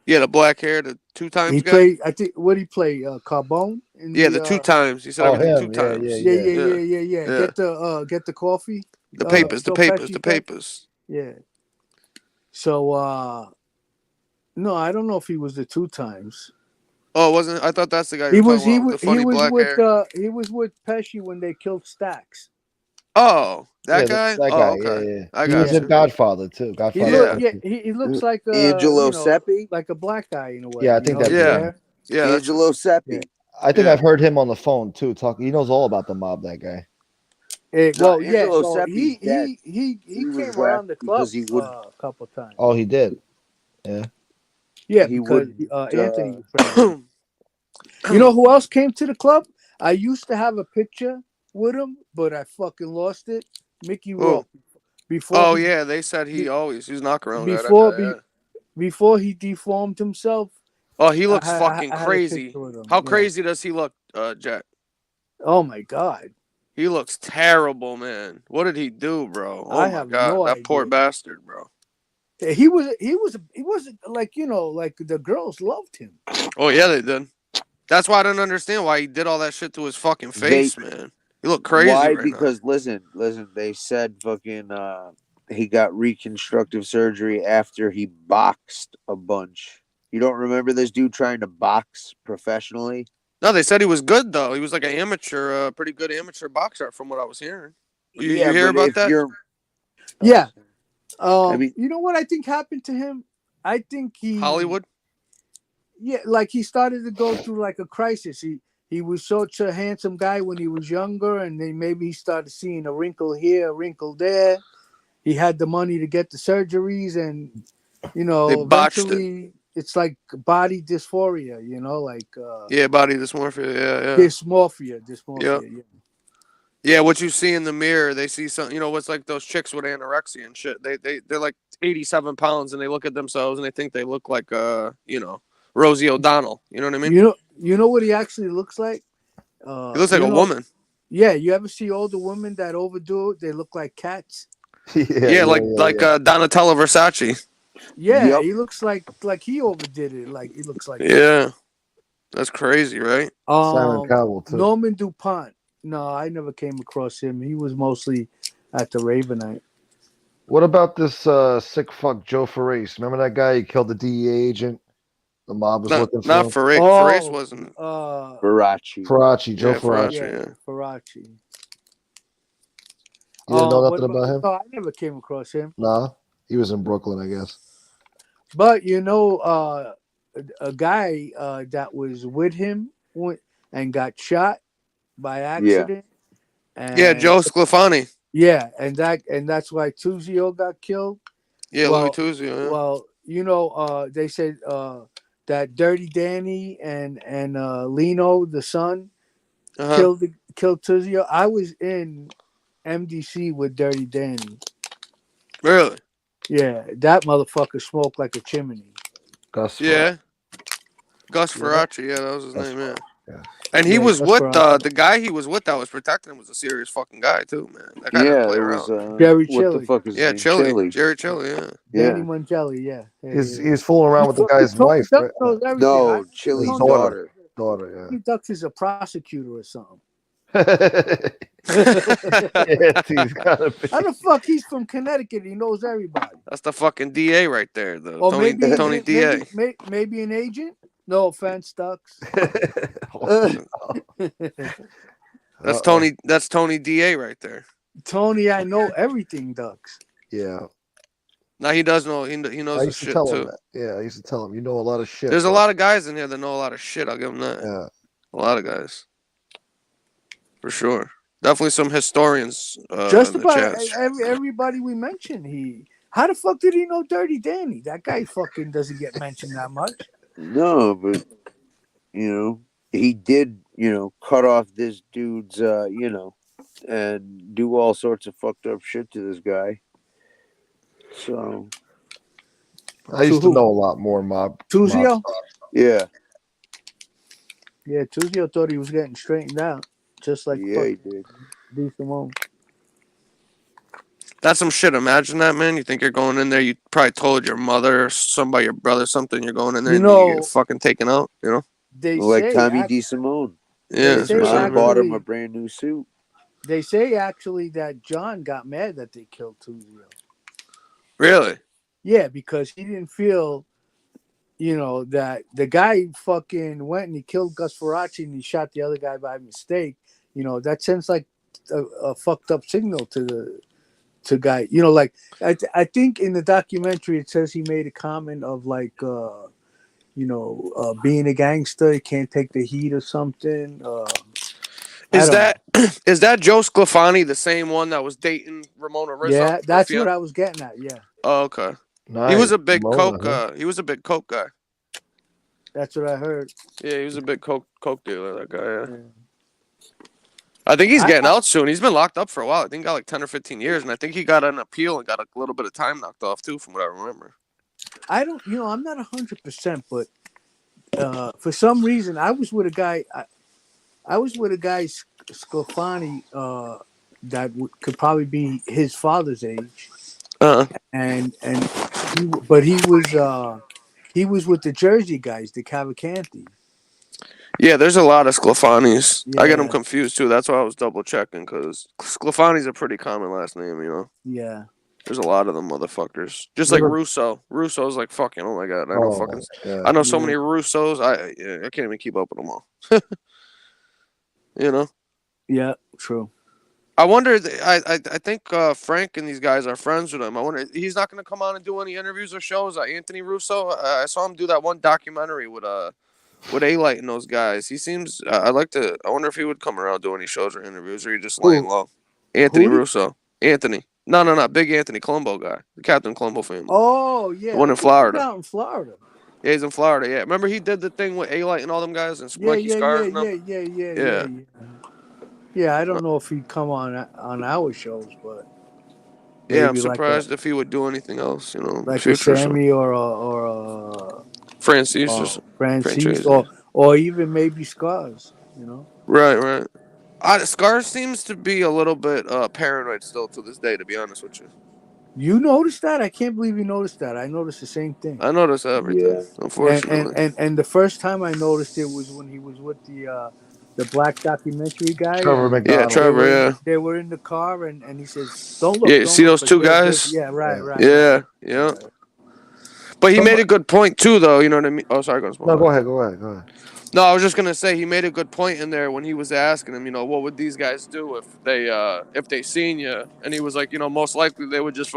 Yeah, the black hair, the 2 times he guy. played. I think what he played, Carbone. The 2 times. He said everything 2 times. Yeah. Get the coffee. The papers. Yeah. So no, I don't know if he was the 2 times. Oh, wasn't? I thought that's the guy. He was with black hair. He was with Pesci when they killed Stax. Oh, that guy. That guy. Yeah. I he got was in Godfather too. He looks like Angelo Seppi, like a black guy in a way. Yeah, I think that's Angelo Seppi. Yeah. I think I've heard him on the phone too. He knows all about the mob. That guy. So Seppi's dead. He came around the club a couple of times. Oh, he did. Yeah. Yeah, because Anthony was friendly. You know who else came to the club? I used to have a picture with him, but I fucking lost it. Mickey Rourke. They said he's knocking around before he deformed himself. Oh, he looks fucking crazy. How crazy does he look, Jack? Oh my God. He looks terrible, man. What did he do, bro? Oh my God, no that idea. poor bastard, bro. He was like, like the girls loved him. Oh yeah, they did. That's why I didn't understand why he did all that shit to his fucking face, man. He looked crazy. Why? Right because now. listen. They said fucking he got reconstructive surgery after he boxed a bunch. You don't remember this dude trying to box professionally? No, they said he was good though. He was like an amateur, pretty good amateur boxer, from what I was hearing. You hear about that? Yeah. You know what I think happened to him? I think Hollywood. Yeah, like he started to go through like a crisis. He was such a handsome guy when he was younger, and then maybe he started seeing a wrinkle here, a wrinkle there. He had the money to get the surgeries, and they botched eventually it's like body dysphoria, you know, like yeah, body dysmorphia. Yeah. dysmorphia. Yep. Yeah. Yeah, what you see in the mirror, they see some. You know, what's like those chicks with anorexia and shit. They're like 87 pounds, and they look at themselves and they think they look like Rosie O'Donnell. You know what I mean? You know what he actually looks like? He looks like a woman. Yeah, you ever see older women that overdo it? They look like cats. Yeah, like Donatella Versace. Yeah, he looks like he overdid it. Like he looks like Yeah, that's crazy, right? Simon Cowell too. Norman DuPont. No, I never came across him. He was mostly at the Ravenite. What about this sick fuck Joe Farace? Remember that guy? He killed the DEA agent. The mob was looking for not him. Farace. Farace wasn't. Faraci. Joe Yeah, Faraci. Yeah, Faraci. You didn't know nothing about him? No, I never came across him. Nah, he was in Brooklyn, I guess. But you know, a guy that was with him and got shot by accident. Yeah, Joe Sclafani. Yeah, and that's why Tuzio got killed. Yeah, Louis Tuzio. Yeah. Well, you know, they said that Dirty Danny and Lino, the son, killed Tuzio. I was in MDC with Dirty Danny. Really? Yeah, that motherfucker smoked like a chimney. Gus. Yeah. Gus Faraci. Yeah, that was his name. Yeah. And he Yeah, was Gus with Faraci. the guy he was with that was protecting him was a serious fucking guy too, man. That guy didn't play it around. was Jerry what Chili. the fuck is his name? Chili. Jerry Chili. Yeah. Danny Mangelli. Yeah. He's fooling around with the guy's wife, right? Knows everything. No, Chili's His daughter. Daughter, Tony Ducks is a prosecutor or something. yeah. He's gotta be. How the fuck he's from Connecticut? He knows everybody. That's the fucking DA right there, though. Or Tony maybe DA. maybe an agent. No offense, Ducks. That's Tony. That's Tony DA right there. Tony, I know everything, Ducks. Yeah. Now he does know. He knows I the used to shit tell too. him that. Yeah, I used to tell him, you know a lot of shit. There's a lot of guys in here that know a lot of shit. I'll give him that. Yeah. A lot of guys. For sure. Definitely some historians. Just in the about chat. everybody we mentioned. How the fuck did he know Dirty Danny? That guy fucking doesn't get mentioned that much. No, but he did, cut off this dude's, and do all sorts of fucked up shit to this guy. So I used to know a lot more mob. Tuzio? Yeah. Yeah, Tuzio thought he was getting straightened out. Just like he did. D. Simone. That's some shit. Imagine that, man. You think you're going in there, you probably told your mother or somebody, your brother, something, you're going in there and you get fucking taken out, They like say Tommy DeSimone. Yeah, His mom bought him a brand new suit. They say actually that John got mad that they killed Tuzio. Really? Yeah, because he didn't feel, that the guy fucking went and he killed Gus Faraci and he shot the other guy by mistake. That sends like a fucked up signal to guy. Like I think in the documentary it says he made a comment of like, being a gangster, he can't take the heat or something. Is that Joe Sclafani the same one that was dating Ramona Rizzo? Yeah, that's what I was getting at. Yeah. Oh, okay. Nice. He was a big Ramona, coke. He was a big coke guy. That's what I heard. Yeah, he was a big coke dealer. That guy. Yeah. I think he's getting out soon. He's been locked up for a while. I think he got like 10 or 15 years, and I think he got an appeal and got a little bit of time knocked off too, from what I remember. I don't, I'm not 100%, but for some reason, I was with a guy. I was with a guy, Sclafani, that could probably be his father's age, and he was with the Jersey guys, the Cavalcanti. Yeah, there's a lot of Sclafanis. Yeah. I get them confused too. That's why I was double checking, because Sclafani's a pretty common last name, Yeah. There's a lot of them motherfuckers. Just like Russo. Russo's like fucking. Oh my god, I know so many Russos. I can't even keep up with them all. Yeah, true. I wonder. I think Frank and these guys are friends with him. I wonder he's not going to come on and do any interviews or shows. Anthony Russo. I saw him do that one documentary with A-Light and those guys. He seems. I wonder if he would come around and do any shows or interviews, or he just laying low. Anthony Russo. Anthony. No, Big Anthony Colombo guy, the Captain Colombo family. Oh yeah, the one in Florida. Out in Florida. Yeah, he's in Florida. Yeah, remember he did the thing with A-Light and all them guys and Mikey Scars and them? Yeah, I don't know if he'd come on our shows, but Yeah, I'm maybe surprised if he would do anything else, you know, in the like a future. Sammy or Francis Francis or even maybe Scars, you know. Right. Scars seems to be a little bit paranoid still to this day, to be honest with you. You noticed that? I can't believe you noticed that. I noticed the same thing. I notice everything, unfortunately. And the first time I noticed it was when he was with the black documentary guy. Trevor McDonald. Yeah, Trevor. They were in the car, and he says, "Don't look." Yeah, don't see look, those two guys? Right. Yeah. But he made a good point too, though. You know what I mean? Oh, sorry, Gunsmoke. No, go ahead. No, I was just gonna say he made a good point in there when he was asking him, you know, what would these guys do if they seen you? And he was like, you know, most likely they would just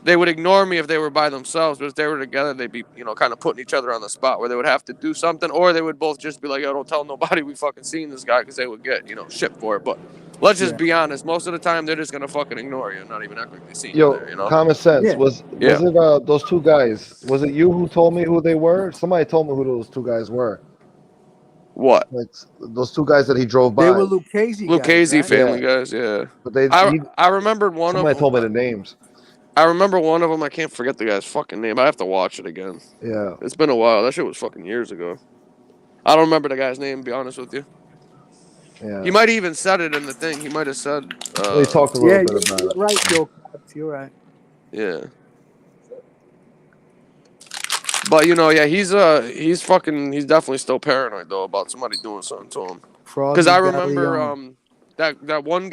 they would ignore me if they were by themselves, but if they were together, they'd be, you know, kind of putting each other on the spot where they would have to do something, or they would both just be like, yo, don't tell nobody we fucking seen this guy, because they would get, you know, shit for it. But let's just be honest, most of the time they're just gonna fucking ignore you and not even act like they seen you there, you know? Common sense. Was it those two guys? Was it you who told me who they were? Somebody told me who those two guys were. What? Like those two guys that he drove by. They were Lucchese family guys, yeah. But I remembered one of them. Somebody told me the names. I remember one of them. I can't forget the guy's fucking name. I have to watch it again. Yeah. It's been a while. That shit was fucking years ago. I don't remember the guy's name, to be honest with you. Yeah. He might have even said it in the thing. He might have said... he talked a little bit about it. Right, Joe. You're right. Yeah. But, you know, yeah, he's definitely still paranoid, though, about somebody doing something to him. Because I remember that one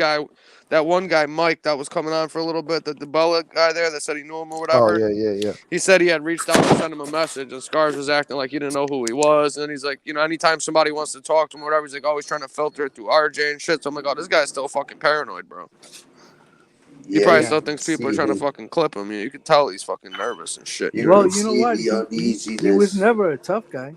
guy, Mike, that was coming on for a little bit, the Bella guy there that said he knew him or whatever. Oh, yeah. He said he had reached out to send him a message, and Scars was acting like he didn't know who he was. And he's like, you know, anytime somebody wants to talk to him or whatever, he's like always trying to filter it through RJ and shit. So I'm like, oh, this guy's still fucking paranoid, bro. He probably still thinks people are trying to fucking clip him. You can tell he's fucking nervous and shit. Well, you know what? He was never a tough guy.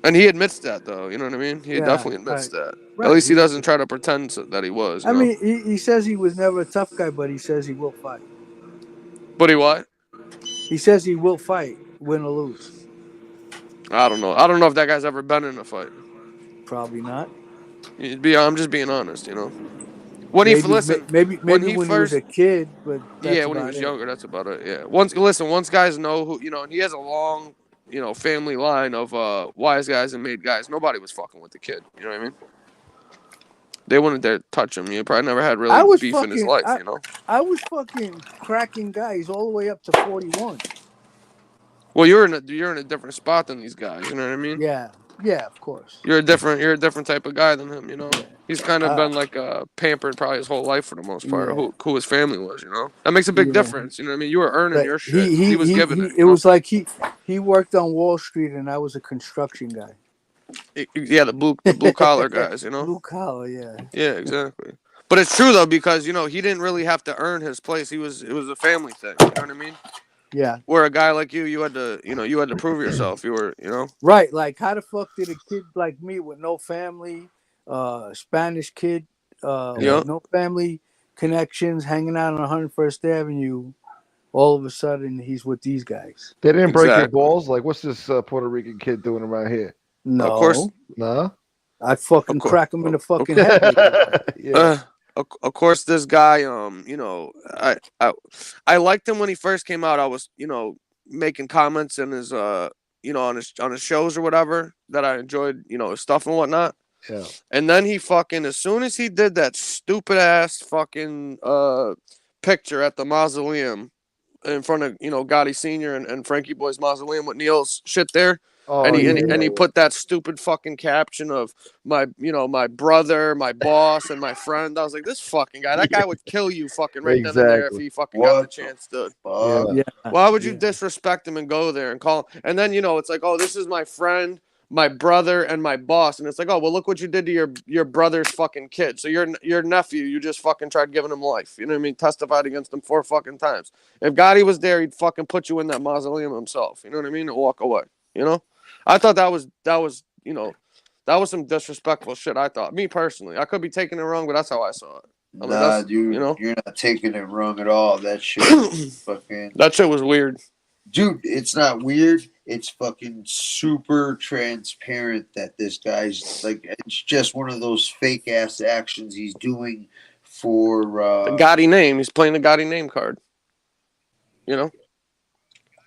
And he admits that, though. You know what I mean? He definitely admits that. Right. At least he doesn't try to pretend that he was. I mean, he says he was never a tough guy, but he says he will fight. But he what? He says he will fight, win or lose. I don't know. I don't know if that guy's ever been in a fight. Probably not. I'm just being honest, you know. When maybe, he listen, maybe when he was a kid, but that's when he was younger, that's about it. Yeah. Once guys know who, you know, and he has a long, you know, family line of wise guys and made guys. Nobody was fucking with the kid. You know what I mean? They wouldn't dare touch him. He probably never had really beef in his life. You know. I was fucking cracking guys all the way up to 41. Well, you're in a different spot than these guys. You know what I mean? Yeah, of course. You're a different type of guy than him. You know. Yeah. He's kind of been like pampered probably his whole life for the most part. Yeah. Who his family was. You know. That makes a big difference. You know what I mean? You were earning your shit. He was giving it. It was like he worked on Wall Street and I was a construction guy. Yeah, the blue collar guys, you know. Blue collar, yeah. Yeah, exactly. But it's true though, because you know he didn't really have to earn his place. It was a family thing. You know what I mean? Yeah. Where a guy like you had to prove yourself. You were, you know. Right. Like, how the fuck did a kid like me with no family, Spanish kid, with no family connections, hanging out on 101st Avenue, all of a sudden he's with these guys? They didn't break your balls. Like, what's this Puerto Rican kid doing around here? No. Of course. No. I'd fucking crack him in the fucking head. Yeah. Of course, this guy, you know, I liked him when he first came out. I was, you know, making comments in his, you know, on his shows or whatever that I enjoyed, you know, his stuff and whatnot. Yeah. And then he fucking, as soon as he did that stupid ass fucking picture at the mausoleum in front of, you know, Gotti Sr. and Frankie Boy's mausoleum with Neil's shit there. Oh, and he put that stupid fucking caption of my brother, my boss, and my friend. I was like, this fucking guy, that guy would kill you fucking right then and there if he fucking got the chance to. Yeah. Why would you disrespect him and go there and call him? And then, you know, it's like, oh, this is my friend, my brother, and my boss. And it's like, oh, well, look what you did to your brother's fucking kid. So your nephew, you just fucking tried giving him life. You know what I mean? Testified against him 4 fucking times. If Gotti was there, he'd fucking put you in that mausoleum himself. You know what I mean? And walk away. You know? I thought that was you know, that was some disrespectful shit. I thought, me personally, I could be taking it wrong, but that's how I saw it. I mean, dude, you know? You're not taking it wrong at all. That shit, fucking. That shit was weird, dude. It's not weird. it's fucking super transparent that this guy's like, it's just one of those fake ass actions he's doing for the Gotti name. He's playing the Gotti name card. You know?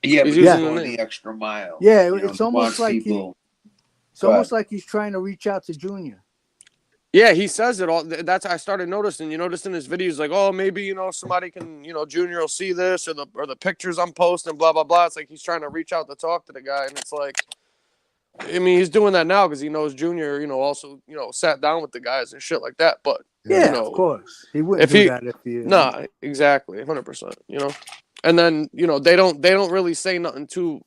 Yeah, he's but using going the name. the extra mile. Yeah, you know, it's almost like it's Go almost ahead. like he's trying to reach out to Junior. Yeah, he says it all. That's I started noticing. You notice in his videos, like, oh, maybe somebody can, Junior will see this or the pictures I'm posting, blah blah blah. It's like he's trying to reach out to talk to the guy, and it's like, I mean, he's doing that now because he knows Junior, also, sat down with the guys and shit like that. But Yeah, of course, he wouldn't do that if he. Nah, exactly, 100%. And then they don't really say nothing too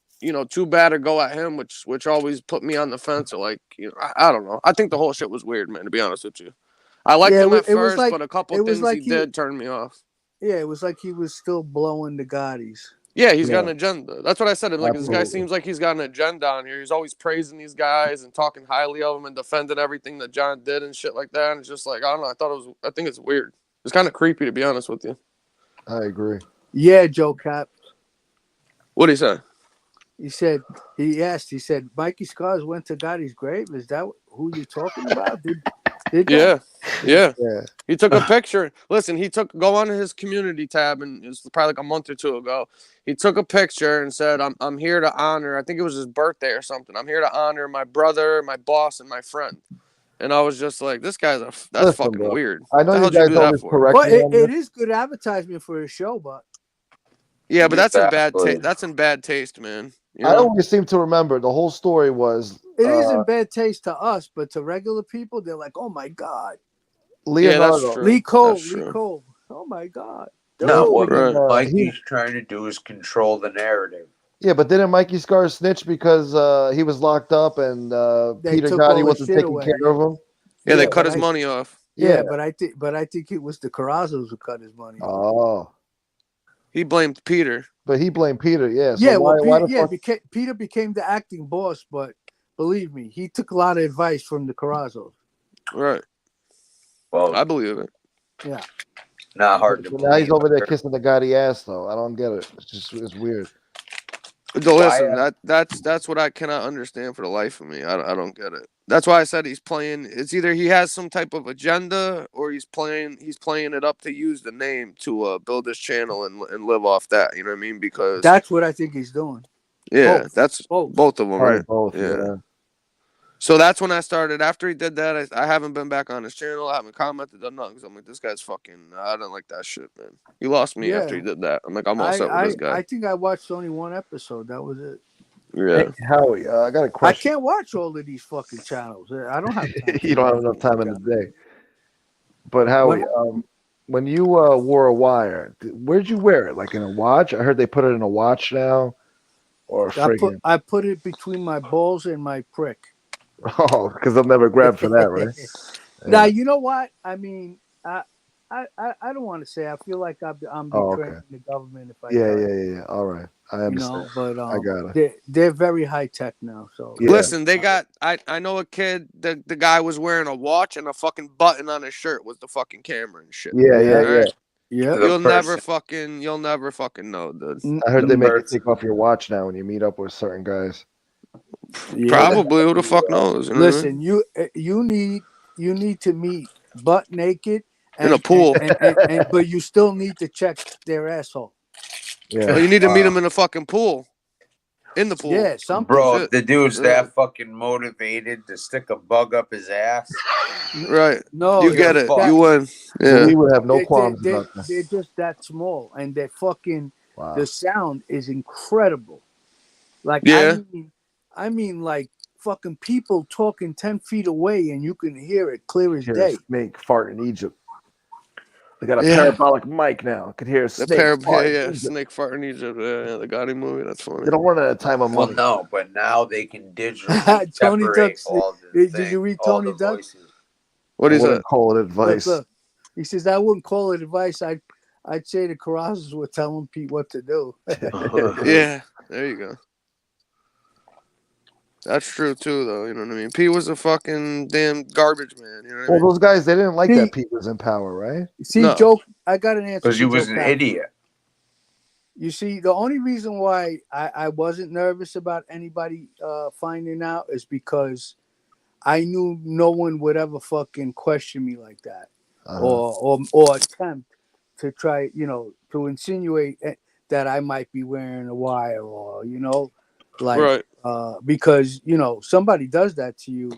bad or go at him, which always put me on the fence. Or like, I don't know. I think the whole shit was weird, man. To be honest with you, I liked him at first, but a couple things he did turned me off. Yeah, it was like he was still blowing the Gottis. Yeah, he's got an agenda. That's what I said. Like, this guy seems like he's got an agenda on here. He's always praising these guys and talking highly of them and defending everything that John did and shit like that. And it's just like, I don't know. I think it's weird. It's kind of creepy, to be honest with you. I agree. Yeah, Joe Cap. What'd he say? He said, he said, Mikey Scars went to Gotti's grave. Is that who you're talking about? Yeah. He took a picture. Listen, go on his community tab, and it was probably like a month or two ago. He took a picture and said, I'm here to honor, I think it was his birthday or something. I'm here to honor my brother, my boss, and my friend. And I was just like, this guy's that's fucking bro. weird. I know you guys always correct Well, me on it this. is good advertisement for his show, but yeah, but that's in bad taste. That's in bad taste, man. I always seem to remember the whole story was it is in bad taste to us, but to regular people, they're like, "Oh my god, Leonardo, Lee Cole, oh my god." No, what Right. Mikey's trying to do is control the narrative. Yeah, but didn't Mikey Scars snitch because he was locked up and Peter Gotti wasn't taking care of him? Yeah, they cut his money off. Yeah, but I think it was the Carrazos who cut his money off. Oh, he blamed Peter. But he blamed Peter. Yeah. So yeah, Peter became the acting boss, but believe me, he took a lot of advice from the Carrazos. Right. Well, I believe it. Yeah. Not hard to Now believe. he's over there kissing the Gotti ass though. I don't get it. It's weird. No, listen, that's what I cannot understand for the life of me. I don't get it. That's why I said he's playing. It's either he has some type of agenda or he's playing it up to use the name to build his channel and live off that. You know what I mean? Because that's what I think he's doing. Yeah, both. that's both of them, right? Both, yeah. So that's when I started. After he did that, I haven't been back on his channel. I haven't commented on nothing. I'm like, this guy's fucking. I don't like that shit, man. He lost me after he did that. I'm like, I'm all set with this guy. I think I watched only one episode. That was it. Yeah. Hey, Howie, I got a question. I can't watch all of these fucking channels. I don't have time. You don't have enough time in the day. But Howie, when you wore a wire, where'd you wear it? Like in a watch? I heard they put it in a watch now. Or I put it between my balls and my prick. Oh, because they'll never grab for that, right? Now you know what I mean. I don't want to say. I feel like I'm betraying the government if I. Yeah. All right, I understand. But I got it. They're very high tech now. So listen, they got. I know a kid. The guy was wearing a watch and a fucking button on his shirt was the fucking camera and shit. Yeah. You'll never fucking know, dude. I heard they make you take off your watch now when you meet up with certain guys. Probably. Who the fuck knows? Listen, you need to meet butt naked in a pool, but you still need to check their asshole. Yeah, well, you need to meet them in a fucking pool. In the pool. Yeah, something. Bro, if the dude's that fucking motivated to stick a bug up his ass. Right. No, you get it. You win. Yeah. We would have no qualms about that. They're just that small, and they're fucking. The sound is incredible. Like I mean, like fucking people talking 10 feet away, and you can hear it clear as day. Snake fart in Egypt. They got a parabolic mic now. I could hear a snake fart. Snake fart in Egypt. Yeah, the Gotti movie. That's funny. They don't run out of time on money. Well, no, but now they can digitally Tony separate Ducks. all the Did you read Tony Ducks? What is that? Call it advice. Look, he says I wouldn't call it advice. I'd say the Carrazos were telling Pete what to do. Yeah, there you go. That's true too, though. You know what I mean? Pete was a fucking damn garbage man. You know what I mean? Those guys, they didn't like that Pete was in power, right? See, Joe, I got an answer. Because he was an idiot. You see, the only reason why I wasn't nervous about anybody finding out is because I knew no one would ever fucking question me like that, or attempt to try, to insinuate that I might be wearing a wire, or like because somebody does that to you,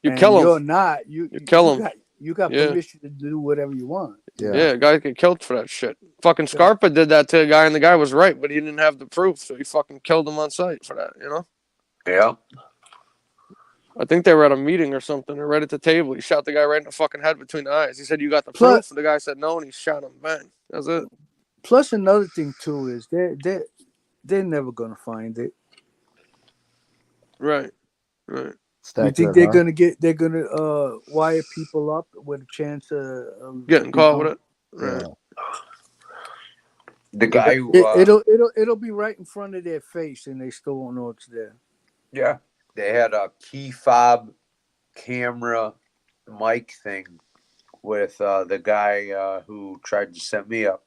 You and kill him. you're not you kill him. you got permission to do whatever you want. Yeah, a guy get killed for that shit. Fucking Scarpa did that to a guy, and the guy was right, but he didn't have the proof, so he fucking killed him on sight for that. Yeah. I think they were at a meeting or something, or right at the table. He shot the guy right in the fucking head between the eyes. He said, "You got the proof?" And the guy said, "No," and he shot him. Bang. That's it. Plus, another thing too is they're never gonna find it. Right. You think they're gonna wire people up with a chance of getting caught with it? Right. The guy who it'll be right in front of their face, and they still won't know it's there. Yeah, they had a key fob camera mic thing with the guy who tried to set me up.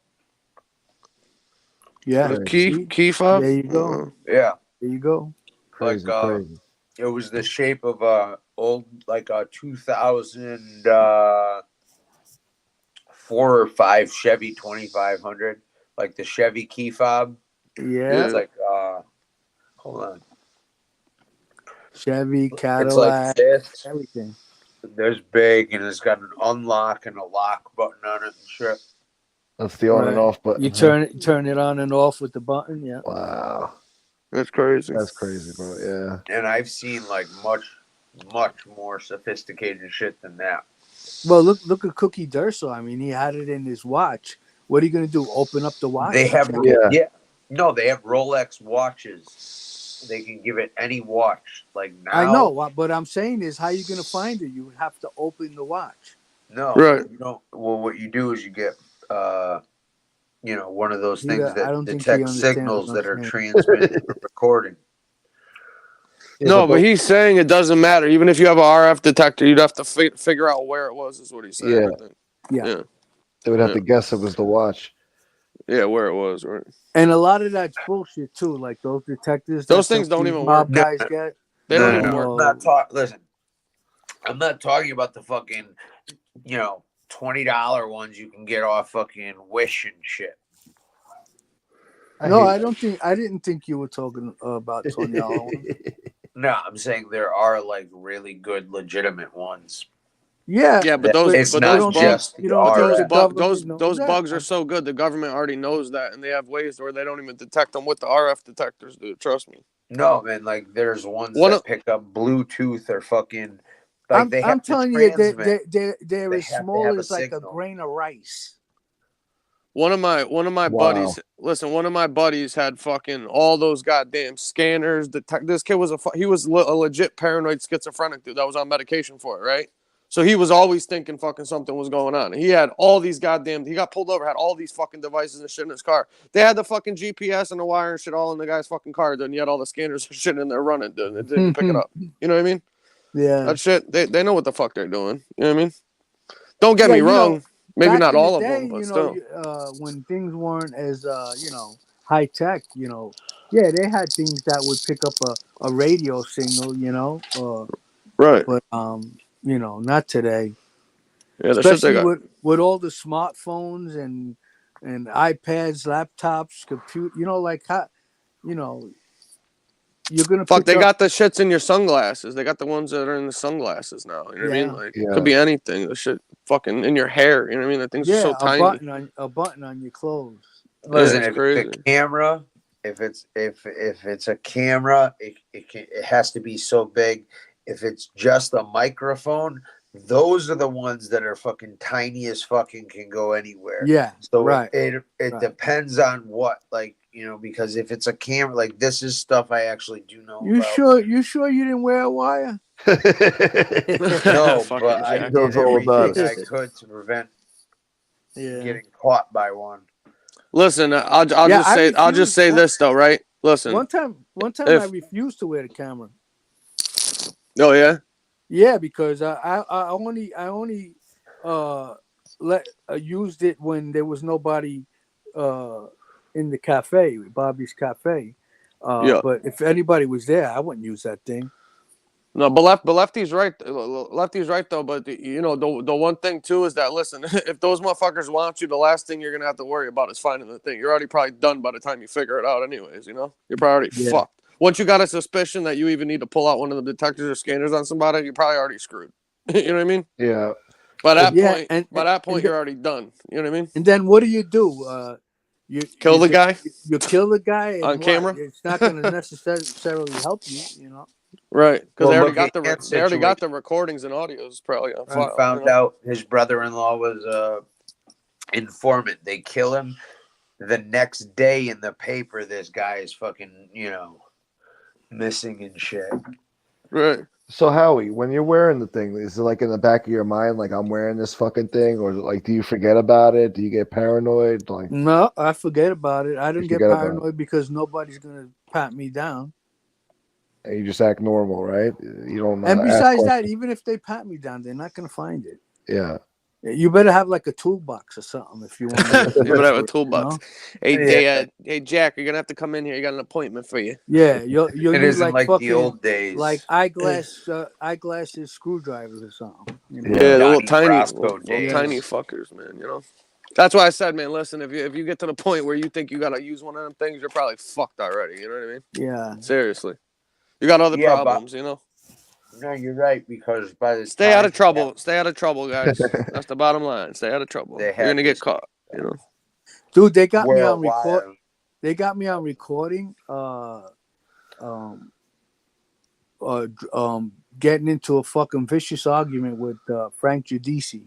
Yeah, key fob. There you go. Yeah, there you go. Crazy. It was the shape of a 2000 4 or 5 Chevy 2500, like the Chevy key fob. Yeah, it's like hold on, Chevy, Cadillac, it's like this. everything. There's big, and it's got an unlock and a lock button on it and shit. That's the on and off button. You turn it on and off with the button. Yeah. Wow. That's crazy. That's crazy, bro. Yeah. And I've seen like much more sophisticated shit than that. Well, look at Cookie Durso. I mean, he had it in his watch. What are you gonna do? Open up the watch? They have no, they have Rolex watches. They can give it any watch. Like now, I know. What I'm saying is, how are you gonna find it? You would have to open the watch. No, right. You don't. Well, what you do is you get one of those things that detect signals that are transmitted for recording. No, but he's saying it doesn't matter. Even if you have a RF detector, you'd have to figure out where it was, is what he's saying. Yeah. I think. Yeah. They would have to guess it was the watch. Yeah, where it was, right? And a lot of that's bullshit too. Like those detectors. Those things don't even work. Guys get. They don't even work. Listen, I'm not talking about the fucking, $20 ones you can get off fucking Wish and shit. I didn't think you were talking about $20. No, I'm saying there are like really good, legitimate ones. Yeah, but those bugs bugs are so good. The government already knows that, and they have ways where they don't even detect them with the RF detectors, dude. Trust me. No, man. Like there's ones that pick up Bluetooth or fucking. Like I'm telling you, they're as small as like a grain of rice. One of my buddies. Listen, one of my buddies had fucking all those goddamn scanners. This kid was a legit paranoid schizophrenic dude that was on medication for it, right? So he was always thinking fucking something was going on. He had all these he got pulled over, had all these fucking devices and shit in his car. They had the fucking GPS and the wire and shit all in the guy's fucking car, dude, and he had all the scanners and shit in there running, dude. It didn't pick it up. You know what I mean? Yeah. That shit, they know what the fuck they're doing. You know what I mean? Don't get me wrong. Maybe not all of them, but still. When things weren't as, high tech, they had things that would pick up a radio signal, right. But, not today. Yeah, especially with all the smartphones and iPads, laptops, computer, you're gonna they got the shits in your sunglasses. They got the ones that are in the sunglasses now. You know what I mean? Like it could be anything. The shit fucking in your hair. You know what I mean? The thing's so tiny. A button on your clothes. Listen, if it's a camera, if it's a camera, it has to be so big. If it's just a microphone, those are the ones that are fucking tiny as fucking can go anywhere. Yeah. So it depends on what, like, because if it's a camera, like this is stuff I actually do know. You sure you didn't wear a wire? No, but I did everything I could to prevent getting caught by one. Listen, I'll just say this though, right? Listen. One time I refused to wear the camera. Oh yeah. Yeah, because I only used it when there was nobody in the cafe, Bobby's Cafe. Yeah. But if anybody was there, I wouldn't use that thing. No, but Lefty's right. Lefty's right though. But you know, the one thing too is that listen, if those motherfuckers want you, the last thing you're gonna have to worry about is finding the thing. You're already probably done by the time you figure it out, anyways. You know, you're probably already fucked. Once you got a suspicion that you even need to pull out one of the detectors or scanners on somebody, you're probably already screwed. You know what I mean? Yeah. By that point, and you're already done. You know what I mean? And then what do? You Kill the guy? You kill the guy and On camera? It's not going to necessarily help you. You know. Right, because Well, they already look got at that they already got the situation. recordings and audios probably on He file. found you know? out his brother-in-law was informant. They kill him. The next day in the paper, this guy is fucking, missing and shit. Right. So Howie, when you're wearing the thing, is it like in the back of your mind, like I'm wearing this fucking thing, or like do you forget about it? Do you get paranoid? Like No, I forget about it. I didn't get forget about it. paranoid because nobody's gonna pat me down. And you just act normal, right? You don't. And Ask besides that, questions. even if they pat me down, they're not gonna find it. Yeah. You better have like a toolbox or something if you want to. You better have a toolbox. You know? Hey, Jack, you're gonna have to come in here. You got an appointment for you. Yeah, you'll It need isn't like the fucking old days. like eyeglasses, screwdrivers or something. You know? Yeah, the little Donnie tiny fuckers, man. You know. That's why I said, man. Listen, if you get to the point where you think you gotta use one of them things, you're probably fucked already. You know what I mean? Yeah. Seriously, you got other Yeah, problems. You know. No, you're right, because by the Stay time out of trouble. Stay out of trouble, guys. That's the bottom line. Stay out of trouble. They You're have gonna get this- caught. You know. Dude, they got me on Worldwide. record. They got me on recording. Getting into a fucking vicious argument with Frank Giudice.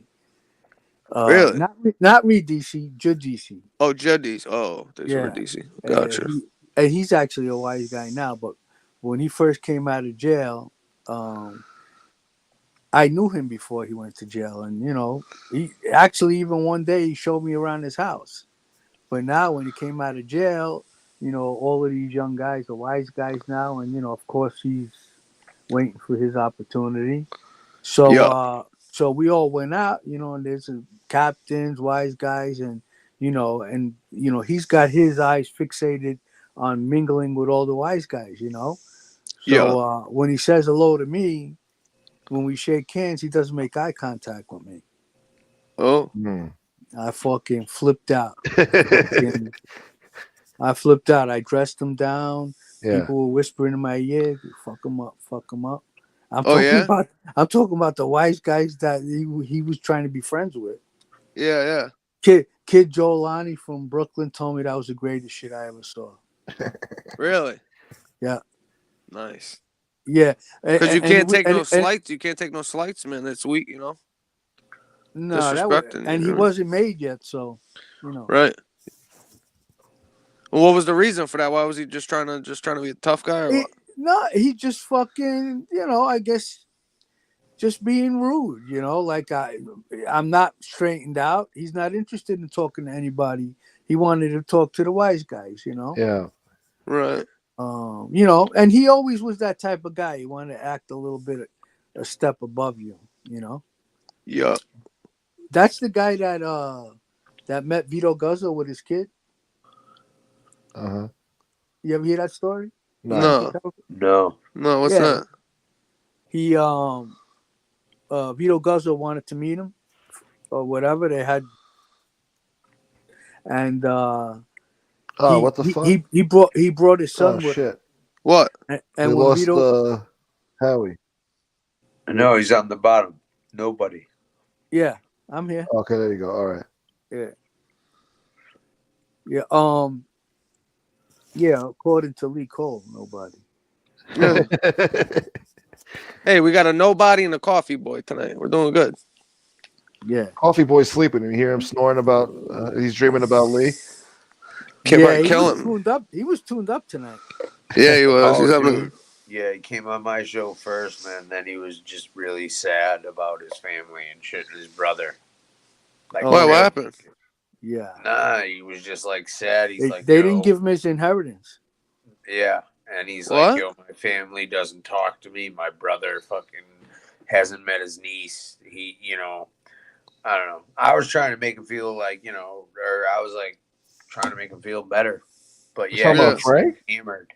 Really? Not Reed DC, Giudice. Oh, Juddy's. Oh, there's Yeah. DC. Gotcha. And he's actually a wise guy now, but when he first came out of jail, I knew him before he went to jail, and he actually even one day he showed me around his house. But now when he came out of jail, all of these young guys are wise guys now, and of course he's waiting for his opportunity. So so we all went out, and there's some captains, wise guys, and he's got his eyes fixated on mingling with all the wise guys, So when he says hello to me, when we shake hands, he doesn't make eye contact with me. Oh. I fucking flipped out. I flipped out. I dressed him down. Yeah. People were whispering in my ear, "Fuck him up, fuck him up." I'm talking about the wise guys that he was trying to be friends with. Yeah. Kid Joelani from Brooklyn told me that was the greatest shit I ever saw. Really? Yeah. Nice. Yeah. Because you can't take no slights. You can't take no slights, man. That's weak, No, disrespecting. and he wasn't made yet, so Right. Well, what was the reason for that? Why was he just trying to be a tough guy, or what? No, he just fucking, I guess, just being rude. Like I'm not straightened out. He's not interested in talking to anybody. He wanted to talk to the wise guys. Yeah. Right. And he always was that type of guy. He wanted to act a little bit a step above you. Yeah. That's the guy that met Vito Guzzo with his kid. Uh-huh. You ever hear that story? No. What's that? He Vito Guzzo wanted to meet him or whatever they had, and what the fuck? He brought his son with shit. What? And we when lost Vito, Howie. No, he's on the bottom. Nobody. Yeah, I'm here. Okay, there you go. All right. Yeah. According to Lee Cole, nobody. Yeah. Hey, we got a nobody and a coffee boy tonight. We're doing good. Yeah. Coffee boy's sleeping, and you hear him snoring about. He's dreaming about Lee. He was tuned up tonight. Yeah, he was. He's having dude. Yeah, he came on my show first, man. Then he was just really sad about his family and shit and his brother. Like, what happened? Yeah. Nah, he was just like sad. He's like, they didn't give him his inheritance. Yeah, and he's like, yo, my family doesn't talk to me. My brother fucking hasn't met his niece. He, I don't know. I was trying to make him feel like, or I was like trying to make him feel better. But Talking yeah, about Frank? Hammered.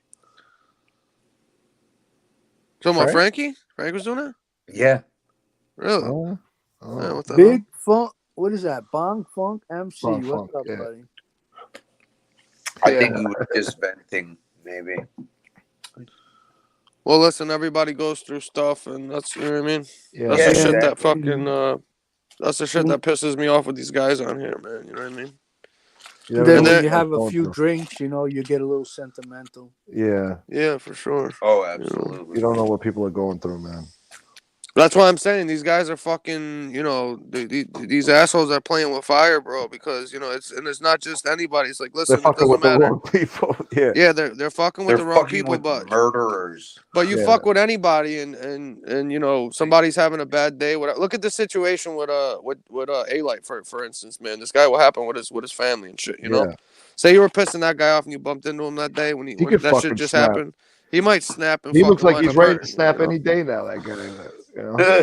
Talking about Frank? Frankie? Frank was doing it? Yeah. Really? Oh. Yeah, what the Big hell? Funk. What is that? Bong Funk MC. Bong What's Funk, up, yeah. buddy? I think he was just venting, maybe. Well, listen, everybody goes through stuff, and that's, you know what I mean? Yeah. That's Yeah, the shit that exactly. fucking, that's the shit that pisses me off with these guys on here, man. You know what I mean? You never Then know when what you they're have a going few through. drinks, you know, you get a little sentimental. Yeah. Yeah, for sure. Oh, absolutely. You don't know what people are going through, man. That's why I'm saying these guys are fucking, you know, these assholes are playing with fire, bro. Because you know it's not just anybody. It's like, They're listen, it fucking doesn't with the matter. wrong people. Yeah. Yeah, they're fucking with They're the wrong fucking people, with but murderers. you Yeah. fuck with anybody, and you know somebody's having a bad day. Whatever. Look at the situation with A-Light for instance, man. This guy, what happened with his family and shit. You know, Yeah. say you were pissing that guy off and you bumped into him that day when He when could that shit fucking just snap. happened. He might snap and He looks fucking like wind he's up ready to hurting you, snap you know? any day now, that guy. You know?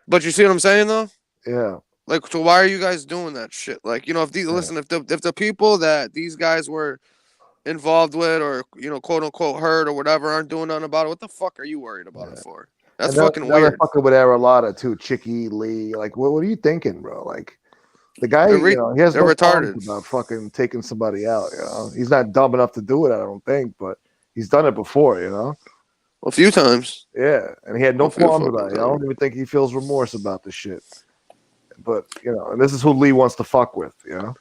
But you see what I'm saying though? Yeah. Like, so why are you guys doing that shit? Like, you know, if these listen, if the people that these guys were involved with, or you know, quote unquote hurt or whatever, aren't doing nothing about it, what the fuck are you worried about it for? That's And now, fucking now they're weird. fucking with Aralotta too, Chicky Lee. Like, what are you thinking, bro? Like, the guy, They're you know, he has they're no retarded. qualms about fucking taking somebody out. You know, he's not dumb enough to do it, I don't think, but he's done it before. You know, A few times. yeah, and he had no A few qualms fucking about it. I times. don't even think he feels remorse about the shit. But you know, and this is who Lee wants to fuck with. You know.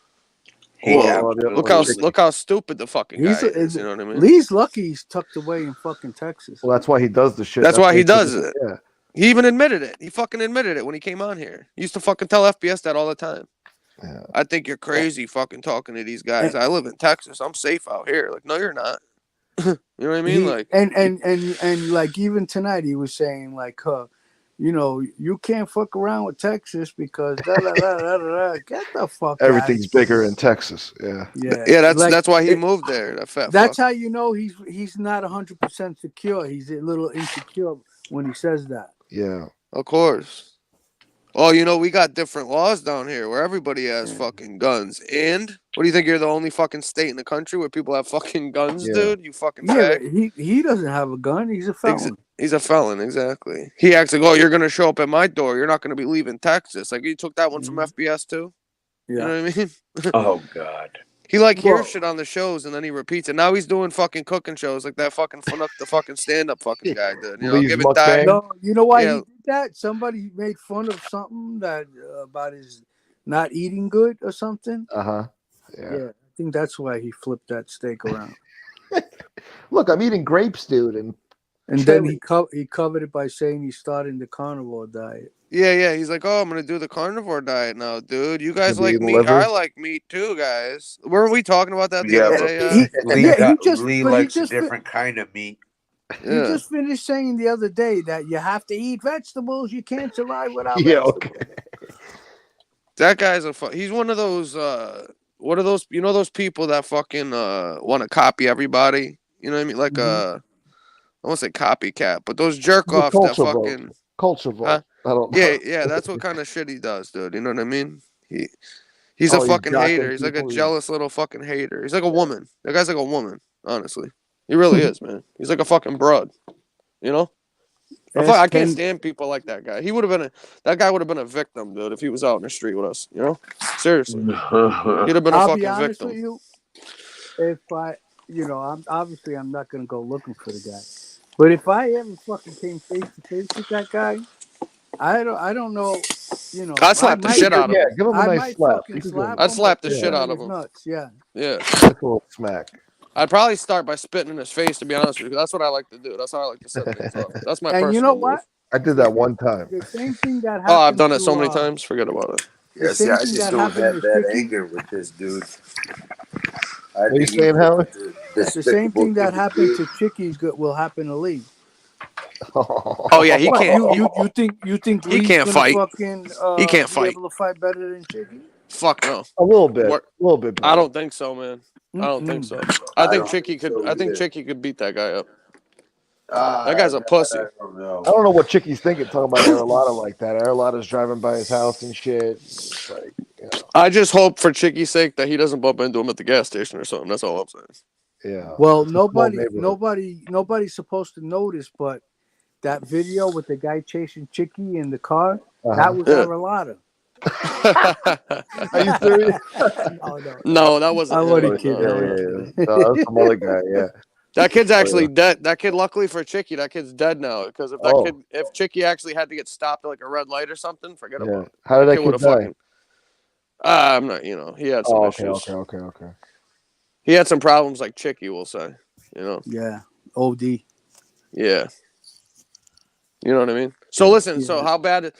Well, look how stupid the fucking guy is. You know what I mean? Lee's lucky he's tucked away in fucking Texas. Well, that's why he does the shit. That's why he does it. Yeah. He even admitted it. He fucking admitted it when he came on here. He used to fucking tell FBS that all the time. Yeah. I think you're crazy fucking talking to these guys. I live in Texas. I'm safe out here. Like, no, you're not. You know what I mean? Like, and like even tonight he was saying like, you know, you can't fuck around with Texas because da da da da da. Get the fuck out. Everything's bigger in Texas. Yeah. Yeah, Like, that's why he moved there. That fat That's fuck. how you know he's not 100% secure. He's a little insecure when he says that. Yeah. Of course. Oh, you know, we got different laws down here where everybody has fucking guns. And what do you think? You're the only fucking state in the country where people have fucking guns, dude? You fucking Yeah, fag. but he doesn't have a gun. He's a felon. He's a felon, exactly. He acts like, oh, you're gonna show up at my door. You're not gonna be leaving Texas. Like, you took that one from FBS too. Yeah. You know what I mean? Oh God. He like hears shit on the shows and then he repeats it. Now he's doing fucking cooking shows like that fucking the fucking stand up fucking guy did. You know, Lee's give it that. No, you know why Yeah. he did that? Somebody made fun of something that about his not eating good or something. Yeah. Yeah, I think that's why he flipped that steak around. Look, I'm eating grapes, dude, and then he covered it by saying he's starting the carnivore diet. Yeah. He's like, oh, I'm gonna do the carnivore diet now, dude. You guys Gonna be like eating meat? liver? I like meat too, guys. Weren't we talking about that the Yeah, other but day? Lee likes a different kind of meat. He just finished saying the other day that you have to eat vegetables. You can't survive without Yeah, vegetables. okay. That guy's he's one of those what are those, you know, those people that fucking want to copy everybody, you know what I mean, like I won't say copycat, but those jerk The offs that culture vote. fucking Culture vote. I don't know. yeah, that's what kind of shit he does, dude. You know what I mean? He's Oh, a he's fucking jocking hater. He's like a people, yeah. jealous little fucking hater. He's like a woman. That guy's like a woman, honestly. He really is, man. He's like a fucking broad, you know? I can't stand people like that guy. He would have been that guy would have been a victim, dude, if he was out in the street with us, you know? Seriously. He'd have been a I'll fucking be honest victim. with you. If I'm not gonna go looking for the guy. But if I ever fucking came face to face with that guy, I don't know, you know. I'd slap the shit out of him. Yeah, give him a nice might slap. fucking You could slap give him- I'd slap the him, shit but out of his him. nuts, yeah. Yeah. Nice little smack. I'd probably start by spitting in his face, to be honest with you. That's what I like to do. That's how I like to set things up. That's my And personal you know move. what? I did that one time. The same thing that happened. Oh, I've done it so to, many times. Forget about it. The Yeah, same see, I thing just that don't happened have to that Chicky. anger with this dude. What are you saying, Howard? The same thing that happened to Chicky's will happen to Lee. Oh yeah, he What, can't. You think he Lee's can't gonna fight. fucking He can't be fight. able to fight better than Chicky? Fuck no. A little bit. What? A little bit. I don't think so, man. I don't think so. I think don't Chicky think could. so I think either. Chicky could beat that guy up. That guy's a pussy. I don't know. I don't know what Chicky's thinking talking about Aralotta like that. Aralotta's driving by his house and shit. It's like, I just hope for Chicky's sake that he doesn't bump into him at the gas station or something. That's all I'm saying. Yeah. Well, nobody's supposed to notice, but that video with the guy chasing Chicky in the car, that was Aralata. Are you serious? No, that wasn't. I him. wasn't kidding. No, that's some other guy. Yeah. That kid's actually dead. That kid, luckily for Chicky, that kid's dead now. Because if that kid, if Chicky actually had to get stopped at like a red light or something, forget about it. How did that kid die? Fucking, I'm not. He had some issues. Okay. He had some problems, like Chicky will say. Yeah. OD. Yeah. You know what I mean? So listen. So how bad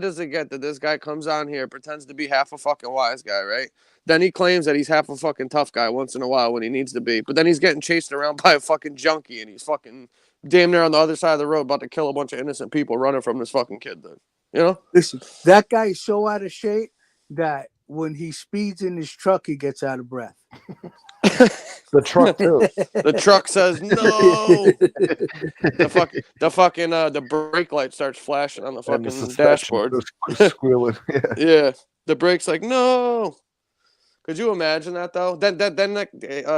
does it get that this guy comes on here, pretends to be half a fucking wise guy, right? Then he claims that he's half a fucking tough guy once in a while when he needs to be. But then he's getting chased around by a fucking junkie and he's fucking damn near on the other side of the road about to kill a bunch of innocent people running from this fucking kid. Then, Listen, that guy is so out of shape that when he speeds in his truck, he gets out of breath. The truck too. The truck says no. The brake light starts flashing on the fucking dashboard. Squealing. Yeah. The brake's like no. Could you imagine that though? Then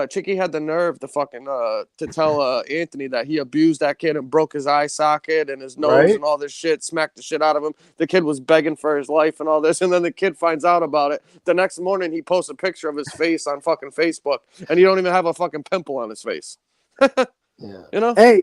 Chicky had the nerve to fucking to tell Anthony that he abused that kid and broke his eye socket and his nose and all this shit, smacked the shit out of him. The kid was begging for his life and all this, and then the kid finds out about it. The next morning he posts a picture of his face on fucking Facebook, and he don't even have a fucking pimple on his face. Hey,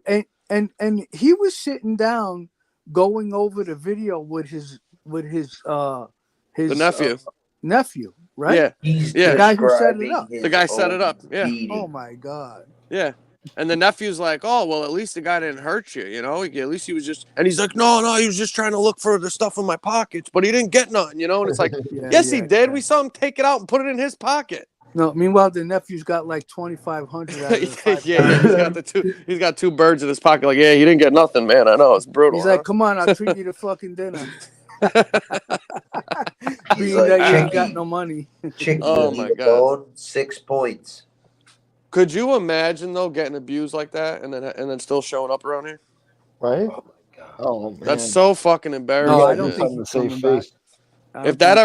and he was sitting down going over the video with his the nephew. Nephew, right? Yeah. The guy who set it up. The guy set it up. Yeah. Oh my God. Yeah. And the nephew's like, oh, well, at least the guy didn't hurt you, At least he was just, and he's like, no, he was just trying to look for the stuff in my pockets, but he didn't get nothing, And it's like, yes, he did. We saw him take it out and put it in his pocket. No, meanwhile, the nephew's got like 2,500 out of the he's got two birds in his pocket. Like, yeah, he didn't get nothing, man. I know, it's brutal. He's like, come on, I'll treat you to fucking dinner. He's Being like, that you ain't got no money. Oh my God. 6 points. Could you imagine though getting abused like that and then still showing up around here? Right? Oh man. That's so fucking embarrassing. No, I don't think he's coming back. If that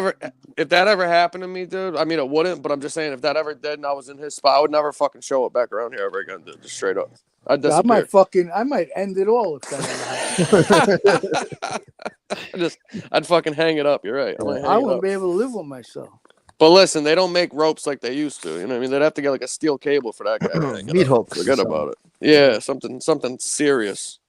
ever happened to me, dude, I mean it wouldn't, but I'm just saying if that ever did and I was in his spot, I would never fucking show up back around here ever again, dude. Just straight up. I'd disappear. I might end it all if that ever happened. I'd fucking hang it up. You're right. I wouldn't be able to live with myself. But listen, they don't make ropes like they used to. You know what I mean? They'd have to get like a steel cable for that guy. Meat hooks. Forget about it. Yeah, something serious.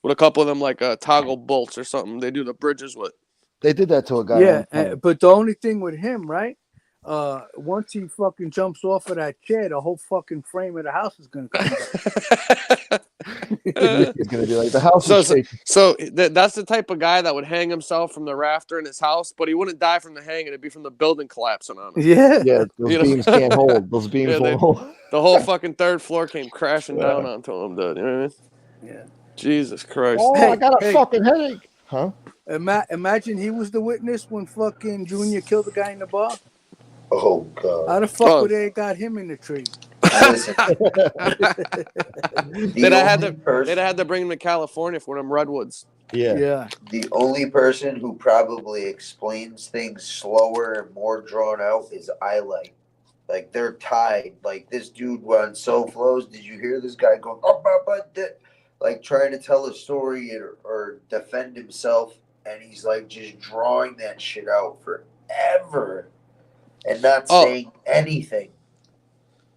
With a couple of them like toggle bolts or something. They do the bridges with. They did that to a guy. Yeah, but the only thing with him, right? Once he fucking jumps off of that chair, the whole fucking frame of the house is gonna come down. He's gonna be like the house. So that's the type of guy that would hang himself from the rafter in his house, but he wouldn't die from the hanging; it'd be from the building collapsing on him. Yeah. Those beams can't hold. Those beams won't hold. The whole fucking third floor came crashing down onto him, dude. You know what I mean? Yeah. Jesus Christ! Oh, I got a fucking headache. Huh? Imagine he was the witness when fucking Junior killed the guy in the bar. Oh God! How the fuck would they got him in the tree? They'd have had to bring him to California for them redwoods. Yeah. The only person who probably explains things slower and more drawn out is Light. Like they're tied. Like this dude runs so flows. Did you hear this guy going like trying to tell a story or defend himself, and he's like just drawing that shit out forever and not saying anything.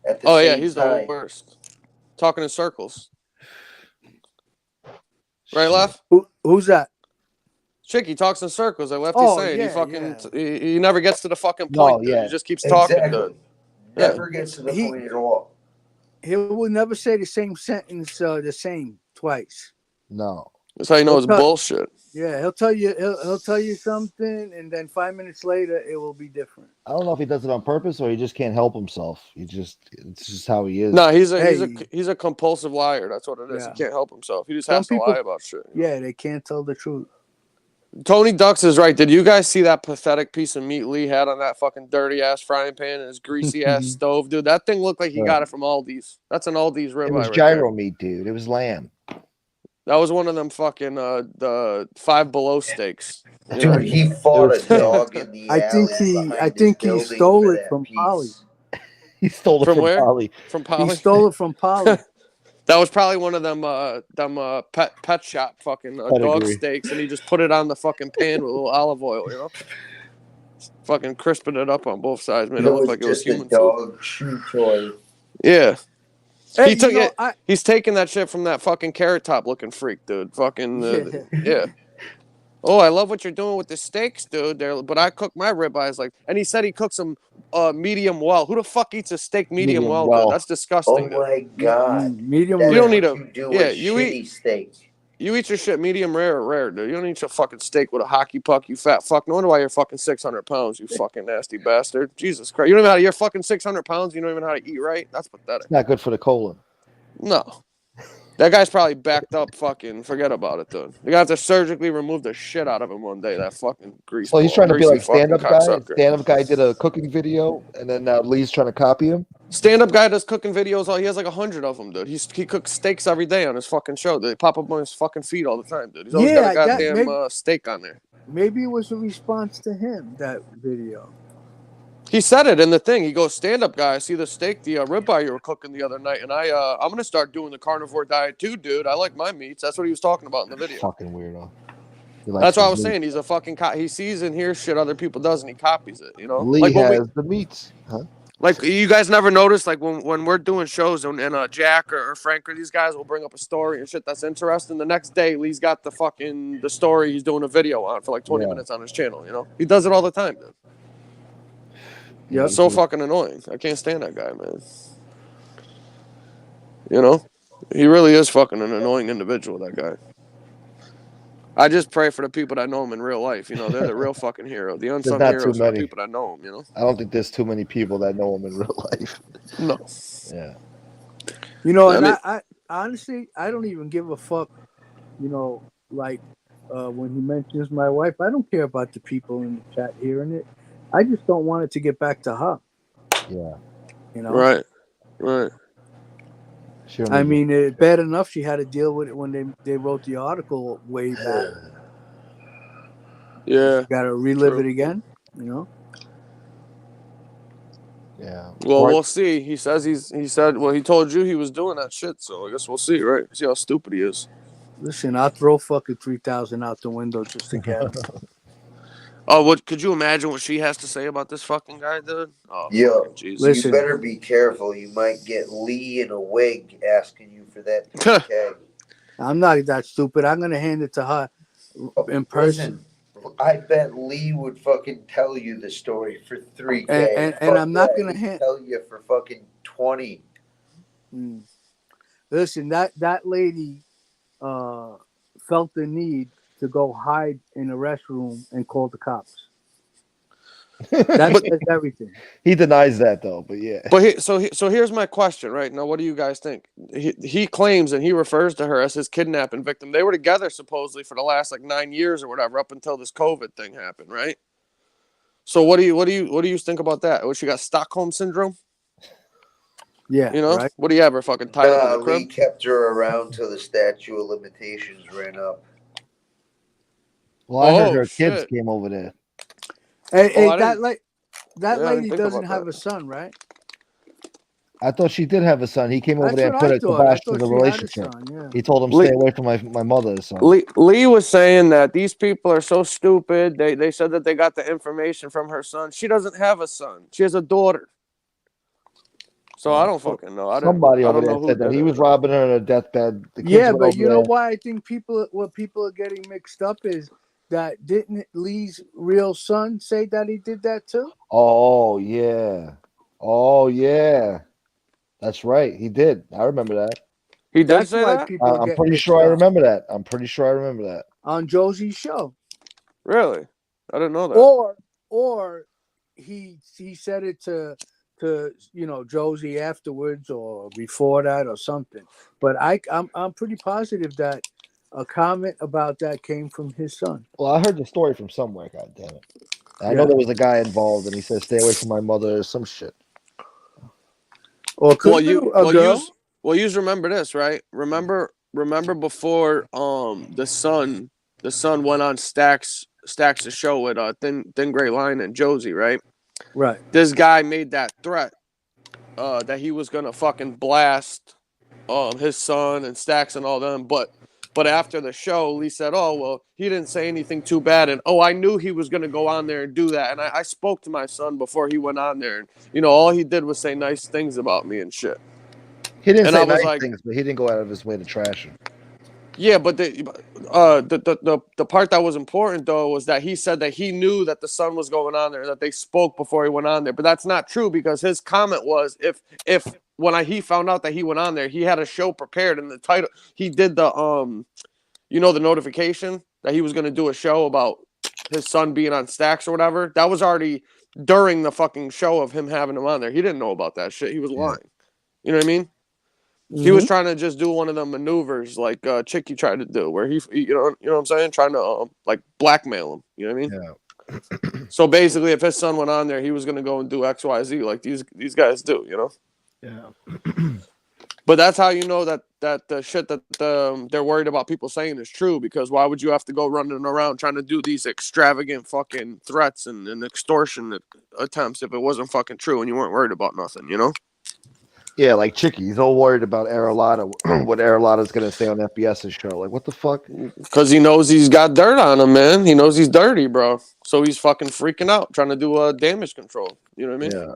At the same he's time. the worst. Talking in circles. Right, Left? Who's that? Chicky talks in circles. Like Lefty's saying, he never gets to the fucking point. He just keeps talking. Dude. Never gets to the point at all. He will never say the same sentence the same twice. No. That's how you know it's bullshit. Yeah, he'll tell you something, and then 5 minutes later it will be different. I don't know if he does it on purpose or he just can't help himself. It's just how he is. No, he's a compulsive liar. That's what it is. Yeah. He can't help himself. He just has to lie about shit. Yeah, they can't tell the truth. Tony Ducks is right. Did you guys see that pathetic piece of meat Lee had on that fucking dirty ass frying pan and his greasy ass stove, dude? That thing looked like he got it from Aldi's. That's an Aldi's ribeye. It was gyro meat, dude. It was lamb. That was one of them fucking the Five Below steaks. Dude, he fought a dog in the alley. I think he stole it from Polly. He stole it from from where? Polly. From Polly. He stole it from Polly. That was probably one of them pet shop fucking dog steaks, and he just put it on the fucking pan with a little olive oil, you know. Fucking crisping it up on both sides, made it look like it was human dog chew toy. Yeah. Hey, He took you know, it. He's taking that shit from that fucking Carrot Top looking freak, dude. Fucking yeah. Oh, I love what you're doing with the steaks, dude. But I cook my ribeyes like, and he said he cooks them medium well. Who the fuck eats a steak medium well, dude? That's disgusting. Oh my god, medium. You don't need a. You do Yeah, a you shitty eat steak. You eat your shit medium rare or rare, dude. You don't eat your fucking steak with a hockey puck, you fat fuck. No wonder why you're fucking 600 pounds, you fucking nasty bastard. Jesus Christ. You don't even know how to, you're fucking 600 pounds, you don't even know how to eat right? That's pathetic. It's not good for the colon. No. That guy's probably backed up fucking, forget about it, dude. You're gonna have to surgically remove the shit out of him one day, that fucking grease. So he's trying to be like stand-up guy. Cocksucker. Stand-up guy did a cooking video, and then Lee's trying to copy him. Stand-up guy does cooking videos. He has like 100 of them, dude. He cooks steaks every day on his fucking show. They pop up on his fucking feed all the time, dude. He's always got a goddamn steak on there. Maybe it was a response to him, that video. He said it in the thing. He goes, stand-up guy, I see the steak, the ribeye you were cooking the other night, and I'm going to start doing the carnivore diet too, dude. I like my meats. That's what he was talking about in the video. Fucking weirdo. That's what I was saying. He's a fucking he sees and hears shit other people does, and he copies it, you know? Lee like has the meats. Huh? Like, you guys never noticed, like, when we're doing shows and Jack or Frank or these guys will bring up a story and shit that's interesting. The next day, Lee's got the story he's doing a video on for like 20 minutes on his channel, you know? He does it all the time, dude. Yeah, it's so fucking annoying. I can't stand that guy, man. You know? He really is fucking an annoying individual, that guy. I just pray for the people that know him in real life. You know, they're the real fucking hero. The unsung heroes are the people that know him, you know? I don't think there's too many people that know him in real life. No. Yeah. You know, and I honestly, I don't even give a fuck, you know, like when he mentions my wife. I don't care about the people in the chat hearing it. I just don't want it to get back to her. Yeah. You know? Right. Sure. I mean, it's bad enough she had to deal with it when they wrote the article way back. Yeah. Got to relive it again, you know? Yeah. Well, we'll see. He said he told you he was doing that shit, so I guess we'll see, right? See how stupid he is. Listen, I'll throw fucking 3,000 out the window just to get him. Oh, what could you imagine what she has to say about this fucking guy, dude? Oh, yo, Jesus. You better be careful. You might get Lee in a wig asking you for that 3K. I'm not that stupid. I'm gonna hand it to her in person. Listen, I bet Lee would fucking tell you the story for 3K. And I'm not gonna tell you for fucking 20. Listen, that lady felt the need to go hide in a restroom and call the cops. That's everything. He denies that though, but yeah. But so here's my question, right? Now, what do you guys think? He claims and he refers to her as his kidnapping victim. They were together supposedly for the last like 9 years or whatever, up until this COVID thing happened, right? So what do you think about that? What, she got Stockholm syndrome? Yeah, you know, right? What do you ever fucking tie up in the crib? Lee kept her around till the statute of limitations ran up. Well, I heard her kids came over there. Hey, that lady doesn't have a son, right? I thought she did have a son. He came over there and put a kibosh to the relationship. He told him, stay away from my mother's son. Lee was saying that these people are so stupid. They said that they got the information from her son. She doesn't have a son. She has a daughter. So I don't fucking know. Somebody over there said that he was robbing her on her deathbed. Yeah, but you know why I think what people are getting mixed up is that didn't Lee's real son say that he did that too? Oh yeah, that's right. He did. I remember that. He did say that. I'm pretty sure I remember that. On Josie's show. Really? I didn't know that. Or he said it to Josie afterwards or before that or something. But I'm pretty positive that a comment about that came from his son. Well, I heard the story from somewhere. God damn it! I know there was a guy involved, and he said, "Stay away from my mother," or some shit. Or you remember this, right? Remember remember before the Sun went on Stacks' show with Thin Gray Line and Josie, right? Right. This guy made that threat that he was gonna fucking blast his son and Stacks and all them, but after the show, Lee said, "Oh well, he didn't say anything too bad," and I knew he was gonna go on there and do that, and I spoke to my son before he went on there, and all he did was say nice things about me and shit. He didn't And say I was nice like, things, but he didn't go out of his way to trash him. yeah, but the part that was important though was that he said that he knew that the Sun was going on there, that they spoke before he went on there. But that's not true because his comment was if when he found out that he went on there, he had a show prepared and the title he did the the notification that he was gonna do a show about his son being on Stacks or whatever. That was already during the fucking show of him having him on there. He didn't know about that shit. He was lying. You know what I mean? He was trying to just do one of the maneuvers like Chicky tried to do, where he you know what I'm saying, trying to like blackmail him. You know what I mean? Yeah. So basically, if his son went on there, he was gonna go and do XYZ like these guys do. You know? Yeah. But that's how you know that the shit that they're worried about people saying is true, because why would you have to go running around trying to do these extravagant fucking threats and extortion attempts if it wasn't fucking true and you weren't worried about nothing, you know? Yeah, like Chicky. He's all worried about Arlotta, what Arlotta's going to say on FBS's show. Like, what the fuck? Because he knows he's got dirt on him, man. He knows he's dirty, bro. So he's fucking freaking out, trying to do damage control. You know what I mean? Yeah.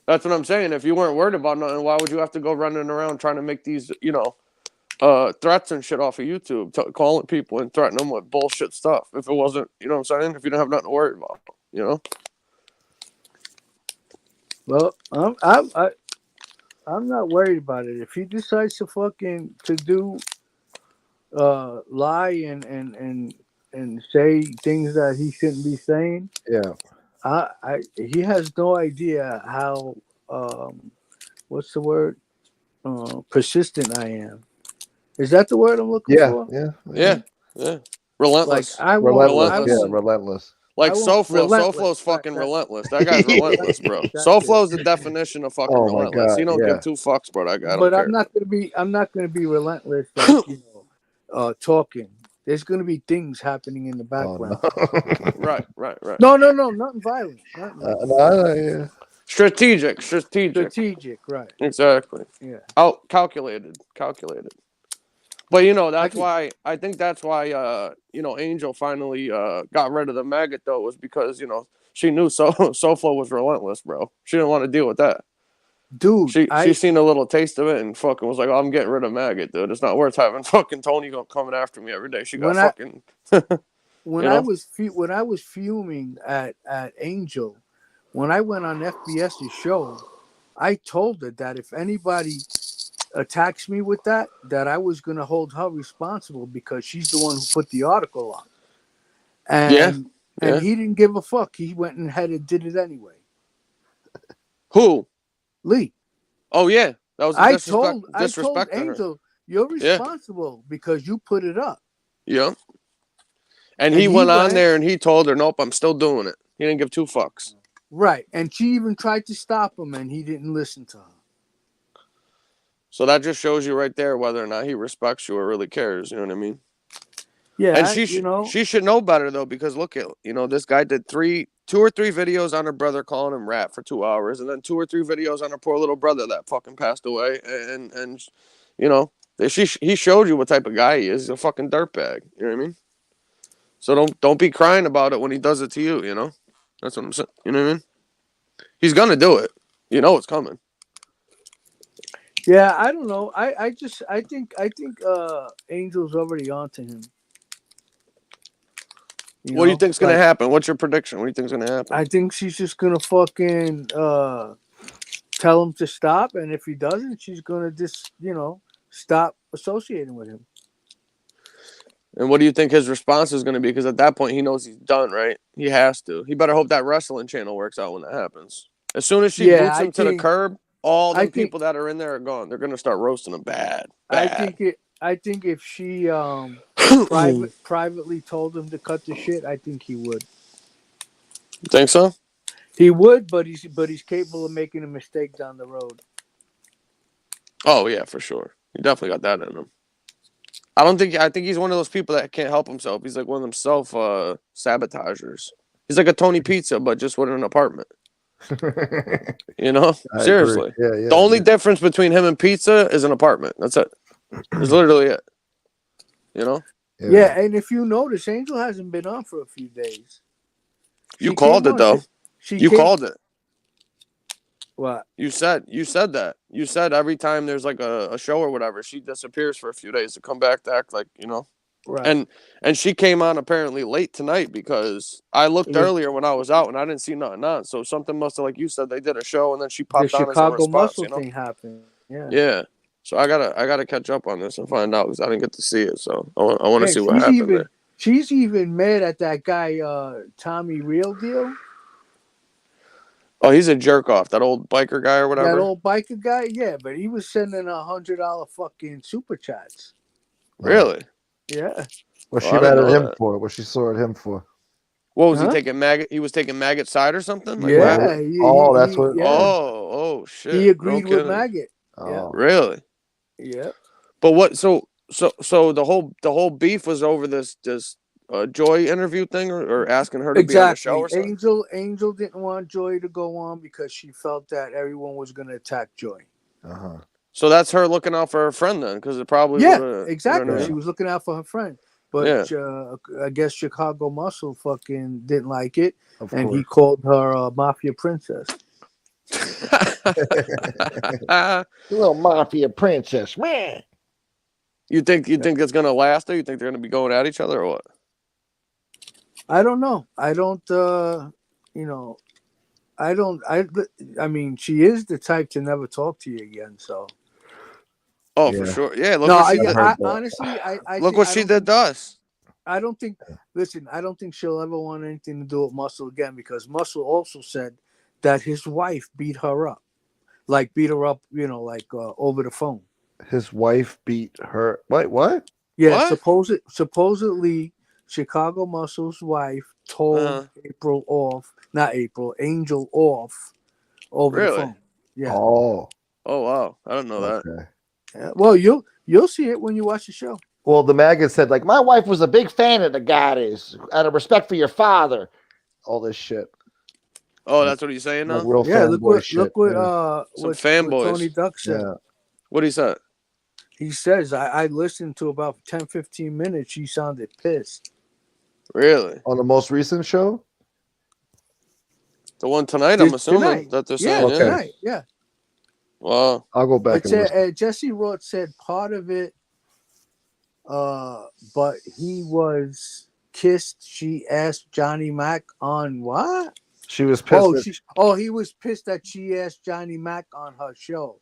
That's what I'm saying. If you weren't worried about nothing, why would you have to go running around trying to make these, threats and shit off of YouTube, calling people and threatening them with bullshit stuff? If it wasn't, you know what I'm saying? If you didn't have nothing to worry about, you know? Well, I'm not worried about it. If he decides to fucking do lie and say things that he shouldn't be saying, yeah, he has no idea how what's the word? Persistent I am. Is that the word I'm looking for? Yeah. Relentless. Like I won't, relentless. Like SoFlo. SoFlo's fucking relentless. That guy's relentless, bro. SoFlo's the definition of fucking relentless. God, he don't give two fucks, bro. I don't but care. I'm not gonna be relentless, like, talking. There's gonna be things happening in the background. Right. No, nothing violent. Nothing. Strategic, right. Exactly. Yeah. Calculated. But that's why I think that's why Angel finally got rid of the maggot though, was because she knew SoFlo was relentless, bro. She didn't want to deal with that. Dude, she seen a little taste of it and fucking was like, "Oh, I'm getting rid of maggot, dude. It's not worth having fucking Tony coming after me every day." She got fucking. When I was fuming at Angel, when I went on FBS's show, I told her that if anybody attacks me with that I was going to hold her responsible because she's the one who put the article on. And he didn't give a fuck. He went ahead and did it anyway. Who? Lee. Oh yeah, that was disrespect. I told Angel, you're responsible because you put it up. Yeah. And he went on there and he told her, "Nope, I'm still doing it." He didn't give two fucks. Right, and she even tried to stop him, and he didn't listen to her. So that just shows you right there whether or not he respects you or really cares. You know what I mean? Yeah, and she should know better though, because look at this guy did 2 or 3 videos on her brother calling him rat for 2 hours, and then 2 or 3 videos on her poor little brother that fucking passed away, and he showed you what type of guy he is. He's a fucking dirtbag. You know what I mean? So don't be crying about it when he does it to you. You know, that's what I'm saying. You know what I mean? He's gonna do it. You know it's coming. Yeah, I don't know. I think Angel's already onto him. What do you think's gonna happen? What's your prediction? What do you think's gonna happen? I think she's just gonna fucking tell him to stop, and if he doesn't, she's gonna just stop associating with him. And what do you think his response is gonna be? Because at that point, he knows he's done, right? He has to. He better hope that wrestling channel works out when that happens. As soon as she boots him to the curb, all the people that are in there are gone. They're gonna start roasting him bad. I think if she privately told him to cut the shit, I think he would. You think so? He would, but he's capable of making a mistake down the road. Oh yeah, for sure. He definitely got that in him. I think he's one of those people that can't help himself. He's like one of them self sabotagers. He's like a Tony Pizza, but just with an apartment. You know? I Seriously. agree. Yeah. The only difference between him and pizza is an apartment. That's it. It's literally it. You know? Yeah, and if you notice, Angel hasn't been on for a few days. You called it though. You called it. What? You said that. You said every time there's like a show or whatever, she disappears for a few days to come back to act like, you know. Right. And she came on apparently late tonight because I looked earlier when I was out and I didn't see nothing on. So something must have, like you said, they did a show and then she The popped on as a Chicago response, Muscle you know? thing happened. Yeah. Yeah. So I gotta catch up on this and find out because I didn't get to see it. So I want to see what she's happened there. She's even mad at that guy, Tommy Real Deal. Oh, he's a jerk off. That old biker guy or whatever. That old biker guy, yeah, but he was sending $100 fucking super chats. Really? Yeah. What's Oh, she I mad didn't at know him that. for? What she saw at him for? What was he taking maggot? He was taking maggot side or something? Like Yeah. what? That's what. Yeah. Oh shit. He agreed No with kidding. Maggot. Oh. Really? Yeah. But what? So the whole beef was over this Joy interview thing or asking her to be on the show or something. Angel didn't want Joy to go on because she felt that everyone was going to attack Joy. So that's her looking out for her friend then, because it probably exactly. You know what I mean? She was looking out for her friend, but I guess Chicago Muscle fucking didn't like it, and he called her Mafia Princess. Little Mafia Princess, man. You think it's gonna last? Or you think they're gonna be going at each other or what? I don't know. I don't. I mean, she is the type to never talk to you again. So. Oh, for sure. Yeah. Look what she did. Honestly, I look what she did to us. I don't think. Listen, I don't think she'll ever want anything to do with Muscle again because Muscle also said that his wife beat her up, over the phone. His wife beat her. What? Yeah. What? Supposedly, Chicago Muscle's wife told Angel off over the phone. Yeah. Oh wow! I don't know that. Yeah. Well, you'll see it when you watch the show. Well, the maggot said like my wife was a big fan of the goddess out of respect for your father. All this shit. Oh, that's what he's saying now. Real look what some fanboys. Tony Duck said. Yeah. What he said? He says I listened to about 10-15 minutes. She sounded pissed. Really? On the most recent show? The one tonight, I'm assuming that they're saying. Yeah, tonight. Yeah. Wow. I'll go back and listen. Jesse Roth said part of it, but he was kissed. She asked Johnny Mac on what? She was pissed. He was pissed that she asked Johnny Mac on her show.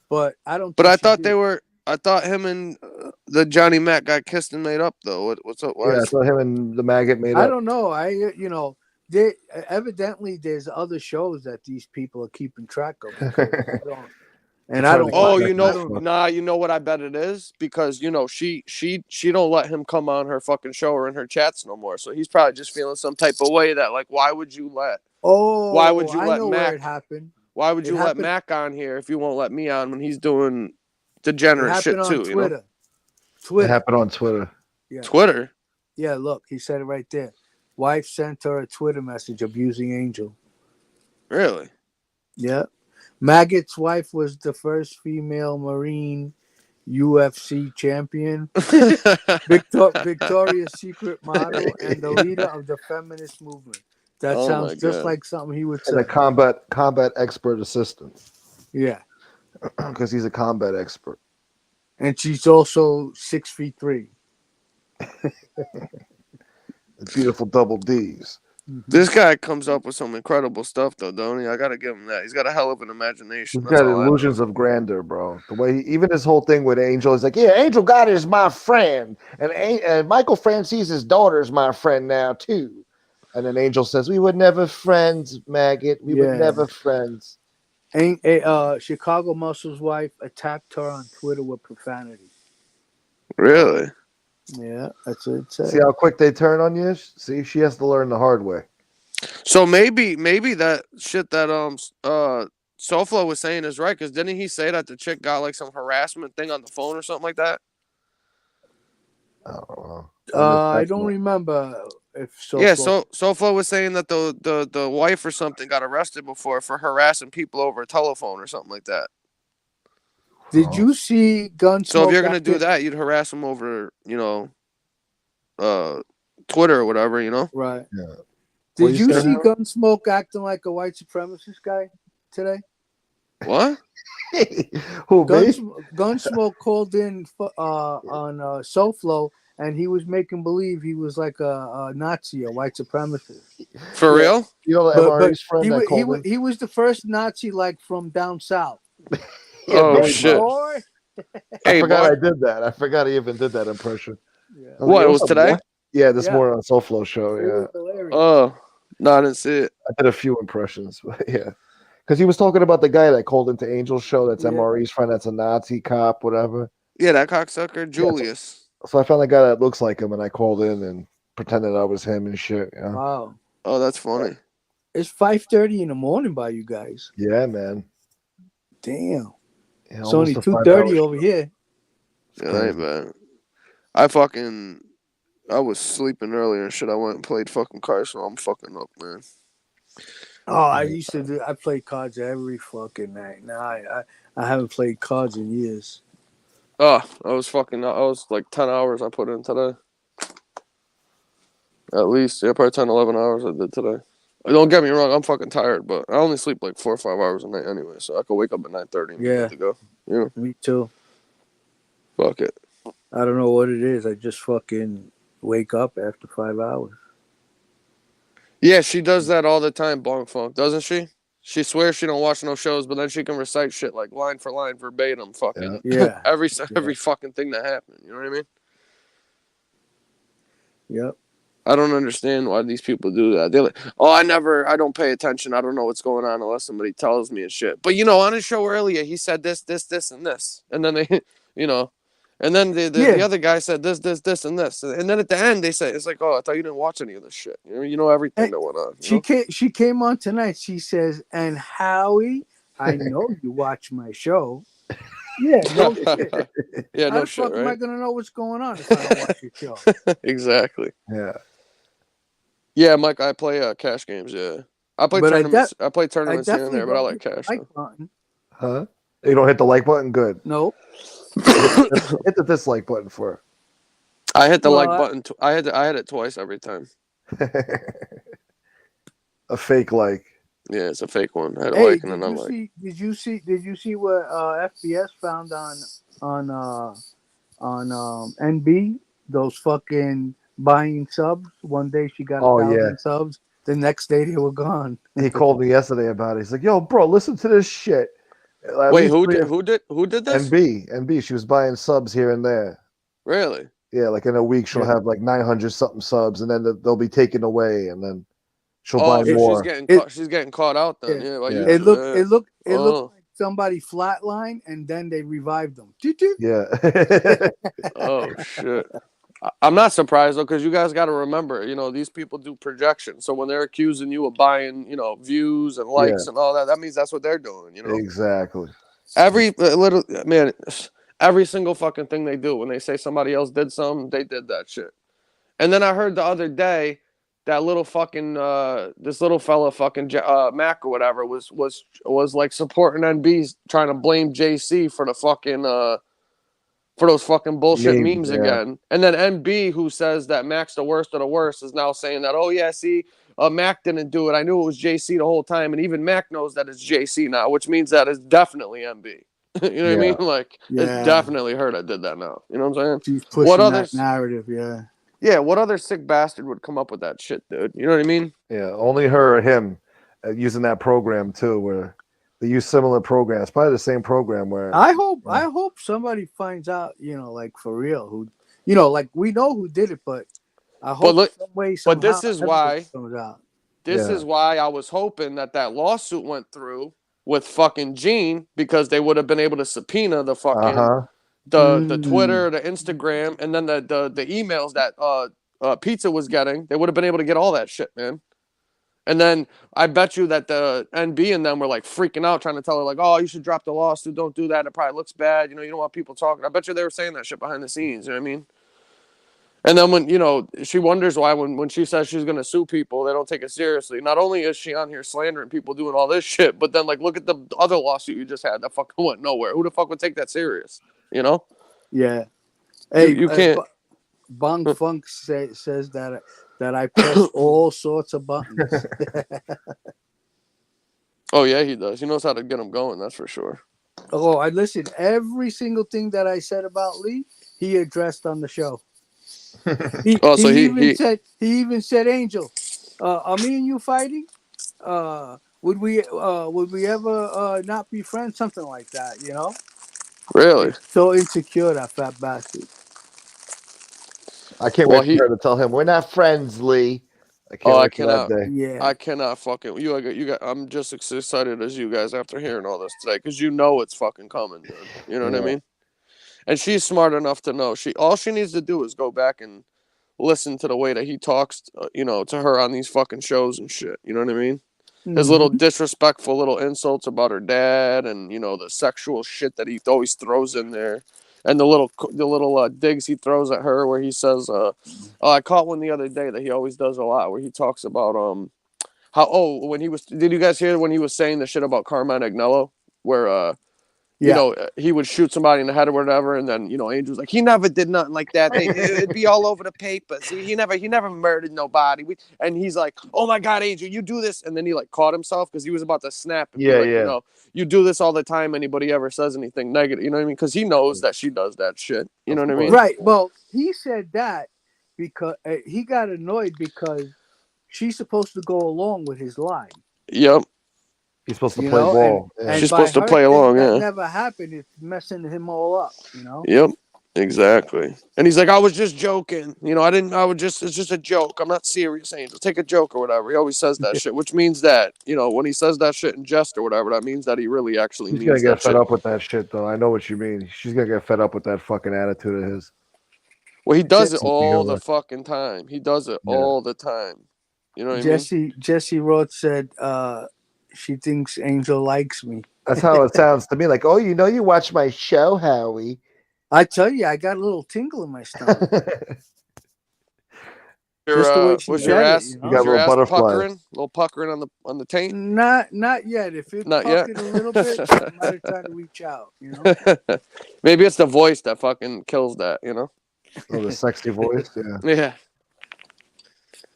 But I don't. But I thought they were. I thought him and the Johnny Mac got kissed and made up though. What's up? I thought him and the maggot made up. I don't know. Evidently there's other shows that these people are keeping track of. I don't. Oh, you know what I bet it is? Because she don't let him come on her fucking show or in her chats no more. So he's probably just feeling some type of way that like, why would you let Mac? It happened. Why would you let Mac on here if you won't let me on when he's doing degenerate shit too? Twitter. It happened on Twitter. Yeah. Twitter. Yeah, look, he said it right there. Wife sent her a Twitter message abusing Angel. Really? Yeah. Maggot's wife was the first female Marine UFC champion, Victoria's Secret model, and the leader of the feminist movement. That sounds just like something he would say. And a combat expert assistant. Yeah. Because he's a combat expert. And she's also 6'3". Beautiful double D's. This guy comes up with some incredible stuff, though, don't he? I gotta give him that. He's got a hell of an imagination. He's got illusions of grandeur, bro. The way even his whole thing with Angel is like, yeah, Angel God is my friend, and Michael Francese's daughter is my friend now too. And then Angel says, "We were never friends, maggot. We were never friends." Chicago Muscle's wife attacked her on Twitter with profanity. Really? Yeah, that's what it says. See how quick they turn on you? See, she has to learn the hard way. So maybe that shit that Soflo was saying is right, because didn't he say that the chick got like some harassment thing on the phone or something like that? I don't know. I don't remember if Yeah, so. Sofa was saying that the wife or something got arrested before for harassing people over a telephone or something like that. Did you see Gunsmoke? So if you're gonna do that, you'd harass them over, Twitter or whatever, Right. Yeah. Did you see Gunsmoke acting like a white supremacist guy today? What? Who, me? Gunsmoke called in on SoFlo, and he was making believe he was like a Nazi, a white supremacist. For real? You know the MRE's friend that called in? He was the first Nazi like from down south. Oh shit! Boy. I forgot I did that. I forgot I even did that impression. Yeah. What, it was today? Yeah, this morning on SoFlo show. Yeah. Oh, no, I didn't see it. I did a few impressions, but yeah. Because he was talking about the guy that called into Angel's show. That's MRE's friend. That's a Nazi cop, whatever. Yeah, that cocksucker, Julius. So I found a guy that looks like him, and I called in and pretended I was him and shit. You know? Wow. Oh, that's funny. It's 5:30 in the morning by you guys. Yeah, man. Damn. Yeah, it's only 2:30 over here. Yeah, that ain't bad. I was sleeping earlier and shit. I went and played fucking cards, so I'm fucking up, man. Oh, I played cards every fucking night. Now I haven't played cards in years. Oh, I was like 10 hours I put in today. At least, yeah, probably 10, 11 hours I did today. Don't get me wrong, I'm fucking tired, but I only sleep like 4 or 5 hours a night anyway, so I could wake up at 9:30 and be good to go. Yeah. Me too. Fuck it. I don't know what it is. I just fucking wake up after 5 hours. Yeah, she does that all the time, Bonk Funk, doesn't she? She swears she don't watch no shows, but then she can recite shit like line for line, verbatim, fucking every fucking thing that happened. You know what I mean? Yep. I don't understand why these people do that. They're like, I don't pay attention. I don't know what's going on unless somebody tells me and shit. But, on his show earlier, he said this, and this. And then they, and then the other guy said this, and this. And then at the end, they say, it's like, oh, I thought you didn't watch any of this shit. You know everything that went on. She came on tonight. She says, and Howie, I know you watch my show. Yeah, no shit. Yeah, How no the shit, fuck am I right? going to know what's going on if I don't watch your show? Exactly. Yeah. Yeah, Mike, I play cash games, yeah. I play tournaments. I play tournaments here and there, but I like cash. Huh? You don't hit the like button? Good. No. Hit the dislike button for her. I hit the like button. I hit it twice every time. A fake like. Yeah, it's a fake one. I had a like and an unlike. Did you see what FBS found on NB? Those fucking buying subs. One day she got 1,000 subs. The next day they were gone. He called me yesterday about it. He's like, "Yo, bro, listen to this shit." Wait, who did this? NB. She was buying subs here and there. Really? Yeah, like in a week she'll have like 900 something subs, and then they'll be taken away, and then she'll buy more. She's getting caught out then. Yeah. It looked like somebody flatlined and then they revived them. Yeah. Oh shit. I'm not surprised though, because you guys got to remember, these people do projections. So when they're accusing you of buying, views and likes and all that, that means that's what they're doing. Exactly. Every single fucking thing they do when they say somebody else did something, they did that shit. And then I heard the other day that little fucking this little fella fucking Mac or whatever was like supporting NB's trying to blame JC for the fucking for those fucking bullshit memes again. And then NB, who says that Mac's the worst of the worst, is now saying that, oh yeah, see, Mac didn't do it. I knew it was JC the whole time, and even Mac knows that it's JC now, which means that it's definitely NB. You know what I mean? Like, it's definitely her that did that now. You know what I'm saying? She's pushing that narrative, yeah. Yeah, what other sick bastard would come up with that shit, dude? You know what I mean? Yeah, only her or him using that program too, where they use similar programs. Probably the same program where I hope somebody finds out, like for real, who, like we know who did it, but I hope some way, somehow, but this is why comes out. This is why I was hoping that lawsuit went through with fucking Gene, because they would have been able to subpoena the fucking the Twitter, the Instagram, and then the emails that Pizza was getting. They would have been able to get all that shit, man. And then I bet you that the NB and them were like freaking out, trying to tell her like, "Oh, you should drop the lawsuit. Don't do that. It probably looks bad. You don't want people talking." I bet you they were saying that shit behind the scenes. You know what I mean? And then when, you know, she wonders why when she says she's going to sue people, they don't take it seriously. Not only is she on here slandering people doing all this shit, but then, like, look at the other lawsuit you just had that fucking went nowhere. Who the fuck would take that serious? You know? Yeah. Hey, you can't. Bong Funk says that I press all sorts of buttons. Oh, yeah, he does. He knows how to get them going, that's for sure. Oh, I listened. Every single thing that I said about Lee, he addressed on the show. He even said, Angel, are me and you fighting? Would we ever not be friends? Something like that, you know? Really? So insecure, that fat bastard. I can't wait for her to tell him we're not friends, Lee. I can't wait for that day. Yeah. I cannot fucking you got. I'm just as excited as you guys after hearing all this today, because you know it's fucking coming, dude. You know what I mean? And she's smart enough to know all she needs to do is go back and listen to the way that he talks, you know, to her on these fucking shows and shit. You know what I mean? His little disrespectful little insults about her dad, and, you know, the sexual shit that he always throws in there, and the little digs he throws at her, where he says, I caught one the other day that he always does a lot, where he talks about did you guys hear when he was saying the shit about Carmine Agnello, where you know, he would shoot somebody in the head or whatever, and then, you know, Angel's like, he never did nothing like that. It'd be all over the papers. He never murdered nobody. And he's like, oh my God, Angel, you do this. And then he like caught himself because he was about to snap. And be like, you know, you do this all the time. Anybody ever says anything negative, you know what I mean? Because he knows that she does that shit. You know what I mean? Right. Well, he said that because he got annoyed because she's supposed to go along with his line. Yep. He's supposed to play ball. She's supposed to play along, that never happened. It's messing him all up, you know? Yep, exactly. And he's like, I was just joking. You know, it's just a joke. I'm not serious, Angel. Take a joke or whatever. He always says that shit, which means that, you know, when he says that shit in jest or whatever, that means that he really actually means that shit. He's going to get fed up with that shit, though. I know what you mean. She's going to get fed up with that fucking attitude of his. Well, he does it all the fucking time. He does it all the time. You know what I mean? Jesse Roth said, she thinks Angel likes me. That's how it sounds to me. Like, oh, you know, you watch my show, Howie. I tell you, I got a little tingle in my stomach. Was your ass butterfly, little puckering on the taint? Not yet. If it puckered a little bit, I might have tried to reach out. You know, maybe it's the voice that fucking kills that. You know, the sexy voice. Yeah. Yeah.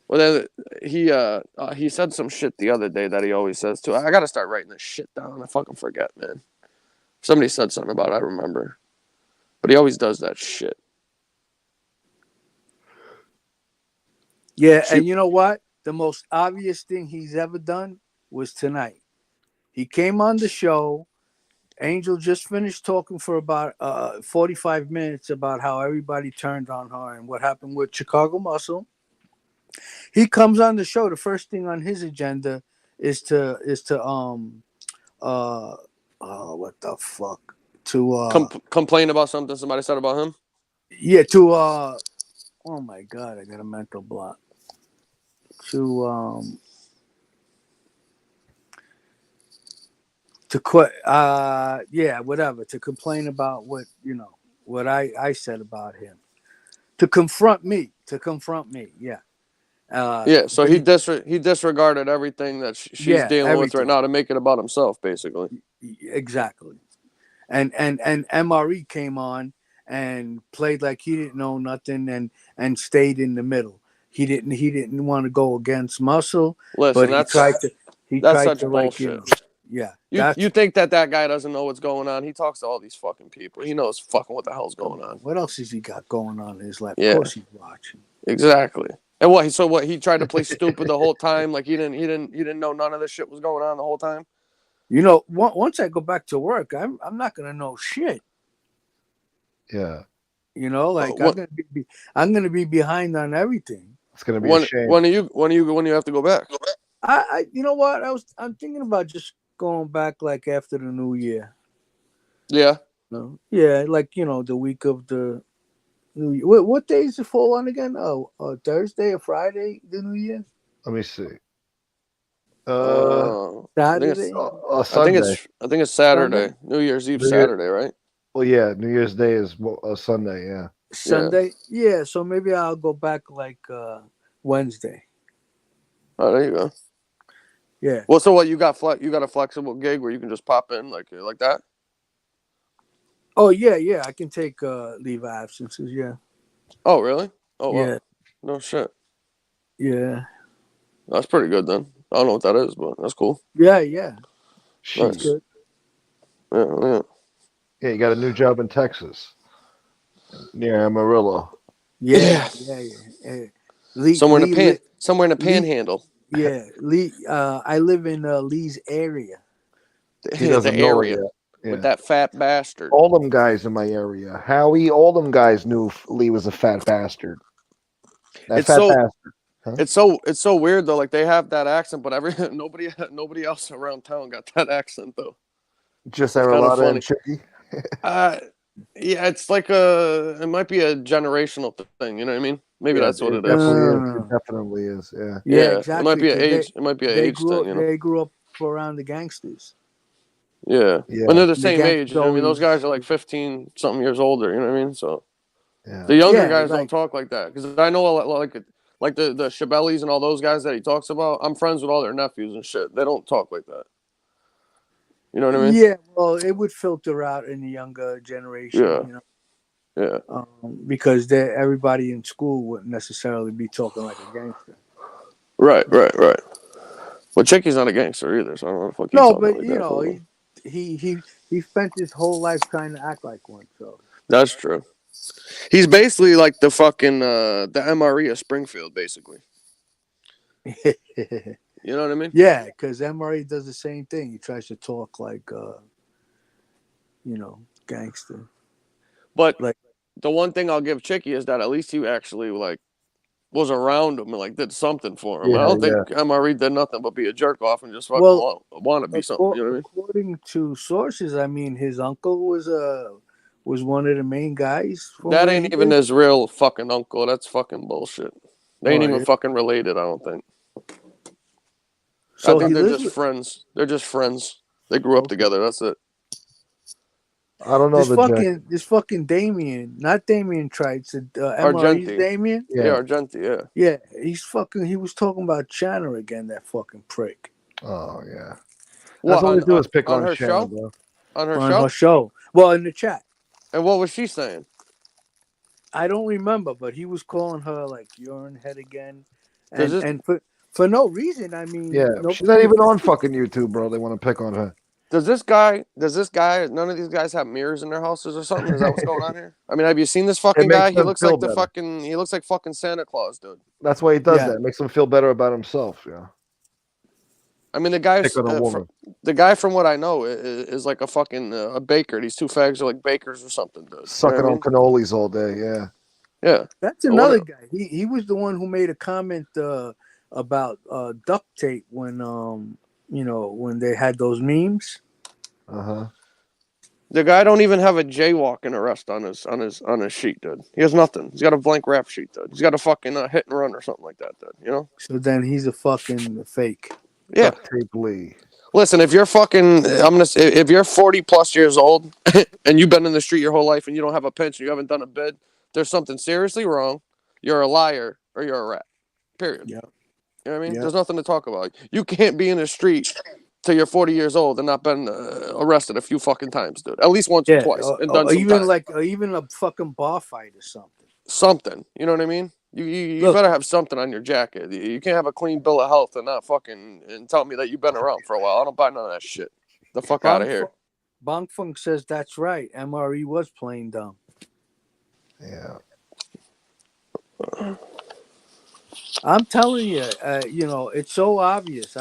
Well, then he said some shit the other day that he always says too. I gotta start writing this shit down. I fucking forget, man. Somebody said something about it, I remember, but he always does that shit. Yeah, and you know what? The most obvious thing he's ever done was tonight. He came on the show. Angel just finished talking for about 45 minutes about how everybody turned on her and what happened with Chicago Muscle. He comes on the show. The first thing on his agenda is to what the fuck, to complain about something somebody said about him. Yeah, to oh my God, I got a mental block. To quit, whatever. To complain about what what I said about him. To confront me. Yeah. So he disregarded everything that she's dealing with right now to make it about himself, basically. Exactly. And MRE came on and played like he didn't know nothing and stayed in the middle. He didn't want to go against Muscle. Listen, but he tried such to bullshit. You think that guy doesn't know what's going on? He talks to all these fucking people. He knows fucking what the hell's going on. What else has he got going on in his life? Yeah. Of course he's watching. Exactly. And he tried to play stupid the whole time, like he didn't know none of this shit was going on the whole time. You know, once I go back to work, I'm not gonna know shit. Yeah. You know, like I'm gonna be behind on everything. It's gonna be a shame. When you have to go back? I you know what? I'm thinking about just going back like after the New Year. Yeah. No. Yeah, like the week of the New Year. What day does it fall on again? Oh, Thursday or Friday, the New Year? Let me see. Saturday. Sunday. I think it's Saturday. Sunday? New Year's Eve, Saturday, right? Well, yeah. New Year's Day is Sunday. Yeah. Sunday? Yeah, so maybe I'll go back like Wednesday. Oh, there you go. Yeah. Well, so what you got? You got a flexible gig where you can just pop in like that? Oh yeah. I can take leave of absences. Yeah. Oh really? Oh wow. Yeah. No shit. Yeah. That's pretty good then. I don't know what that is, but that's cool. Yeah. Nice. Good. Yeah. Yeah, you got a new job in Texas, near Amarillo. Yeah. Lee, Somewhere in the Lee, panhandle. Yeah, Lee. I live in Lee's area. He doesn't the know area it yet. Yeah. with that fat bastard. All them guys in my area, Howie, all them guys knew Lee was a fat bastard. Bastard. Huh? It's so weird though. Like they have that accent, but nobody else around town got that accent though. Just It's kind of Arlotta funny. and Chicky. Yeah, it's like it might be a generational thing. You know what I mean? Maybe that's what it is. It definitely is. Yeah. Yeah, exactly. It might be an age. It might be an age thing. You know? They grew up around the gangsters. Yeah. Yeah. When they're the The same age. gangsters I mean, those always- guys are like 15 something years older. You know what I mean? So Yeah. the younger Yeah, guys like- don't talk like that because I know like the Chabellis and all those guys that he talks about. I'm friends with all their nephews and shit. They don't talk like that. You know what I mean? Yeah, well, it would filter out in the younger generation. Yeah. You know? Yeah. Because everybody in school wouldn't necessarily be talking like a gangster. Right. Well, Chicky's not a gangster either, so I don't know if he's No, talking but like you that, know, but- he spent his whole life trying to act like one. So That's true. He's basically like the fucking the MRE of Springfield, basically. You know what I mean? yeah, because MRE does the same thing. He tries to talk like, gangster. But Like- the one thing I'll give Chicky is that at least he actually like was around him and like did something for him. I don't think MRE did nothing but be a jerk off and just fucking want to be something. You know what I mean? According to sources, I mean, his uncle was one of the main guys. That ain't even his real fucking uncle. That's fucking bullshit. They ain't even fucking related. I don't think. So I think he they're lives just with- friends. They're just friends. They grew up together. That's it. I don't know this fucking Damien, not Damien Trites, MRE's Argenti. Damien. Yeah, Argenti. Yeah. Yeah, he was talking about Shanna again, that fucking prick. Oh yeah. What, That's all we do is pick on her Shannon, show? bro. On her On show? her show. Well, in the chat. And what was she saying? I don't remember, but he was calling her like urine head again, Does this- and for no reason. I mean, Yeah, she's not even on fucking YouTube, bro. They want to pick on her. Does this guy, none of these guys have mirrors in their houses or something? Is that what's going on here? I mean, have you seen this fucking makes guy? He them looks feel like better. he looks like fucking Santa Claus, dude. That's why he does Yeah. that. It makes him feel better about himself. Yeah. I mean, the guy, Pick on a woman. the guy from what I know is like a fucking a baker. These two fags are like bakers or something, dude. Sucking You know on what cannolis all day. Yeah. I mean? Yeah. That's another guy. He was the one who made a comment about duct tape when when they had those memes. Uh-huh. The guy don't even have a jaywalking arrest on his sheet, dude. He has nothing. He's got a blank rap sheet, dude. He's got a fucking hit and run or something like that, dude. You know. So then he's a fucking fake. Yeah. Duct tape Lee. Listen, if you're if you're 40 plus years old and you've been in the street your whole life and you don't have a pension, you haven't done a bid, there's something seriously wrong. You're a liar or you're a rat. Period. Yeah. You know what I mean? Yeah. There's nothing to talk about. You can't be in the street till you're 40 years old and not been arrested a few fucking times, dude. At least once or twice and done some even time. even a fucking bar fight or something. Something. You know what I mean? You better have something on your jacket. You can't have a clean bill of health and not fucking and tell me that you've been around for a while. I don't buy none of that shit. The fuck out of here. Bong Funk says that's right. MRE was playing dumb. Yeah. I'm telling you, it's so obvious.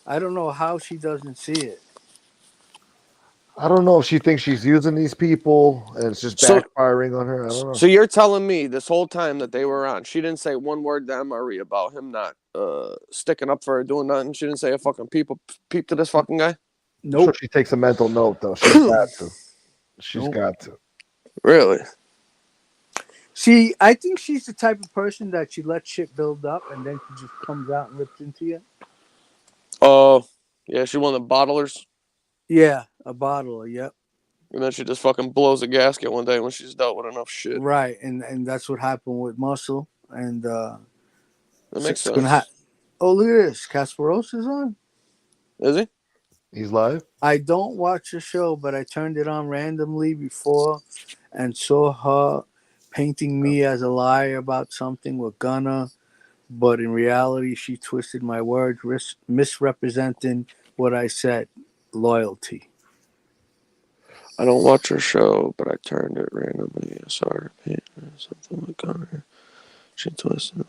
I don't know how she doesn't see it. I don't know if she thinks she's using these people and it's just backfiring on her. I don't know. So you're telling me this whole time that they were on, she didn't say one word to MRE about him not sticking up for her, doing nothing. She didn't say a fucking peep to this fucking guy. I'm sure she takes a mental note though. She's got to. She's got to. Really? See, I think she's the type of person that she lets shit build up and then she just comes out and rips into you. Oh, yeah, she one of the bottlers. Yeah, a bottler. Yep. And then she just fucking blows a gasket one day when she's dealt with enough shit. Right, and that's what happened with Muscle, and that makes it's gonna sense. Oh, look at this. Kasparoza's on. Is he? He's live. I don't watch the show, but I turned it on randomly before and saw her painting me as a liar about something with Gunna, but in reality, she twisted my words, misrepresenting what I said. Loyalty. I don't watch her show, but I turned it randomly. I saw her paint something like Gunna. She twisted.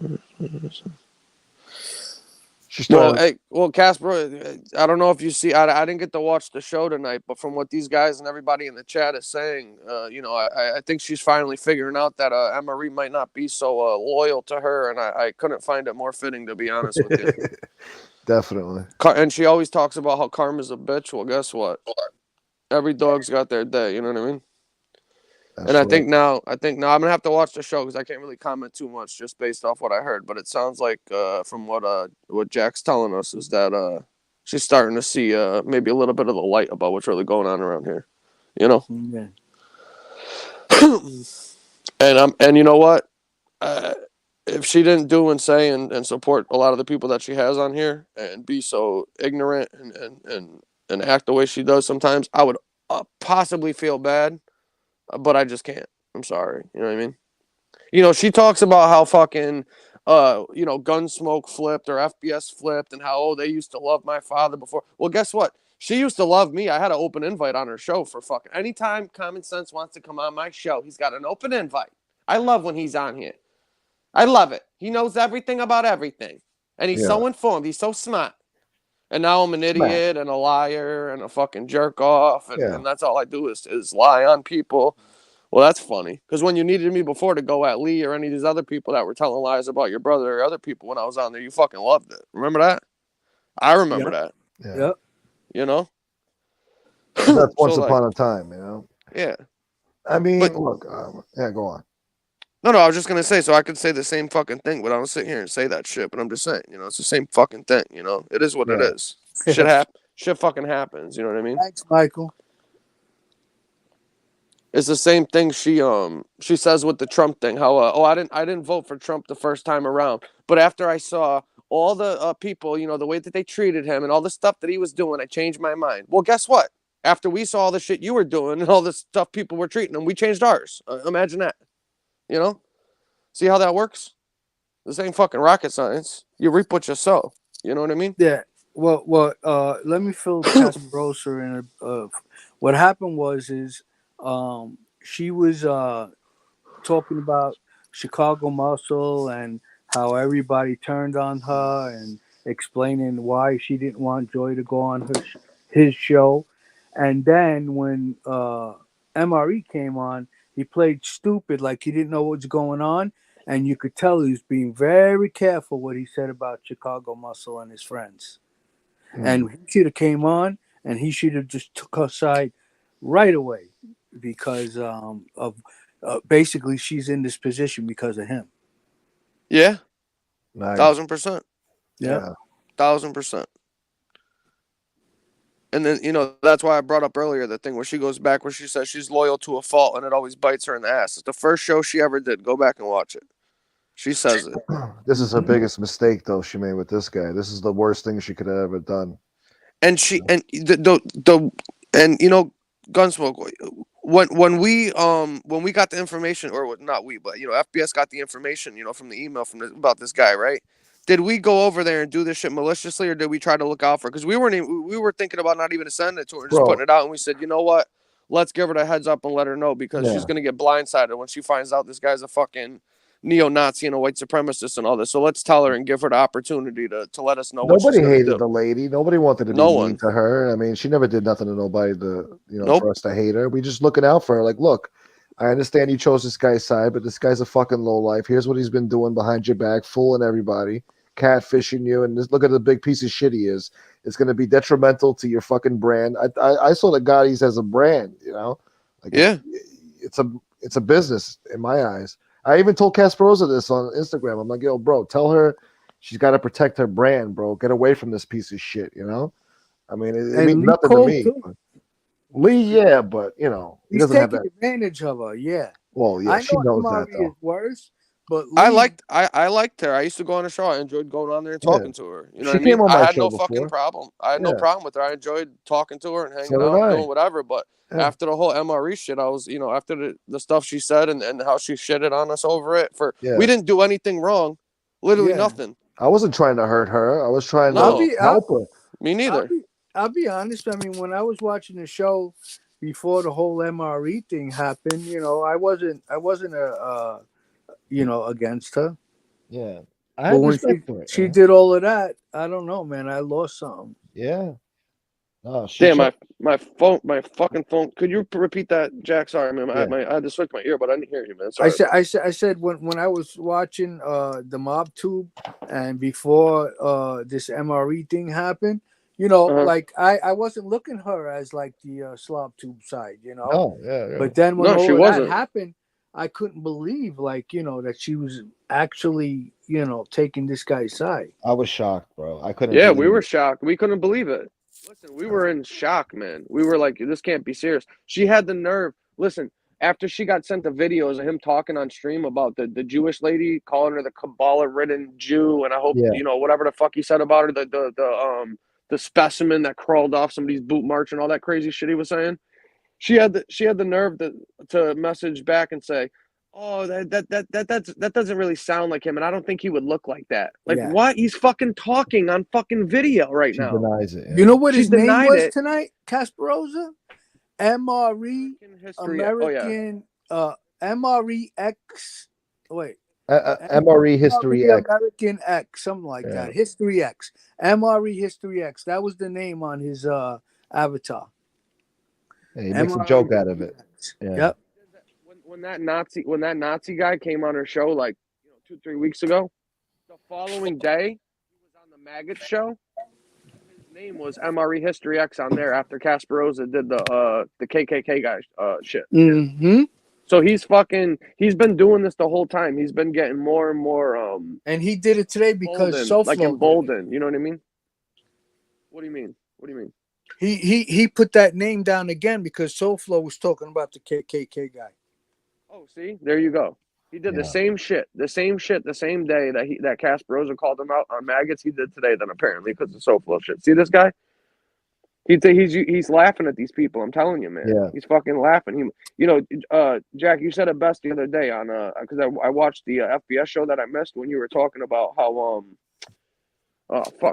Casper, I don't know if you see. I didn't get to watch the show tonight, but from what these guys and everybody in the chat is saying, I think she's finally figuring out that Emery might not be so loyal to her, and I couldn't find it more fitting, to be honest with you. Definitely. And she always talks about how karma's a bitch. Well, guess what? Every dog's got their day. You know what I mean? That's and I right. think now I'm gonna have to watch the show because I can't really comment too much just based off what I heard. But it sounds like from what Jack's telling us is that she's starting to see maybe a little bit of the light about what's really going on around here. You know. Yeah. and you know what? If she didn't do and say and support a lot of the people that she has on here and be so ignorant and act the way she does sometimes, I would possibly feel bad. But I just can't. I'm sorry. You know what I mean? She talks about how fucking, Gunsmoke flipped or FBS flipped and how, they used to love my father before. Well, guess what? She used to love me. I had an open invite on her show for fucking anytime Common Sense wants to come on my show. He's got an open invite. I love when he's on here. I love it. He knows everything about everything. And he's so informed. He's so smart. And now I'm an idiot and a liar and a fucking jerk off. And that's all I do is lie on people. Well, that's funny. Because when you needed me before to go at Lee or any of these other people that were telling lies about your brother or other people when I was on there, you fucking loved it. Remember that? I remember that. Yeah. Yep. That's once upon a time, Yeah. I mean, look. Go on. No, I was just going to say, so I could say the same fucking thing, but I don't sit here and say that shit. But I'm just saying, it's the same fucking thing, It is what it is. Shit fucking happens, you know what I mean? Thanks, Michael. It's the same thing she says with the Trump thing. How I didn't vote for Trump the first time around, but after I saw all the people, the way that they treated him and all the stuff that he was doing, I changed my mind. Well, guess what? After we saw all the shit you were doing and all the stuff people were treating him, we changed ours. Imagine that. See how that works? This ain't fucking rocket science. You reap what you sow. You know what I mean? Yeah. Well. Let me fill Kasparoza in. What happened was she was talking about Chicago Muscle and how everybody turned on her and explaining why she didn't want Joy to go on his show. And then when MRE came on, he played stupid, like he didn't know what was going on. And you could tell he was being very careful what he said about Chicago Muscle and his friends. And he should have came on and he should have just took her side right away because of basically she's in this position because of him. Yeah. Nice. 1,000%. Yeah. 1,000%. And then, that's why I brought up earlier the thing where she goes back where she says she's loyal to a fault and it always bites her in the ass. It's the first show she ever did. Go back and watch it. She says it. This is her biggest mistake, though, she made with this guy. This is the worst thing she could have ever done. And Gunsmoke, when we got the information, or not we, but FBS got the information, from the email about this guy, right? Did we go over there and do this shit maliciously, or did we try to look out for it? Because we were thinking about not even sending it to her, just putting it out, and we said, you know what? Let's give her the heads up and let her know because she's gonna get blindsided when she finds out this guy's a fucking neo-Nazi and a white supremacist and all this. So let's tell her and give her the opportunity to let us know. Nobody what hated the lady. Nobody wanted to be mean to her. I mean, she never did nothing to nobody for us to hate her. We just looking out for her. Like, look, I understand you chose this guy's side, but this guy's a fucking lowlife. Here's what he's been doing behind your back, fooling everybody, catfishing you, and just look at the big piece of shit he is. It's going to be detrimental to your fucking brand. I saw the Gotti's as a brand, It's a business in my eyes. I even told Kasparoza this on Instagram. I'm like, yo, bro, tell her she's got to protect her brand, bro. Get away from this piece of shit, I mean, it means nothing to me. Lee, yeah, but he he's doesn't have taking that. advantage of her. Yeah. Well, yeah, I she know knows that MRE is though. worse, but I Lee, liked her. I used to go on the show. I enjoyed going on there and Yeah, talking to her. You know she what I mean? came on I my had show no fucking before. problem. I had no Yeah, problem with her. I enjoyed talking to her and hanging so did out and I. doing whatever. But Yeah, after the whole MRE shit, I was, after the stuff she said and how she shitted on us over it, we yeah. didn't do anything wrong. Literally yeah. nothing. I wasn't trying to hurt her. I was trying I'll to No, be I, help her. me I'll neither. be I'll be honest. I mean, when I was watching the show before the whole MRE thing happened, I wasn't against her. Yeah, I But had when respect for it. she did all of that, I don't know, man. I lost something. Yeah, no, she Damn, showed. my fucking phone. Could you repeat that, Jack? Sorry, man. Yeah, I had to switch my ear, but I didn't hear you, man. I Sorry. said when I was watching the Mob Tube and before this MRE thing happened, Uh-huh. like I wasn't looking her as like the Slob Tube side, no, yeah. But then when No, she all of that wasn't. happened, I couldn't believe that she was actually taking this guy's side. I was shocked, bro. I couldn't Yeah, we believe were it. shocked. We couldn't believe it. Listen, we were in shock, man. We were like, this can't be serious. She had the nerve. Listen, after she got sent the videos of him talking on stream about the Jewish lady, calling her the Kabbalah-ridden Jew, and I hope, Yeah, whatever the fuck he said about her, the specimen that crawled off somebody's boot march and all that crazy shit he was saying. She had the nerve to message back and say, "Oh, that doesn't really sound like him, and I don't think he would look like that." Like Yeah. what? He's fucking talking on fucking video right she now. denies it. You know what She his name denied was it. tonight? Kasparoza? MRE History. Oh yeah. American MREX. Wait. MRE History X. American X, something like that. History X. MRE History X. That was the name on his avatar. Yeah, he makes a joke out of it. Yeah. Yep. When that Nazi guy came on her show like 2-3 weeks ago, the following day he was on the Maggot show. His name was MRE History X on there after Kasparoza did the KKK guy shit. Mm-hmm. So he's been doing this the whole time. He's been getting more and more and he did it today because SoFlo like emboldened. You know what I mean? What do you mean? What do you mean? He put that name down again because SoFlo was talking about the KKK guy. Oh, see, there you go. He did the same shit, the same day that Kasparoza called him out on maggots. He did today, then apparently because of SoFlo shit. See this guy? He's laughing at these people. I'm telling you, man. Yeah. He's fucking laughing. Jack, you said it best the other day on because I watched the FBS show that I missed when you were talking about how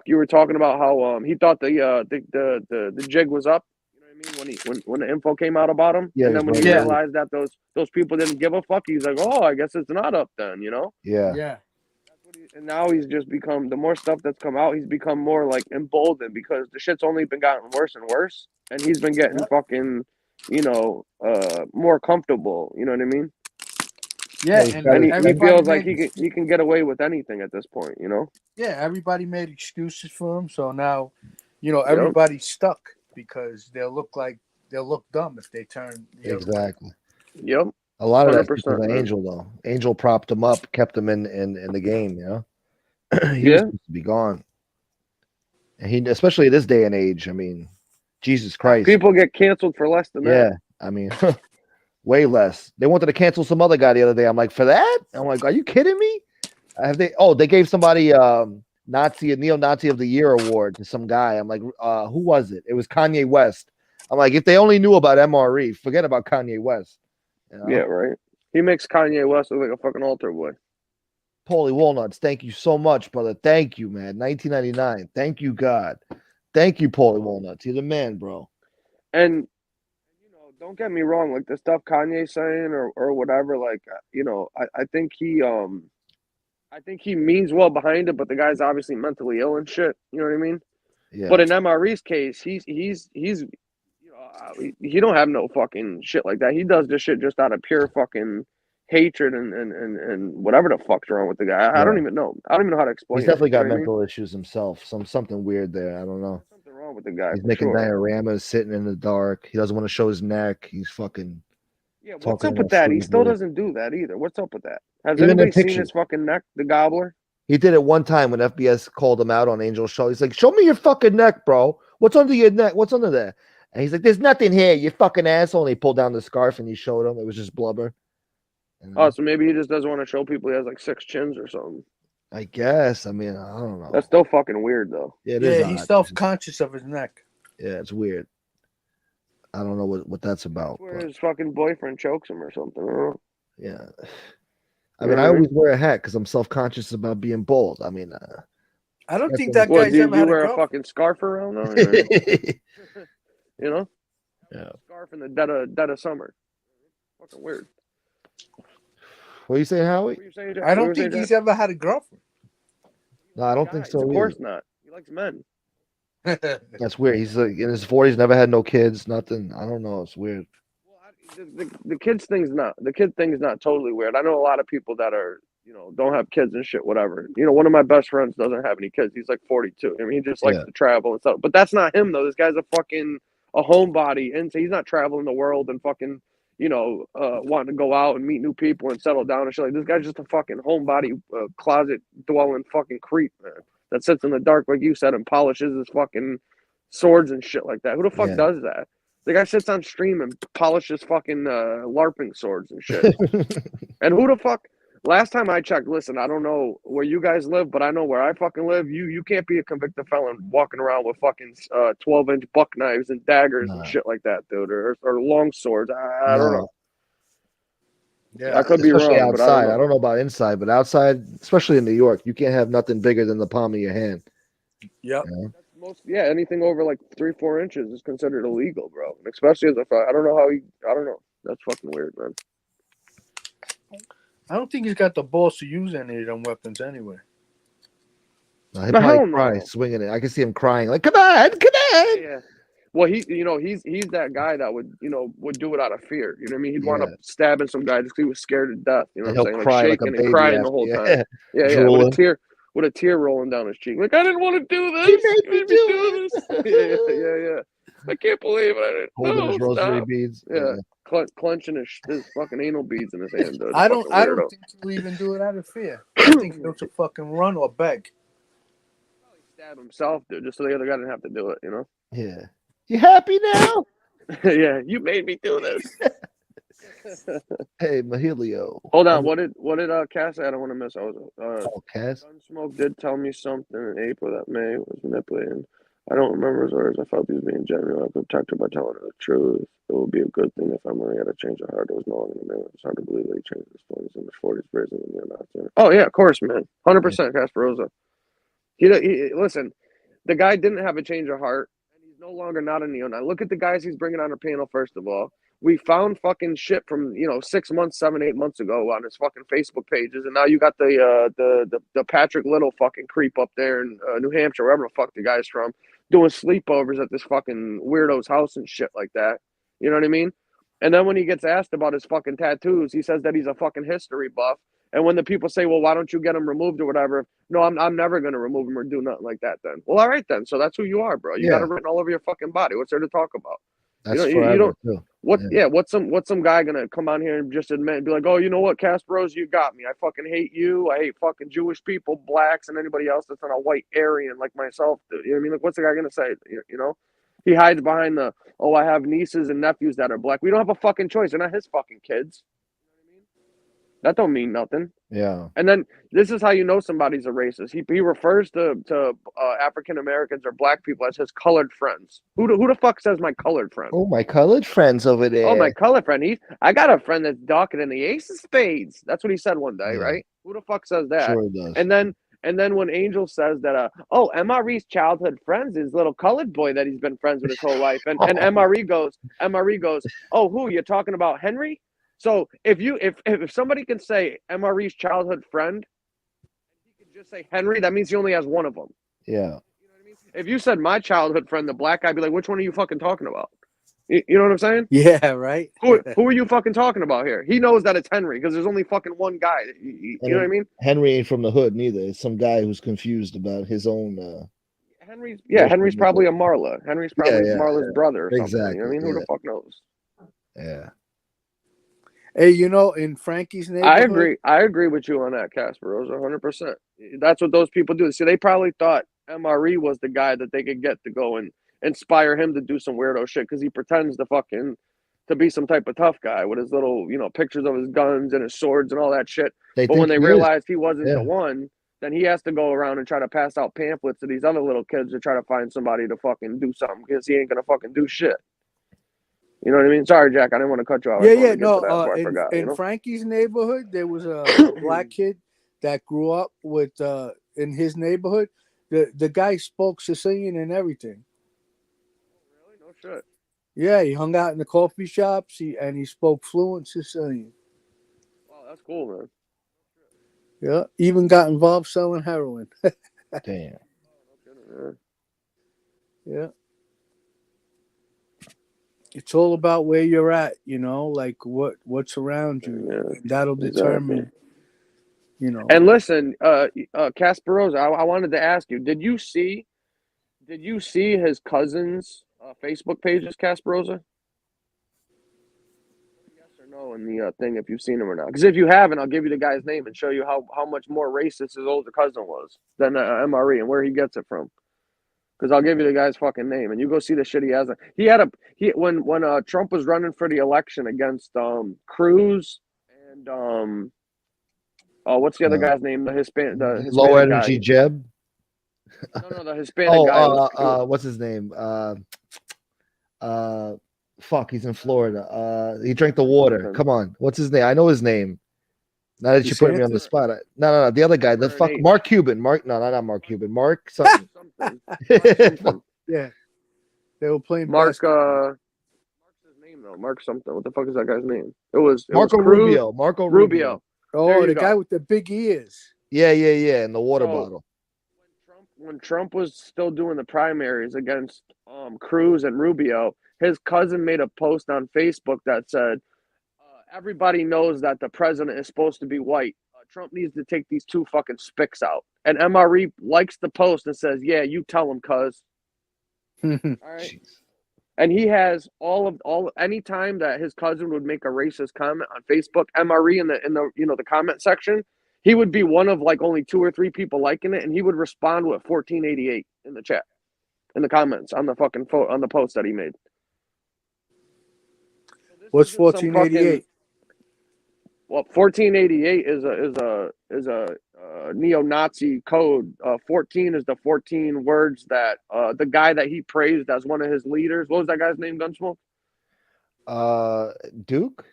you were talking about how he thought the jig was up. You know what I mean? When the info came out about him, Yeah, and then when he right. realized that those people didn't give a fuck, he's like, oh, I guess it's not up then. Yeah. Yeah. And now he's just become, the more stuff that's come out, he's become more like emboldened because the shit's only been gotten worse and worse, and he's been getting fucking, more comfortable. You know what I mean? Yeah, And he feels like he can get away with anything at this point. Yeah, everybody made excuses for him, so now, everybody's stuck because they'll look dumb if they turn the other way. Exactly. Yep. A lot of that's 100%, because of man. Angel, though. Angel propped him up, kept him in the game. He was supposed to be gone, and he, especially this day and age. I mean, Jesus Christ, People get canceled for less than that. I mean, way less. They wanted to cancel some other guy the other day. I'm like, for that? I'm like, are you kidding me? They gave somebody neo-Nazi of the year award to some guy. I'm like, who was it? It was Kanye West. I'm like, if they only knew about MRE, forget about Kanye West. Yeah, right. He makes Kanye West look like a fucking altar boy. Paulie Walnuts, thank you so much, brother. Thank you, man. 1999. Thank you, God. Thank you, Paulie Walnuts. You're the man, bro. And don't get me wrong, like the stuff Kanye's saying or whatever, like I think he means well behind it, but the guy's obviously mentally ill and shit. You know what I mean? Yeah. But in MRE's case, he's he don't have no fucking shit like that. He does this shit just out of pure fucking hatred and whatever the fuck's wrong with the guy. I don't even know. I don't even know how to explain. He's definitely it, got you know mental issues himself. Something weird there. I don't know. Something wrong with the guy. He's for making sure. dioramas, sitting in the dark. He doesn't want to show his neck. He's fucking. Yeah, what's talking up in a with that? He sweet still voice. doesn't do that either. What's up with that? Has Even in anybody seen pictures. his fucking neck, the gobbler? He did it one time when FBS called him out on Angel's show. He's like, "Show me your fucking neck, bro. What's under your neck? What's under there?" And he's like, "There's nothing here, you fucking asshole." And he pulled down the scarf and he showed him. It was just blubber. Oh, so maybe he just doesn't want to show people he has like 6 chins or something. I guess. I mean, I don't know. That's still fucking weird, though. Yeah, it is Yeah, he's odd. self-conscious of his neck. Yeah, it's weird. I don't know what that's about. Where But his fucking boyfriend chokes him or something. I don't know. yeah. I mean, I always wear a hat because I'm self-conscious about being bald. I mean, I don't think that's that guy's do ever you had wear a a fucking scarf around though? Or- you know? Yeah. Scarf in the dead of summer. Fucking weird. What are you saying, Howie? I don't think he's ever had a girlfriend. No, I don't think so. Of either. course not. He likes men. That's weird. He's like in his 40s, never had no kids, nothing. I don't know. It's weird. The kids thing's not. The kid thing is not totally weird. I know a lot of people that are, don't have kids and shit, whatever. One of my best friends doesn't have any kids. He's like 42. I mean, he just likes to travel and stuff. But that's not him though. This guy's a homebody, and so he's not traveling the world and fucking, wanting to go out and meet new people and settle down and shit. Like this guy's just a fucking homebody, closet dwelling fucking creep, man. That sits in the dark, like you said, and polishes his fucking swords and shit like that. Who the fuck does that? The guy sits on stream and polishes fucking LARPing swords and shit. And who the fuck? Last time I checked, listen, I don't know where you guys live, but I know where I fucking live. You can't be a convicted felon walking around with fucking 12-inch buck knives and daggers and shit like that, dude, or long swords. I don't know. Yeah, I could be especially wrong, outside. but I don't know about inside, but outside, especially in New York, you can't have nothing bigger than the palm of your hand. Yep. Anything over like 3-4 inches is considered illegal, bro. And especially as I don't know how I don't know. That's fucking weird, man. I don't think he's got the balls to use any of them weapons anyway. No, he'd probably cry, swinging it. I can see him crying, like, "Come on, come on!" Yeah. Well, he's that guy that would do it out of fear. You know what I mean? He'd wind up stabbing some guy just because he was scared to death. You know And what I'm he'll saying? cry like a shaking baby and crying after- the whole yeah. time. Yeah, Drooling. with a tear rolling down his cheek. Like, I didn't want to do this. You made me do this. Yeah. I can't believe it. I didn't. Holding his rosary stop. beads. Yeah. Clenching his fucking anal beads in his hand, dude. I don't Weirdo. think he'll even do it out of fear. I think he'll just fucking run or beg. Stab himself, dude, just so the other guy didn't have to do it, Yeah. You happy now? Yeah, you made me do this. Hey, Mahilio. Hold on, what did Cass say? I don't want to miss. Cass? Gunsmoke did tell me something in April that May was manipulating. I don't remember his words. I felt he was being genuine. I could protect her by telling her the truth. It would be a good thing if Emily had a change of heart. It was no longer a man. It's hard to believe that he changed his 20s in his 40s, raising the neo-Nazi. Oh yeah, of course, man. 100% Kasparoza. He listen. The guy didn't have a change of heart, and he's no longer not a neo-Nazi. Look at the guys he's bringing on our panel. First of all, we found fucking shit from 6 months, 7, 8 months ago on his fucking Facebook pages, and now you got the Patrick Little fucking creep up there in New Hampshire, wherever the fuck the guy's from, doing sleepovers at this fucking weirdo's house and shit like that. You know what I mean? And then when he gets asked about his fucking tattoos, he says that he's a fucking history buff. And when the people say, well, why don't you get him removed or whatever? No, I'm never going to remove him or do nothing like that then. Well, all right then. So that's who you are, bro. You got it written all over your fucking body. What's there to talk about? That's you don't. too. What's some guy gonna come on here and just admit and be like, oh, you know what, Kasparoza, you got me. I fucking hate you. I hate fucking Jewish people, blacks, and anybody else that's not a white Aryan like myself. Dude. You know what I mean? Like, what's the guy gonna say? You know? He hides behind the, oh, I have nieces and nephews that are black. We don't have a fucking choice. They're not his fucking kids. That don't mean nothing. Yeah. And then this is how you know somebody's a racist. He refers to African Americans or black people as his colored friends. Who the fuck says my colored friend? Oh, my colored friends over there. Oh, my colored friend. I got a friend that's darker than the ace of spades. That's what he said one day, right? Who the fuck says that? Sure does. And then when Angel says that, MRE's childhood friends is little colored boy that he's been friends with his whole life, and MRE goes, oh, who you're talking about, Henry? So if somebody can say MRE's childhood friend, he can just say Henry, that means he only has one of them. Yeah. If you said my childhood friend, the black guy, I'd be like, which one are you fucking talking about? You know what I'm saying? Yeah, right. Who are you fucking talking about here? He knows that it's Henry because there's only fucking one guy. You know what I mean? Henry ain't from the hood neither. It's some guy who's confused about his own. Henry's probably a Marla. Henry's probably Marla's brother or something. Exactly. You know what I mean? Who the fuck knows? Yeah. Hey, in Frankie's neighborhood, I agree with you on that, Kasparoza, 100%. That's what those people do. See, they probably thought MRE was the guy that they could get to go and inspire him to do some weirdo shit because he pretends to be some type of tough guy with his little, pictures of his guns and his swords and all that shit. But when they realized he wasn't the one, then he has to go around and try to pass out pamphlets to these other little kids to try to find somebody to fucking do something because he ain't gonna fucking do shit. You know what I mean? Sorry, Jack. I didn't want to cut you off. Yeah. No, in Frankie's neighborhood, there was a black kid that grew up with in his neighborhood. The guy spoke Sicilian and everything. Really? No shit. Yeah, he hung out in the coffee shops. He spoke fluent Sicilian. Wow, that's cool, man. Yeah, even got involved selling heroin. Damn. Yeah. It's all about where you're at, like what's around you. Yeah, that'll determine, And listen, Kasparoza, I wanted to ask you, did you see his cousin's Facebook pages, Kasparoza? Yes or no in the thing if you've seen him or not. Because if you haven't, I'll give you the guy's name and show you how much more racist his older cousin was than MRE and where he gets it from. Because I'll give you the guy's fucking name, and you go see the shit he has. When Trump was running for the election against Cruz and what's the other guy's name? The Hispanic low energy guy. Jeb. No, the Hispanic guy. What's his name? Fuck, he's in Florida. He drank the water. Come on, what's his name? I know his name. Now that you put me on the spot, no, the other guy, Mark Cuban. No, not Mark Cuban. Mark something. Yeah, they were playing Mark's his name though. Mark something. What the fuck is that guy's name? It was Rubio. Marco Rubio. Oh, the guy with the big ears. Yeah, and the water bottle. When Trump was still doing the primaries against Cruz and Rubio, his cousin made a post on Facebook that said, everybody knows that the president is supposed to be white. Trump needs to take these two fucking spics out. And MRE likes the post and says, yeah, you tell him, cuz. All right. And he has any time that his cousin would make a racist comment on Facebook, MRE in the comment section, he would be one of like only 2 or 3 people liking it, and he would respond with 1488 in the chat, in the comments on the fucking on the post that he made. What's 1488? Well, 1488 is a neo-Nazi code. 14 is the 14 words that the guy that he praised as one of his leaders. What was that guy's name? Gunsmoke. Duke,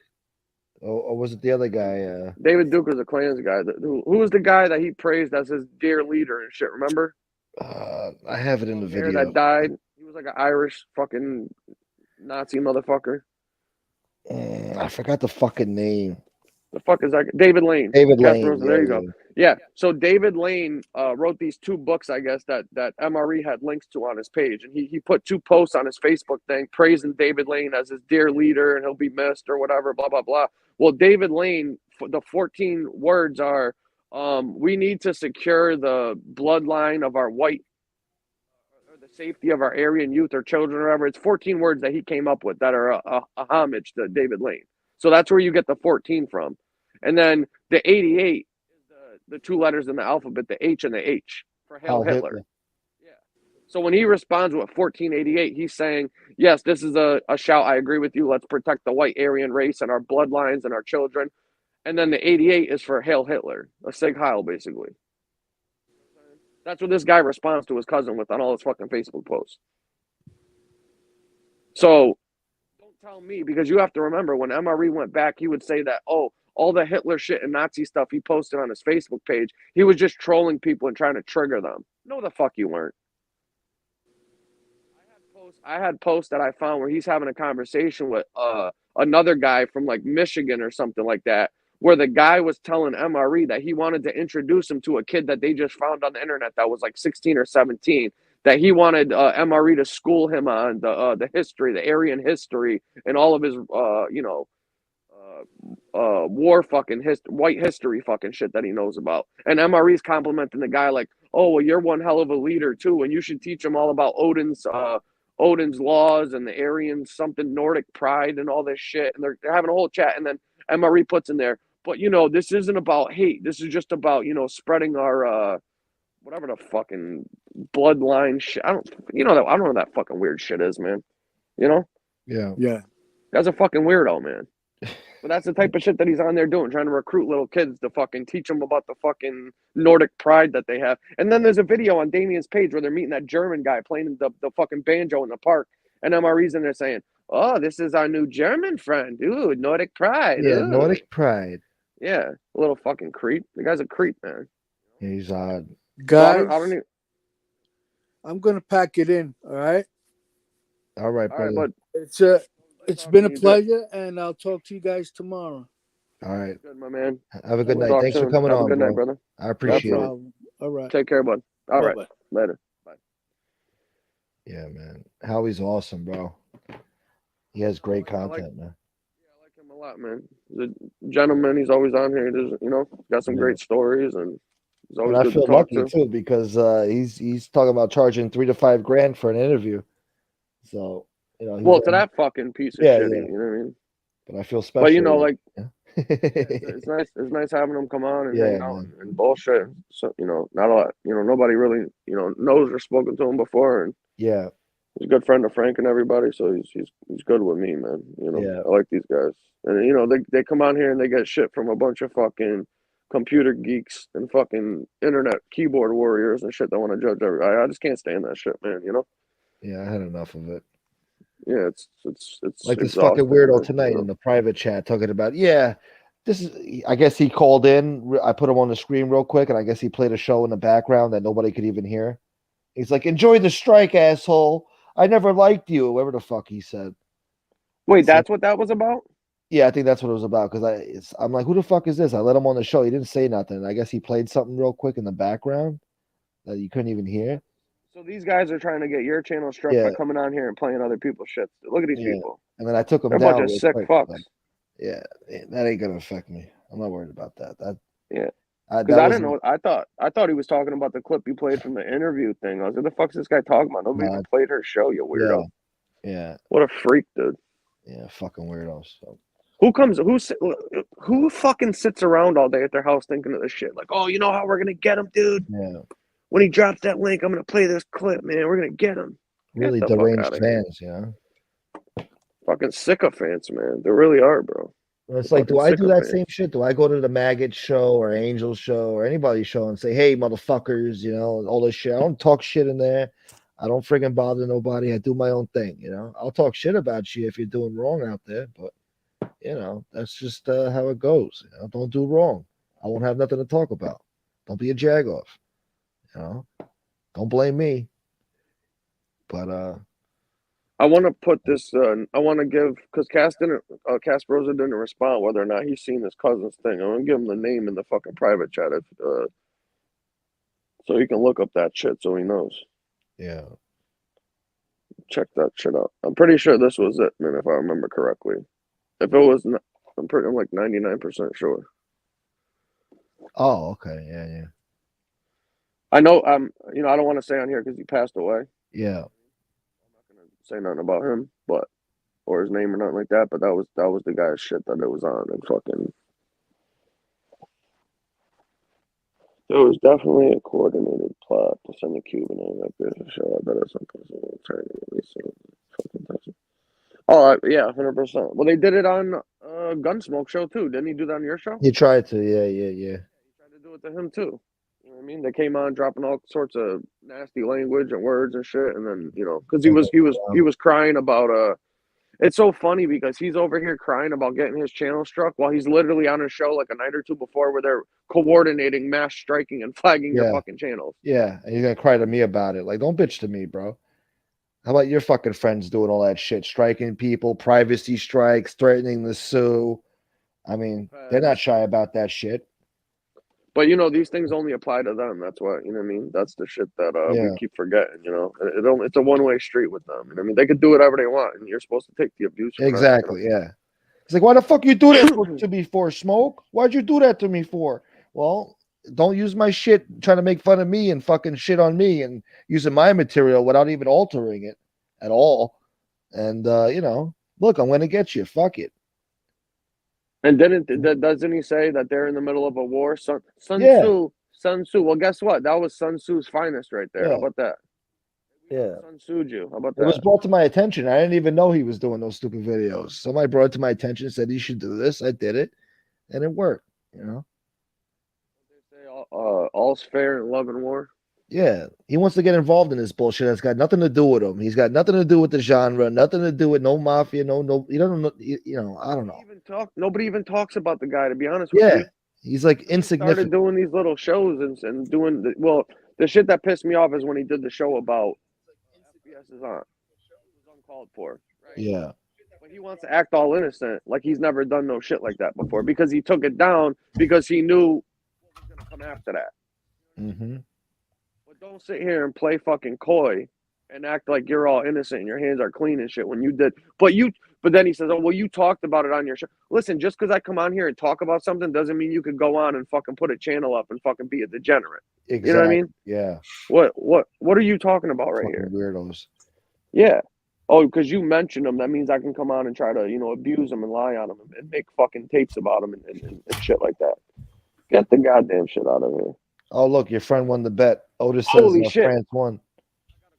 or was it the other guy? David Duke was a Klan's guy. Who was the guy that he praised as his dear leader and shit? Remember? I have it in the video. That died. He was like an Irish fucking Nazi motherfucker. I forgot the fucking name. The fuck is that? David Lane. David Lane. There you go. Yeah. So David Lane wrote these 2 books, I guess, that MRE had links to on his page. And he put 2 posts on his Facebook thing praising David Lane as his dear leader and he'll be missed or whatever, blah, blah, blah. Well, David Lane, the 14 words are, we need to secure the bloodline of our white, or the safety of our Aryan youth or children or whatever. It's 14 words that he came up with that are a homage to David Lane. So that's where you get the 14 from. And then the 88 is the 2 letters in the alphabet, the H and the H for Hail Hitler. Yeah. So when he responds with 1488, he's saying, yes, this is a shout. I agree with you. Let's protect the white Aryan race and our bloodlines and our children. And then the 88 is for Hail Hitler, a Sig Heil, basically. That's what this guy responds to his cousin with on all his fucking Facebook posts. So don't tell me, because you have to remember when MRE went back, he would say that, all the Hitler shit and Nazi stuff he posted on his Facebook page, he was just trolling people and trying to trigger them. No, the fuck you weren't. I had posts that I found where he's having a conversation with another guy from like Michigan or something like that, where the guy was telling MRE that he wanted to introduce him to a kid that they just found on the internet that was like 16 or 17, that he wanted MRE to school him on the history, the Aryan history, and all of his, war fucking white history fucking shit that he knows about. And MRE's complimenting the guy like, oh, well, you're one hell of a leader too, and you should teach him all about Odin's laws and the Aryan something Nordic pride and all this shit. And they're having a whole chat, and then MRE puts in there, but this isn't about hate. This is just about spreading our whatever the fucking bloodline shit. I don't know what that fucking weird shit is, man. You know? Yeah. Yeah. That's a fucking weirdo, man. But that's the type of shit that he's on there doing, trying to recruit little kids to fucking teach them about the fucking Nordic pride that they have. And then there's a video on Damien's page where they're meeting that German guy playing the fucking banjo in the park. And MRE's in there saying, "Oh, this is our new German friend. Ooh, Nordic pride." Yeah, Ooh. Nordic pride. Yeah, a little fucking creep. The guy's a creep, man. He's odd. Guys, I don't even... I'm gonna pack it in. All right. All right, brother. All right, bud. It's been a pleasure, and I'll talk to you guys tomorrow. All right. Good, my man. Have a good night. Thanks for coming on, Have a good bro. night, brother. I appreciate it. All right. Take care, bud. All right. Bye-bye. Later. Bye. Yeah, man. Howie's awesome, bro. He has great content, man. I like him a lot, man. He's a gentleman. He's always on here. Got some great stories, and he's always And I good feel to talk lucky to. too because he's talking about charging $3,000 to $5,000 for an interview. So Well, to that fucking piece of shit, you know what I mean? But I feel special. But it's nice. It's nice having him come on and hang out and bullshit. So not a lot. Nobody really knows or spoken to him before, and yeah, he's a good friend of Frank and everybody. So he's good with me, man. I like these guys, and they come on here and they get shit from a bunch of fucking computer geeks and fucking internet keyboard warriors and shit that want to judge I just can't stand that shit, man. Yeah, I had enough of it. Yeah, it's like this exhausting, fucking weirdo man, tonight in the private chat talking about, this is, I guess he called in. I put him on the screen real quick, and I guess he played a show in the background that nobody could even hear. He's like, "Enjoy the strike, asshole. I never liked you," whatever the fuck he said. Wait, that's what that was about? Yeah, I think that's what it was about, because I'm like, who the fuck is this? I let him on the show. He didn't say nothing. I guess he played something real quick in the background that you couldn't even hear. So these guys are trying to get your channel struck by coming on here and playing other people's shit. Look at these people. And then I took them They're down. a bunch of sick quick, fucks. Yeah, that ain't gonna affect me. I'm not worried about that. Because I didn't know. I thought he was talking about the clip you played from the interview thing. I was like, "The fuck's this guy talking about? Nobody even played her show, you weirdo." Yeah. What a freak, dude. Yeah, fucking weirdos. So. Who fucking sits around all day at their house thinking of this shit? Like, oh, you know how we're gonna get him, dude? Yeah. When he drops that link, I'm gonna play this clip, man. We're gonna get him. Really deranged fans, Fucking sycophants, man. They really are, bro. It's like, do I do that same shit? Do I go to the Maggot show or Angel show or anybody's show and say, "Hey, motherfuckers," all this shit? I don't talk shit in there. I don't friggin' bother nobody. I do my own thing, I'll talk shit about you if you're doing wrong out there, but that's just how it goes. Don't do wrong. I won't have nothing to talk about. Don't be a jagoff. Don't blame me. But I want to put this. I want to give, because Kasparoza didn't respond whether or not he's seen his cousin's thing. I want to give him the name in the fucking private chat, so he can look up that shit so he knows. Yeah. Check that shit out. I'm pretty sure this was it, man. If I remember correctly. If it was, I'm like 99% sure. Oh, okay, yeah. I know. I don't want to say on here because he passed away. Yeah. Say nothing about him, or his name or nothing like that, but that was the guy's shit that it was on, and fucking there was definitely a coordinated plot to send the Cuban in that business show. I bet it's fucking. Oh yeah, 100%. Well, they did it on Gunsmoke show too. Didn't he do that on your show? He tried to, yeah. He tried to do it to him too. You know what I mean? They came on dropping all sorts of nasty language and words and shit, and then because he was crying about It's so funny because he's over here crying about getting his channel struck while he's literally on a show like a night or two before where they're coordinating mass striking and flagging your fucking channels. Yeah, and he's gonna cry to me about it. Like, don't bitch to me, bro. How about your fucking friends doing all that shit, striking people, privacy strikes, threatening to sue? I mean, they're not shy about that shit. But these things only apply to them. That's what I mean. That's the shit that we keep forgetting. It's a one-way street with them. I mean, they could do whatever they want, and you're supposed to take the abuse. Exactly. Yeah. It's like, why the fuck you do that to me for, Smoke? Why'd you do that to me for? Well, don't use my shit trying to make fun of me and fucking shit on me and using my material without even altering it at all. And look, I'm gonna get you. Fuck it. And doesn't he say that they're in the middle of a war? Sun Sun Tzu. Well, guess what? That was Sun Tzu's finest right there. Yeah. How about that? Yeah. Sun Tzu'd you. How about It was that? brought to my attention. I didn't even know he was doing those stupid videos. Somebody brought it to my attention, said he should do this. I did it, and it worked. You know. They say all's fair in love and war. Yeah, he wants to get involved in this bullshit. That's got nothing to do with him. He's got nothing to do with the genre. Nothing to do with no mafia. No. He doesn't know. You know. I don't know. Nobody even talks about the guy. To be honest with Yeah, you. he's like Started insignificant. doing these little shows and doing the shit that pissed me off is when he did the show about FBS is on. It was uncalled for. Right? Yeah. But he wants to act all innocent, like he's never done no shit like that before, because he took it down because he knew what was gonna come after that. Mm-hmm. But don't sit here and play fucking coy and act like you're all innocent and your hands are clean and shit when you did. But then he says, "Oh, well, you talked about it on your show." Listen, just because I come on here and talk about something doesn't mean you could go on and fucking put a channel up and fucking be a degenerate. Exactly. You know what I mean? Yeah. What are you talking about right Fucking here? weirdos. Yeah. Oh, because you mentioned them, that means I can come on and try to, abuse them and lie on them and make fucking tapes about them and shit like that. Get the goddamn shit out of here. Oh, look, your friend won the bet. Otis says Holy shit. France won.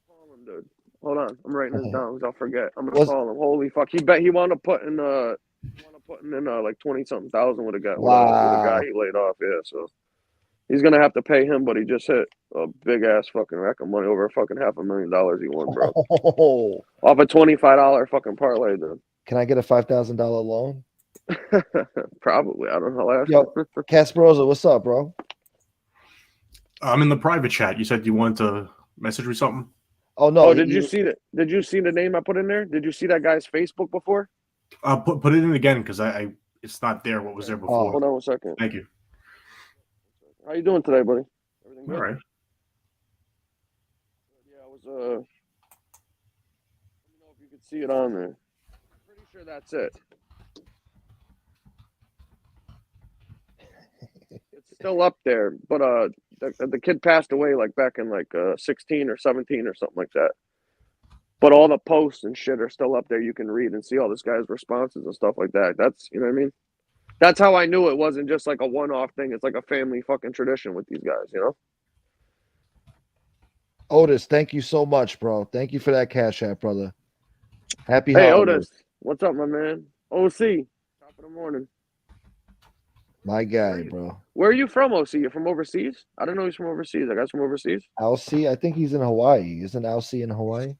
Call him, dude. Hold on, I'm writing this down because I'll forget. I'm gonna What's- call him. Holy fuck! He wound up putting like 20-something thousand with a guy. Wow. With a guy he laid off. Yeah, so he's gonna have to pay him, but he just hit a big ass fucking rack of money, over fucking $500,000 he won, bro. Oh. Off a $25 fucking parlay, dude. Can I get a $5,000 loan? Probably. I don't know. I'll ask Yo, him. Kasparoza, what's up, bro? I'm in the private chat. You said you wanted to message me something? Oh no! Oh, did you see that? Did you see the name I put in there? Did you see that guy's Facebook before? Put it in again because I it's not there. What was there before? Hold on 1 second. Thank you. How you doing today, buddy? Everything good? All right. Yeah, I was let me know if you could see it on there. Pretty sure that's it. It's still up there, but the kid passed away like back in 16 or 17 or something like that. But all the posts and shit are still up there. You can read and see all this guy's responses and stuff like that. That's, you know what I mean? That's how I knew it wasn't just like a one-off thing. It's like a family fucking tradition with these guys, you know? Otis, thank you so much, bro. Thank you for that cash app, brother. Happy Hey, holidays. Otis. What's up, my man? OC. Top of the morning. My guy, bro. Where are you from, OC? You're from overseas? I don't know he's from overseas. That guy's from overseas? Alcy, I think he's in Hawaii. Isn't Alcy in Hawaii?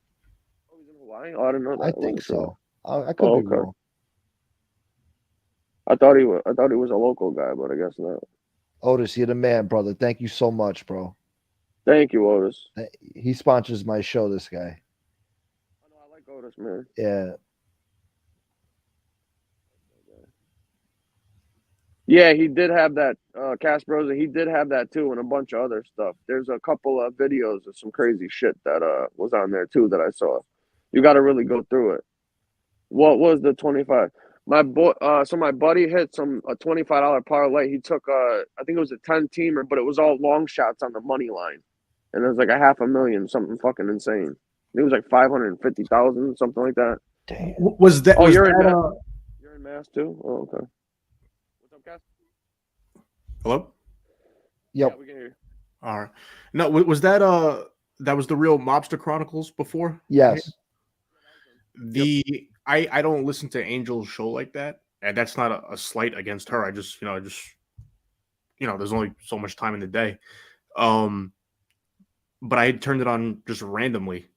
Oh, he's in Hawaii? Oh, I didn't know that. I think so. I could be wrong. I thought he was a local guy, but I guess not. Otis, you're the man, brother. Thank you so much, bro. Thank you, Otis. He sponsors my show, this guy. I like Otis, man. Yeah. Yeah, he did have that. Kasparoza, he did have that too, and a bunch of other stuff. There's a couple of videos of some crazy shit that was on there too that I saw. You got to really go through it. What was the 25? My boy, so my buddy hit a $25 parlay. He took I think it was a 10-teamer, but it was all long shots on the money line, and it was like a $500,000, something fucking insane. It was like 550,000, something like that. Damn. Was that? Oh, was you're that, in Mass. You're in Mass too. Oh, okay. What's up, guys? Hello? Yep. Yeah, we can hear you. All right. No, was that that was the real Mobster Chronicles before? Yes. I don't listen to Angel's show like that, and that's not a slight against her. I just there's only so much time in the day. But I had turned it on just randomly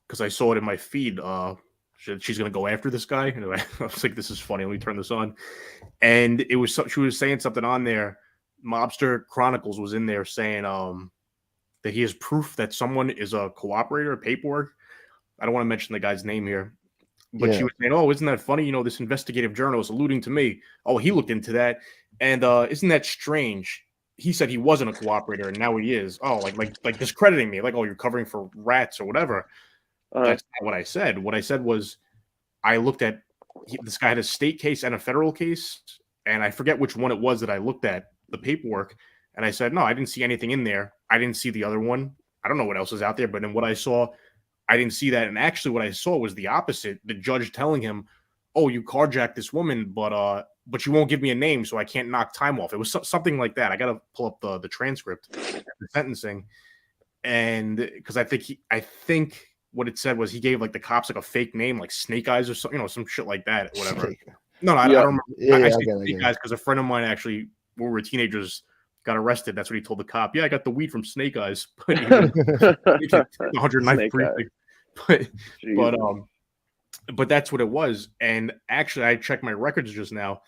because I saw it in my feed. She's gonna go after this guy. And I was like, this is funny. Let me turn this on. And it was she was saying something on there. Mobster Chronicles was in there saying that he has proof that someone is a cooperator, paperwork. I don't want to mention the guy's name here, but she was saying, "Oh, isn't that funny? You know, this investigative journalist alluding to me. Oh, he looked into that, and isn't that strange? He said he wasn't a cooperator, and now he is. Oh, like discrediting me. Like, oh, you're covering for rats or whatever." That's not what I said. What I said was, I looked at this guy had a state case and a federal case, and I forget which one it was that I looked at the paperwork, and I said, no, I didn't see anything in there. I didn't see the other one. I don't know what else is out there, but in what I saw, I didn't see that. And actually what I saw was the opposite. The judge telling him, oh, you carjacked this woman, but you won't give me a name, so I can't knock time off. It was something like that. I got to pull up the transcript, the sentencing, and because I think what it said was he gave like the cops like a fake name, like Snake Eyes or something, some shit like that, whatever. No, I don't remember. Yeah, I I say get it, Snake Eyes because a friend of mine actually, when we were teenagers, got arrested. That's what he told the cop. Yeah, I got the weed from Snake Eyes, but he was 109th precinct. But that's what it was. And actually, I checked my records just now,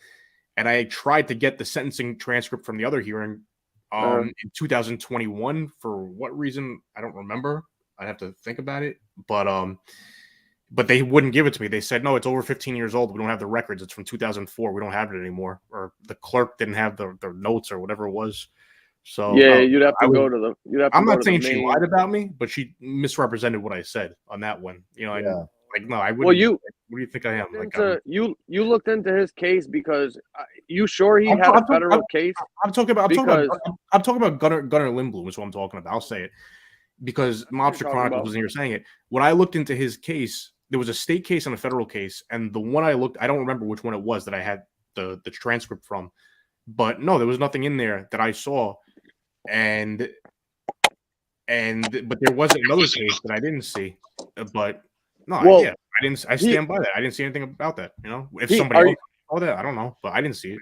and I tried to get the sentencing transcript from the other hearing in 2021. For what reason, I don't remember. I'd have to think about it. But they wouldn't give it to me. They said, no, it's over 15 years old. We don't have the records. It's from 2004. We don't have it anymore. Or the clerk didn't have the notes or whatever it was. So yeah, you'd have to go to the. You'd have to I'm go not to saying the she main... lied about me, but she misrepresented what I said on that one. You know, Yeah. like no, I wouldn't. Well, you. What do you think I am? Like you looked into his case because you sure he had a federal case? I'm talking about Gunnar Lindblom is what I'm talking about. I'll say it because Mobster Chronicles wasn't here saying it. When I looked into his case, there was a state case and a federal case, and the one I looked, I don't remember which one it was that I had the transcript from, but no, there was nothing in there that I saw, but there was another case that I didn't see, but no, I stand by that. I didn't see anything about that. You know, if somebody else saw that, I don't know, but I didn't see it.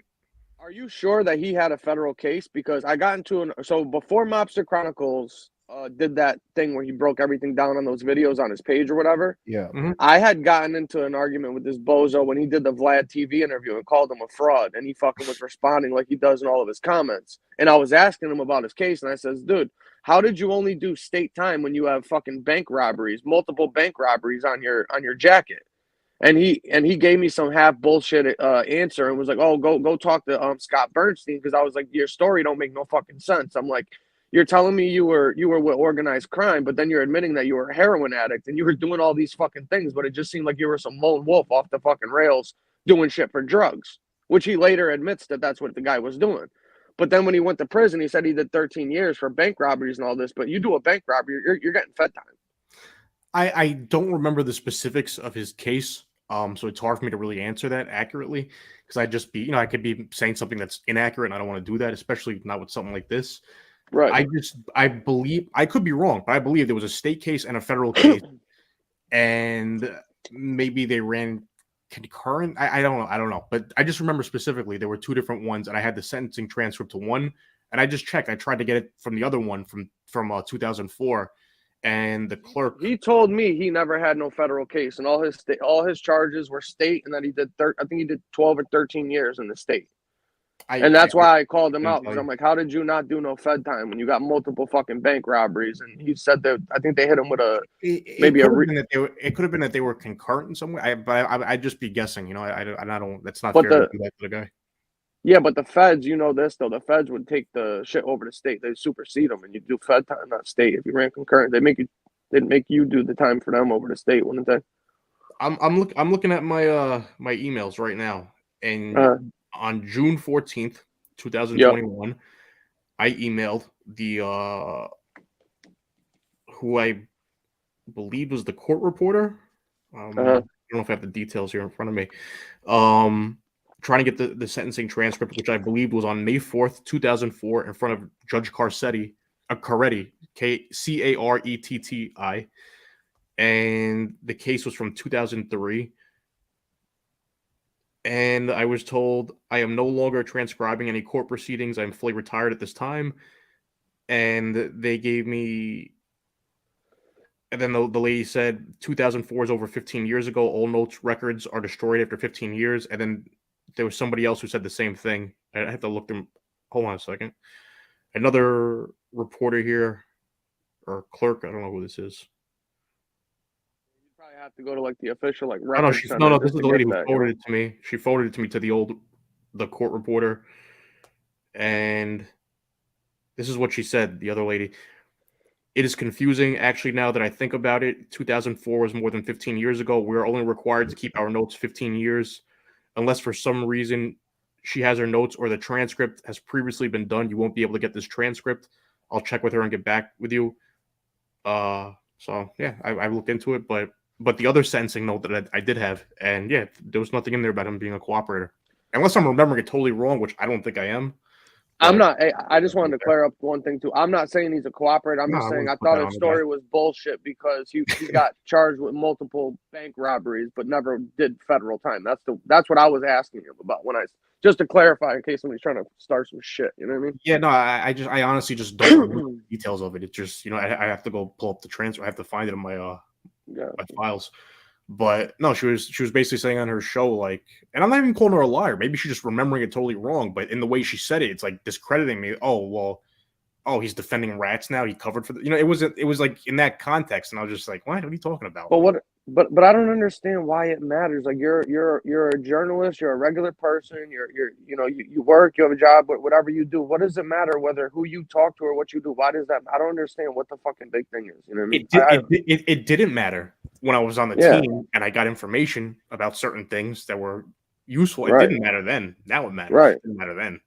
Are you sure that he had a federal case? Because I got into so before Mobster Chronicles did that thing where he broke everything down on those videos on his page or whatever. Yeah. I had gotten into an argument with this bozo when he did the Vlad TV interview and called him a fraud, and he fucking was responding like he does in all of his comments. And I was asking him about his case, and I says, dude, how did you only do state time when you have fucking bank robberies, multiple bank robberies on your jacket? And he gave me some half bullshit answer and was like, oh, go talk to Scott Bernstein, because I was like, your story don't make no fucking sense. I'm like, you're telling me you were with organized crime, but then you're admitting that you were a heroin addict and you were doing all these fucking things, but it just seemed like you were some lone wolf off the fucking rails doing shit for drugs, which he later admits that that's what the guy was doing. But then when he went to prison, he said he did 13 years for bank robberies and all this, but you do a bank robbery, you're getting fed time. I don't remember the specifics of his case, so it's hard for me to really answer that accurately, because I'd just be, I could be saying something that's inaccurate, and I don't want to do that, especially not with something like this. Right. I believe, I could be wrong, but I believe there was a state case and a federal case, and maybe they ran concurrent. I don't know, but I just remember specifically there were two different ones, and I had the sentencing transcript to one, and I just checked. I tried to get it from the other one from 2004, and the clerk. He told me he never had no federal case, and all his charges were state, and that he did I think he did 12 or 13 years in the state. And that's why I called him out, because I'm like, how did you not do no fed time when you got multiple fucking bank robberies? And he said that I think they hit him with it could have been that they were concurrent in some way. But I'd just be guessing, I don't. That's not fair to do that to the guy. Yeah, but the feds, this though, the feds would take the shit over to state. They'd supersede them, and you do fed time, not state. If you ran concurrent, they'd make you do the time for them over to state, wouldn't they? I'm looking at my my emails right now, and on June 14th, 2021, yep. I emailed the who I believe was the court reporter. I don't know if I have the details here in front of me. Trying to get the sentencing transcript, which I believed was on May 4th, 2004, in front of Judge Caretti, Caretti, and the case was from 2003. And I was told I am no longer transcribing any court proceedings. I'm fully retired at this time. And they gave me, and then the lady said 2004 is over 15 years ago. All notes records are destroyed after 15 years. And then there was somebody else who said the same thing. I have to look them. Hold on a second. Another reporter here, or clerk. I don't know who this is. I have to go to like the official like record center. No, this is the lady who forwarded it to me. She forwarded it to me to the court reporter, and this is what she said. The other lady, it is confusing. Actually, now that I think about it, 2004 was more than 15 years ago. We're only required to keep our notes 15 years, unless for some reason she has her notes or the transcript has previously been done. You won't be able to get this transcript. I'll check with her and get back with you. So yeah, I looked into it, but but the other sentencing note that I did have, and yeah, there was nothing in there about him being a cooperator, unless I'm remembering it totally wrong, which I don't think I am. I'm not. I just wanted to clear up one thing too. I'm not saying he's a cooperator. I'm just saying I thought his story was bullshit because he got charged with multiple bank robberies but never did federal time. That's what I was asking him about when just to clarify in case somebody's trying to start some shit. You know what I mean? Yeah, no, I honestly just don't remember the details of it. It's just I have to go pull up the transfer. I have to find it in my my files. But no, she was basically saying on her show, like, and I'm not even calling her a liar. Maybe she's just remembering it totally wrong. But in the way she said it, it's like discrediting me. Oh, he's defending rats now. He covered for the, it was like in that context, and I was just like, what are you talking about? But I don't understand why it matters. Like you're a journalist, you're a regular person, you work, you have a job, but whatever you do, what does it matter whether who you talk to or what you do? Why does that? I don't understand what the fucking big thing is. You know what I mean? It didn't matter when I was on the team and I got information about certain things that were useful. It didn't matter then. Now it matters. Right. It didn't matter then.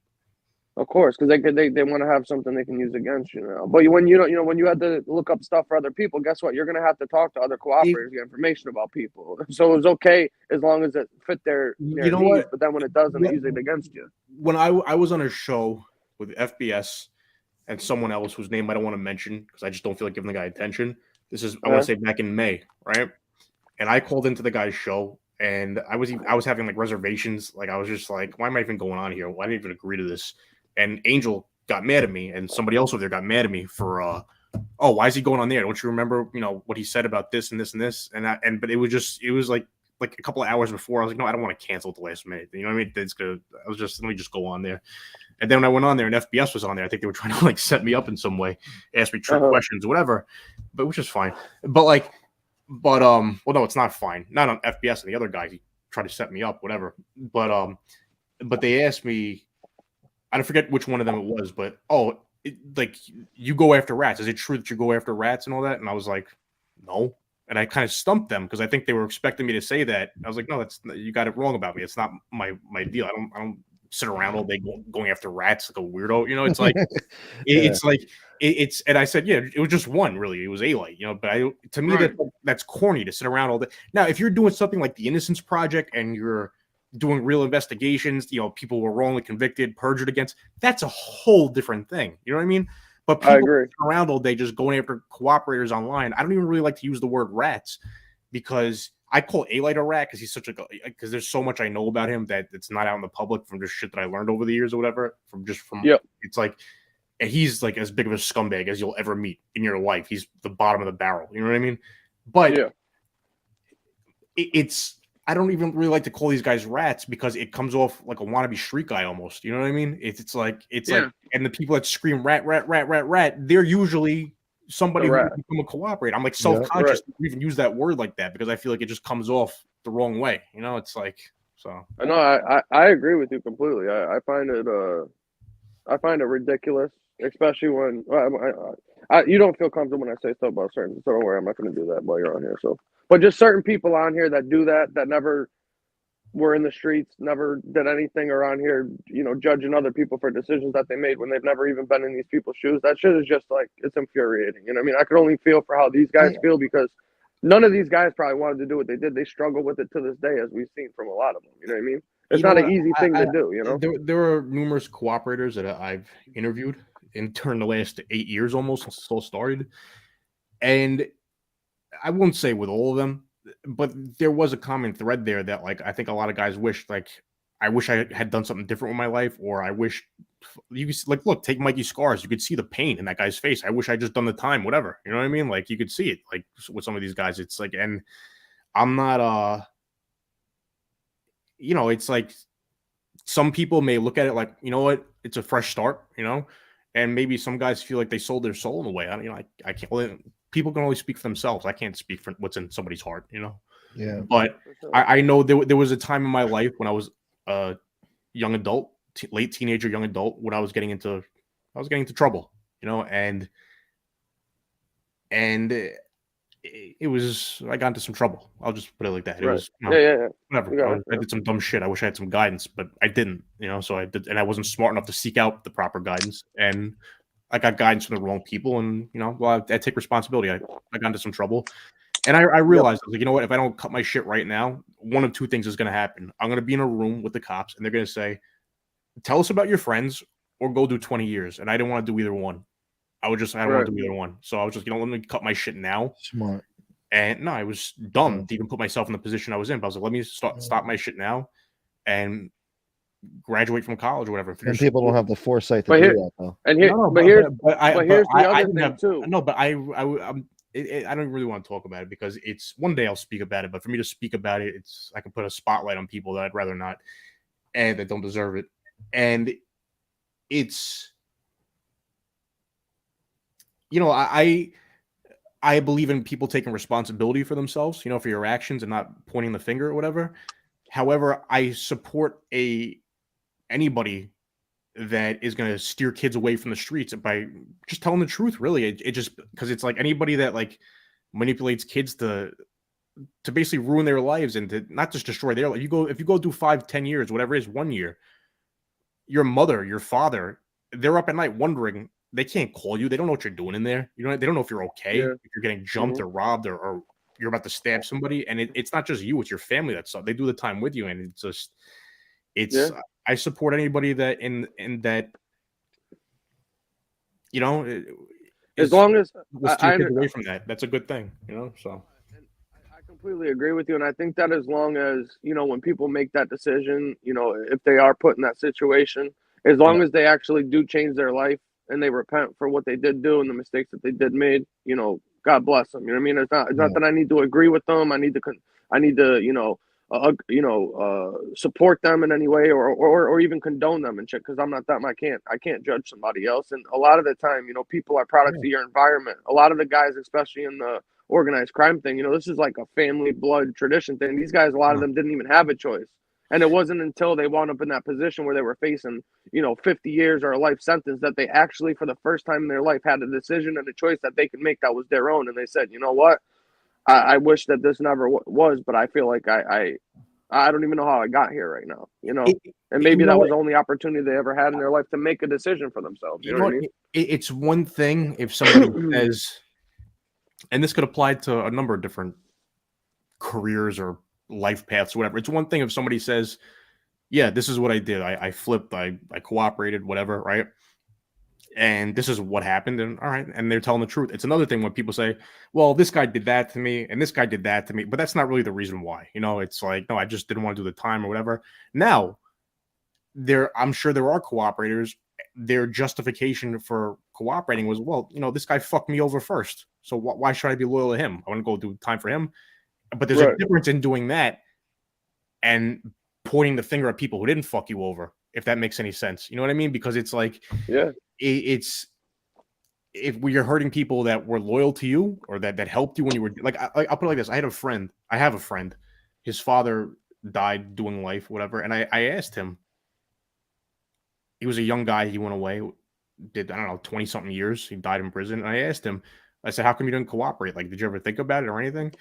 Of course, because they want to have something they can use against you now. But when when you had to look up stuff for other people, guess what? You're gonna have to talk to other cooperators, get information about people. So it was okay as long as it fit their needs. What? But then when it doesn't, they use it against you. When I was on a show with FBS and someone else whose name I don't want to mention because I just don't feel like giving the guy attention. This is I want to say back in May, right? And I called into the guy's show. And I was having like reservations. Like I was just like, why am I even going on here? Why didn't I even agree to this? And Angel got mad at me, and somebody else over there got mad at me for, why is he going on there? Don't you remember, what he said about this and this and this? But it was like a couple of hours before. I was like, no, I don't want to cancel at the last minute. You know what I mean? Let me just go on there. And then when I went on there and FBS was on there, I think they were trying to like set me up in some way, ask me trick questions or whatever, but which is fine. Well, no, it's not fine. Not on FBS and the other guys. He tried to set me up, whatever. But they asked me, I forget which one of them it was, but like you go after rats. Is it true that you go after rats and all that? And I was like, no. And I kind of stumped them because I think they were expecting me to say that. I was like, no, you got it wrong about me. It's not my deal. I don't sit around all day going after rats like a weirdo. It's like it's and I said, yeah, it was just one really. It was A-Light, but to me that's corny to sit around all day. Now, if you're doing something like the Innocence Project and you're doing real investigations, people were wrongly convicted, perjured against, that's a whole different thing. You know what I mean? But people I agree. Around all day just going after cooperators online. I don't even really like to use the word rats because I call A-Light a rat because he's because there's so much I know about him that it's not out in the public from just shit that I learned over the years or whatever. It's like, and he's like as big of a scumbag as you'll ever meet in your life. He's the bottom of the barrel. You know what I mean? But I don't even really like to call these guys rats because it comes off like a wannabe street guy almost. You know what I mean? It's like, and the people that scream rat, rat, rat, rat, rat, they're usually somebody who become a cooperator. I'm like self-conscious to even use that word like that because I feel like it just comes off the wrong way. It's like, so. I know. I agree with you completely. I find it ridiculous, especially when you don't feel comfortable when I say stuff about certain. So don't worry, I'm not going to do that while you're on here. So. But just certain people on here that do that never were in the streets, never did anything around here, judging other people for decisions that they made when they've never even been in these people's shoes. That shit is just like, it's infuriating. You know what I mean? I could only feel for how these guys feel because none of these guys probably wanted to do what they did. They struggle with it to this day, as we've seen from a lot of them. You know what I mean? It's not an easy thing to do, There are numerous cooperators that I've interviewed in the last 8 years almost since it all started. And I won't say with all of them, but there was a common thread there that like I think a lot of guys wish I wish I had done something different with my life, or I wish you could like look, take Mikey Scars, you could see the pain in that guy's face. I wish I just done the time, whatever. You know what I mean? Like you could see it like with some of these guys. It's like, and I'm not it's like some people may look at it like, you know what, it's a fresh start, and maybe some guys feel like they sold their soul in a way. I can't. People can only speak for themselves. I can't speak for what's in somebody's heart, Yeah. But I know there was a time in my life when I was a young adult, late teenager, young adult, when I was getting into trouble, and it was, I got into some trouble. I'll just put it like that. It was whatever. I did some dumb shit. I wish I had some guidance, but I didn't, so I did, and I wasn't smart enough to seek out the proper guidance, and I got guidance from the wrong people, and I take responsibility. I got into some trouble, And I realized, like, you know what? If I don't cut my shit right now, one of two things is going to happen. I'm going to be in a room with the cops, and they're going to say, "Tell us about your friends, or go do 20 years." And I didn't want to do either one. I don't want to do either one. So I was just, let me cut my shit now. Smart. And no, I was dumb to even put myself in the position I was in. But I was like, let me stop my shit now and graduate from college or whatever. Some people don't have the foresight to do that, though. And here, here's the other thing too. No, but I don't really want to talk about it because it's one day I'll speak about it. But for me to speak about it, I can put a spotlight on people that I'd rather not, and that don't deserve it. And it's, I believe in people taking responsibility for themselves, for your actions and not pointing the finger or whatever. However, I support anybody that is going to steer kids away from the streets by just telling the truth. Really, it just, because it's like anybody that like manipulates kids to basically ruin their lives and to not just destroy their life. If you go do 5-10 years, whatever it is, 1 year, your mother, your father, they're up at night wondering. They can't call you. They don't know what you're doing in there. They don't know if you're okay, if you're getting jumped or robbed or you're about to stab somebody. And it's not just you; it's your family that's they do the time with you. And I support anybody that in that, as long as we'll steer kids away from that. That's a good thing, So I completely agree with you, and I think that as long as when people make that decision, if they are put in that situation, as long as they actually do change their life and they repent for what they did do and the mistakes that they did made, God bless them. You know what I mean? It's not that I need to agree with them. I need to support them in any way or even condone them and shit, because I'm not them. I can't judge somebody else. And a lot of the time, people are products of your environment. A lot of the guys, especially in the organized crime thing, this is like a family blood tradition thing. These guys, a lot of them didn't even have a choice. And it wasn't until they wound up in that position where they were facing, 50 years or a life sentence that they actually, for the first time in their life, had a decision and a choice that they could make that was their own. And they said, you know what? I wish that this never was, but I feel like I don't even know how I got here right now, and maybe that was the only opportunity they ever had in their life to make a decision for themselves. You know what I mean? It's one thing if somebody says, and this could apply to a number of different careers or life paths, whatever. It's one thing if somebody says, yeah, this is what I did. I flipped, I cooperated, whatever, right? And this is what happened, and all right, and they're telling the truth. It's another thing when people say, well, this guy did that to me, and this guy did that to me, but that's not really the reason why. It's like, no, I just didn't want to do the time or whatever. Now, I'm sure there are cooperators. Their justification for cooperating was, well, this guy fucked me over first, so why should I be loyal to him? I want to go do time for him. But there's a difference in doing that and pointing the finger at people who didn't fuck you over, if that makes any sense. You know what I mean? Because it's like, it's if you're hurting people that were loyal to you or that helped you when you were like, I'll put it like this. I have a friend. His father died doing life, whatever. And I asked him, he was a young guy. He went away, did, 20 something years. He died in prison. And I asked him, I said, how come you didn't cooperate? Like, did you ever think about it or anything?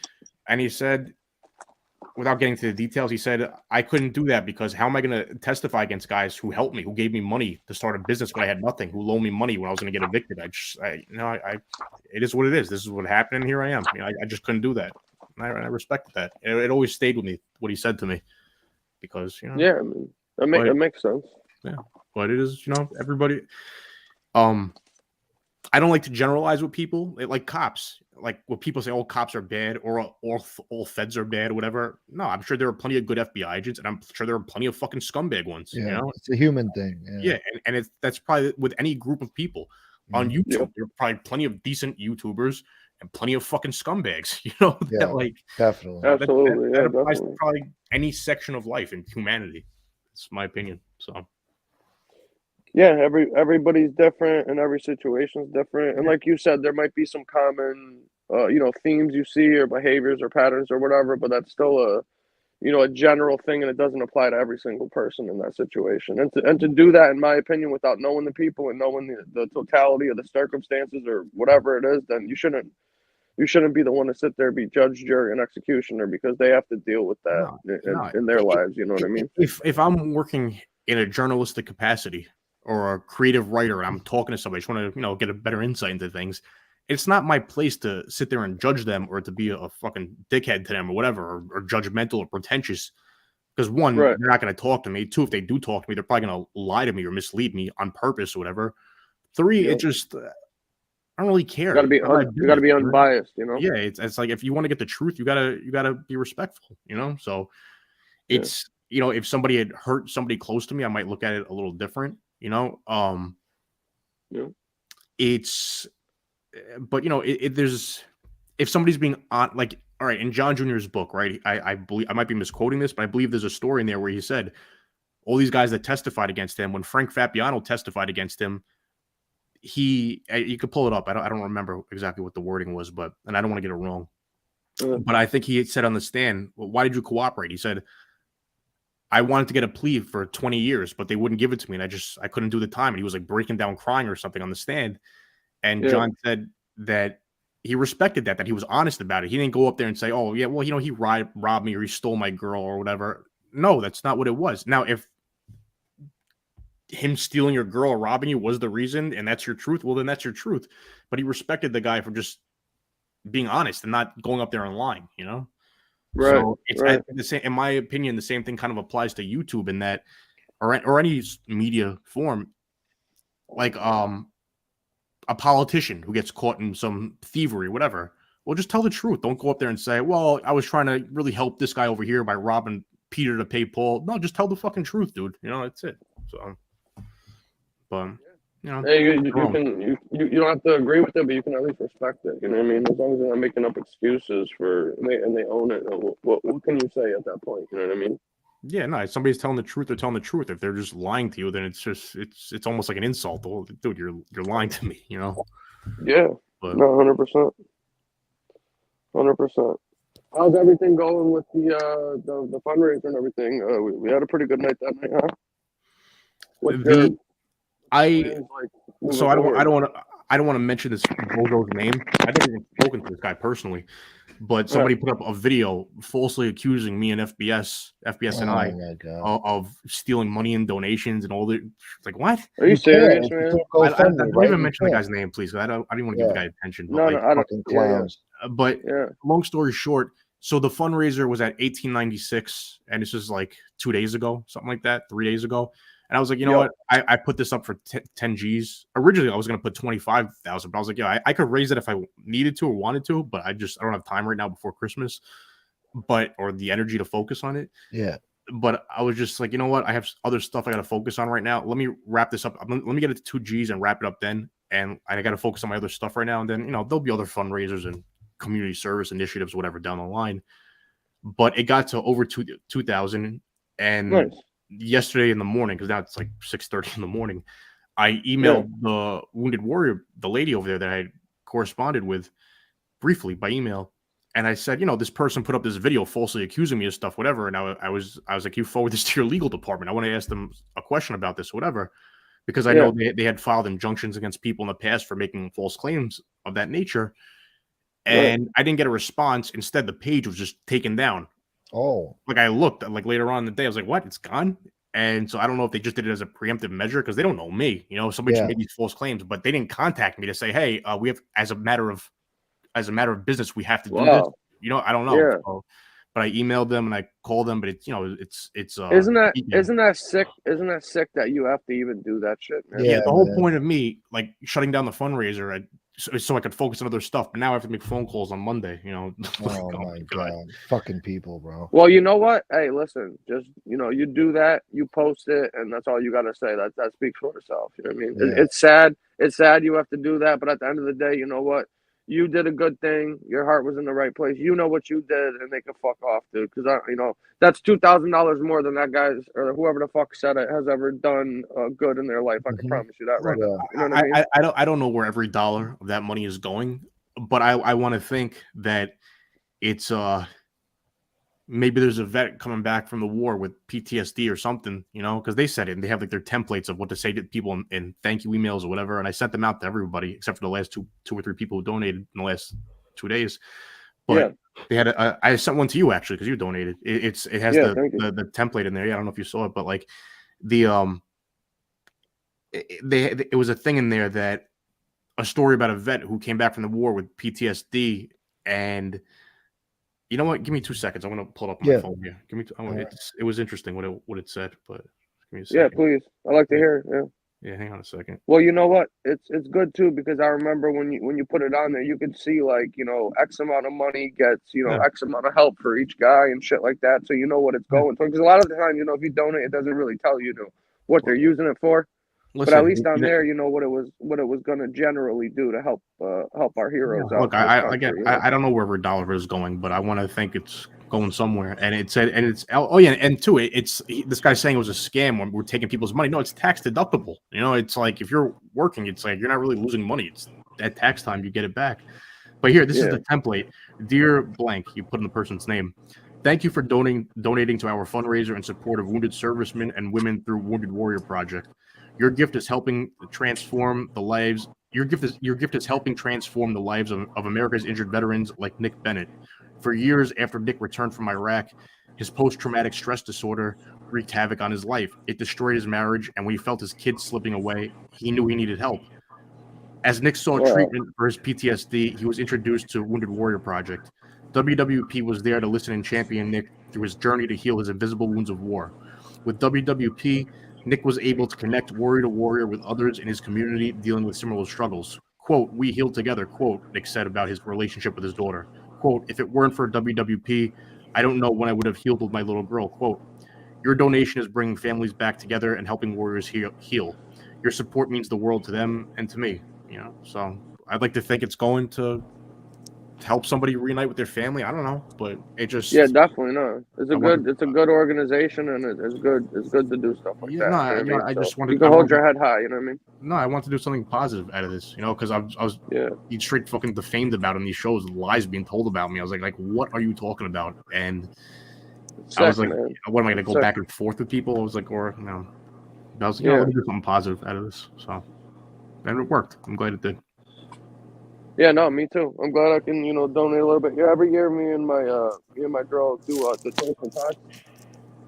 And he said, without getting to the details, he said, I couldn't do that because how am I going to testify against guys who helped me, who gave me money to start a business when I had nothing, who loaned me money when I was going to get evicted? It is what it is. This is what happened, and here I am. I just couldn't do that. And I respected that. It always stayed with me, what he said to me, because, Yeah, I mean, it makes sense. Yeah, but it is, everybody. I don't like to generalize with people, like cops. Like when people say, "Oh, cops are bad," or all feds are bad, or whatever. No, I'm sure there are plenty of good FBI agents, and I'm sure there are plenty of fucking scumbag ones. Yeah, it's a human thing. Yeah, and that's probably with any group of people on YouTube. There are probably plenty of decent YouTubers and plenty of fucking scumbags. Definitely, absolutely, that applies to probably any section of life in humanity. It's my opinion. So. Yeah, everybody's different and every situation's different. And like you said, there might be some common, themes you see or behaviors or patterns or whatever, but that's still a general thing, and it doesn't apply to every single person in that situation. And to do that, in my opinion, without knowing the people and knowing the totality of the circumstances or whatever it is, then you shouldn't be the one to sit there, be judge, jury, and executioner, because they have to deal with that in their lives. You know what I mean? If I'm working in a journalistic capacity or a creative writer, and I'm talking to somebody, I just want to, get a better insight into things. it's not my place to sit there and judge them or to be a fucking dickhead to them or whatever, or judgmental or pretentious. Because one, Right. they're not going to talk to me. Two, if they do talk to me, they're probably going to lie to me or mislead me on purpose or whatever. Three, it just, I don't really care. You gotta be unbiased, you know? Yeah, it's like if you want to get the truth, you gotta be respectful, you know? So it's, you know, if somebody had hurt somebody close to me, I might look at it a little different, you know? It's, but you know, there's, if somebody's being on, like, all right, in John Jr.'s book, right? I believe, I might be misquoting this, but I believe there's a story in there where he said all these guys that testified against him, when Frank Fabiano testified against him, you could pull it up. I don't remember exactly what the wording was, but, and I don't want to get it wrong, but I think he had said on the stand, well, why did you cooperate? He said, I wanted to get a plea for 20 years, but they wouldn't give it to me. And I couldn't do the time. And he was like breaking down crying or something on the stand. And John said that he respected that he was honest about it. He didn't go up there and say, oh yeah, well, you know, he robbed me or he stole my girl or whatever. No, that's not what it was. Now, if him stealing your girl or robbing you was the reason and that's your truth, well, then that's your truth. But he respected the guy for just being honest and not going up there and lying, you know? Right. So it's the same, in my opinion, the same thing kind of applies to YouTube in that, or any media form, like a politician who gets caught in some thievery, whatever. Well, just tell the truth. Don't go up there and say, well, I was trying to really help this guy over here by robbing Peter to pay Paul. No, just tell the fucking truth, dude. You know, that's it. So, but you know, hey, you don't have to agree with it, but you can at least respect it. You know what I mean? As long as they're not making up excuses and they own it. What can you say at that point? You know what I mean? Yeah, no. If somebody's telling the truth, they're telling the truth. If they're just lying to you, then it's almost like an insult. Well, dude, you're lying to me. You know? Yeah. But, no, 100%. 100%. How's everything going with the fundraiser and everything? We had a pretty good night that night, huh? I don't want to mention this bozo's name. I've never even spoken to this guy personally, but somebody put up a video falsely accusing me and FBS and I of stealing money and donations and all the like. What? Are you serious, man? I don't even mention the guy's name, please. I didn't want to give the guy attention. But I don't. Clowns. But long story short, so the fundraiser was at 1896, and this is like 2 days ago, something like that, 3 days ago. And I was like, you know what? I put this up for 10 G's. Originally, I was going to put 25,000, but I was like, yeah, I could raise it if I needed to or wanted to, but I don't have time right now before Christmas, or the energy to focus on it. Yeah. But I was just like, you know what? I have other stuff I got to focus on right now. Let me wrap this up. Let me get it to 2 G's and wrap it up then. And I got to focus on my other stuff right now. And then, you know, there'll be other fundraisers and community service initiatives, whatever, down the line. But it got to over 2,000. And nice. Yesterday in the morning, because now it's like 6:30 in the morning, I emailed the Wounded Warrior, the lady over there that I had corresponded with briefly by email, and I said, you know, this person put up this video falsely accusing me of stuff, whatever. And I was like, you forward this to your legal department. I want to ask them a question about this, whatever, because I know they had filed injunctions against people in the past for making false claims of that nature, and I didn't get a response. Instead, the page was just taken down. Oh, like I looked like later on in the day, I was like, what? It's gone. And so I don't know if they just did it as a preemptive measure because they don't know me. You know, somebody just made these false claims, but they didn't contact me to say, hey, we have as a matter of business, we have to do this. You know, I don't know. Yeah. So, but I emailed them and I called them, but it's, you know, it's isn't that sick? Isn't that sick that you have to even do that shit, man? Yeah, the whole point of me like shutting down the fundraiser, so I could focus on other stuff. But now I have to make phone calls on Monday. You know, oh my god, fucking people, bro. Well, you know what? Hey, listen, just you do that, you post it, and that's all you got to say. That speaks for itself. You know what I mean? It's sad. It's sad you have to do that, but at the end of the day, you know what? You did a good thing. Your heart was in the right place. You know what you did, and they can fuck off, dude. Because that's $2,000 more than that guy's or whoever the fuck said it has ever done good in their life. I can promise you that right now. You know what I mean? I don't know where every dollar of that money is going, but I want to think that it's maybe there's a vet coming back from the war with PTSD or something, you know, because they said it and they have like their templates of what to say to people in thank you emails or whatever. And I sent them out to everybody except for the last two or three people who donated in the last 2 days. But they had I sent one to you actually because you donated. It has the template in there. Yeah, I don't know if you saw it, but like the it was a thing in there that a story about a vet who came back from the war with PTSD. And you know what? Give me 2 seconds. I'm gonna pull it up on my phone here. Give me. It was interesting what it said, but give me a second. Yeah, please. I like to hear. Yeah. Yeah, hang on a second. Well, you know what? It's good too, because I remember when you put it on there, you could see like, you know, X amount of money gets, you know, X amount of help for each guy and shit like that. So you know what it's going for. Because a lot of the time, you know, if you donate, it doesn't really tell you what they're using it for. But at least on there, you know what it was going to generally do to help our heroes out. Look, I don't know where every dollar is going, but I want to think it's going somewhere. And it said, and it's and two, this guy's saying it was a scam when we're taking people's money. No, it's tax deductible. You know, it's like if you're working, it's like you're not really losing money. It's at tax time you get it back. But here, this is the template. Dear blank, you put in the person's name. Thank you for donating to our fundraiser in support of wounded servicemen and women through Wounded Warrior Project. Your gift is helping transform the lives. Your gift is helping transform the lives of America's injured veterans like Nick Bennett. For years after Nick returned from Iraq, his post-traumatic stress disorder wreaked havoc on his life. It destroyed his marriage, and when he felt his kids slipping away, he knew he needed help. As Nick sought treatment for his PTSD, he was introduced to Wounded Warrior Project. WWP was there to listen and champion Nick through his journey to heal his invisible wounds of war. With WWP, Nick was able to connect warrior to warrior with others in his community dealing with similar struggles. Quote, "We healed together," quote, Nick said about his relationship with his daughter. Quote, "If it weren't for WWP, I don't know when I would have healed with my little girl." Quote, "Your donation is bringing families back together and helping warriors heal. Your support means the world to them and to me." You know, so I'd like to think it's going to help somebody reunite with their family. I don't know, but it just definitely no. It's a good organization, and it's good to do stuff like that. I just wanted you can hold your head high. You know what I mean? No, I want to do something positive out of this. You know, because I was straight fucking defamed about in these shows, lies being told about me. I was like, what are you talking about? And I was like, what am I going to go back and forth with people? I was like, or no, I was like, let me do something positive out of this. So, and it worked. I'm glad it did. Yeah, no, me too. I'm glad I can, you know, donate a little bit. Yeah, every year me and my girl do the toast and tots.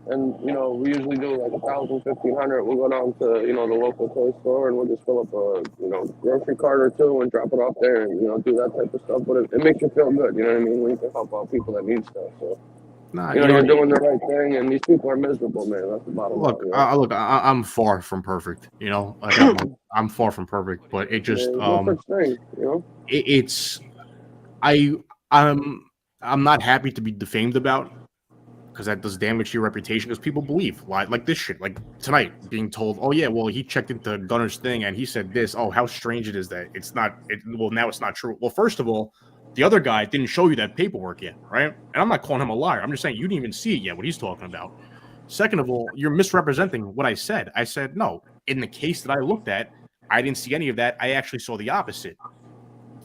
And, you know, we usually do like 1,000, 1,500. We'll go down to, you know, the local toy store and we'll just fill up a, you know, grocery cart or two and drop it off there and, you know, do that type of stuff. But it makes you feel good, you know what I mean? When you can help out people that need stuff. So, you're doing the right thing, and these people are miserable, man. That's the bottom line. Look, I'm far from perfect, you know. Like, I'm far from perfect, but it just I'm not happy to be defamed about, because that does damage to your reputation, because people believe like this shit. Like tonight, being told, oh yeah, well, he checked into Gunner's thing and he said this. Oh, how strange it is that it's not. Well, now it's not true. Well, first of all, the other guy didn't show you that paperwork yet, right? And I'm not calling him a liar. I'm just saying you didn't even see it yet, what he's talking about. Second of all, you're misrepresenting what I said. I said, no, in the case that I looked at, I didn't see any of that. I actually saw the opposite.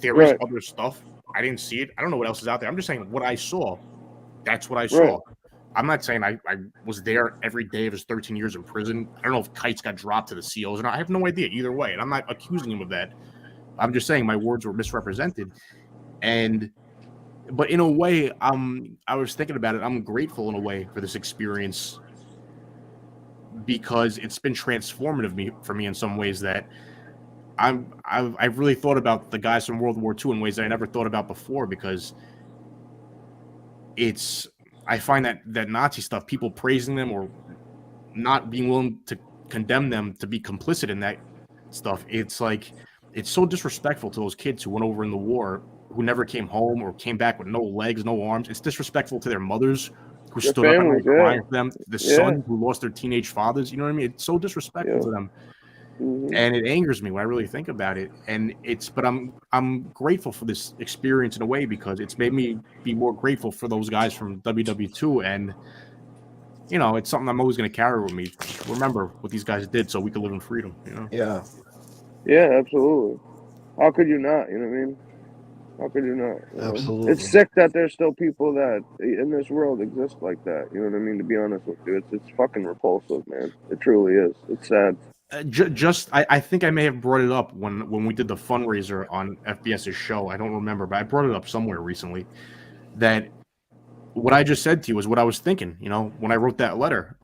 There is other stuff. I didn't see it. I don't know what else is out there. I'm just saying what I saw. That's what I saw. I'm not saying I was there every day of his 13 years in prison. I don't know if kites got dropped to the SEALs or not. I have no idea either way. And I'm not accusing him of that. I'm just saying my words were misrepresented. But in a way, I was thinking about it. I'm grateful in a way for this experience, because it's been transformative for me in some ways that I've really thought about the guys from World War II in ways that I never thought about before, because I find that Nazi stuff, people praising them or not being willing to condemn them to be complicit in that stuff, it's like, it's so disrespectful to those kids who went over in the war, who never came home or came back with no legs, no arms. It's disrespectful to their mothers who stood up and crying for them, the sons who lost their teenage fathers. You know what I mean? It's so disrespectful to them. And it angers me when I really think about it. But I'm grateful for this experience in a way, because it's made me be more grateful for those guys from WW2. And, you know, it's something I'm always going to carry with me. Remember what these guys did so we could live in freedom, you know? Yeah. Yeah, absolutely. How could you not? You know what I mean? How could you not? You know? Absolutely. It's sick that there's still people that in this world exist like that. You know what I mean? To be honest with you, it's fucking repulsive, man. It truly is. It's sad. I think I may have brought it up when we did the fundraiser on FBS's show. I don't remember, but I brought it up somewhere recently, that what I just said to you was what I was thinking, you know, when I wrote that letter.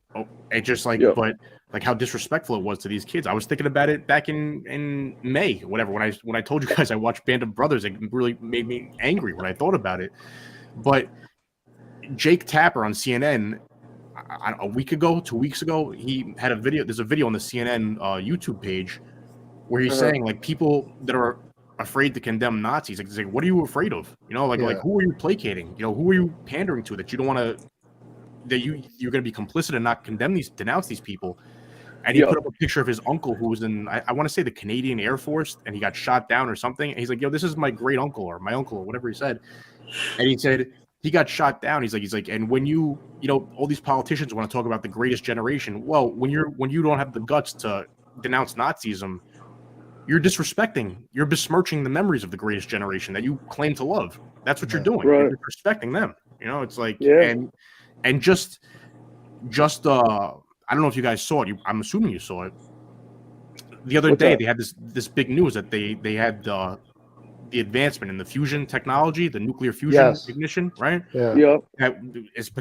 It just but like how disrespectful it was to these kids. I was thinking about it back in May, whatever. When I told you guys I watched Band of Brothers, it really made me angry when I thought about it. But Jake Tapper on CNN, a week ago, 2 weeks ago, he had a video. There's a video on the CNN YouTube page where he's saying like people that are afraid to condemn Nazis. Like, what are you afraid of? You know, like who are you placating? You know, who are you pandering to that you don't want to? That you're going to be complicit and not denounce these people. And he put up a picture of his uncle who was in, I want to say, the Canadian Air Force, and he got shot down or something. And he's like, yo, this is my great uncle or my uncle or whatever he said. And he said he got shot down. He's like, and when you know, all these politicians want to talk about the greatest generation. Well, when you don't have the guts to denounce Nazism, you're you're besmirching the memories of the greatest generation that you claim to love. That's what you're doing. Right. You're disrespecting them. You know, it's like, and just I don't know if you guys saw it. I'm assuming you saw it. The other day, they had this big news that they had the advancement in the fusion technology, the nuclear fusion ignition, right? Yeah. That is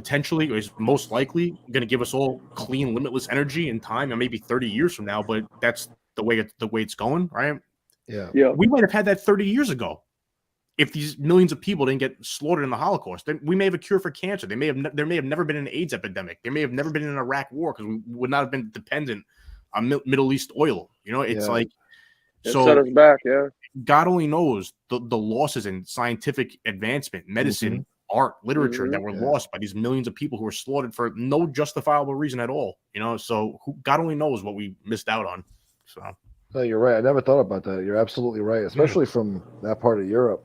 most likely going to give us all clean, limitless energy in time, and maybe 30 years from now. But that's the way it's going, right? Yeah. We might have had that 30 years ago. If these millions of people didn't get slaughtered in the Holocaust, then we may have a cure for cancer. There may have never been an AIDS epidemic. There may have never been an Iraq war because we would not have been dependent on Middle East oil. You know, it's like it set us back. Yeah, God only knows the losses in scientific advancement, medicine, art, literature that were lost by these millions of people who were slaughtered for no justifiable reason at all. You know, so God only knows what we missed out on. So, no, you're right. I never thought about that. You're absolutely right, especially from that part of Europe.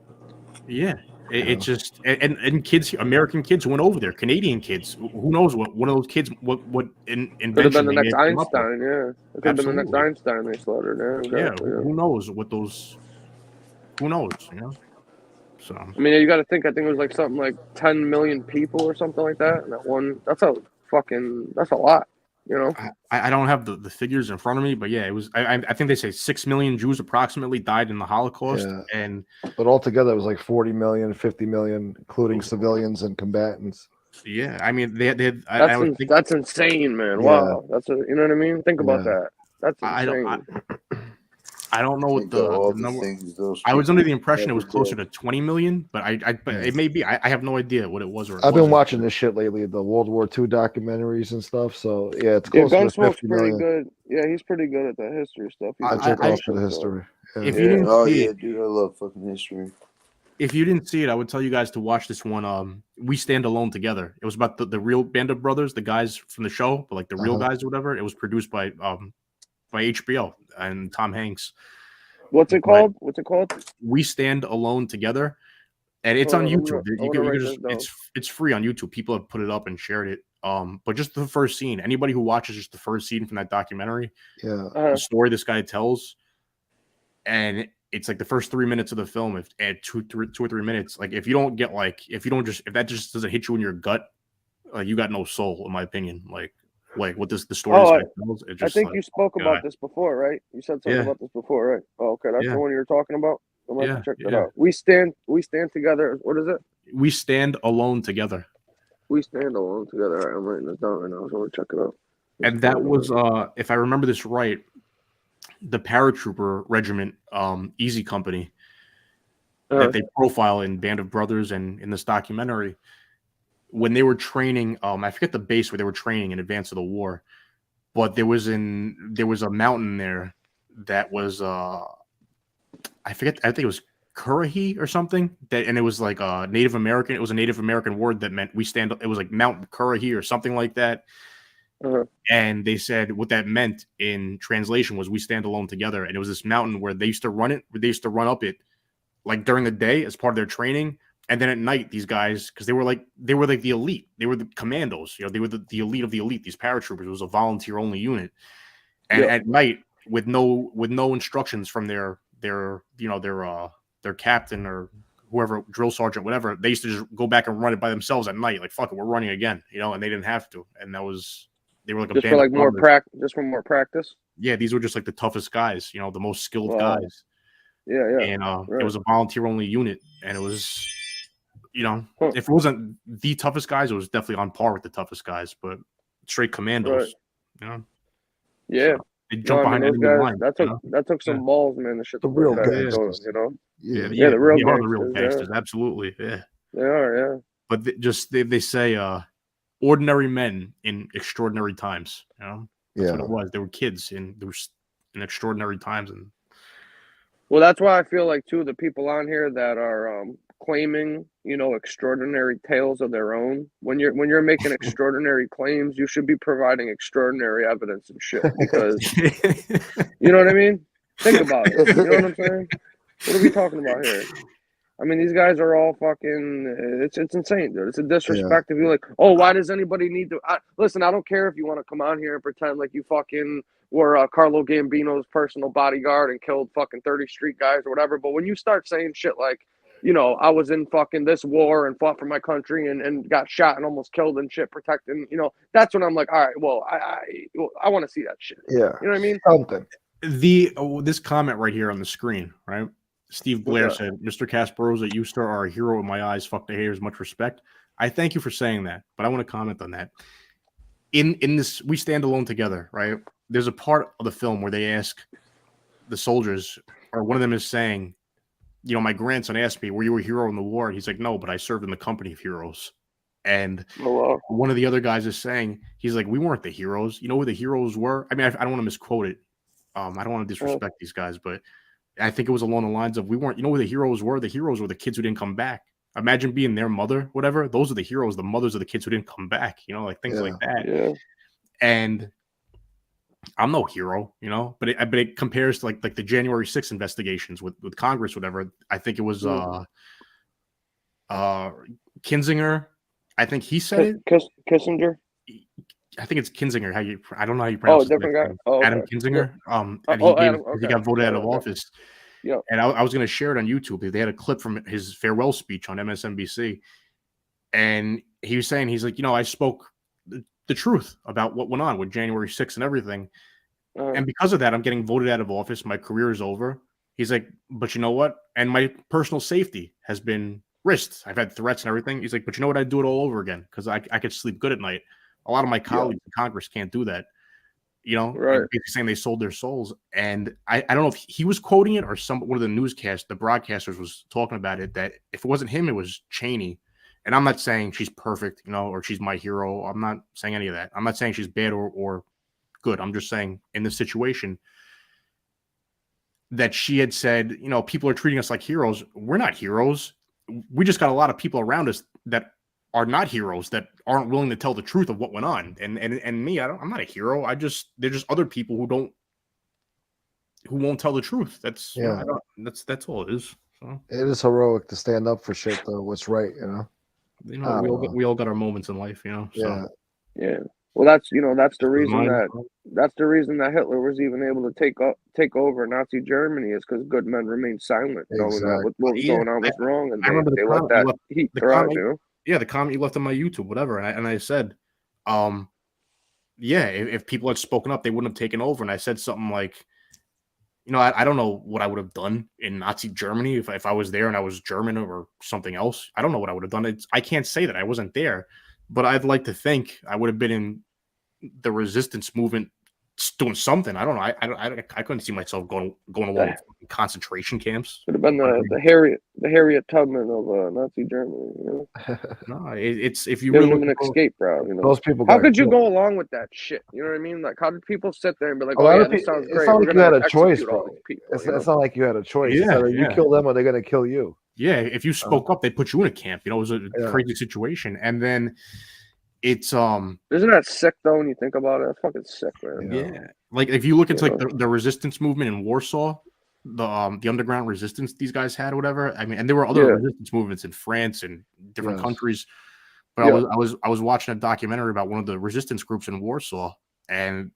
Yeah, it's just and kids, American kids who went over there, Canadian kids. Who knows what one of those kids what invention could have been the they next may have come up with. Einstein. Yeah, it could have been the next Einstein they slaughtered. Yeah, exactly, who knows what those? Who knows? You know. So I mean, you got to think. I think it was like something like 10 million people or something like that. And that's a lot. You know, I don't have the figures in front of me, but yeah, it was. I think they say 6 million Jews approximately died in the Holocaust, but altogether it was like 40 million, 50 million, including civilians and combatants. Yeah, I mean they had. That's insane, man. Wow, you know what I mean? Think about that. That's insane. I don't know what the number. I was under the impression it was closer to 20 million, but it may be. I have no idea what it was. I've been watching this shit lately, the World War II documentaries and stuff. So yeah, it's close to 50 Gunsmoke's pretty million. good. Yeah, he's pretty good at the history stuff. I check off for the history. Yeah. If you didn't see it, dude, I love fucking history. If you didn't see it, I would tell you guys to watch this one. We Stand Alone Together. It was about the real Band of Brothers, the guys from the show, but like the real guys or whatever. It was produced by HBO and Tom Hanks. What's it called? We Stand Alone Together, and it's on YouTube. You can it's free on YouTube. People have put it up and shared it. But just the first scene. Anybody who watches just the first scene from that documentary, the story this guy tells, and it's like the first 3 minutes of the film. If at 2 or 3 minutes, like if that just doesn't hit you in your gut, you got no soul, in my opinion. Like what the story this guy tells. I think you spoke about this before, right? You said something about this before, right? Oh, okay, that's the one you're talking about. I'm going to check that out. We stand together. What is it? We Stand Alone Together. We Stand Alone Together. All right, I'm writing this down right now. So I'm going to check it out. And that was, if I remember this right, the paratrooper regiment, Easy Company, that they profile in Band of Brothers and in this documentary. When they were training, I forget the base where they were training in advance of the war, but there was a mountain there that was I think it was Currahee or something, and it was like a Native American. It was a Native American word that meant we stand. It was like Mount Currahee or something like that. And they said what that meant in translation was we stand alone together. And it was this mountain where they used to run up it like during the day as part of their training. And then at night, these guys, because they were like the elite, they were the commandos, you know, they were the elite of the elite. These paratroopers, it was a volunteer only unit. And at night, with no instructions from their captain or whoever, drill sergeant, whatever, they used to just go back and run it by themselves at night. Like, fuck it, we're running again, you know, and they didn't have to. And they were like just for like more practice, just for more practice. Yeah, these were just like the toughest guys, you know, the most skilled guys. Yeah. And it was a volunteer only unit, and it was. You know, if it wasn't the toughest guys, it was definitely on par with the toughest guys, but straight commandos. You know? Yeah. So they jump behind those enemy guys. lines. That took some balls, man. The shit The that real those guys gangsters. do, you know. Yeah, The real they are the real gangsters. gangsters. Absolutely, yeah. They are, yeah. But they say ordinary men in extraordinary times. You know, that's what it was. They were kids in extraordinary times, and well, that's why I feel like too the people on here that are claiming, you know, extraordinary tales of their own. When you're making extraordinary claims, you should be providing extraordinary evidence and shit. Because you know what I mean? Think about it. You know what I'm saying? What are we talking about here? I mean, these guys are all fucking. It's insane, dude. It's a disrespect if you're like, oh, why does anybody need to? Listen, I don't care if you want to come on here and pretend like you fucking were Carlo Gambino's personal bodyguard and killed fucking 30 street guys or whatever. But when you start saying shit like, you know, I was in fucking this war and fought for my country and got shot and almost killed and shit protecting, you know, that's when I'm like, all right, well, I want to see that shit. Yeah, you know what I mean? Something. This comment right here on the screen, right? Steve Blair said, "Mr. Kasparoza, you sir are a hero in my eyes. Fuck the haters, much respect." I thank you for saying that, but I want to comment on that. In this, We Stand Alone Together, right? There's a part of the film where they ask the soldiers, or one of them is saying, you know, my grandson asked me, were you a hero in the war? And he's like, no, but I served in the company of heroes. And one of the other guys is saying, he's like, we weren't the heroes. You know who the heroes were? I mean, I don't want to misquote it. I don't want to disrespect these guys, but I think it was along the lines of, we weren't, you know who the heroes were? The heroes were the kids who didn't come back. Imagine being their mother, whatever. Those are the heroes, the mothers of the kids who didn't come back, you know, like things like that. Yeah. And I'm no hero, you know, but it compares to like the January 6th investigations with Congress, whatever. I think it was Kinzinger. I think he said it. Kissinger. I think it's Kinzinger. I don't know how you pronounce it. Different guy. Oh, Adam okay. Kinzinger. And he got voted out of office. Yeah. And I was going to share it on YouTube. They had a clip from his farewell speech on MSNBC. And he was saying, he's like, you know, I spoke the truth about what went on with January 6th and everything. And because of that, I'm getting voted out of office. My career is over. He's like, but you know what? And my personal safety has been risked. I've had threats and everything. He's like, but you know what? I'd do it all over again because I could sleep good at night. A lot of my colleagues in Congress can't do that. You know, right? Basically saying they sold their souls. And I don't know if he was quoting it or one of the newscasts, the broadcasters was talking about it, that if it wasn't him, it was Cheney. And I'm not saying she's perfect, you know, or she's my hero. I'm not saying any of that. I'm not saying she's bad or good. I'm just saying in this situation that she had said, you know, people are treating us like heroes. We're not heroes. We just got a lot of people around us that are not heroes, that aren't willing to tell the truth of what went on. And me, I'm not a hero. they're just other people who won't tell the truth. That's that's all it is. So. It is heroic to stand up for shit though. What's right, you know. You know, we all got our moments in life, you know. So. Yeah. Well, that's the reason that Hitler was even able to take over Nazi Germany is because good men remained silent, knowing that what was going on was wrong, and they let that heat thrive. You know. Yeah, the comment you left on my YouTube, whatever, and I said, if people had spoken up, they wouldn't have taken over. And I said something like, you know, I don't know what I would have done in Nazi Germany if I was there and I was German or something else. I don't know what I would have done. I can't say that I wasn't there, but I'd like to think I would have been in the resistance movement doing something. I don't know. I couldn't see myself going along with concentration camps. Could have been the Harriet Tubman of Nazi Germany. You know? No, it's if you give really them an escape route. You know, those people. How could you go along with that shit? You know what I mean? Like, how did people sit there and be like, this sounds great. It's not like you had a choice, bro. It's not like you had a choice. Yeah, you kill them or they're gonna kill you. Yeah, if you spoke up, they put you in a camp. You know, it was a crazy situation, and then. It's isn't that sick though when you think about it? That's fucking sick, man. Yeah. Like if you look into like the resistance movement in Warsaw, the underground resistance these guys had or whatever. I mean, and there were other resistance movements in France and different countries. But I was watching a documentary about one of the resistance groups in Warsaw, and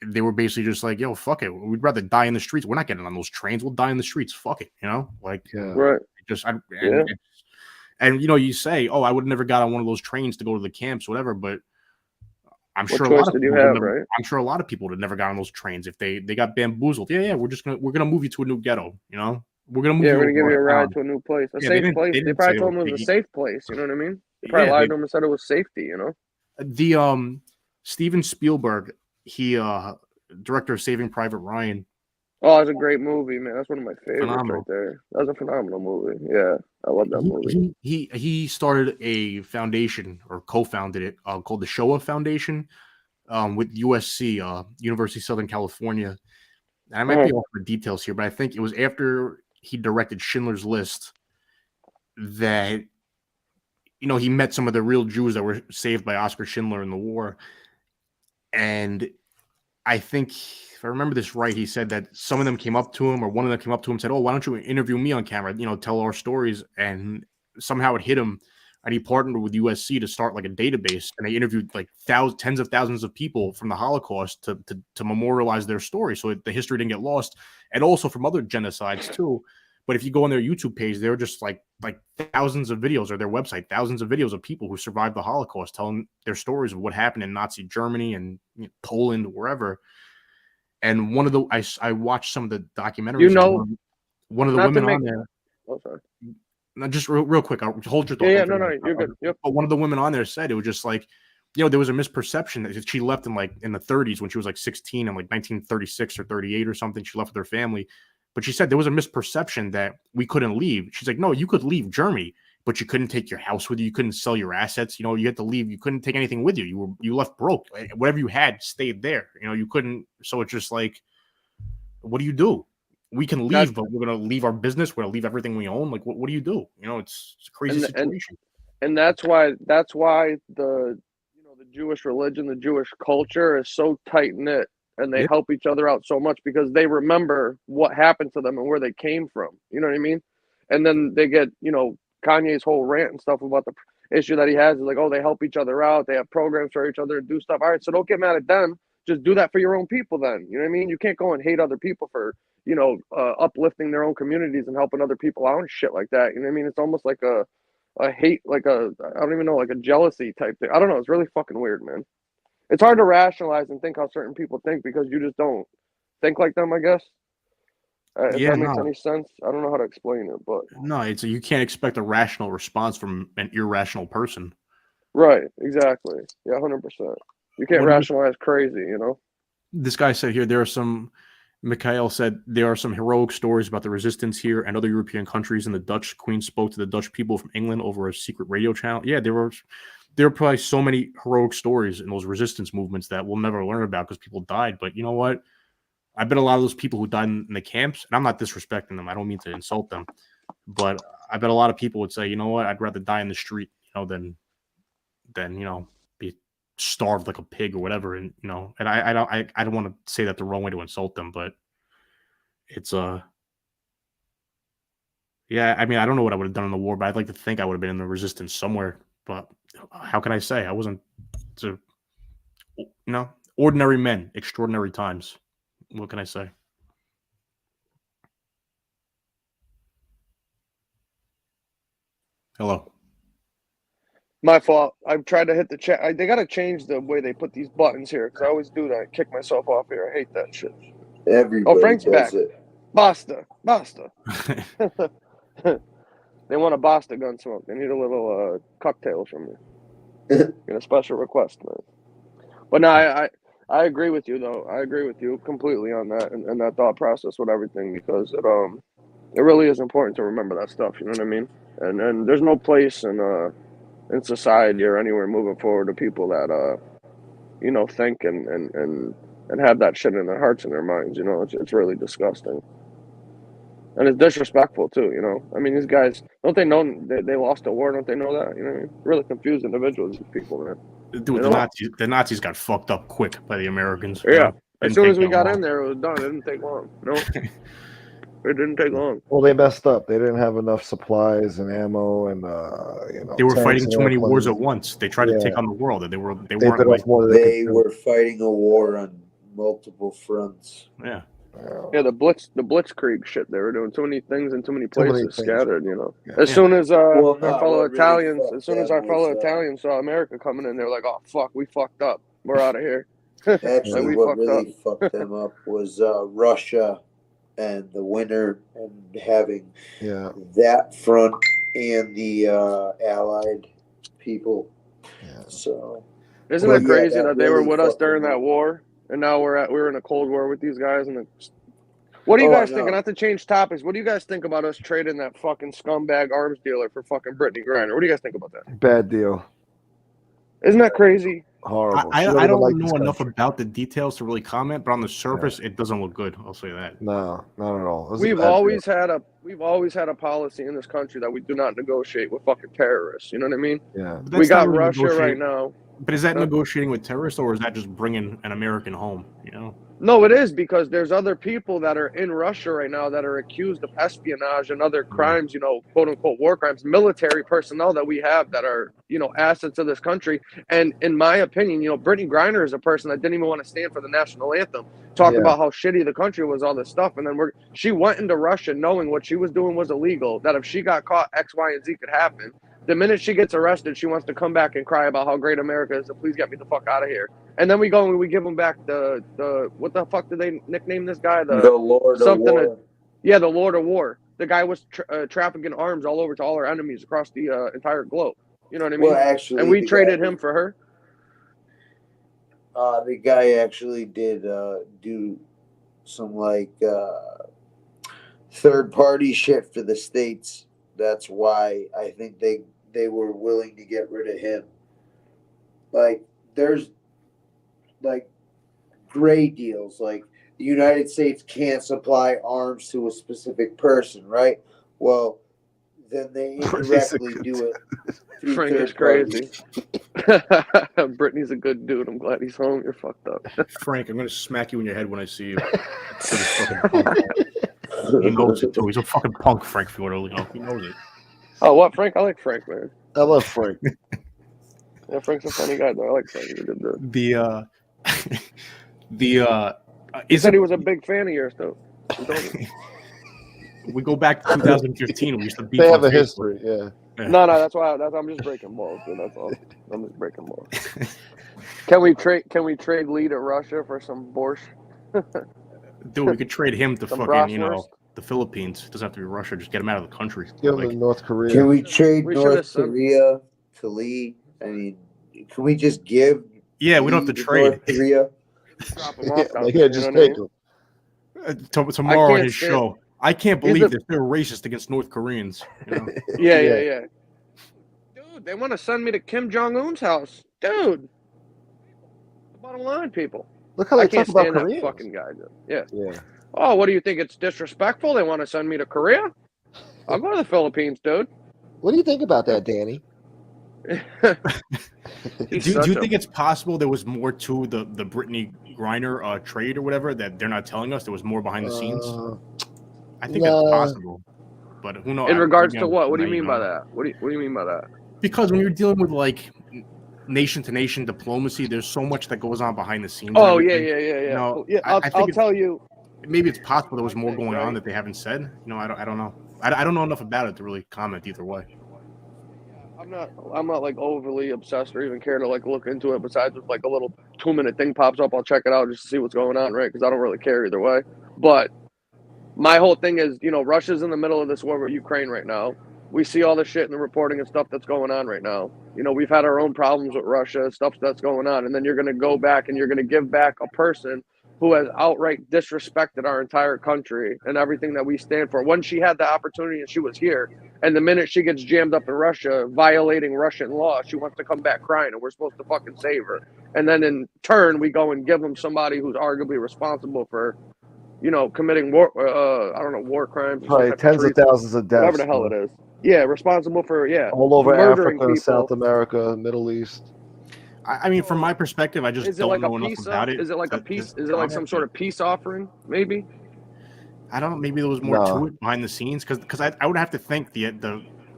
they were basically just like, yo, fuck it. We'd rather die in the streets. We're not getting on those trains. We'll die in the streets. Fuck it. You know? Like right. And you know, you say, "Oh, I would have never got on one of those trains to go to the camps, whatever." But I'm sure I'm sure a lot of people would have never got on those trains if they got bamboozled. Yeah, we're gonna move you to a new ghetto. You know, we're gonna give you a ride to a new place, a safe place. They probably told him it was a safe place. You know what I mean? They probably lied to him and said it was safety. You know, the Steven Spielberg, he director of Saving Private Ryan. Oh, it's a great movie, man. That's one of my favorites Phenomenal. right there. That was a phenomenal movie. Yeah, I love that movie. He started a foundation or co-founded it called the Shoah Foundation with USC, University of Southern California. And I might be off the details here, but I think it was after he directed Schindler's List that, you know, he met some of the real Jews that were saved by Oskar Schindler in the war. And I think, if I remember this right, he said that some of them came up to him, or one of them came up to him and said, "Oh, why don't you interview me on camera? You know, tell our stories." And somehow it hit him, and he partnered with USC to start like a database, and they interviewed like tens of thousands of people from the Holocaust to memorialize their story, so the history didn't get lost, and also from other genocides too. But if you go on their YouTube page, they're just like thousands of videos, or their website, thousands of videos of people who survived the Holocaust telling their stories of what happened in Nazi Germany and Poland, wherever. And one of the I watched some of the documentaries. You know, one of the women on there. Oh, sorry. No, just real quick. I'll hold your thought. Yeah, no, you're good. Yep. But one of the women on there said it was just like, you know, there was a misperception that she left in the 30s when she was like 16 in like 1936 or 38 or something. She left with her family. But she said there was a misperception that we couldn't leave. She's like, no, you could leave Germany, but you couldn't take your house with you. You couldn't sell your assets. You know, you had to leave. You couldn't take anything with you. You left broke. Whatever you had stayed there. You know, you couldn't. So it's just like, what do you do? We can leave, but we're going to leave our business. We're going to leave everything we own. Like, what do you do? You know, it's a crazy situation. And that's why the Jewish religion, the Jewish culture is so tight knit. And they help each other out so much because they remember what happened to them and where they came from. You know what I mean? And then they get, you know, Kanye's whole rant and stuff about the issue that he has is like, oh, they help each other out. They have programs for each other and do stuff. All right, so don't get mad at them. Just do that for your own people then. You know what I mean? You can't go and hate other people for, you know, uplifting their own communities and helping other people out and shit like that. You know what I mean? It's almost like a hate, I don't even know, like a jealousy type thing. I don't know. It's really fucking weird, man. It's hard to rationalize and think how certain people think because you just don't think like them, I guess. If that makes any sense. I don't know how to explain it, but no, you can't expect a rational response from an irrational person. Right, exactly. Yeah, 100%. You can't rationalize crazy, you know? This guy said here, Mikhail said there are some heroic stories about the resistance here and other European countries, and the Dutch Queen spoke to the Dutch people from England over a secret radio channel. Yeah, there are probably so many heroic stories in those resistance movements that we'll never learn about because people died. But you know what? I bet a lot of those people who died in the camps, and I'm not disrespecting them. I don't mean to insult them, but I bet a lot of people would say, you know what? I'd rather die in the street, you know, than you know, be starved like a pig or whatever. And you know, and I don't want to say that the wrong way to insult them, but it's yeah. I mean, I don't know what I would have done in the war, but I'd like to think I would have been in the resistance somewhere. But how can I say? I wasn't, you know, ordinary men, extraordinary times. What can I say? Hello. My fault. I've tried to hit the chat. They got to change the way they put these buttons here because I always do that. I kick myself off here. I hate that shit. Everybody Frank's does back. it. Basta. They want a Basta Gunsmoke. They need a little cocktails from me. Get a special request, man. But no, I agree with you though. I agree with you completely on that and that thought process with everything because it really is important to remember that stuff. You know what I mean? And there's no place in society or anywhere moving forward to people that you know, think and have that shit in their hearts and their minds. You know, it's really disgusting. And it's disrespectful too, you know. I mean, these guys, don't they know they lost a war? Don't they know that? You know what I mean? Really confused individuals, these people, man. Dude, the Nazis got fucked up quick by the Americans. Yeah. As soon as we got in there, it was done. It didn't take long. No. It didn't take long. Well, they messed up. They didn't have enough supplies and ammo, and you know, they were fighting too many wars at once. They tried to take on the world, and they weren't. They were fighting a war on multiple fronts. Yeah. Yeah, the Blitzkrieg shit. They were doing too many things in too many places, scattered. You know, as soon as our fellow Italians, saw America coming in, they were like, "Oh fuck, we fucked up. We're out of here." Actually, what really fucked them up was Russia and the winter and having that front and the Allied people. Yeah. So isn't it crazy that they were with us during that war? and now we're in a cold war with these guys. And what do you guys think? Not to change topics, what do you guys think about us trading that fucking scumbag arms dealer for fucking Brittany Griner? What do you guys think about that? Bad deal. Isn't that crazy? Horrible. I don't know enough about the details to really comment, but on the surface, it doesn't look good. I'll say that. No, not at all. We've always had a policy in this country that we do not negotiate with fucking terrorists. You know what I mean? Yeah. We got really Russia right now. But is that negotiating with terrorists, or is that just bringing an American home? You know? No, it is, because there's other people that are in Russia right now that are accused of espionage and other crimes, you know, quote unquote war crimes, military personnel that we have that are, you know, assets of this country. And in my opinion, you know, Brittany Griner is a person that didn't even want to stand for the national anthem, talk about how shitty the country was, all this stuff. And then she went into Russia knowing what she was doing was illegal, that if she got caught, X, Y, and Z could happen. The minute she gets arrested, she wants to come back and cry about how great America is, so please get me the fuck out of here. And then we go and we give them back the what the fuck did they nickname this guy? The Lord of War. Yeah, the Lord of War. The guy was trafficking arms all over to all our enemies across the entire globe. You know what I mean? Well, actually, and we traded him for her. The guy actually did do some third-party shit for the states. That's why I think they were willing to get rid of him. Like, there's gray deals. Like, the United States can't supply arms to a specific person, right? Well, then they indirectly do it through Frank is crazy. Brittany's a good dude. I'm glad he's home. You're fucked up. Frank, I'm gonna smack you in your head when I see you. He knows it too. He's a fucking punk, Frank Fiordilino. He knows it. Oh, what, Frank? I like Frank, man. I love Frank. Yeah, Frank's a funny guy, though. I like Frank. He's a good dude. He said he was a big fan of yours, though. We go back to 2015. We used to beat. They have a history, yeah. No, that's why. I'm just breaking balls, dude. That's all. I'm just breaking balls. Can we trade Lee to Russia for some borscht? Dude, we could trade him to Some fucking, bratwurst? the Philippines. It doesn't have to be Russia. Just get him out of the country. Give him to North Korea. Can we trade We North should've Korea to Lee? I mean, can we just give? Yeah, we don't have to Lee trade. North Korea. Drop him off down Yeah, there, just you know what I take mean? him. Tomorrow I on can't his stand- show. I can't He's believe a- that they're racist against North Koreans. You know? Yeah. Dude, they want to send me to Kim Jong-un's house. Dude. Bottom line, people. Look how I they can't talk about stand that Koreans. fucking guy, dude. Yeah. Yeah. Oh, what do you think? It's disrespectful? They want to send me to Korea? I'll go to the Philippines, dude. What do you think about that, Danny? Do you think it's possible there was more to the Brittany Griner trade or whatever that they're not telling us? There was more behind the scenes. I think that's possible, but who knows? In regards to what? What do you mean by that? What do you mean by that? Because when you're dealing with like nation to nation diplomacy, there's so much that goes on behind the scenes. Oh, and yeah. everything. You know, Yeah, I think I'll it's- tell you. Maybe it's possible there was more going on that they haven't said. You know, I don't know. I don't know enough about it to really comment either way. I'm not like overly obsessed or even care to like look into it. Besides, if like a little 2-minute thing pops up, I'll check it out just to see what's going on, right? Because I don't really care either way. But my whole thing is, you know, Russia's in the middle of this war with Ukraine right now. We see all the shit and the reporting and stuff that's going on right now. You know, we've had our own problems with Russia, stuff that's going on, and then you're going to go back and you're going to give back a person who has outright disrespected our entire country and everything that we stand for. When she had the opportunity and she was here, and the minute she gets jammed up in Russia, violating Russian law, she wants to come back crying, and we're supposed to fucking save her. And then in turn, we go and give them somebody who's arguably responsible for, you know, committing war, war crimes. or some Probably type tens of treason, thousands of deaths. whatever the hell it is. Yeah, responsible for, all over murdering Africa, people. South America, Middle East. I mean, from my perspective, I just Is it don't like know a enough peace? about it. Is it like a peace? Is it like some sort of peace offering? Maybe. I don't know. Maybe there was more No. to it behind the scenes because I would have to think the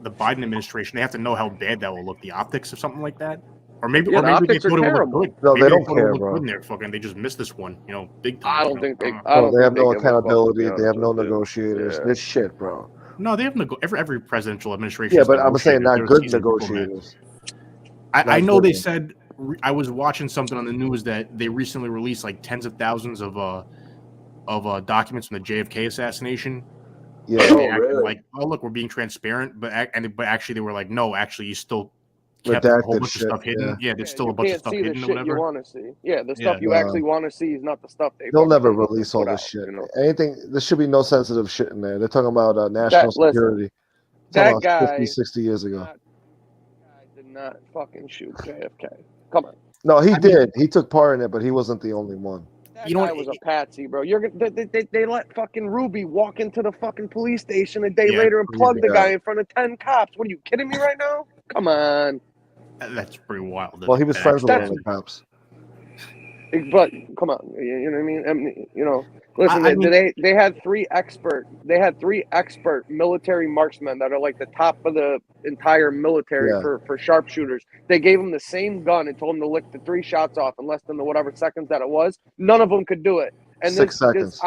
Biden administration, they have to know how bad that will look, the optics of something like that. Or maybe, Yeah, or the maybe they optics are thought it would look terrible. good. No, Maybe they don't thought it would care, look bro. good in there. Fucking, they just missed this one, you know, big time. I don't think they. They have no think they give a fuck, to accountability. be They have honest no with you. negotiators. Yeah. This shit, bro. No, they have every presidential administration. Yeah, has but I'm saying not negotiators. good They're seasoned negotiators. I Not know good they ones. said I was watching something on the news that they recently released like tens of thousands of documents from the JFK assassination. Yeah. And they Oh, acted really? like, oh look, we're being transparent, but actually they were like, no, actually you still kept a whole Redacted bunch shit, of stuff hidden. Yeah, there's still a bunch of stuff see the hidden or shit you whatever. want to see. Yeah, the stuff you No. actually want to see is not the stuff they. They'll never fucking release all put this out, shit. You know? Anything. There should be no sensitive shit in there. They're talking about national Listen, security. that Talking about guy 50, 60 years ago. did not fucking shoot JFK. Come on. No, he did. He took part in it, but he wasn't the only one. That guy was a patsy, bro. They let fucking Ruby walk into the fucking police station a day later and plug the guy in front of 10 cops. What are you kidding me right now? Come on. That's pretty wild. Well, he was friends with one of the cops. But come on, you know what I mean? You know, listen, they had three expert military marksmen that are like the top of the entire military for sharpshooters. They gave them the same gun and told them to lick the 3 shots off in less than the whatever seconds that it was. None of them could do it. And 6 seconds.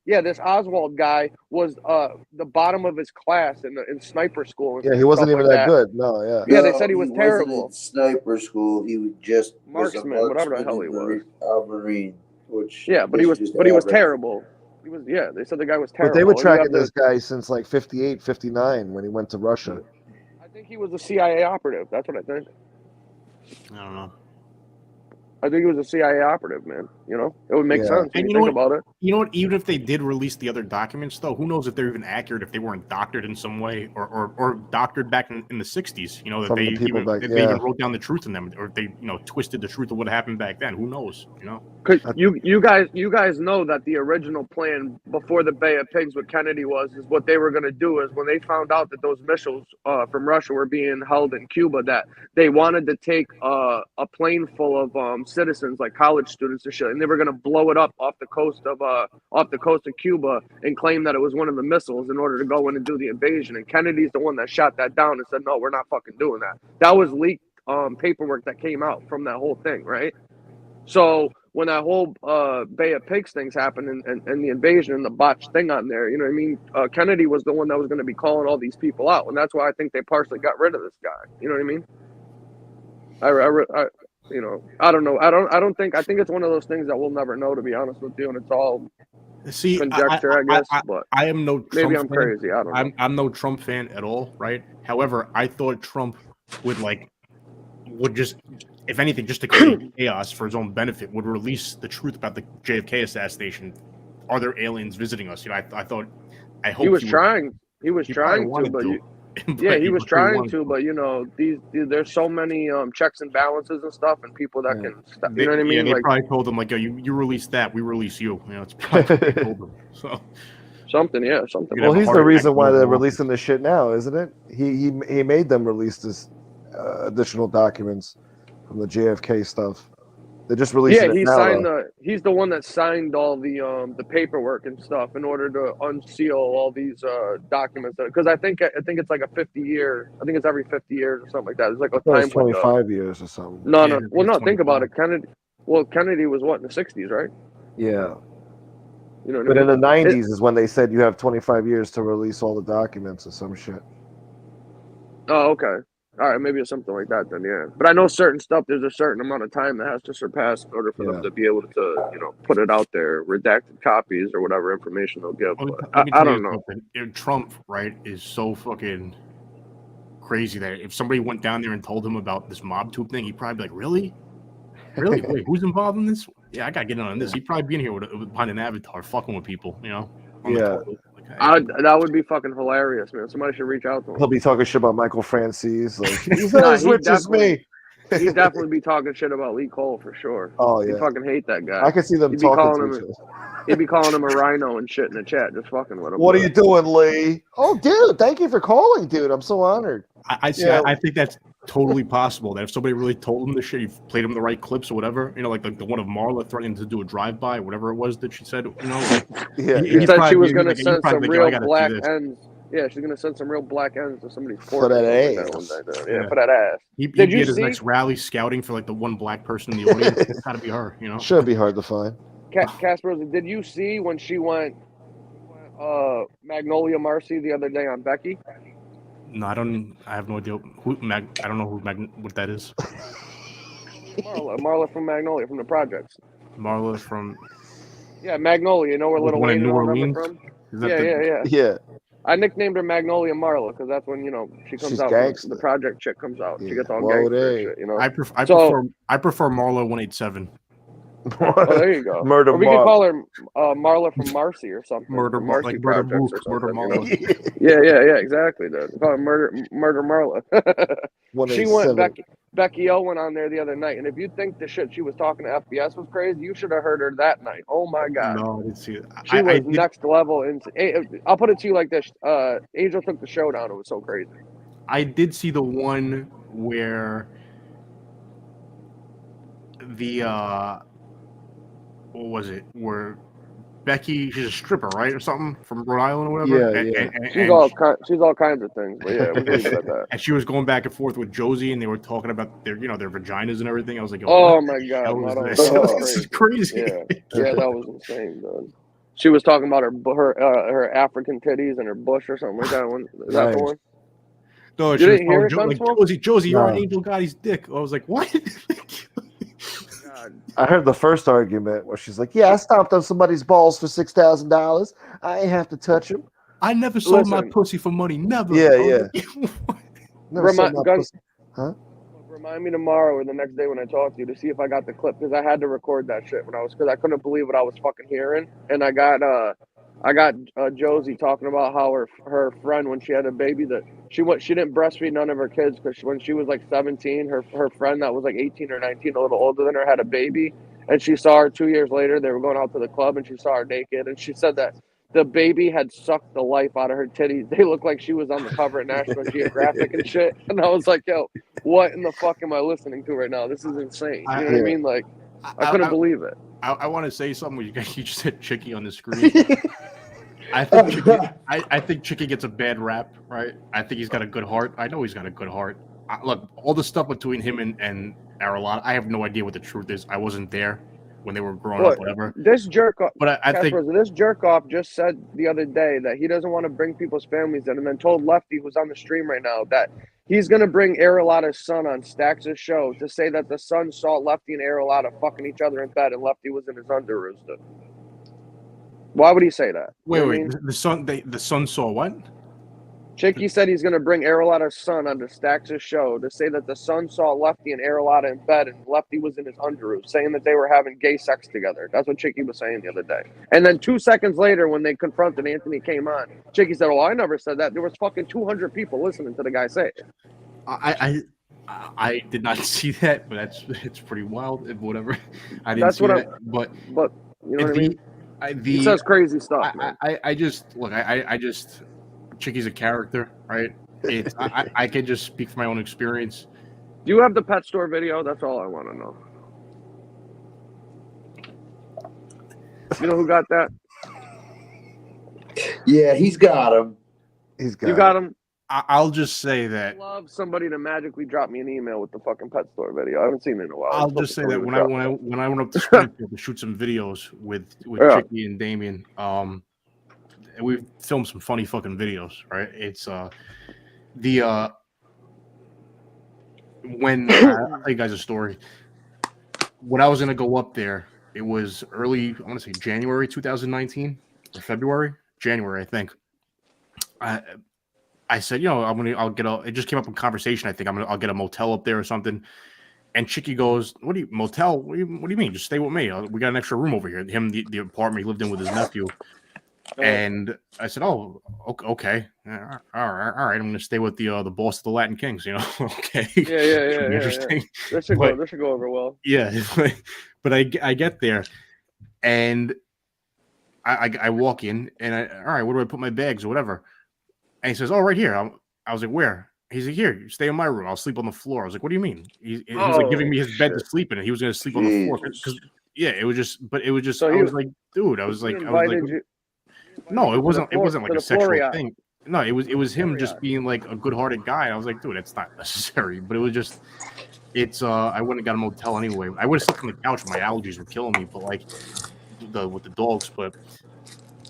This Oswald guy was the bottom of his class in sniper school. And He wasn't even like that good. No, yeah. Yeah, they said he was wasn't terrible. in sniper school. He was just Marksman, whatever the hell he was. Marine, which but he was terrible. They said the guy was terrible. But they were tracking this guy since like 58, 59 when he went to Russia. I think he was a CIA operative. That's what I think. I don't know. I think he was a CIA operative, man. You know, it would make sense when And you think about it. You know what? Even if they did release the other documents, though, who knows if they're even accurate, if they weren't doctored in some way or doctored back in the 60s, you know, that From they the people even, back- they even wrote down the truth in them, or if they, you know, twisted the truth of what happened back then. Who knows, you know? Because you guys know that the original plan before the Bay of Pigs with Kennedy is what they were going to do is when they found out that those missiles from Russia were being held in Cuba, that they wanted to take a plane full of citizens like college students and shit, and they were going to blow it up off the coast of Cuba and claim that it was one of the missiles in order to go in and do the invasion. And Kennedy's the one that shot that down and said, no, we're not fucking doing that. That was leaked paperwork that came out from that whole thing, right? So when that whole Bay of Pigs things happened and the invasion and the botched thing on there, you know what I mean? Kennedy was the one that was going to be calling all these people out, and that's why I think they partially got rid of this guy. You know what I mean? You know, I don't know. I think it's one of those things that we'll never know, to be honest with you, and it's all conjecture, I guess. But I am no Trump maybe I'm fan. crazy. I don't know. I'm no Trump fan at all, right? However, I thought Trump would just, if anything, just to create chaos for his own benefit, would release the truth about the JFK assassination. Are there aliens visiting us? You know, I hope he was trying. He was trying to, but he was trying to, but you know, there's so many checks and balances and stuff, and people that can, you know what I mean? Yeah, they like, probably told them like, "Yo, you release that, we release you." You know, it's probably what they told them. So something. Well, he's the reason why they're releasing this shit now, isn't it? He made them release this additional documents from the JFK stuff. They're just releasing it now. He's the one that signed all the paperwork and stuff in order to unseal all these documents. Because I think it's like a 50-year. I think it's every 50 years or something like that. It's like a time 25 years or something. No. Well, no. Think about it. Kennedy was what, in the 60s, right? Yeah. You know. But in the 90s is when they said you have 25 years to release all the documents or some shit. Oh, okay. All right, maybe it's something like that then, yeah. But I know certain stuff, there's a certain amount of time that has to surpass in order for them to be able to, you know, put it out there, redacted copies or whatever information they'll give. But I don't know. Trump, right, is so fucking crazy that if somebody went down there and told him about this mob tube thing, he'd probably be like, really? Really? Wait, who's involved in this? Yeah, I got to get in on this. He'd probably be in here behind an avatar fucking with people, you know? That would be fucking hilarious, man. Somebody should reach out to him. He'll be talking shit about Michael Francis. Like, he's not as rich as me. He'd definitely be talking shit about Lee Cole for sure. Oh, yeah. He'd fucking hate that guy. I can see them talking to each other. He'd be calling him a rhino and shit in the chat, just fucking with him. What are you doing, Lee? Oh, dude, thank you for calling, dude. I'm so honored. I think that's totally possible. That if somebody really told him this shit, you played him the right clips or whatever, you know, like the one of Marla threatening to do a drive-by, whatever it was that she said, you know. She said she was going to send some real black ends. Yeah, she's going to send some real black ends to somebody's for that ass. For that ass. Did you see his next rally scouting for like the one black person in the audience? It's got to be her, you know. Should be hard to find. Kasparoza, did you see when she went Magnolia Marcy the other day on Becky? No, I have no idea I don't know what that is. Marla from Magnolia, from the projects. Marla from. Yeah, Magnolia. You know where Little Wayne New Orleans from? Yeah. I nicknamed her Magnolia Marla because that's when she comes She's out. gangster. The project chick comes out. She gets all Whoa, gangster and they. shit. I prefer Marlo 187. Oh, there you go. Murder Or we could Marla. call her Marla from Marcy or something. Murder from Marcy like Murder Projects Mook, or Murder something. Marla. Yeah, exactly. Dude. Call her Murder Marla. She went 187. Becky O went on there the other night, and if you think the shit she was talking to FBS was crazy, you should have heard her that night. Oh my god. No, I didn't see it. She was next level. I'll put it to you like this: Angel took the show down. It was so crazy. I did see the one where the what was it? Where Becky, she's a stripper, right, or something from Rhode Island or whatever. Yeah. She's all kinds of things, but yeah, we can leave it at that. And she was going back and forth with Josie, and they were talking about their vaginas and everything. I was like, oh my god, this is crazy. Yeah, that was insane, dude. She was talking about her African titties and her bush or something like that. One is that the one? No, You she was didn't hear it, like, Gunsmoke? Josie, you're on Angel Gotti's dick. I was like, what? I heard the first argument where she's like, "Yeah, I stomped on somebody's balls for $6,000. I ain't have to touch them. I never sold my pussy for money. Never." Yeah. Never sold my pussy. Huh? Remind me tomorrow or the next day when I talk to you to see if I got the clip because I had to record that shit because I couldn't believe what I was fucking hearing, and I got Josie talking about how her friend when she had a baby that she didn't breastfeed none of her kids because when she was like 17, her friend that was like 18 or 19, a little older than her, had a baby, and she saw her 2 years later. They were going out to the club and she saw her naked, and she said that the baby had sucked the life out of her titties. They looked like she was on the cover of National Geographic and shit. And I was like, yo, what in the fuck am I listening to right now? This is insane. You know what I mean? Like, I couldn't believe it. I want to say something. You just said Chicky on the screen. I think Chicky gets a bad rap, right? I think he's got a good heart. I know he's got a good heart. Look, all the stuff between him and Aralana, I have no idea what the truth is. I wasn't there when they were growing up, whatever. This jerk off, but I think this jerk off just said the other day that he doesn't want to bring people's families in, and then told Lefty, who's on the stream right now, that he's going to bring Aralata's son on Stax' show to say that the son saw Lefty and Aralata fucking each other in bed, and Lefty was in his underoos. Why would he say that? Wait. The son saw what? Chicky said he's going to bring Aralata's son onto Stax' show to say that the son saw Lefty and Aralata in bed and Lefty was in his underoos, saying that they were having gay sex together. That's what Chicky was saying the other day. And then 2 seconds later, when they confronted Anthony came on, Chicky said, "Oh, I never said that." There was fucking 200 people listening to the guy say it. I did not see that, but it's pretty wild. Whatever. I didn't see that. But you know what I mean? He says crazy stuff. I just Chicky's a character, right? I can just speak from my own experience. Do you have the pet store video? That's all I want to know. You know who got that? Yeah, he's got him. You got him? I'll just say that. I'd love somebody to magically drop me an email with the fucking pet store video. I haven't seen it in a while. I'll just say that when I went up to Springfield to shoot some videos with Chicky and Damien, we filmed some funny fucking videos, right? It's when I'll tell you guys a story. When I was gonna go up there, it was early, I want to say January 2019 or February, January, I think. I said, it just came up in conversation. I think I'll get a motel up there or something. And Chicky goes, "What do you motel? What do you mean? Just stay with me. We got an extra room over here." The apartment he lived in with his nephew. And I said, "Oh, okay, all right. I'm going to stay with the boss of the Latin Kings, okay." Yeah. Interesting. This should go over well. Yeah, but I get there, and I walk in, and all right, where do I put my bags or whatever? And he says, "Oh, right here." I was like, "Where?" He's like, "Here, you stay in my room. I'll sleep on the floor." I was like, "What do you mean?" He was like giving me his bed to sleep in, and he was going to sleep on the floor because it was just. So I was like, dude, no, it wasn't like a sexual thing. No, it was him just being like a good-hearted guy. I was like, dude, it's not necessary. But it was just, I wouldn't have got a motel anyway. I would have slept on the couch. My allergies were killing me, but like with the dogs. But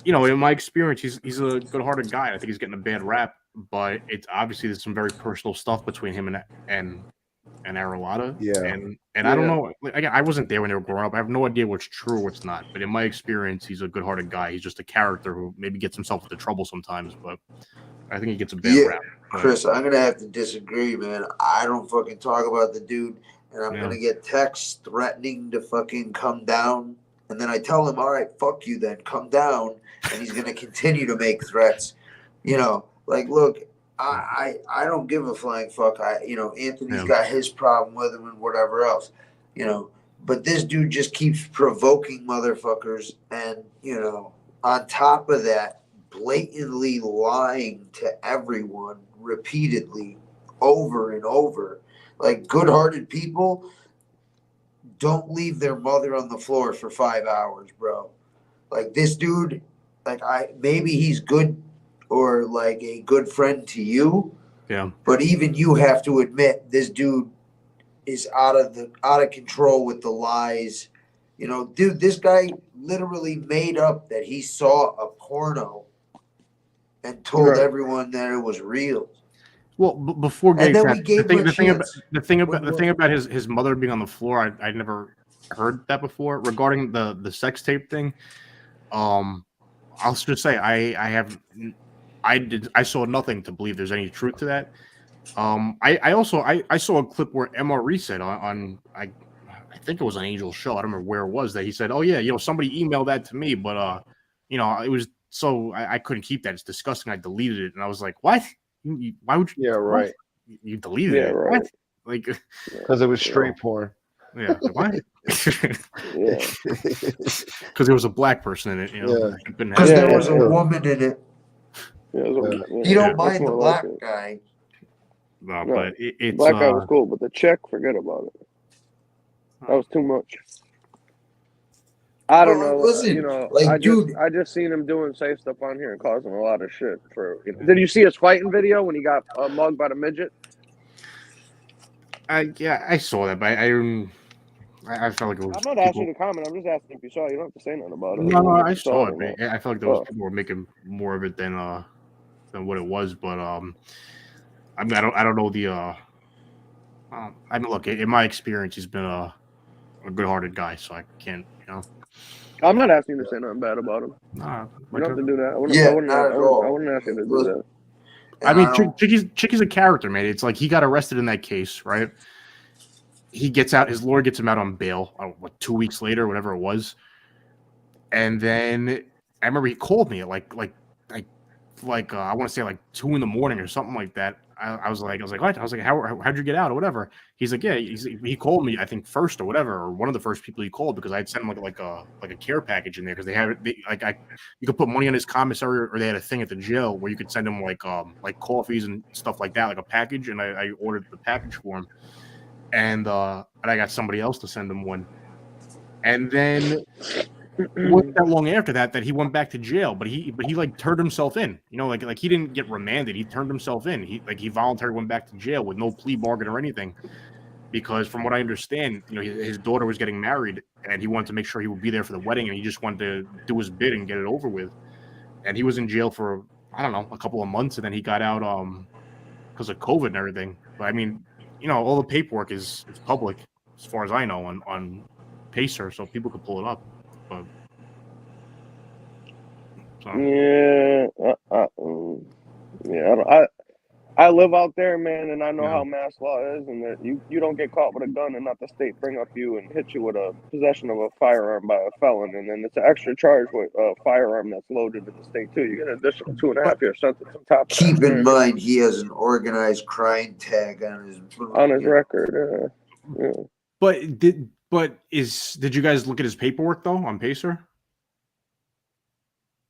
in my experience, he's a good-hearted guy. I think he's getting a bad rap, but it's obviously there's some very personal stuff between him and and Arolata. Yeah. And I don't know. Again, I wasn't there when they were growing up. I have no idea what's true or what's not. But in my experience, he's a good-hearted guy. He's just a character who maybe gets himself into trouble sometimes. But I think he gets a bad rap. Chris, I'm gonna have to disagree, man. I don't fucking talk about the dude, and I'm gonna get texts threatening to fucking come down, and then I tell him, all right, fuck you, then come down, and he's gonna continue to make threats. You know, like, look, I don't give a flying fuck. Anthony's got his problem with him and whatever else, but this dude just keeps provoking motherfuckers, and on top of that, blatantly lying to everyone repeatedly over and over. Like, good-hearted people don't leave their mother on the floor for 5 hours, bro. Like, this dude, maybe he's good or like a good friend to you, but even you have to admit this dude is out of control with the lies. Dude, this guy literally made up that he saw a porno and told everyone that it was real. Well, before getting and then that, we gave the thing about his mother being on the floor, I never heard that before. Regarding the sex tape thing, I'll just say I saw nothing to believe there's any truth to that. I saw a clip where MRE said on I think it was an Angel show. I don't remember where it was that he said, "Oh yeah, somebody emailed that to me, but it was." So I couldn't keep that. It's disgusting. I deleted it, and I was like, "What? Why would you?" Yeah, right. You deleted it. Right. What? Like, because it was straight porn. Yeah. What? Because there was a black person in it. Because there was a woman in it. You don't mind the black guy. No, but it's black guy was cool, but the chick, forget about it. That was too much. I don't know. Listen, I just seen him doing safe stuff on here and causing a lot of shit. Did you see his fighting video when he got mugged by the midget? I saw that, but I felt like it was. I'm not asking you to comment. I'm just asking if you saw it. You don't have to say nothing about it. No, I saw it. But I felt like those people were making more of it than what it was. But I mean, I don't know the. I mean, look, in my experience, he's been a good-hearted guy, so I can't, I'm not asking you to say nothing bad about him. Nah, you don't have to do that. I wouldn't ask you to do that. I mean, Chicky's a character, man. It's like he got arrested in that case, right? He gets out. His lawyer gets him out on bail. 2 weeks later, whatever it was. And then I remember he called me at like I want to say like 2 a.m. or something like that. I was like, what? I was like, how'd you get out or whatever? He's like, yeah. He called me, I think first or whatever, or one of the first people he called because I had sent him like a care package in there because you could put money on his commissary or they had a thing at the jail where you could send him like coffees and stuff like that, like a package. And I ordered the package for him, and I got somebody else to send him one, and then. It wasn't that long after that he went back to jail, but he like turned himself in. Like he didn't get remanded. He turned himself in. He voluntarily went back to jail with no plea bargain or anything, because from what I understand, his daughter was getting married and he wanted to make sure he would be there for the wedding, and he just wanted to do his bid and get it over with. And he was in jail for I don't know a couple of months, and then he got out because of COVID and everything. But I mean, all the paperwork is public as far as I know on Pacer, so people could pull it up. But, I live out there, man, and I know how mass law is, and that you don't get caught with a gun and not the state bring up you and hit you with a possession of a firearm by a felon, and then it's an extra charge with a firearm that's loaded in the state too. You get an additional 2.5 year sentence on top. Keep in mind, he has an organized crime tag on his record. Yeah. But did you guys look at his paperwork though on Pacer?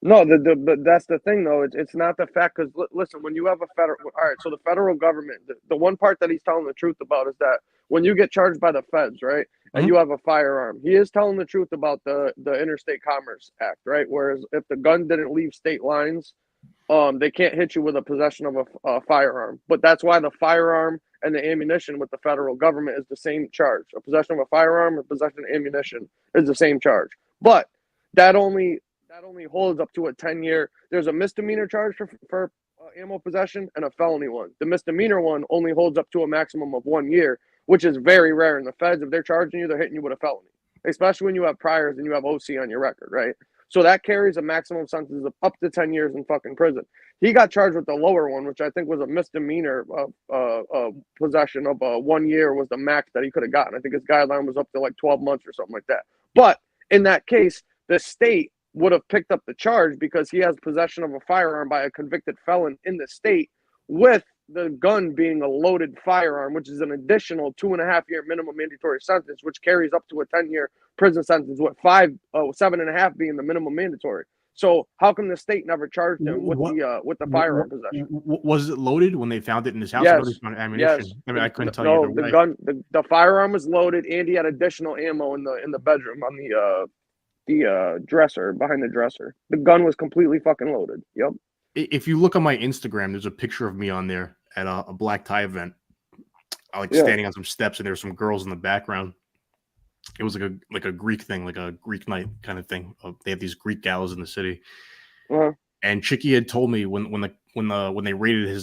No, but that's the thing though. It's not the fact, because listen, when you have a federal, all right. So the federal government, the one part that he's telling the truth about is that when you get charged by the feds, right, and you have a firearm, he is telling the truth about the Interstate Commerce Act, right? Whereas if the gun didn't leave state lines, they can't hit you with a possession of a firearm. But that's why the firearm and the ammunition with the federal government is the same charge. A possession of a firearm or possession of ammunition is the same charge. But that only holds up to a 10-year. There's a misdemeanor charge for ammo possession and a felony one. The misdemeanor one only holds up to a maximum of 1 year, which is very rare in the feds. If they're charging you, they're hitting you with a felony, especially when you have priors and you have OC on your record, right? So that carries a maximum sentence of up to 10 years in fucking prison. He got charged with the lower one, which I think was a misdemeanor. Possession of 1 year was the max that he could have gotten. I think his guideline was up to like 12 months or something like that. But in that case, the state would have picked up the charge because he has possession of a firearm by a convicted felon in the state, with the gun being a loaded firearm, which is an additional 2.5-year minimum mandatory sentence, which carries up to a 10-year prison sentence, with 7.5 being the minimum mandatory. So how come the state never charged him with the firearm possession? Was it loaded when they found it in his house? Yes. I thought he found ammunition. Yes. I mean, I couldn't tell No, you either the way. gun, the firearm was loaded, and he had additional ammo in the bedroom on the dresser, behind the dresser. The gun was completely fucking loaded. Yep. If you look on my Instagram, there's a picture of me on there at a black tie event. I standing on some steps, and there's some girls in the background. It was like a Greek thing, like a Greek night kind of thing. They have these Greek galas in the city. And Chicky had told me when they raided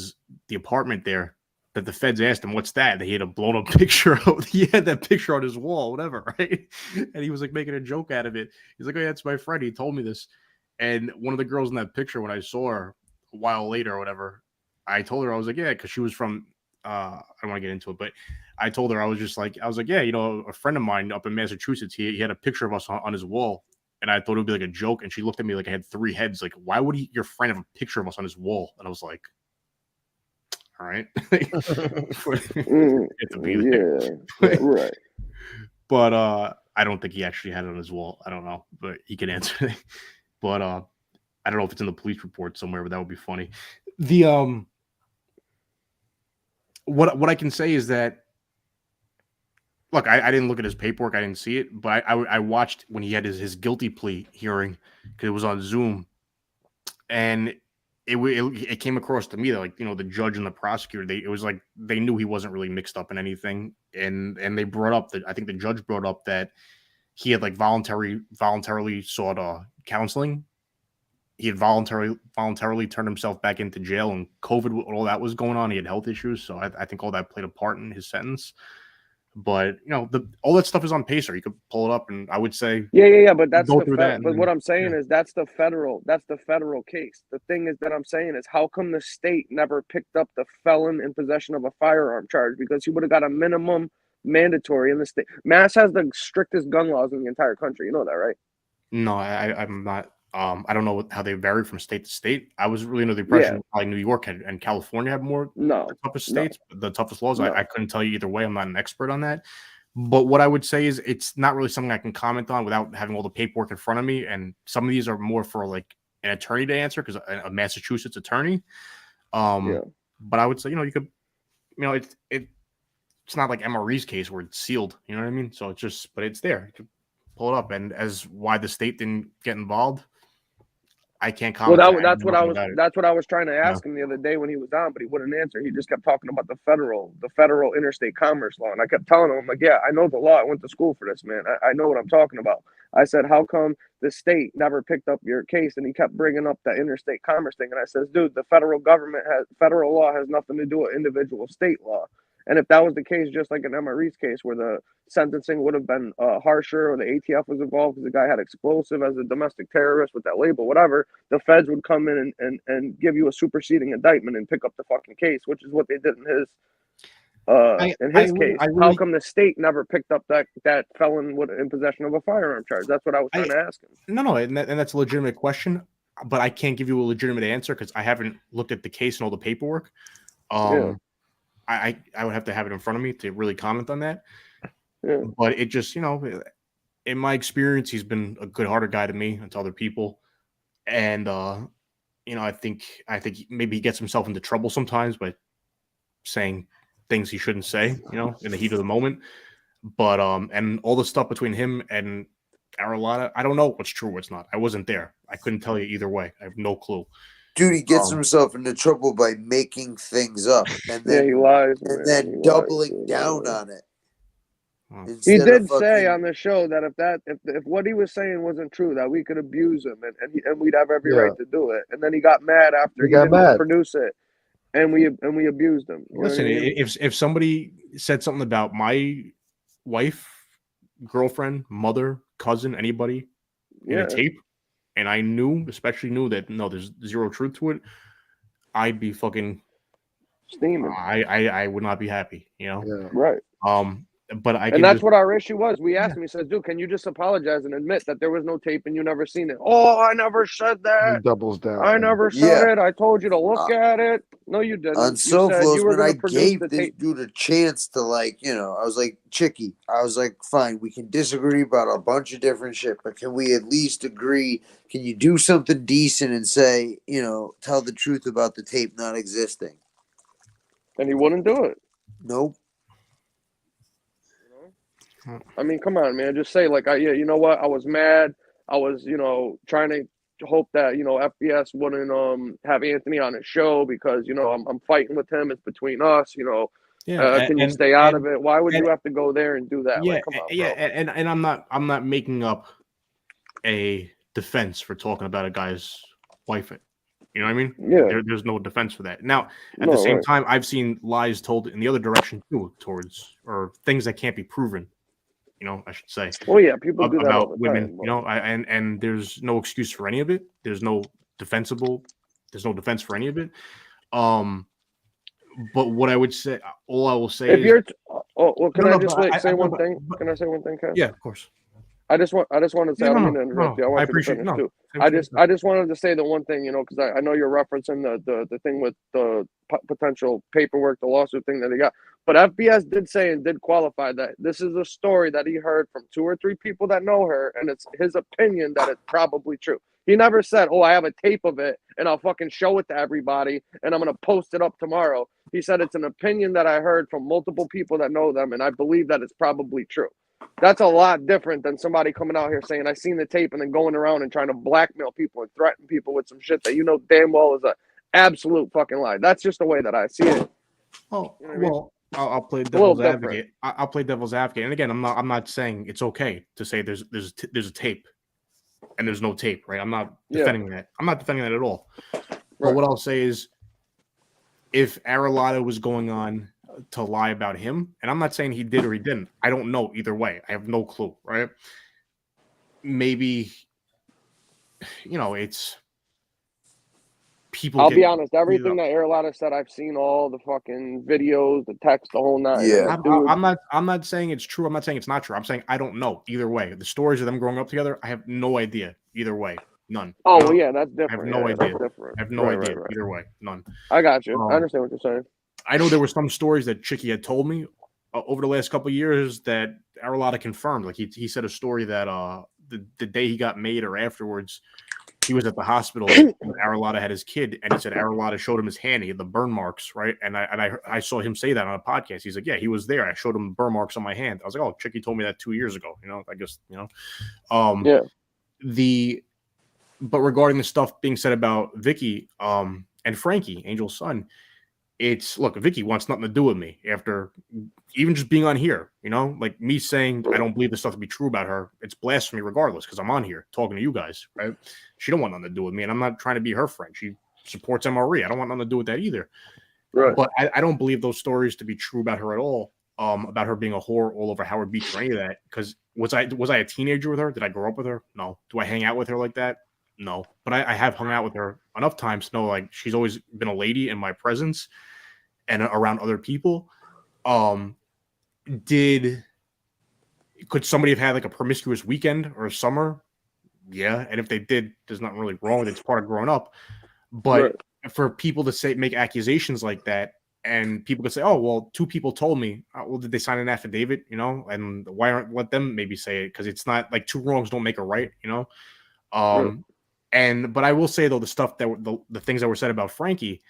the apartment there, that the feds asked him, "What's that?" He had a blown up picture. He had that picture on his wall, whatever, right? And he was like making a joke out of it. He's like, "Oh, yeah, it's my friend. He told me this." And one of the girls in that picture, when I saw her a while later or whatever, I told her, I was like, yeah, because she was from, I don't want to get into it, but I told her, I was like, yeah, a friend of mine up in Massachusetts, he had a picture of us on his wall. And I thought it would be like a joke. And she looked at me like I had 3 heads. Like, why would your friend have a picture of us on his wall? And I was like, all right. Right. But I don't think he actually had it on his wall. I don't know, but he can answer it. But I don't know if it's in the police report somewhere, but that would be funny. The what I can say is that, look, I didn't look at his paperwork, I didn't see it, but I watched when he had his guilty plea hearing, because it was on Zoom, and it came across to me that, like, the judge and the prosecutor, it was like they knew he wasn't really mixed up in anything, and they brought up that, I think the judge brought up that he had like voluntarily sought counseling. He had voluntarily turned himself back into jail, and COVID, all that was going on. He had health issues, so I think all that played a part in his sentence. But all that stuff is on Pacer. You could pull it up, and I would say, yeah. But that's go through that. But what I'm saying is that's the federal case. The thing is that I'm saying is, how come the state never picked up the felon in possession of a firearm charge? Because he would have got a minimum mandatory in the state. Mass has the strictest gun laws in the entire country. You know that, right? No, I'm not. I don't know how they vary from state to state. I was really under the impression probably New York and California have the toughest states, the toughest laws. I couldn't tell you either way. I'm not an expert on that. But what I would say is it's not really something I can comment on without having all the paperwork in front of me. And some of these are more for like an attorney to answer, because a Massachusetts attorney. But I would say, you could, it's not like MRE's case where it's sealed. You know what I mean? So it's just, but it's there. You could pull it up. And as why the state didn't get involved, I can't comment. Well, that's what I was trying to ask him the other day when he was on, but he wouldn't answer. He just kept talking about the federal interstate commerce law, and I kept telling him, I'm like, yeah, I know the law. I went to school for this, man. I know what I'm talking about. I said, how come the state never picked up your case? And he kept bringing up that interstate commerce thing, and I says, dude, the federal law has nothing to do with individual state law. And if that was the case, just like in MRE's case, where the sentencing would have been harsher, or the ATF was involved because the guy had explosive as a domestic terrorist with that label, whatever, the feds would come in and give you a superseding indictment and pick up the fucking case, which is what they did in his case. How come the state never picked up that felon in possession of a firearm charge? That's what I was trying to ask him. No, and that's a legitimate question, but I can't give you a legitimate answer because I haven't looked at the case and all the paperwork. I would have to have it in front of me to really comment on that. Yeah. But it just, in my experience, he's been a good-hearted guy to me and to other people. And, I think maybe he gets himself into trouble sometimes by saying things he shouldn't say, in the heat of the moment. But, and all the stuff between him and Aruleta, I don't know what's true, what's not. I wasn't there. I couldn't tell you either way. I have no clue. Dude, he gets himself into trouble by making things up, and then he lies, and then doubling down on it. He did say on the show that if what he was saying wasn't true, that we could abuse him and we'd have every right to do it. And then he got mad after he didn't produce it, and we abused him. Listen, if somebody said something about my wife, girlfriend, mother, cousin, anybody in a tape, and I especially knew that no, there's zero truth to it, I'd be fucking steaming. I would not be happy, Right. But and that's what our issue was. We asked him, he says, dude, can you just apologize and admit that there was no tape and you never seen it? Oh, I never said that. He doubles down. I never said it. I told you to look at it. No, you didn't. On You said Sofos, you were when I going to produce gave the this tape. dude a chance to, I was like, Chicky, I was like, fine, we can disagree about a bunch of different shit, but can we at least agree? Can you do something decent and say, tell the truth about the tape not existing? And he wouldn't do it. Nope. I mean, come on, man. Just say, you know what? I was mad. I was, trying to hope that, FBS wouldn't have Anthony on his show because, I'm fighting with him. It's between us, can you stay out of it? Why would you have to go there and do that? Yeah, come on, yeah, bro. and I'm not making up a defense for talking about a guy's wife. You know what I mean? Yeah. There's no defense for that. Now, at the same time, I've seen lies told in the other direction too, or things that can't be proven. I should say. Well, yeah, people do that all the women. time, and there's no excuse for any of it. There's no defense for any of it. But what I would say, all I will say if is, you're, can I just say one thing? Can I say one thing, Ken? Yeah, of course. I just wanted to say, I don't mean to interrupt you. I want you to finish too. I just wanted to say the one thing, because I know you're referencing the thing with the potential paperwork, the lawsuit thing that he got. But FBS did say and did qualify that this is a story that he heard from 2 or 3 people that know her, and it's his opinion that it's probably true. He never said, I have a tape of it, and I'll fucking show it to everybody, and I'm going to post it up tomorrow. He said it's an opinion that I heard from multiple people that know them, and I believe that it's probably true. That's a lot different than somebody coming out here saying, I seen the tape, and then going around and trying to blackmail people and threaten people with some shit that damn well is an absolute fucking lie. That's just the way that I see it. Oh, well, I'll play devil's advocate. I'll play devil's advocate. And again, I'm not saying it's okay to say there's a tape and there's no tape, right? I'm not defending that. I'm not defending that at all. But what I'll say is, if Aralata was going on to lie about him, and I'm not saying he did or he didn't. I don't know either way. I have no clue, right? Maybe, it's people. I'll be honest. Everything that Aralata said, I've seen all the fucking videos, the text, the whole nine. Yeah, I'm not saying it's true. I'm not saying it's not true. I'm saying I don't know either way. The stories of them growing up together, I have no idea either way. None. Oh, well, yeah, that's different. I have no idea. Different. I have no idea either way. None. I got you. I understand what you're saying. I know there were some stories that Chicky had told me over the last couple of years that Aralata confirmed. Like he said a story that the day he got made or afterwards, he was at the hospital when Aralata had his kid, and he said Aralata showed him his hand. He had the burn marks, right? And I saw him say that on a podcast. He's like, yeah, he was there. I showed him burn marks on my hand. I was like, oh, Chicky told me that 2 years ago. I guess But regarding the stuff being said about Vicky and Frankie, Angel's son, Vicky wants nothing to do with me after even just being on here, like me saying I don't believe this stuff to be true about her. It's blasphemy regardless because I'm on here talking to you guys, right? She don't want nothing to do with me, and I'm not trying to be her friend. She supports MRE. I don't want nothing to do with that either. Right. But I don't believe those stories to be true about her at all. About her being a whore all over Howard Beach or any of that. Because was I a teenager with her? Did I grow up with her? No. Do I hang out with her like that? No. But I have hung out with her enough times to know she's always been a lady in my presence and around other people. Could somebody have had a promiscuous weekend or a summer? Yeah. And if they did, there's nothing really wrong with it. It's part of growing up. But for people to make accusations like that, and people could say, oh, well, 2 people told me. Well, did they sign an affidavit? And why aren't let them maybe say it? Because it's not 2 wrongs don't make a right, But I will say though, the stuff that the things that were said about Frankie,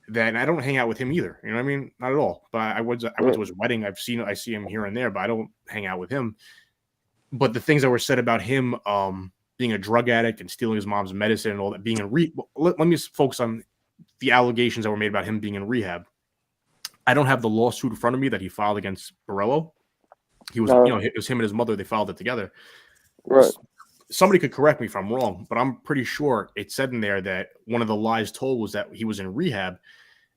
that I don't hang out with him either. You know what I mean? Not at all. But I went to his wedding. I see him here and there, but I don't hang out with him. But the things that were said about him being a drug addict and stealing his mom's medicine and all that, being in let me just focus on the allegations that were made about him being in rehab. I don't have the lawsuit in front of me that he filed against Borello. He was, it was him and his mother. They filed it together. Right. Somebody could correct me if I'm wrong, but I'm pretty sure it said in there that one of the lies told was that he was in rehab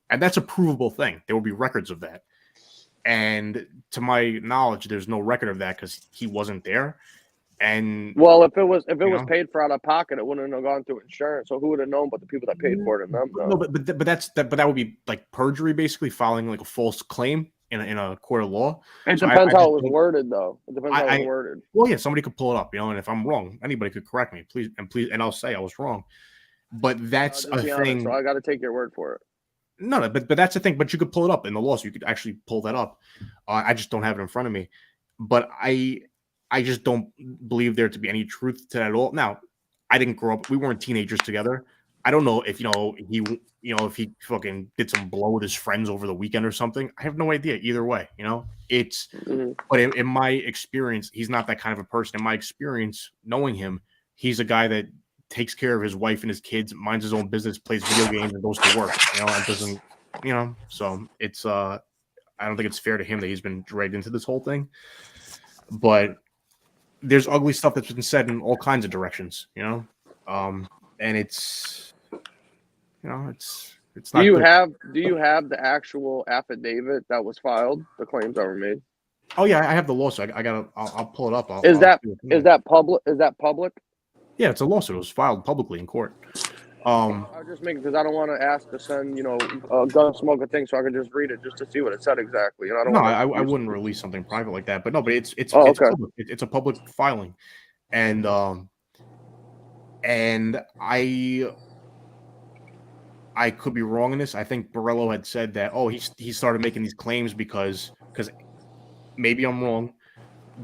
And that's a provable thing. There will be records of that. And to my knowledge, there's no record of that because he wasn't there. And well, if it was paid for out of pocket, it wouldn't have gone through insurance. So who would have known but the people that paid for it and them? No, but that would be like perjury, basically filing like a false claim in a court of law. It depends how it was worded, though. It depends how it was worded. Well, yeah, somebody could pull it up, and if I'm wrong, anybody could correct me, please, and I'll say I was wrong. But that's a thing. Honest, so I got to take your word for it. No, but that's the thing. But you could pull it up in the law, so you could actually pull that up. I just don't have it in front of me. But I just don't believe there to be any truth to that at all. Now, I didn't grow up. We weren't teenagers together. I don't know if if he fucking did some blow with his friends over the weekend or something. I have no idea. Either way, it's. But in my experience, he's not that kind of a person. In my experience, knowing him, he's a guy that takes care of his wife and his kids, minds his own business, plays video games, and goes to work. And doesn't. So it's. I don't think it's fair to him that he's been dragged into this whole thing. But there's ugly stuff that's been said in all kinds of directions, and it's, it's not. Do you have the actual affidavit that was filed? The claims that were made. Oh yeah, I have the lawsuit. I'll pull it up. Is that public? Is that public? Yeah, it's a lawsuit. It was filed publicly in court. I was just making because I don't want to ask to send Gunsmoke a thing, so I can just read it just to see what it said exactly. I wouldn't release something private like that. But no, but it's okay. Public. It's a public filing, and I could be wrong in this. I think Borello had said that he started making these claims because maybe I'm wrong.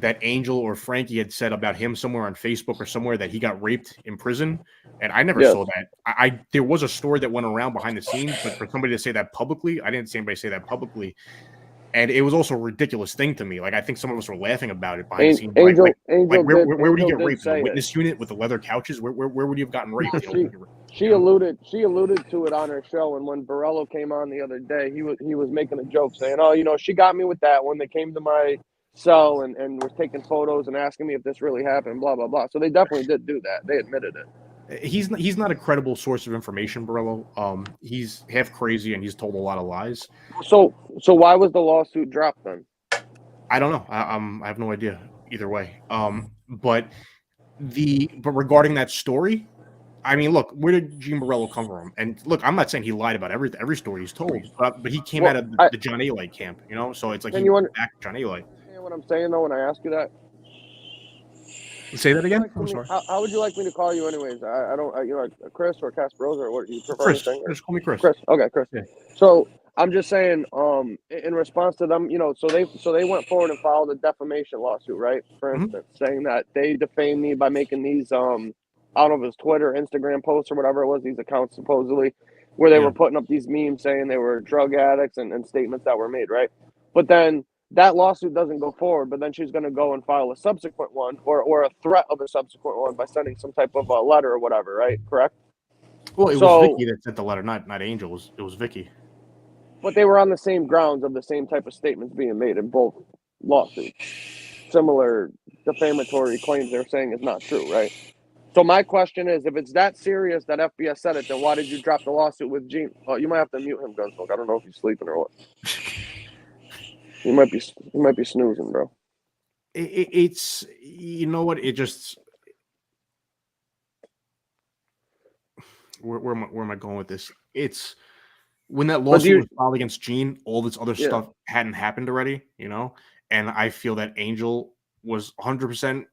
That Angel or Frankie had said about him somewhere on Facebook or somewhere that he got raped in prison, and I never saw that. There was a story that went around behind the scenes, but for somebody to say that publicly, I didn't see anybody say that publicly, and it was also a ridiculous thing to me. Like I think some of us were laughing about it behind the scenes. Where would he get raped? In the witness unit with the leather couches? Where would he have gotten raped? She alluded to it on her show, and when Borello came on the other day, he was making a joke saying, she got me with that when they came to my cell and was taking photos and asking me if this really happened, blah blah blah. So they definitely did do that. They admitted it. He's not a credible source of information, Borello. He's half crazy and he's told a lot of lies. So why was the lawsuit dropped then? I don't know. I have no idea either way. But regarding that story, I mean, look, where did Gene Borello come from? And look, I'm not saying he lied about every story he's told, but he came out of the John A. Light camp, so it's like he went back to John A. Light. What I'm saying though, when I ask you that, say that again. I'm sorry. How would you like me to call you, anyways? I don't, like Chris or Kasparoza or what do you prefer? Chris. Just call me Chris. Chris. Okay, Chris. Yeah. So I'm just saying, in response to them, so they went forward and filed a defamation lawsuit, right? For instance, saying that they defamed me by making these out of his Twitter, Instagram posts or whatever it was, these accounts supposedly, where they were putting up these memes saying they were drug addicts and statements that were made, right? But then that lawsuit doesn't go forward, but then she's going to go and file a subsequent one or a threat of a subsequent one by sending some type of a letter or whatever, right? Correct? Well, it was Vicky that sent the letter, not Angel. It was Vicky. But they were on the same grounds of the same type of statements being made in both lawsuits. Similar defamatory claims they're saying is not true, right? So my question is, if it's that serious that FBS said it, then why did you drop the lawsuit with Gene? Oh, you might have to mute him, Gunsmoke. I don't know if he's sleeping or what. He might be snoozing, bro. It's what it just. Where am I going with this? It's when that lawsuit was filed against Gene, all this other stuff hadn't happened already, and I feel that Angel was 100%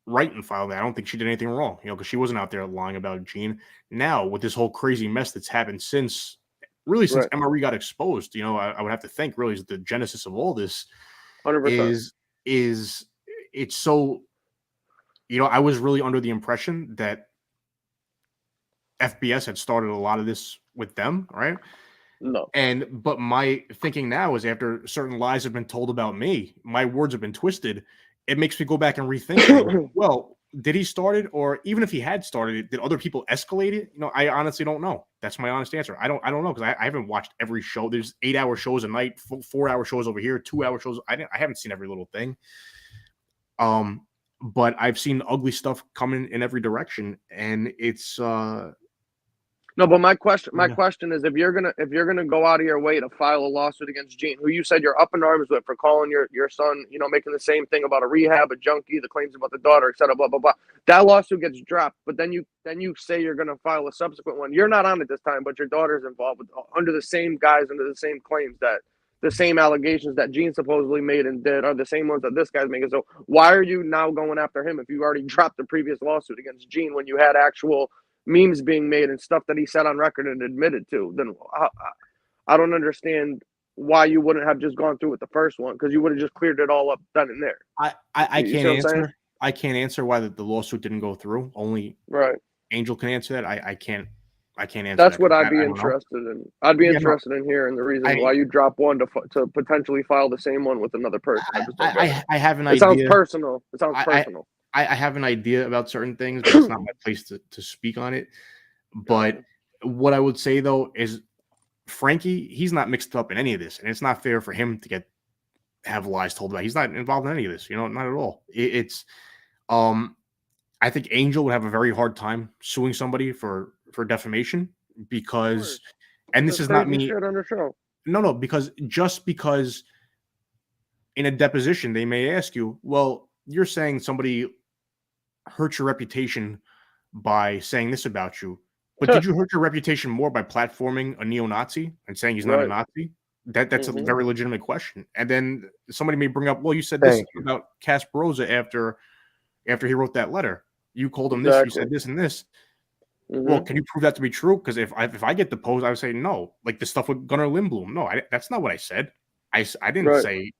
right in filing that. I don't think she did anything wrong, because she wasn't out there lying about Gene. Now with this whole crazy mess that's happened since MRE got exposed, I would have to think really is the genesis of all this 100%. is it's so, I was really under the impression that FBS had started a lot of this with them, right? No. But my thinking now is after certain lies have been told about me, my words have been twisted. It makes me go back and rethink. Well, did he start it, or even if he had started it, did other people escalate it? I honestly don't know. That's my honest answer. I don't know because I haven't watched every show. There's 8-hour shows a night, 4-hour shows over here, 2-hour shows. I haven't seen every little thing. But I've seen ugly stuff coming in every direction, and it's No, but my question is, if you're gonna go out of your way to file a lawsuit against Gene, who you said you're up in arms with for calling your son, making the same thing about a rehab, a junkie, the claims about the daughter, etc., blah blah blah. That lawsuit gets dropped, but then you say you're gonna file a subsequent one. You're not on it this time, but your daughter's involved under the same guise, under the same claims, that the same allegations that Gene supposedly made and did are the same ones that this guy's making. So why are you now going after him if you already dropped the previous lawsuit against Gene when you had actual memes being made and stuff that he said on record and admitted to? Then I don't understand why you wouldn't have just gone through with the first one, because you would have just cleared it all up then and there. I can't answer. I can't answer why the lawsuit didn't go through. Only Angel can answer that. I can't answer. That's what I'd be interested in. I'd be interested in hearing the reason why you drop one to potentially file the same one with another person. I have an idea. It sounds personal. I have an idea about certain things, but it's not my place to speak on it. But what I would say, though, is Frankie, he's not mixed up in any of this, and it's not fair for him to have lies told about. He's not involved in any of this, not at all. I think Angel would have a very hard time suing somebody for defamation because, and this is not me. On the show. No, because in a deposition they may ask you, well, you're saying somebody hurt your reputation by saying this about you, but did you hurt your reputation more by platforming a neo-Nazi and saying he's not a Nazi? That's a very legitimate question. And then somebody may bring up, well, you said this about Kasparoza after he wrote that letter. You called him this, you said this and this. Well, can you prove that to be true? Because if I get deposed, I would say no. Like the stuff with Gunnar Lindblom. No, that's not what I said. I didn't say.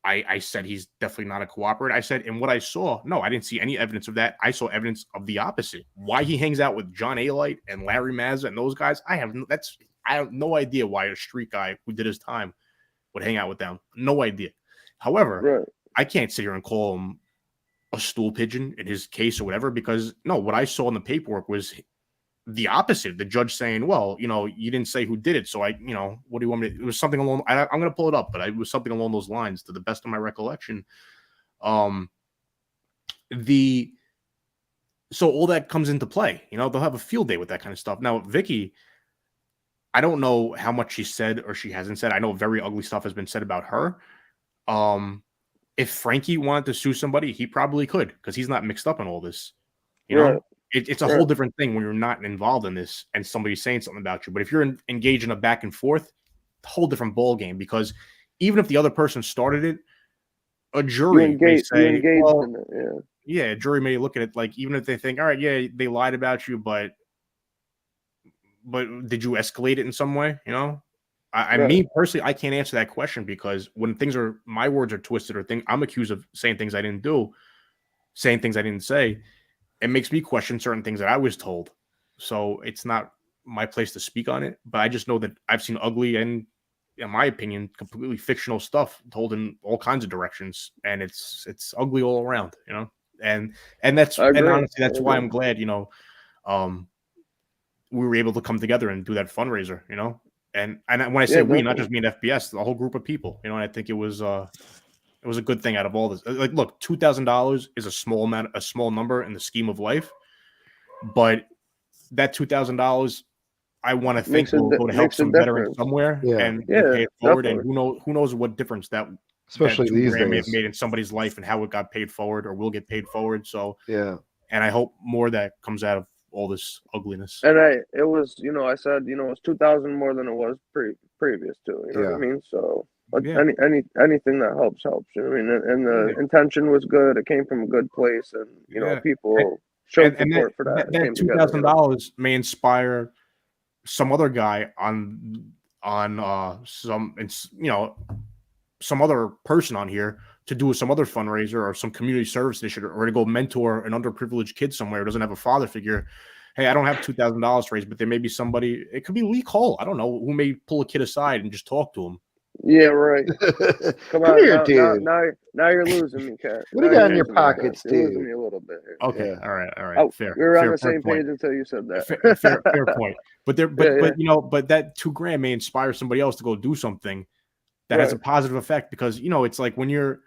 I said he's definitely not a cooperator. I said, and what I saw, no, I didn't see any evidence of that. I saw evidence of the opposite. Why he hangs out with John Alite and Larry Mazza and those guys, I have no idea why a street guy who did his time would hang out with them. No idea. However, I can't sit here and call him a stool pigeon in his case or whatever, because no, what I saw in the paperwork was the opposite. The judge saying, well, you didn't say who did it. So what do you want me to, it was something along, I'm going to pull it up, but it was something along those lines to the best of my recollection. So all that comes into play, they'll have a field day with that kind of stuff. Now, Vicky, I don't know how much she said or she hasn't said. I know very ugly stuff has been said about her. If Frankie wanted to sue somebody, he probably could, because he's not mixed up in all this, know. It's a whole different thing when you're not involved in this and somebody's saying something about you. But if you're engaged in a back and forth, whole different ball game, because even if the other person started it, a jury may say, a jury may look at it like, even if they think, all right, yeah, they lied about you, but did you escalate it in some way? Me personally, I can't answer that question, because when my words are twisted or I'm accused of saying things I didn't do, saying things I didn't say, it makes me question certain things that I was told. So it's not my place to speak on it, but I just know that I've seen ugly and, in my opinion, completely fictional stuff told in all kinds of directions, and it's ugly all around, and honestly, that's why I'm glad, we were able to come together and do that fundraiser, and when I say we, not just me and FBS, the whole group of people, and I think it was a good thing out of all this. Like, look, $2,000 is a small number in the scheme of life, but that $2,000, I want to think will go to help some veteran somewhere and pay it forward. Definitely. And who knows what difference that, especially these days, may have made in somebody's life and how it got paid forward or will get paid forward. So and I hope more of that comes out of all this ugliness. And it was, I said, it was 2,000 more than it was previous to, what I mean? So. But anything that helps. You know what I mean? And the intention was good. It came from a good place, and people showed support for that. That $2,000 may inspire some other guy on some other person on here to do some other fundraiser or some community service initiative, or to go mentor an underprivileged kid somewhere who doesn't have a father figure. Hey, I don't have $2,000 to raise, but there may be somebody. It could be Lee Cole. I don't know, who may pull a kid aside and just talk to him. Yeah, right. Come on, here, dude. Now you're losing me, Kat. What do you got in your pockets, dude? You're losing me a little bit here. Okay, all right. Oh, fair. We were on the same page until you said that. Fair point. But but that $2,000 may inspire somebody else to go do something that has a positive effect, because it's like when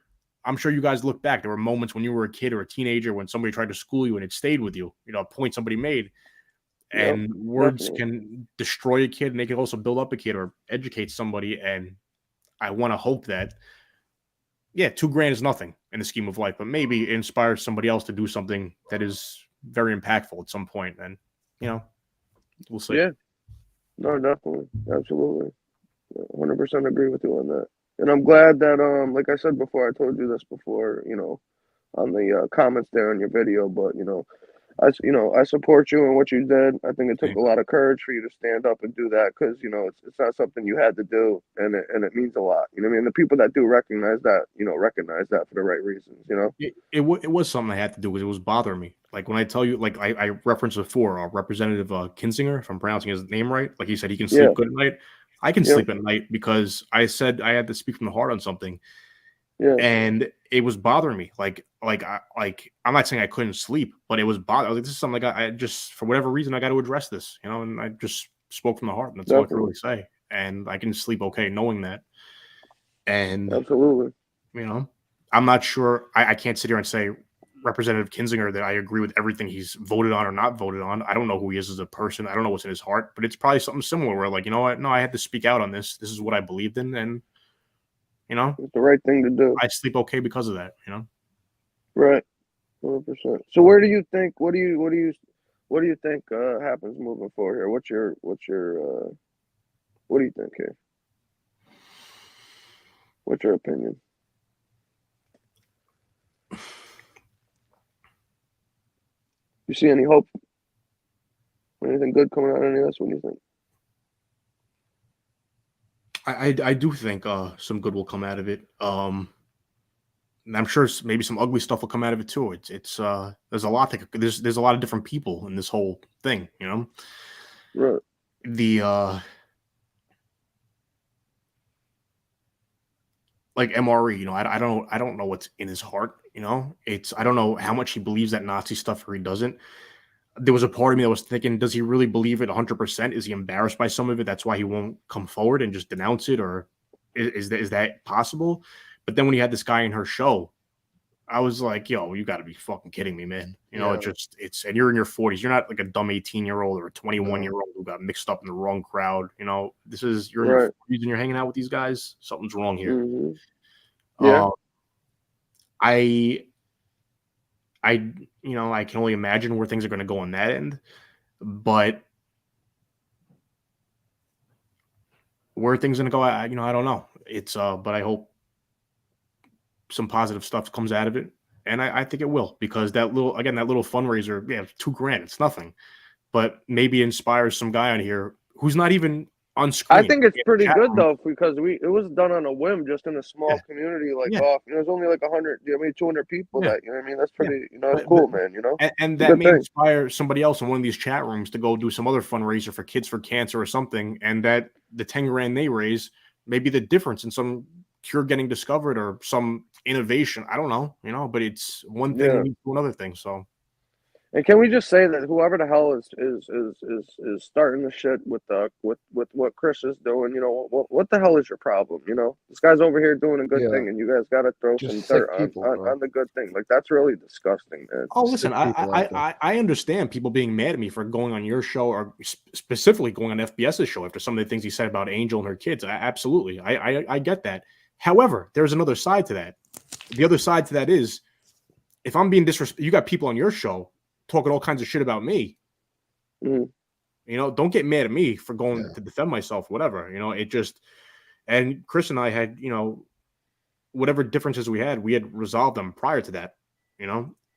I'm sure you guys look back, there were moments when you were a kid or a teenager when somebody tried to school you and it stayed with you. A point somebody made. And words can destroy a kid, and they can also build up a kid or educate somebody. And I want to hope that, yeah, $2,000 is nothing in the scheme of life, but maybe it inspires somebody else to do something that is very impactful at some point. And, we'll see. Yeah. No, definitely. Absolutely. 100% agree with you on that. And I'm glad that, like I said before, I told you this before, on the comments there on your video, but, I support you and what you did. I think it took a lot of courage for you to stand up and do that because, it's not something you had to do, and it means a lot. You know what I mean? The people that do recognize that, recognize that for the right reasons, It was something I had to do because it was bothering me. Like when I tell you, like I referenced before, Representative Kinzinger, if I'm pronouncing his name right, like he said he can sleep good at night. I can sleep at night because I said I had to speak from the heart on something. Yeah. And it was bothering me. Like I'm not saying I couldn't sleep, but it was bothering. I was like, this is something like I just, for whatever reason, I got to address this, and I just spoke from the heart. And that's all I can really say. And I can sleep okay knowing that. And absolutely, I'm not sure. I can't sit here and say Representative Kinzinger that I agree with everything he's voted on or not voted on. I don't know who he is as a person. I don't know what's in his heart, but it's probably something similar where, like, you know what? No, I had to speak out on this. This is what I believed in, and it's the right thing to do. I sleep okay because of that. Right, 100%. So where do you think? What do you think happens moving forward here? What do you think here? What's your opinion? You see any hope? Anything good coming out of any of this? What do you think? I do think some good will come out of it. And I'm sure maybe some ugly stuff will come out of it too. It's there's a lot there's a lot of different people in this whole thing, Right. The like MRE, I don't know what's in his heart, I don't know how much he believes that Nazi stuff or he doesn't. There was a part of me that was thinking, does he really believe it 100%? Is he embarrassed by some of it? That's why he won't come forward and just denounce it, or is that possible? But then when he had this guy in her show, I was like, yo, you got to be fucking kidding me, man. It's and you're in your 40s. You're not like a dumb 18-year-old or a 21-year-old who got mixed up in the wrong crowd. This is, you're in your 40s and you're hanging out with these guys. Something's wrong here. Mm-hmm. Yeah. I can only imagine where things are going to go on that end, but where things going to go, I don't know. It's, but I hope some positive stuff comes out of it. And I think it will, because that little fundraiser, $2,000, it's nothing, but maybe inspires some guy on here who's not even on screen. I think it's pretty good though, because it was done on a whim, just in a small community, there's only like 200 people that, that's pretty, it's cool, man, and that may inspire somebody else in one of these chat rooms to go do some other fundraiser for Kids for Cancer or something, and that the $10,000 they raise may be the difference in some cure getting discovered or some innovation. I don't know, but it's one thing leads to another thing. So, and can we just say that whoever the hell is starting the shit with what Chris is doing, what the hell is your problem? This guy's over here doing a good thing, and you guys got to throw some dirt on the good thing. Like, that's really disgusting, man. Oh, listen, I understand people being mad at me for going on your show, or specifically going on FBS's show after some of the things he said about Angel and her kids. Absolutely, I get that. However, there's another side to that. The other side to that is, if I'm being disrespectful, you got people on your show talking all kinds of shit about me. Don't get mad at me for going to defend myself, whatever. It just, and Chris and I had, whatever differences we had resolved them prior to that,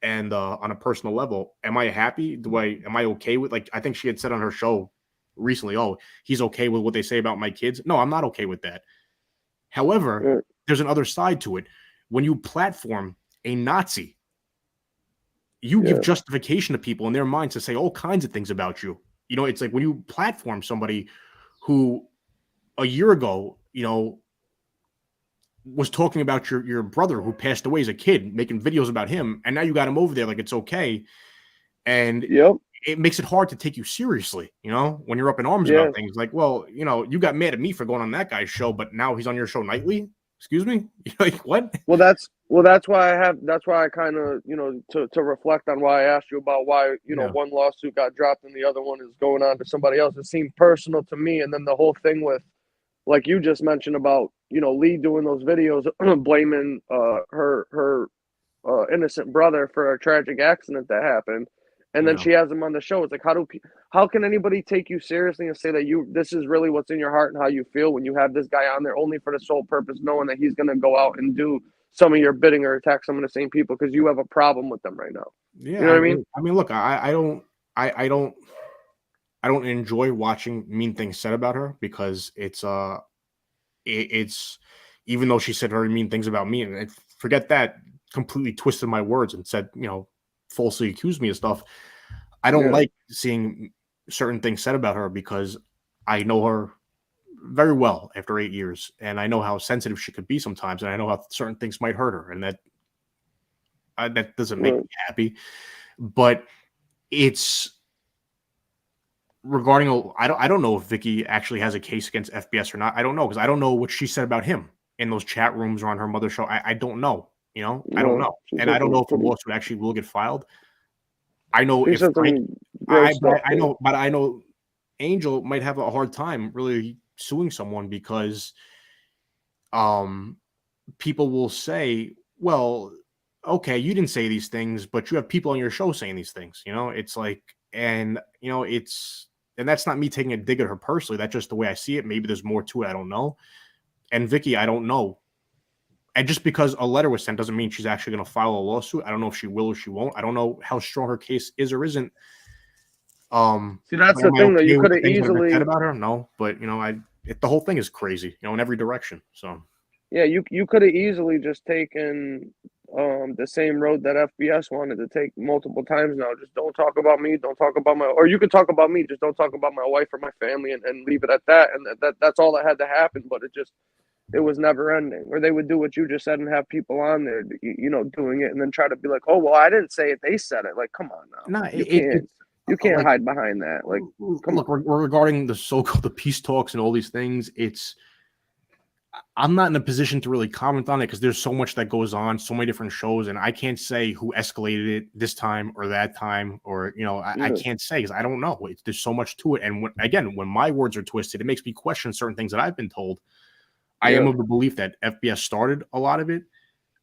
and on a personal level. Am I happy? Am I okay with, I think she had said on her show recently, oh, he's okay with what they say about my kids. No, I'm not okay with that. However, there's another side to it. When you platform a Nazi, you give justification to people in their minds to say all kinds of things about you. It's like when you platform somebody who a year ago, was talking about your brother who passed away as a kid, making videos about him, and now you got him over there like it's okay. And it makes it hard to take you seriously, when you're up in arms about things. Like, well, you got mad at me for going on that guy's show, but now he's on your show nightly. Excuse me? You're like, what? Well, that's why I kind of, to reflect on why I asked you about why, one lawsuit got dropped and the other one is going on to somebody else. It seemed personal to me. And then the whole thing with, like you just mentioned about, Lee doing those videos, blaming her innocent brother for a tragic accident that happened. And then she has him on the show. It's like, how can anybody take you seriously and say that this is really what's in your heart and how you feel when you have this guy on there only for the sole purpose, knowing that he's going to go out and do some of your bidding or attack some of the same people because you have a problem with them right now. Yeah, you know what I mean? I mean, look, I don't enjoy watching mean things said about her because it's even though she said very mean things about me, and forget that, completely twisted my words and said, falsely accused me of stuff. I don't like seeing certain things said about her because I know her very well after 8 years, and I know how sensitive she could be sometimes, and I know how certain things might hurt her, and that doesn't make me happy. But it's regarding I don't know if Vicky actually has a case against FBS or not. I don't know because I don't know what she said about him in those chat rooms or on her mother's show. I don't know. I don't know, and I don't know if a lawsuit actually will get filed. I know if I know Angel might have a hard time really suing someone because people will say, well, okay, you didn't say these things, but you have people on your show saying these things. It's like, and that's not me taking a dig at her personally. That's just the way I see it. Maybe there's more to it. I don't know. And Vicky, I don't know. And just because a letter was sent doesn't mean she's actually going to file a lawsuit. I don't know if she will or she won't. I don't know how strong her case is or isn't. See, that's the thing, though. You could have easily said about her, no, but the whole thing is crazy, in every direction. So yeah, you could have easily just taken the same road that FBS wanted to take multiple times now. Just don't talk about me, don't talk about or you could talk about me, just don't talk about my wife or my family and leave it at that. And that's all that had to happen. But it was never ending. Or they would do what you just said and have people on there, doing it and then try to be like, oh, well, I didn't say it. They said it. Like, come on now. No, you can't hide behind that. Like, look, regarding the so-called the peace talks and all these things, I'm not in a position to really comment on it because there's so much that goes on, so many different shows, and I can't say who escalated it this time or that time, or I can't say because I don't know. There's so much to it, and when my words are twisted, it makes me question certain things that I've been told. I am of the belief that FBS started a lot of it.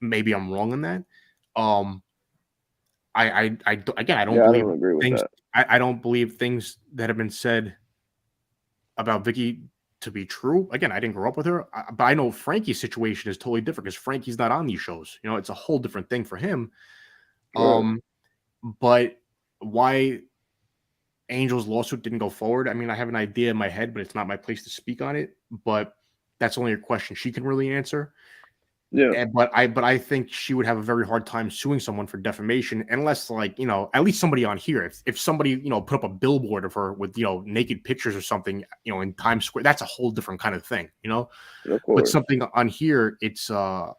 Maybe I'm wrong on that. I don't agree with things. That. I don't believe things that have been said about Vicky to be true. Again, I didn't grow up with her, but I know Frankie's situation is totally different because Frankie's not on these shows. It's a whole different thing for him. But why Angel's lawsuit didn't go forward? I mean, I have an idea in my head, but it's not my place to speak on it. But that's only a question she can really answer. Yeah. But I think she would have a very hard time suing someone for defamation unless, at least somebody on here, if somebody, put up a billboard of her with, naked pictures or something, in Times Square, that's a whole different kind of thing, But something on here, it's, I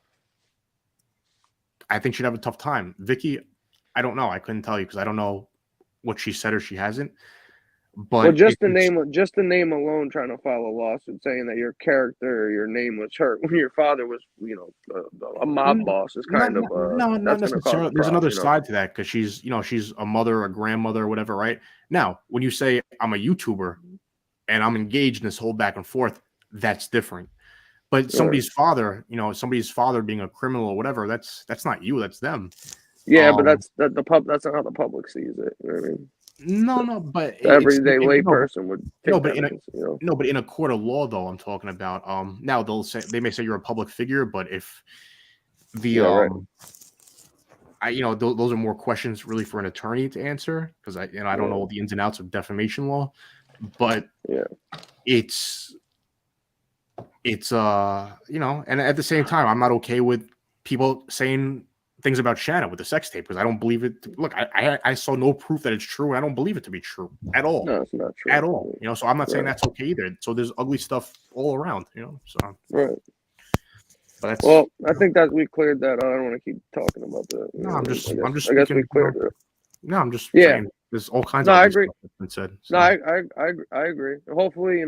think she'd have a tough time. Vicky, I don't know. I couldn't tell you because I don't know what she said or she hasn't. But just the name alone, trying to file a lawsuit saying that your character or your name was hurt when your father was, a mob boss is kind of not necessarily. There's another side to that because she's a mother, a grandmother, or whatever, right? Now, when you say I'm a YouTuber and I'm engaged in this whole back and forth, that's different. But somebody's father, being a criminal or whatever, that's not you, that's them. Yeah, but that's not how the public sees it. You know what I mean? No, but the everyday layperson would take but in a court of law, though, I'm talking about. Now they may say you're a public figure, but if the those are more questions really for an attorney to answer because I don't know the ins and outs of defamation law, but it's and at the same time, I'm not okay with people saying things about Shanna with the sex tape because I don't believe it. Look, I saw no proof that it's true, and I don't believe it to be true at all. No, it's not true at all. So I'm not saying that's okay either. So there's ugly stuff all around. So right. But I think that we cleared that. I don't want to keep talking about that. No, I guess we cleared it. No, I'm just saying there's all kinds of I agree. stuff that's been said. So. No, I agree. Hopefully,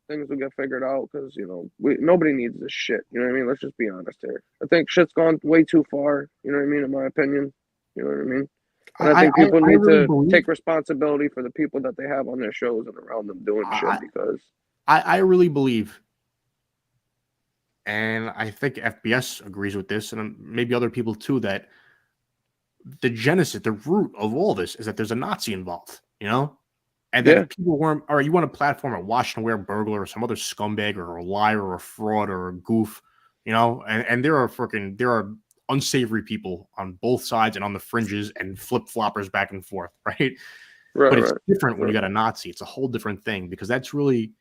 things will get figured out because nobody needs this shit. You know what I mean? Let's just be honest here. I think shit's gone way too far. You know what I mean? In my opinion, you know what I mean. And I think people need really to believe, take responsibility for the people that they have on their shows and around them doing shit because I really believe, and I think FBS agrees with this, and maybe other people too, that the genesis, the root of all this is that there's a Nazi involved, and that people weren't, all right, you want to platform a wash and wear burglar or some other scumbag or a liar or a fraud or a goof, and there are unsavory people on both sides and on the fringes and flip-floppers back and forth, right? But it's different when you got a Nazi. It's a whole different thing because that's really,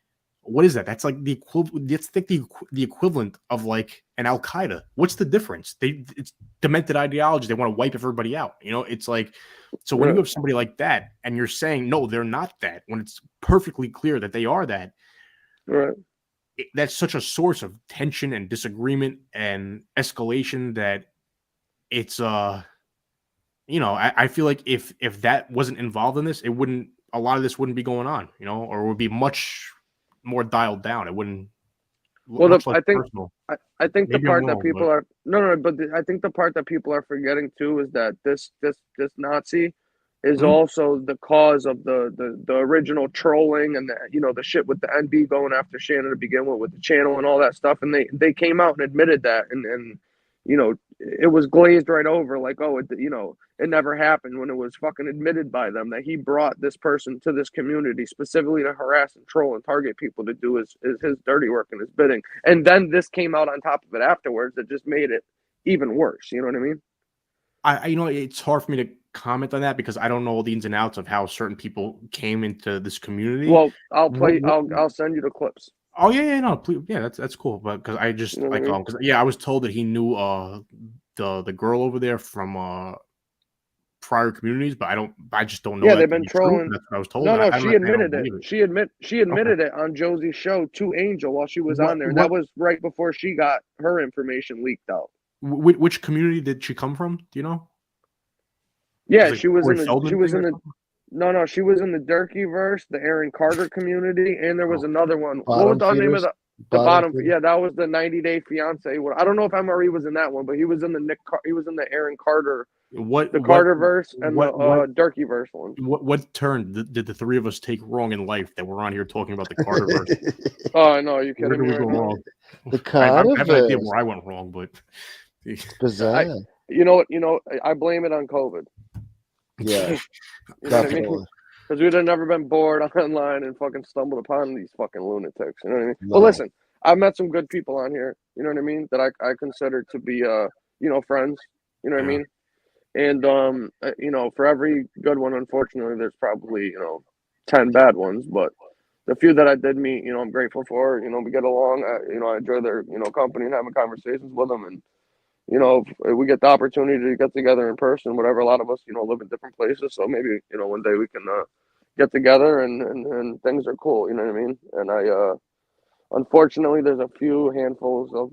what is that? That's like the equivalent. It's like the equivalent of like an Al Qaeda. What's the difference? It's demented ideology. They want to wipe everybody out. It's like, so when you have somebody like that and you're saying no, they're not that, when it's perfectly clear that they are that, that's such a source of tension and disagreement and escalation that it's I feel like if that wasn't involved in this, a lot of this wouldn't be going on, or it would be much more dialed down. It wouldn't. Well, I think personal. I think Maybe the part I'm that wrong, people but... are I think the part that people are forgetting too is that this Nazi is also the cause of the original trolling and the shit with the NB going after Shannon to begin with the channel and all that stuff, and they came out and admitted that, and it was glazed right over like, oh, it never happened, when it was fucking admitted by them that he brought this person to this community specifically to harass and troll and target people to do his dirty work and his bidding. And then this came out on top of it afterwards that just made it even worse. You know what I mean? It's hard for me to comment on that because I don't know all the ins and outs of how certain people came into this community. Well, I'll send you the clips. Oh yeah, please, yeah, that's cool. But because I just I was told that he knew the girl over there from prior communities, but I just don't know. Yeah, they've been trolling. That's what I was told. No, she admitted it. She admitted it on Josie's show to Angel while she was on there. And that was right before she got her information leaked out. Which community did she come from? Do you know? Yeah, she was in the Durkee-verse, the Aaron Carter community, and there was another one. What was the name of the bottom? Yeah, that was the 90 Day Fiance. I don't know if MRE was in that one, but he was in the Aaron Carter, the Carter-verse and the Durkee-verse one. What turn did the three of us take wrong in life that we're on here talking about the Carter-verse? Oh no, you kidding me? Wrong? The Carter-verse. I have an idea where I went wrong, but bizarre. I blame it on COVID. Yeah, you know what I mean? Because we'd have never been bored online and fucking stumbled upon these fucking lunatics. You know what I mean? No. But listen, I've met some good people on here. You know what I mean? That I consider to be friends. You know what I mean? And for every good one, unfortunately, there's probably 10 bad ones. But the few that I did meet, I'm grateful for. We get along. I enjoy their company and having conversations with them. And if we get the opportunity to get together in person, whatever, a lot of us, live in different places. So maybe, one day we can get together and things are cool. You know what I mean? And unfortunately, there's a few handfuls of,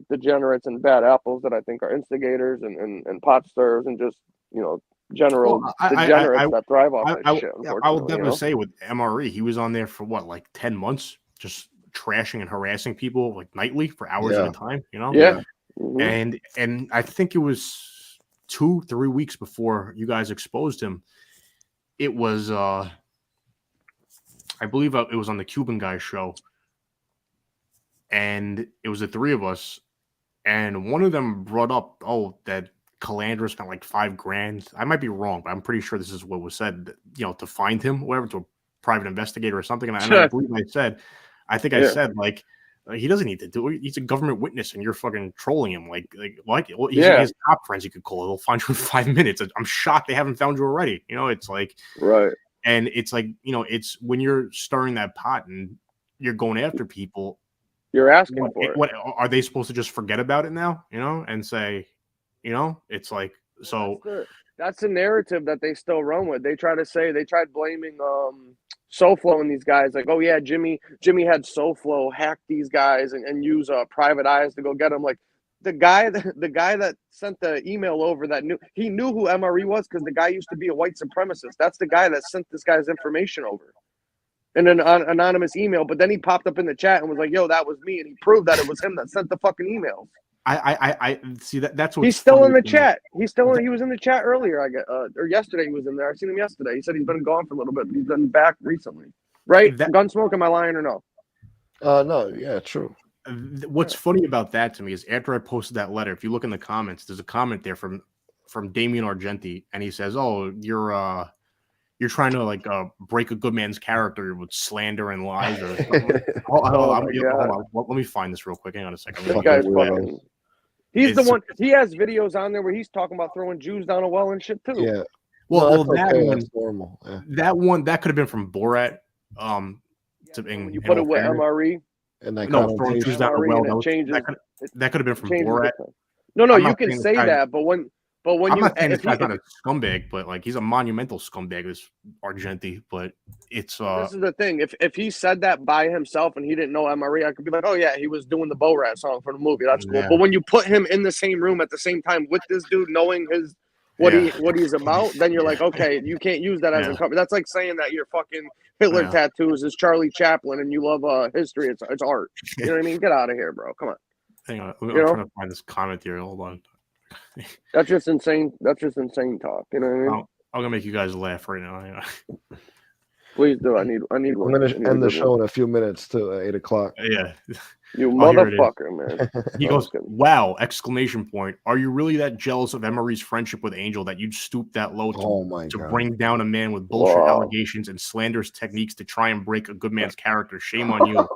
degenerates and bad apples that I think are instigators and pot stirrers and just, general degenerates that thrive off that shit. I will definitely say with MRE, he was on there for like 10 months, just trashing and harassing people like nightly for hours at a time, Yeah. Mm-hmm. And I think it was 2-3 weeks before you guys exposed him. It was, I believe it was on the Cuban Guy show, and it was the three of us, and one of them brought up, that Calandra spent like $5,000. I might be wrong, but I'm pretty sure this is what was said, to find him, whatever, to a private investigator or something. And I believe I said, like, he doesn't need to do it. He's a government witness, and you're fucking trolling him. Like what? Well, he's his top friends. You could call. They'll find you in 5 minutes. I'm shocked they haven't found you already. It's like right. And it's like it's when you're stirring that pot and you're going after people. You're asking for it. What are they supposed to just forget about it now? And say, it's like so. That's the narrative that they still run with. They tried blaming SoFlo and these guys, like, oh yeah, Jimmy had SoFlo hack these guys and use private eyes to go get them. Like the guy that sent the email over that knew who MRE was because the guy used to be a white supremacist. That's the guy that sent this guy's information over. in an anonymous email, but then he popped up in the chat and was like, "Yo, that was me," and he proved that it was him that sent the fucking emails. I see that's what He's still in the chat. He was in the chat earlier. I get or yesterday he was in there. I seen him yesterday. He said he's been gone for a little bit, but he's been back recently. Right? Gunsmoke, am I lying or no? No, yeah, true. What's funny about that to me is after I posted that letter, if you look in the comments, there's a comment there from Damien Argenti, and he says, "Oh, you're trying to like break a good man's character with slander and lies." Or hold on. Let me find this real quick. Hang on a second. This guy's fucking. He's the one. He has videos on there where he's talking about throwing Jews down a well and shit too. Yeah. Well, that one, that's normal. Yeah. that could have been from Borat. When you put it with MRE. And that throwing Jews down a well. That could have been from Borat. No, you can say that, but when I'm you not saying this guy's not a scumbag, but like he's a monumental scumbag, this Argenti. But it's this is the thing. If he said that by himself and he didn't know MRE, I could be like, oh yeah, he was doing the Borat song for the movie. That's cool. Yeah. But when you put him in the same room at the same time with this dude, knowing what he's about, then you're like, okay, you can't use that as a cover. That's like saying that your fucking Hitler tattoos is Charlie Chaplin and you love history. It's art. You know what I mean? Get out of here, bro. Come on. Hang on. I'm trying to find this comment here. Hold on. That's just insane. That's just insane talk. You know what I mean? I'm gonna make you guys laugh right now. Please do. I need one. I'm gonna end the show in a few minutes to 8 o'clock. Yeah. You motherfucker, man. He goes, "Wow!" Exclamation point. Are you really that jealous of Emery's friendship with Angel that you'd stoop that low to bring down a man with bullshit allegations and slanderous techniques to try and break a good man's character? Shame on you.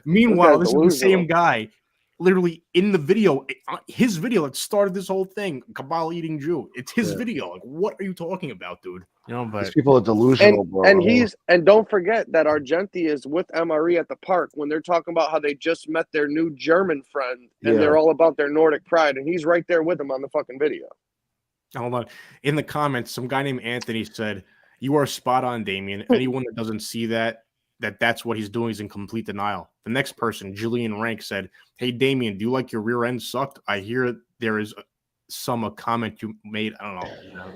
Meanwhile, this is the same guy. Literally in the video, his video that started this whole thing, Cabal eating Jew. It's his video. Like, what are you talking about, dude? You know, but these people are delusional, bro. And don't forget that Argenti is with MRE at the park when they're talking about how they just met their new German friend and they're all about their Nordic pride, and he's right there with them on the fucking video. Hold on. In the comments, some guy named Anthony said, "You are spot on, Damien. Anyone that doesn't see that's what he's doing is in complete denial." The next person, Jillian Rank, said, "Hey, Damien, do you like your rear end sucked? I hear there is a comment you made. I don't know."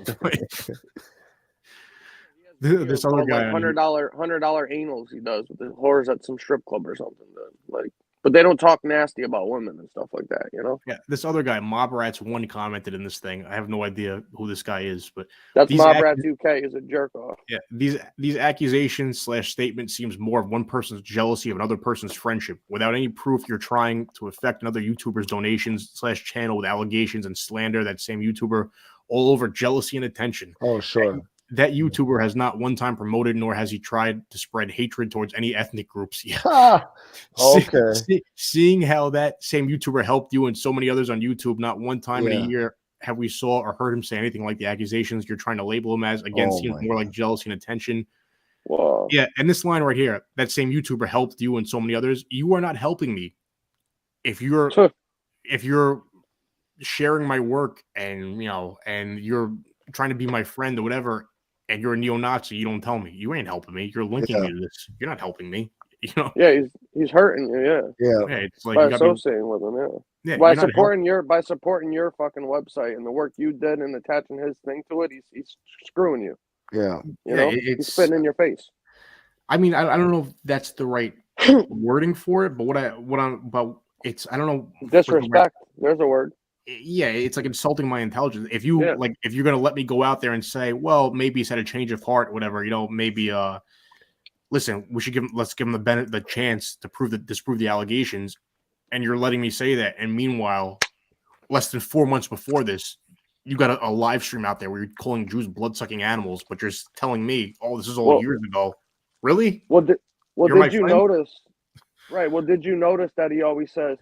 This other guy, $100 anals he does with the whores at some strip club or something. Like, but they don't talk nasty about women and stuff like that, you know? Yeah, this other guy, Mob Rats 1, commented in this thing. I have no idea who this guy is, but that's Mob Rats UK is a jerk off. Yeah, these accusations / statements seems more of one person's jealousy of another person's friendship. Without any proof, you're trying to affect another YouTuber's donations / channel with allegations and slander that same YouTuber all over jealousy and attention. Oh, sure. That YouTuber has not one time promoted, nor has he tried to spread hatred towards any ethnic groups. Yeah. Okay. Seeing how that same YouTuber helped you and so many others on YouTube, not one time in a year have we saw or heard him say anything like the accusations you're trying to label him as. Again, seems more like jealousy and attention. Wow. Yeah, and this line right here, that same YouTuber helped you and so many others. You are not helping me. If you're sharing my work and you're trying to be my friend or whatever, and you're a neo-Nazi, you don't tell me. You ain't helping me. You're linking me to this. You're not helping me. You know? Yeah, he's hurting you. Yeah. It's like by associating with him. Yeah. By supporting your fucking website and the work you did and attaching his thing to it, he's screwing you. Yeah. You know, he's spitting in your face. I mean, I don't know if that's the right wording for it, but I don't know. Disrespect. There's a word. Yeah, it's like insulting my intelligence. If you if you're gonna let me go out there and say, well, maybe he's had a change of heart, whatever, maybe listen, let's give him the chance to disprove the allegations, and you're letting me say that, and meanwhile, less than 4 months before this, you got a live stream out there where you're calling Jews blood-sucking animals, but you're telling me, oh, this is all years ago. Really? Did you notice? Right. Well, did you notice that he always says,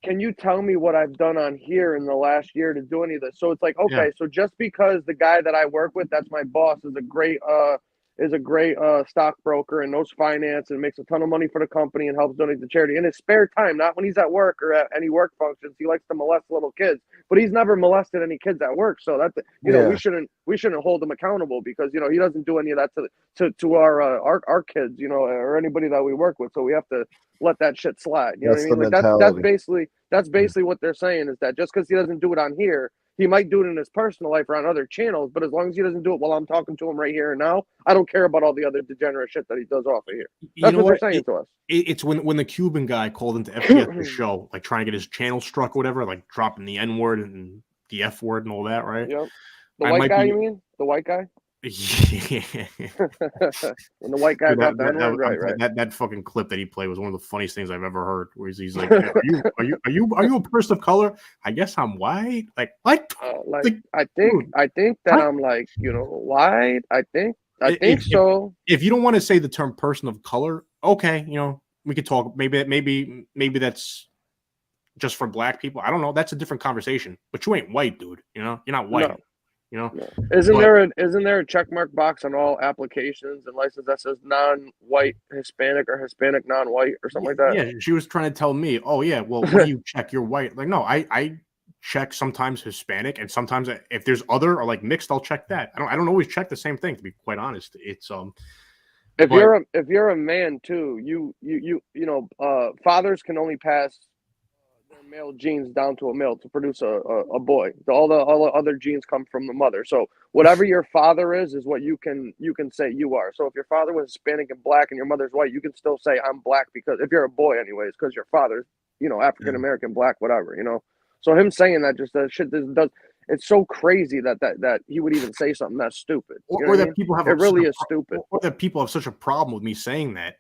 can you tell me what I've done on here in the last year to do any of this? So it's like, okay, so just because the guy that I work with, that's my boss, is a great stockbroker and knows finance and makes a ton of money for the company and helps donate to charity in his spare time, not when he's at work or at any work functions. He likes to molest little kids, but he's never molested any kids at work. So that's we shouldn't hold him accountable because he doesn't do any of that to our kids, or anybody that we work with. So we have to let that shit slide. You know what I mean? Like that's basically what they're saying, is that just because he doesn't do it on here, He might do it in his personal life or on other channels, but as long as he doesn't do it while I'm talking to him right here and now, I don't care about all the other degenerate shit that he does off of here. That's what they're saying to us. It's when the Cuban guy called into FBS's show, like trying to get his channel struck or whatever, like dropping the N word and the F word and all that, right? Yep. The white guy, you mean? The white guy? Yeah. When the white guy Dude, dropped the N word, right. That fucking clip that he played was one of the funniest things I've ever heard. Where he's like, "Are you a person of color? I guess I'm white." Like what? I think that I'm like, white. I think so. If you don't want to say the term "person of color," okay, we could talk. Maybe that's just for black people. I don't know. That's a different conversation. But you ain't white, dude. You're not white. No. Isn't there a check mark box on all applications and license that says non-white Hispanic or Hispanic non-white or something like that? Yeah, she was trying to tell me, oh yeah, well, what do you check? You're white. Like, no, I check sometimes Hispanic, and sometimes if there's other or like mixed, I'll check that. I don't always check the same thing, to be quite honest. It's if you're a man too, fathers can only pass their male genes down to a male to produce a boy. All the other genes come from the mother. So whatever your father is what you can say you are. So if your father was Hispanic and black and your mother's white, you can still say I'm black, because if you're a boy anyways, because your father's African American, black, whatever. So him saying that just that shit does. It's so crazy that he would even say something that's stupid. Or that people have it really is stupid. Or that people have such a problem with me saying that.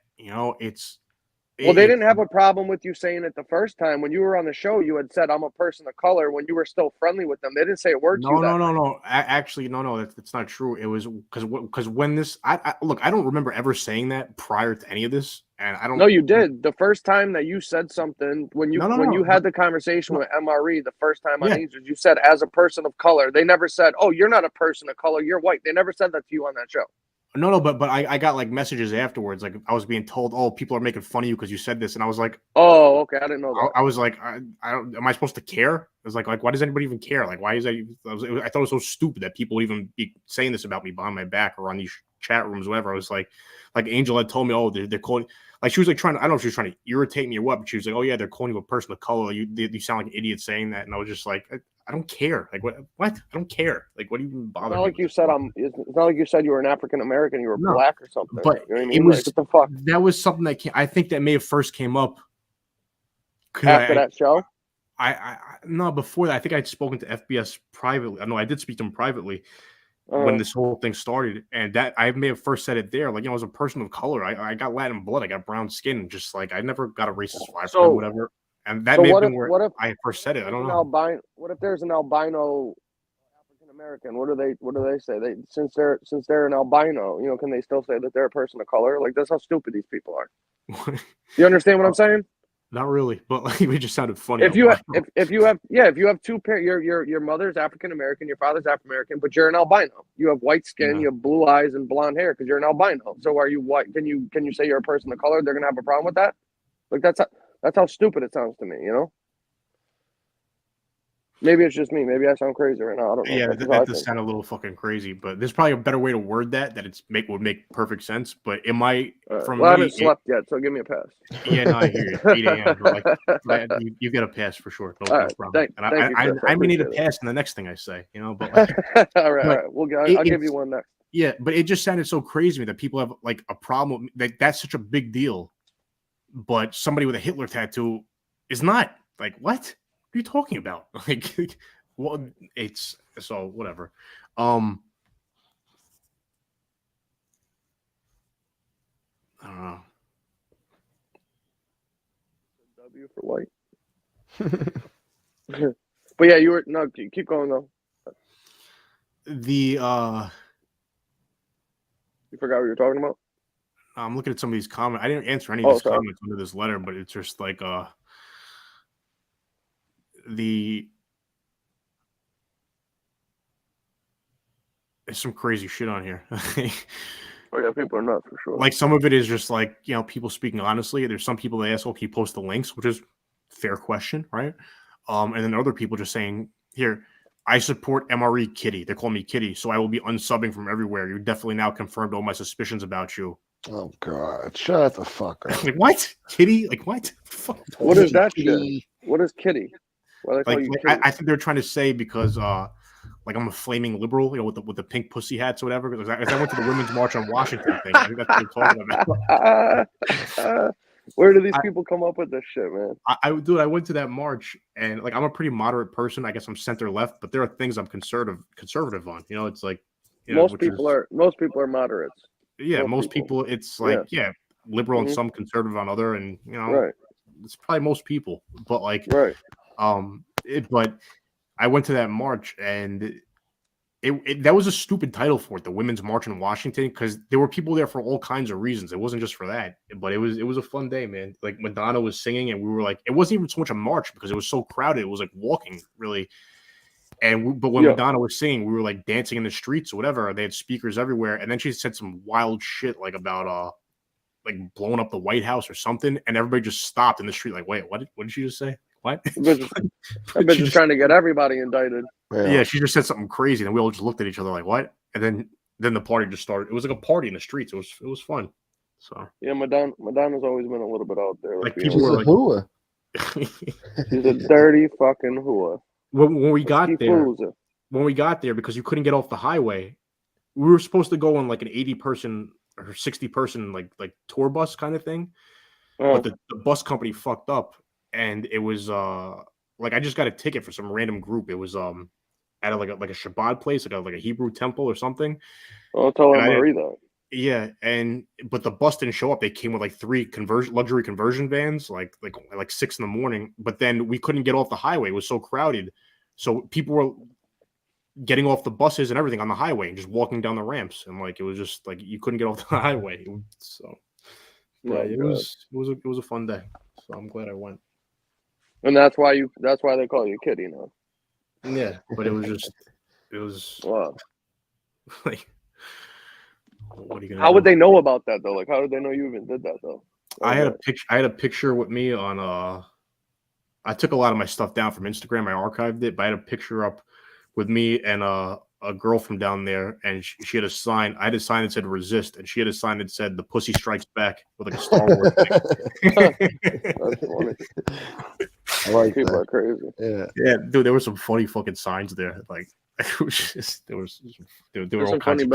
Well, they didn't have a problem with you saying it the first time. When you were on the show, you had said, I'm a person of color when you were still friendly with them. They didn't say a word to you. No. Actually, no, that's not true. It was because when this, I look, I don't remember ever saying that prior to any of this. And I don't. No, you did. The first time that you said something, when you had the conversation with MRE, the first time on Angels, you said, as a person of color. They never said, oh, you're not a person of color, you're white. They never said that to you on that show. No, but I got like messages afterwards. Like I was being told, "Oh, people are making fun of you because you said this," and I was like, "Oh, okay, I didn't know that." I was like, I don't. Am I supposed to care? I was like, why does anybody even care? Like, why is that? I thought it was so stupid that people would even be saying this about me behind my back or on these chat rooms, whatever. I was like Angel had told me, "Oh, they're calling." Like she was like trying to. I don't know if she was trying to irritate me or what, but she was like, "Oh yeah, they're calling you a person of color. You sound like an idiot saying that," and I was just like, I don't care. Like what? I don't care. Like what do you even bother? It's not like you said it's not like you said you were an African American. You were black or something. But you know what I mean? It was what the fuck. That was something that I think that may have first came up after that show. No, before that. I think I'd spoken to FBS privately. No, I did speak to him privately when this whole thing started, and that I may have first said it there. Like as a person of color, I got Latin blood. I got brown skin. Just like I never got a racist vibe or whatever. And that may have been where I first said it. I don't know. What if there's an albino African American? What do they say? Since they're an albino, can they still say that they're a person of color? Like that's how stupid these people are. You understand what I'm saying? Not really, but like it just sounded funny. If you have two parents, your mother's African American, your father's African American, but you're an albino. You have white skin, you have blue eyes and blonde hair because you're an albino. So are you white? Can you say you're a person of color? They're gonna have a problem with that? Like that's how stupid it sounds to me, Maybe it's just me. Maybe I sound crazy right now. I don't know. Yeah, that does sound a little fucking crazy, but there's probably a better way to word that would make perfect sense. But it might I haven't slept yet, so give me a pass. Yeah, no, I hear you. 8 a.m. But like, you get a pass for sure. No problem. I may need a pass in the next thing I say, But like, all right. I'll give you one next. Yeah, but it just sounded so crazy to me that people have like a problem that's such a big deal. But somebody with a Hitler tattoo is not. Like, what? What are you talking about? Like, well, it's so whatever. I don't know. W for white. But yeah, keep going though. You forgot what you were talking about? I'm looking at some of these comments. I didn't answer any of these comments under this letter, but it's just like there's some crazy shit on here. Oh yeah, people are nuts for sure. Like some of it is just like people speaking honestly. There's some people that ask, "Okay, post the links," which is fair question, right? And then other people just saying, "Here, I support MRE Kitty. They call me Kitty, so I will be unsubbing from everywhere. You definitely now confirmed all my suspicions about you." Oh God! Shut the fuck up! Like what, Kitty? Like what? What is that shit? What is Kitty? Why they call you kitty? I think they're trying to say because like I'm a flaming liberal, you know, with the pink pussy hats or whatever. Because I went to the Women's March on Washington thing. I think that's what they're talking about. Where do these people come up with this shit, man? I went to that march, and like I'm a pretty moderate person. I guess I'm center left, but there are things I'm conservative on. You know, it's like most people are moderates. Yeah, most people it's like liberal on some, conservative on other, and you know, it's probably most people. But like, but I went to that march, and that was a stupid title for it, the Women's March in Washington, because there were people there for all kinds of reasons. It wasn't just for that, but it was a fun day, man. Like Madonna was singing, and we were like, it wasn't even so much a march because it was so crowded. It was like walking, really. But when Madonna was singing, we were like dancing in the streets or whatever. They had speakers everywhere, and then she said some wild shit like about like blowing up the White House or something, and everybody just stopped in the street like, wait, what did she just say? What? That bitch is trying to get everybody indicted. Yeah, she just said something crazy, and we all just looked at each other like, "What?" And then the party just started. It was like a party in the streets. It was fun. So yeah, Madonna's always been a little bit out there. Like people were like, she's a dirty fucking hooah. When we got there, because you couldn't get off the highway, we were supposed to go on like an 80-person or 60-person like tour bus kind of thing, but the bus company fucked up. And it was like I just got a ticket for some random group. It was at a Shabbat place, like a Hebrew temple or something. I'll tell Marie that. Yeah, but the bus didn't show up. They came with like 3 luxury conversion vans, like 6 in the morning. But then we couldn't get off the highway. It was so crowded, so people were getting off the buses and everything on the highway and just walking down the ramps. And like it was just like you couldn't get off the highway. So it was a fun day. So I'm glad I went. And that's why they call you kitty now. Yeah, but it was wow. Like, what are you gonna how do? would they know about that though? Like, how did they know you even did that though? I had a picture with me on I took a lot of my stuff down from Instagram. I archived it, but I had a picture up with me and a girl from down there, and she had a sign. I had a sign that said "resist," and she had a sign that said "the pussy strikes back" with like a Star Wars thing. That's funny. I like people that. are crazy. Yeah, dude, there were some funny fucking signs there. Like it was just there were all kinds of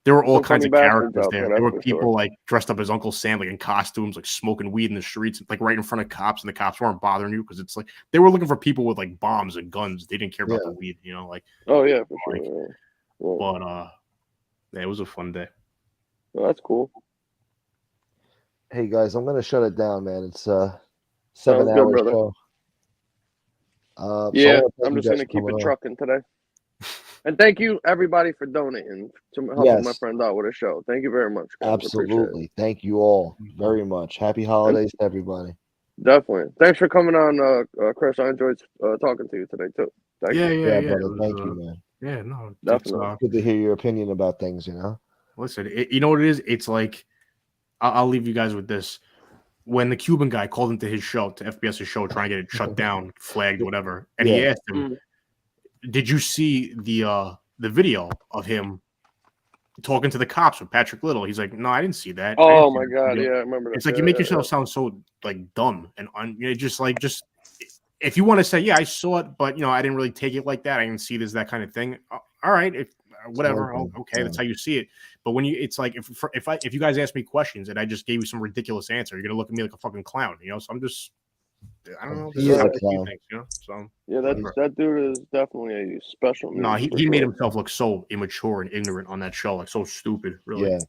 there were all kinds of characters there. There were people like dressed up as Uncle Sam, like in costumes, like smoking weed in the streets, like right in front of cops, and the cops weren't bothering you because it's like they were looking for people with like bombs and guns. They didn't care about the weed, you know, like. Oh yeah, for sure. But it was a fun day. Well, that's cool. Hey guys, I'm gonna shut it down, man. It's 7-hour show. Yeah, I'm just gonna keep it trucking today. And thank you everybody for donating to helping my friend out with a show. Thank you very much, guys. Absolutely. Thank you all very much. Happy holidays to everybody. Definitely. Thanks for coming on, Chris. I enjoyed talking to you today too. Thank you. Brother. Thank you, man. Yeah, no, definitely. Good to hear your opinion about things, you know. Listen, you know what it is? It's like I'll leave you guys with this. When the Cuban guy called into his show, to FBS's show, trying to get it shut down, flagged, whatever, and he asked him, "Did you see the video of him talking to the cops with Patrick Little?" He's like, "No, I didn't see that." Oh my god, yeah, I remember that. It's like you make yourself sound so like dumb and just if you want to say, "Yeah, I saw it, but I didn't really take it like that. I didn't see it as that kind of thing." All right, whatever. Okay, that's how you see it. But when it's like if you guys ask me questions and I just gave you some ridiculous answer, you're gonna look at me like a fucking clown, So I'm just. I don't know. He is a clown. So yeah, that dude is definitely a special. No, he made himself look so immature and ignorant on that show, like so stupid. Really, yeah,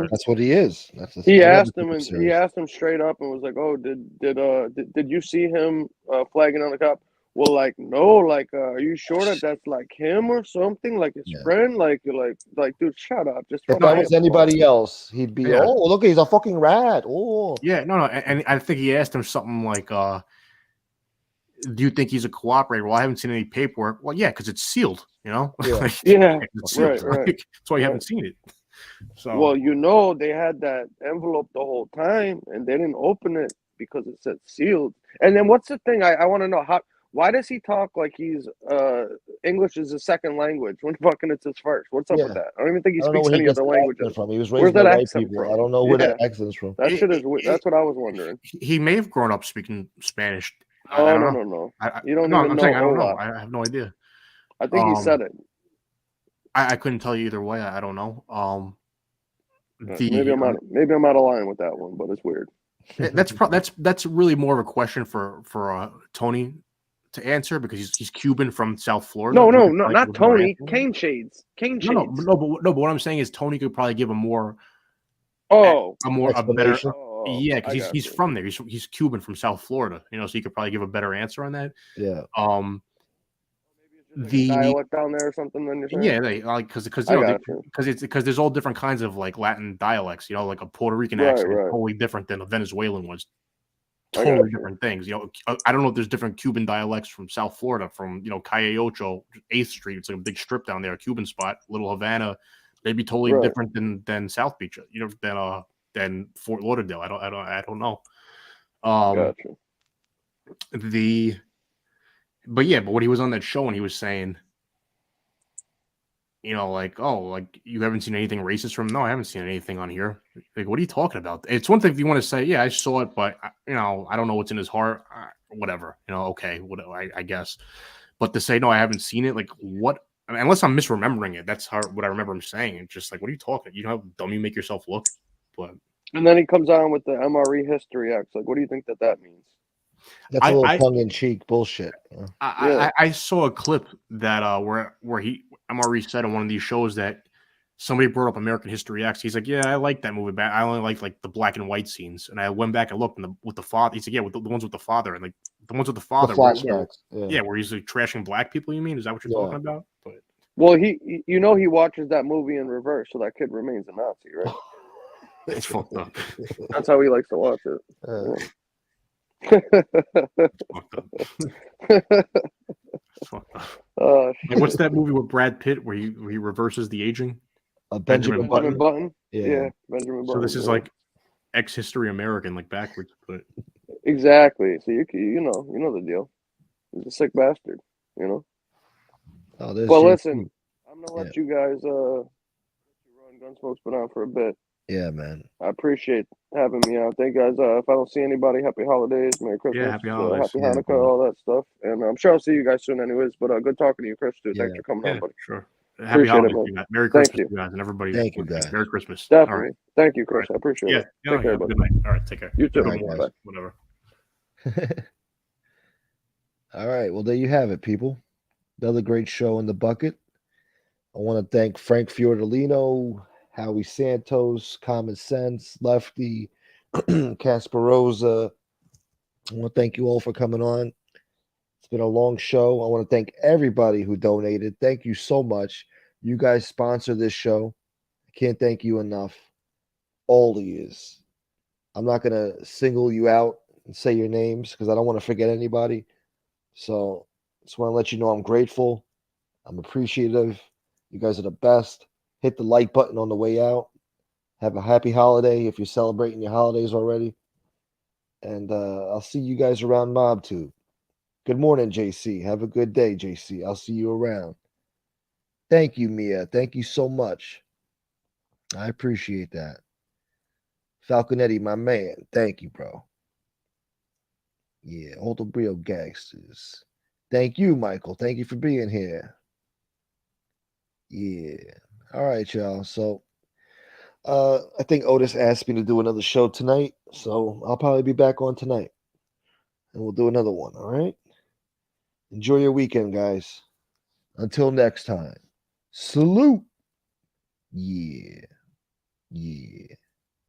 that's what he is. He asked him straight up and was like, "Oh, did you see him flagging on the cop?" Well, like no, like are you sure that's like him or something, like his friend? Like dude, shut up. Just if that was anybody else, he'd be oh look, he's a fucking rat. Oh yeah, no, and I think he asked him something like do you think he's a cooperator? Well, I haven't seen any paperwork. Well, yeah, because it's sealed, Yeah, it's sealed. Right. That's why you haven't seen it. So well, they had that envelope the whole time, and they didn't open it because it said sealed. And then what's the thing? I want to know why does he talk like he's English is a second language when fucking it's his first? What's up with that? I don't even think he speaks any other languages. He was raised by white people. I don't know where that accent's from. That's what I was wondering. He may have grown up speaking Spanish I don't know. No. You don't no, even I'm know saying I don't know. Olaf. I have no idea. I think he said it. I couldn't tell you either way. I don't know. Maybe I'm out of line with that one, but it's weird. That's really more of a question for Tony to answer because he's Cuban from South Florida. No, not Tony. Cane Shades. No, but what I'm saying is Tony could probably give a more better. Yeah, because he's from there. He's Cuban from South Florida. So he could probably give a better answer on that. Yeah. The dialect down there or something. Then you're saying? Yeah, because there's all different kinds of like Latin dialects. Like a Puerto Rican accent is totally different than a Venezuelan was. Totally different things. I don't know if there's different Cuban dialects from South Florida, from Calle Ocho, 8th Street. It's like a big strip down there, a Cuban spot. Little Havana, they'd be totally different than South Beach. Than Fort Lauderdale. I don't know. Gotcha. But what he was on that show and he was saying, you haven't seen anything racist from him. No, I haven't seen anything on here. Like, what are you talking about? It's one thing if you want to say, yeah, I saw it, but I don't know what's in his heart. Whatever, okay, I guess. But to say no, I haven't seen it. Like, what? I mean, unless I'm misremembering it, that's what I remember him saying. It's just like, what are you talking? You know how dumb you make yourself look. But and then he comes on with the MRE History X. Like, what do you think that means? That's a little tongue-in-cheek bullshit. I saw a clip that where MRE said on one of these shows that somebody brought up American History X. He's like, yeah, I like that movie, but I only like the black and white scenes. And I went back and looked with the father. He said, yeah, with the ones with the father, and like the ones with the father, where he's like trashing black people. You mean? Is that what you're talking about? But well, he watches that movie in reverse, so that kid remains a Nazi, right? It's fucked up. That's how he likes to watch it. What's that movie with Brad Pitt where he reverses the aging? Benjamin Button. Yeah, Benjamin Button. So this is like ex-history American, like backwards, but exactly. So you know the deal. He's a sick bastard. Well, listen, I'm gonna let you guys run. Gunsmoke's been on for a bit. Yeah, man. I appreciate having me out. Thank you guys. If I don't see anybody, happy holidays, Merry Christmas, happy holidays, happy Hanukkah, all that stuff. And I'm sure I'll see you guys soon, anyways. But good talking to you, Chris. Too. Thanks for coming on, buddy. Sure. Happy holidays, you guys. Merry Christmas, you guys, and everybody. Thank you, guys. Merry Christmas. Definitely. All right. Thank you, Chris. I appreciate it. Take care, buddy. Good night. All right, take care. You too. Bye. Whatever. All right. Well, there you have it, people. Another great show in the bucket. I want to thank Frank Fiordilino, Howie Santos, Common Sense, Lefty, Kasparoza. I want to thank you all for coming on. It's been a long show. I want to thank everybody who donated. Thank you so much. You guys sponsor this show. I can't thank you enough. All of yous. I'm not going to single you out and say your names because I don't want to forget anybody. So just want to let you know I'm grateful. I'm appreciative. You guys are the best. Hit the like button on the way out. Have a happy holiday if you're celebrating your holidays already. And I'll see you guys around MobTube. Good morning, JC. Have a good day, JC. I'll see you around. Thank you, Mia. Thank you so much. I appreciate that. Falconetti, my man. Thank you, bro. Yeah, all the real gangsters. Thank you, Michael. Thank you for being here. Yeah. All right, y'all. So I think Otis asked me to do another show tonight. So I'll probably be back on tonight. And we'll do another one. All right. Enjoy your weekend, guys. Until next time. Salute. Yeah. Yeah.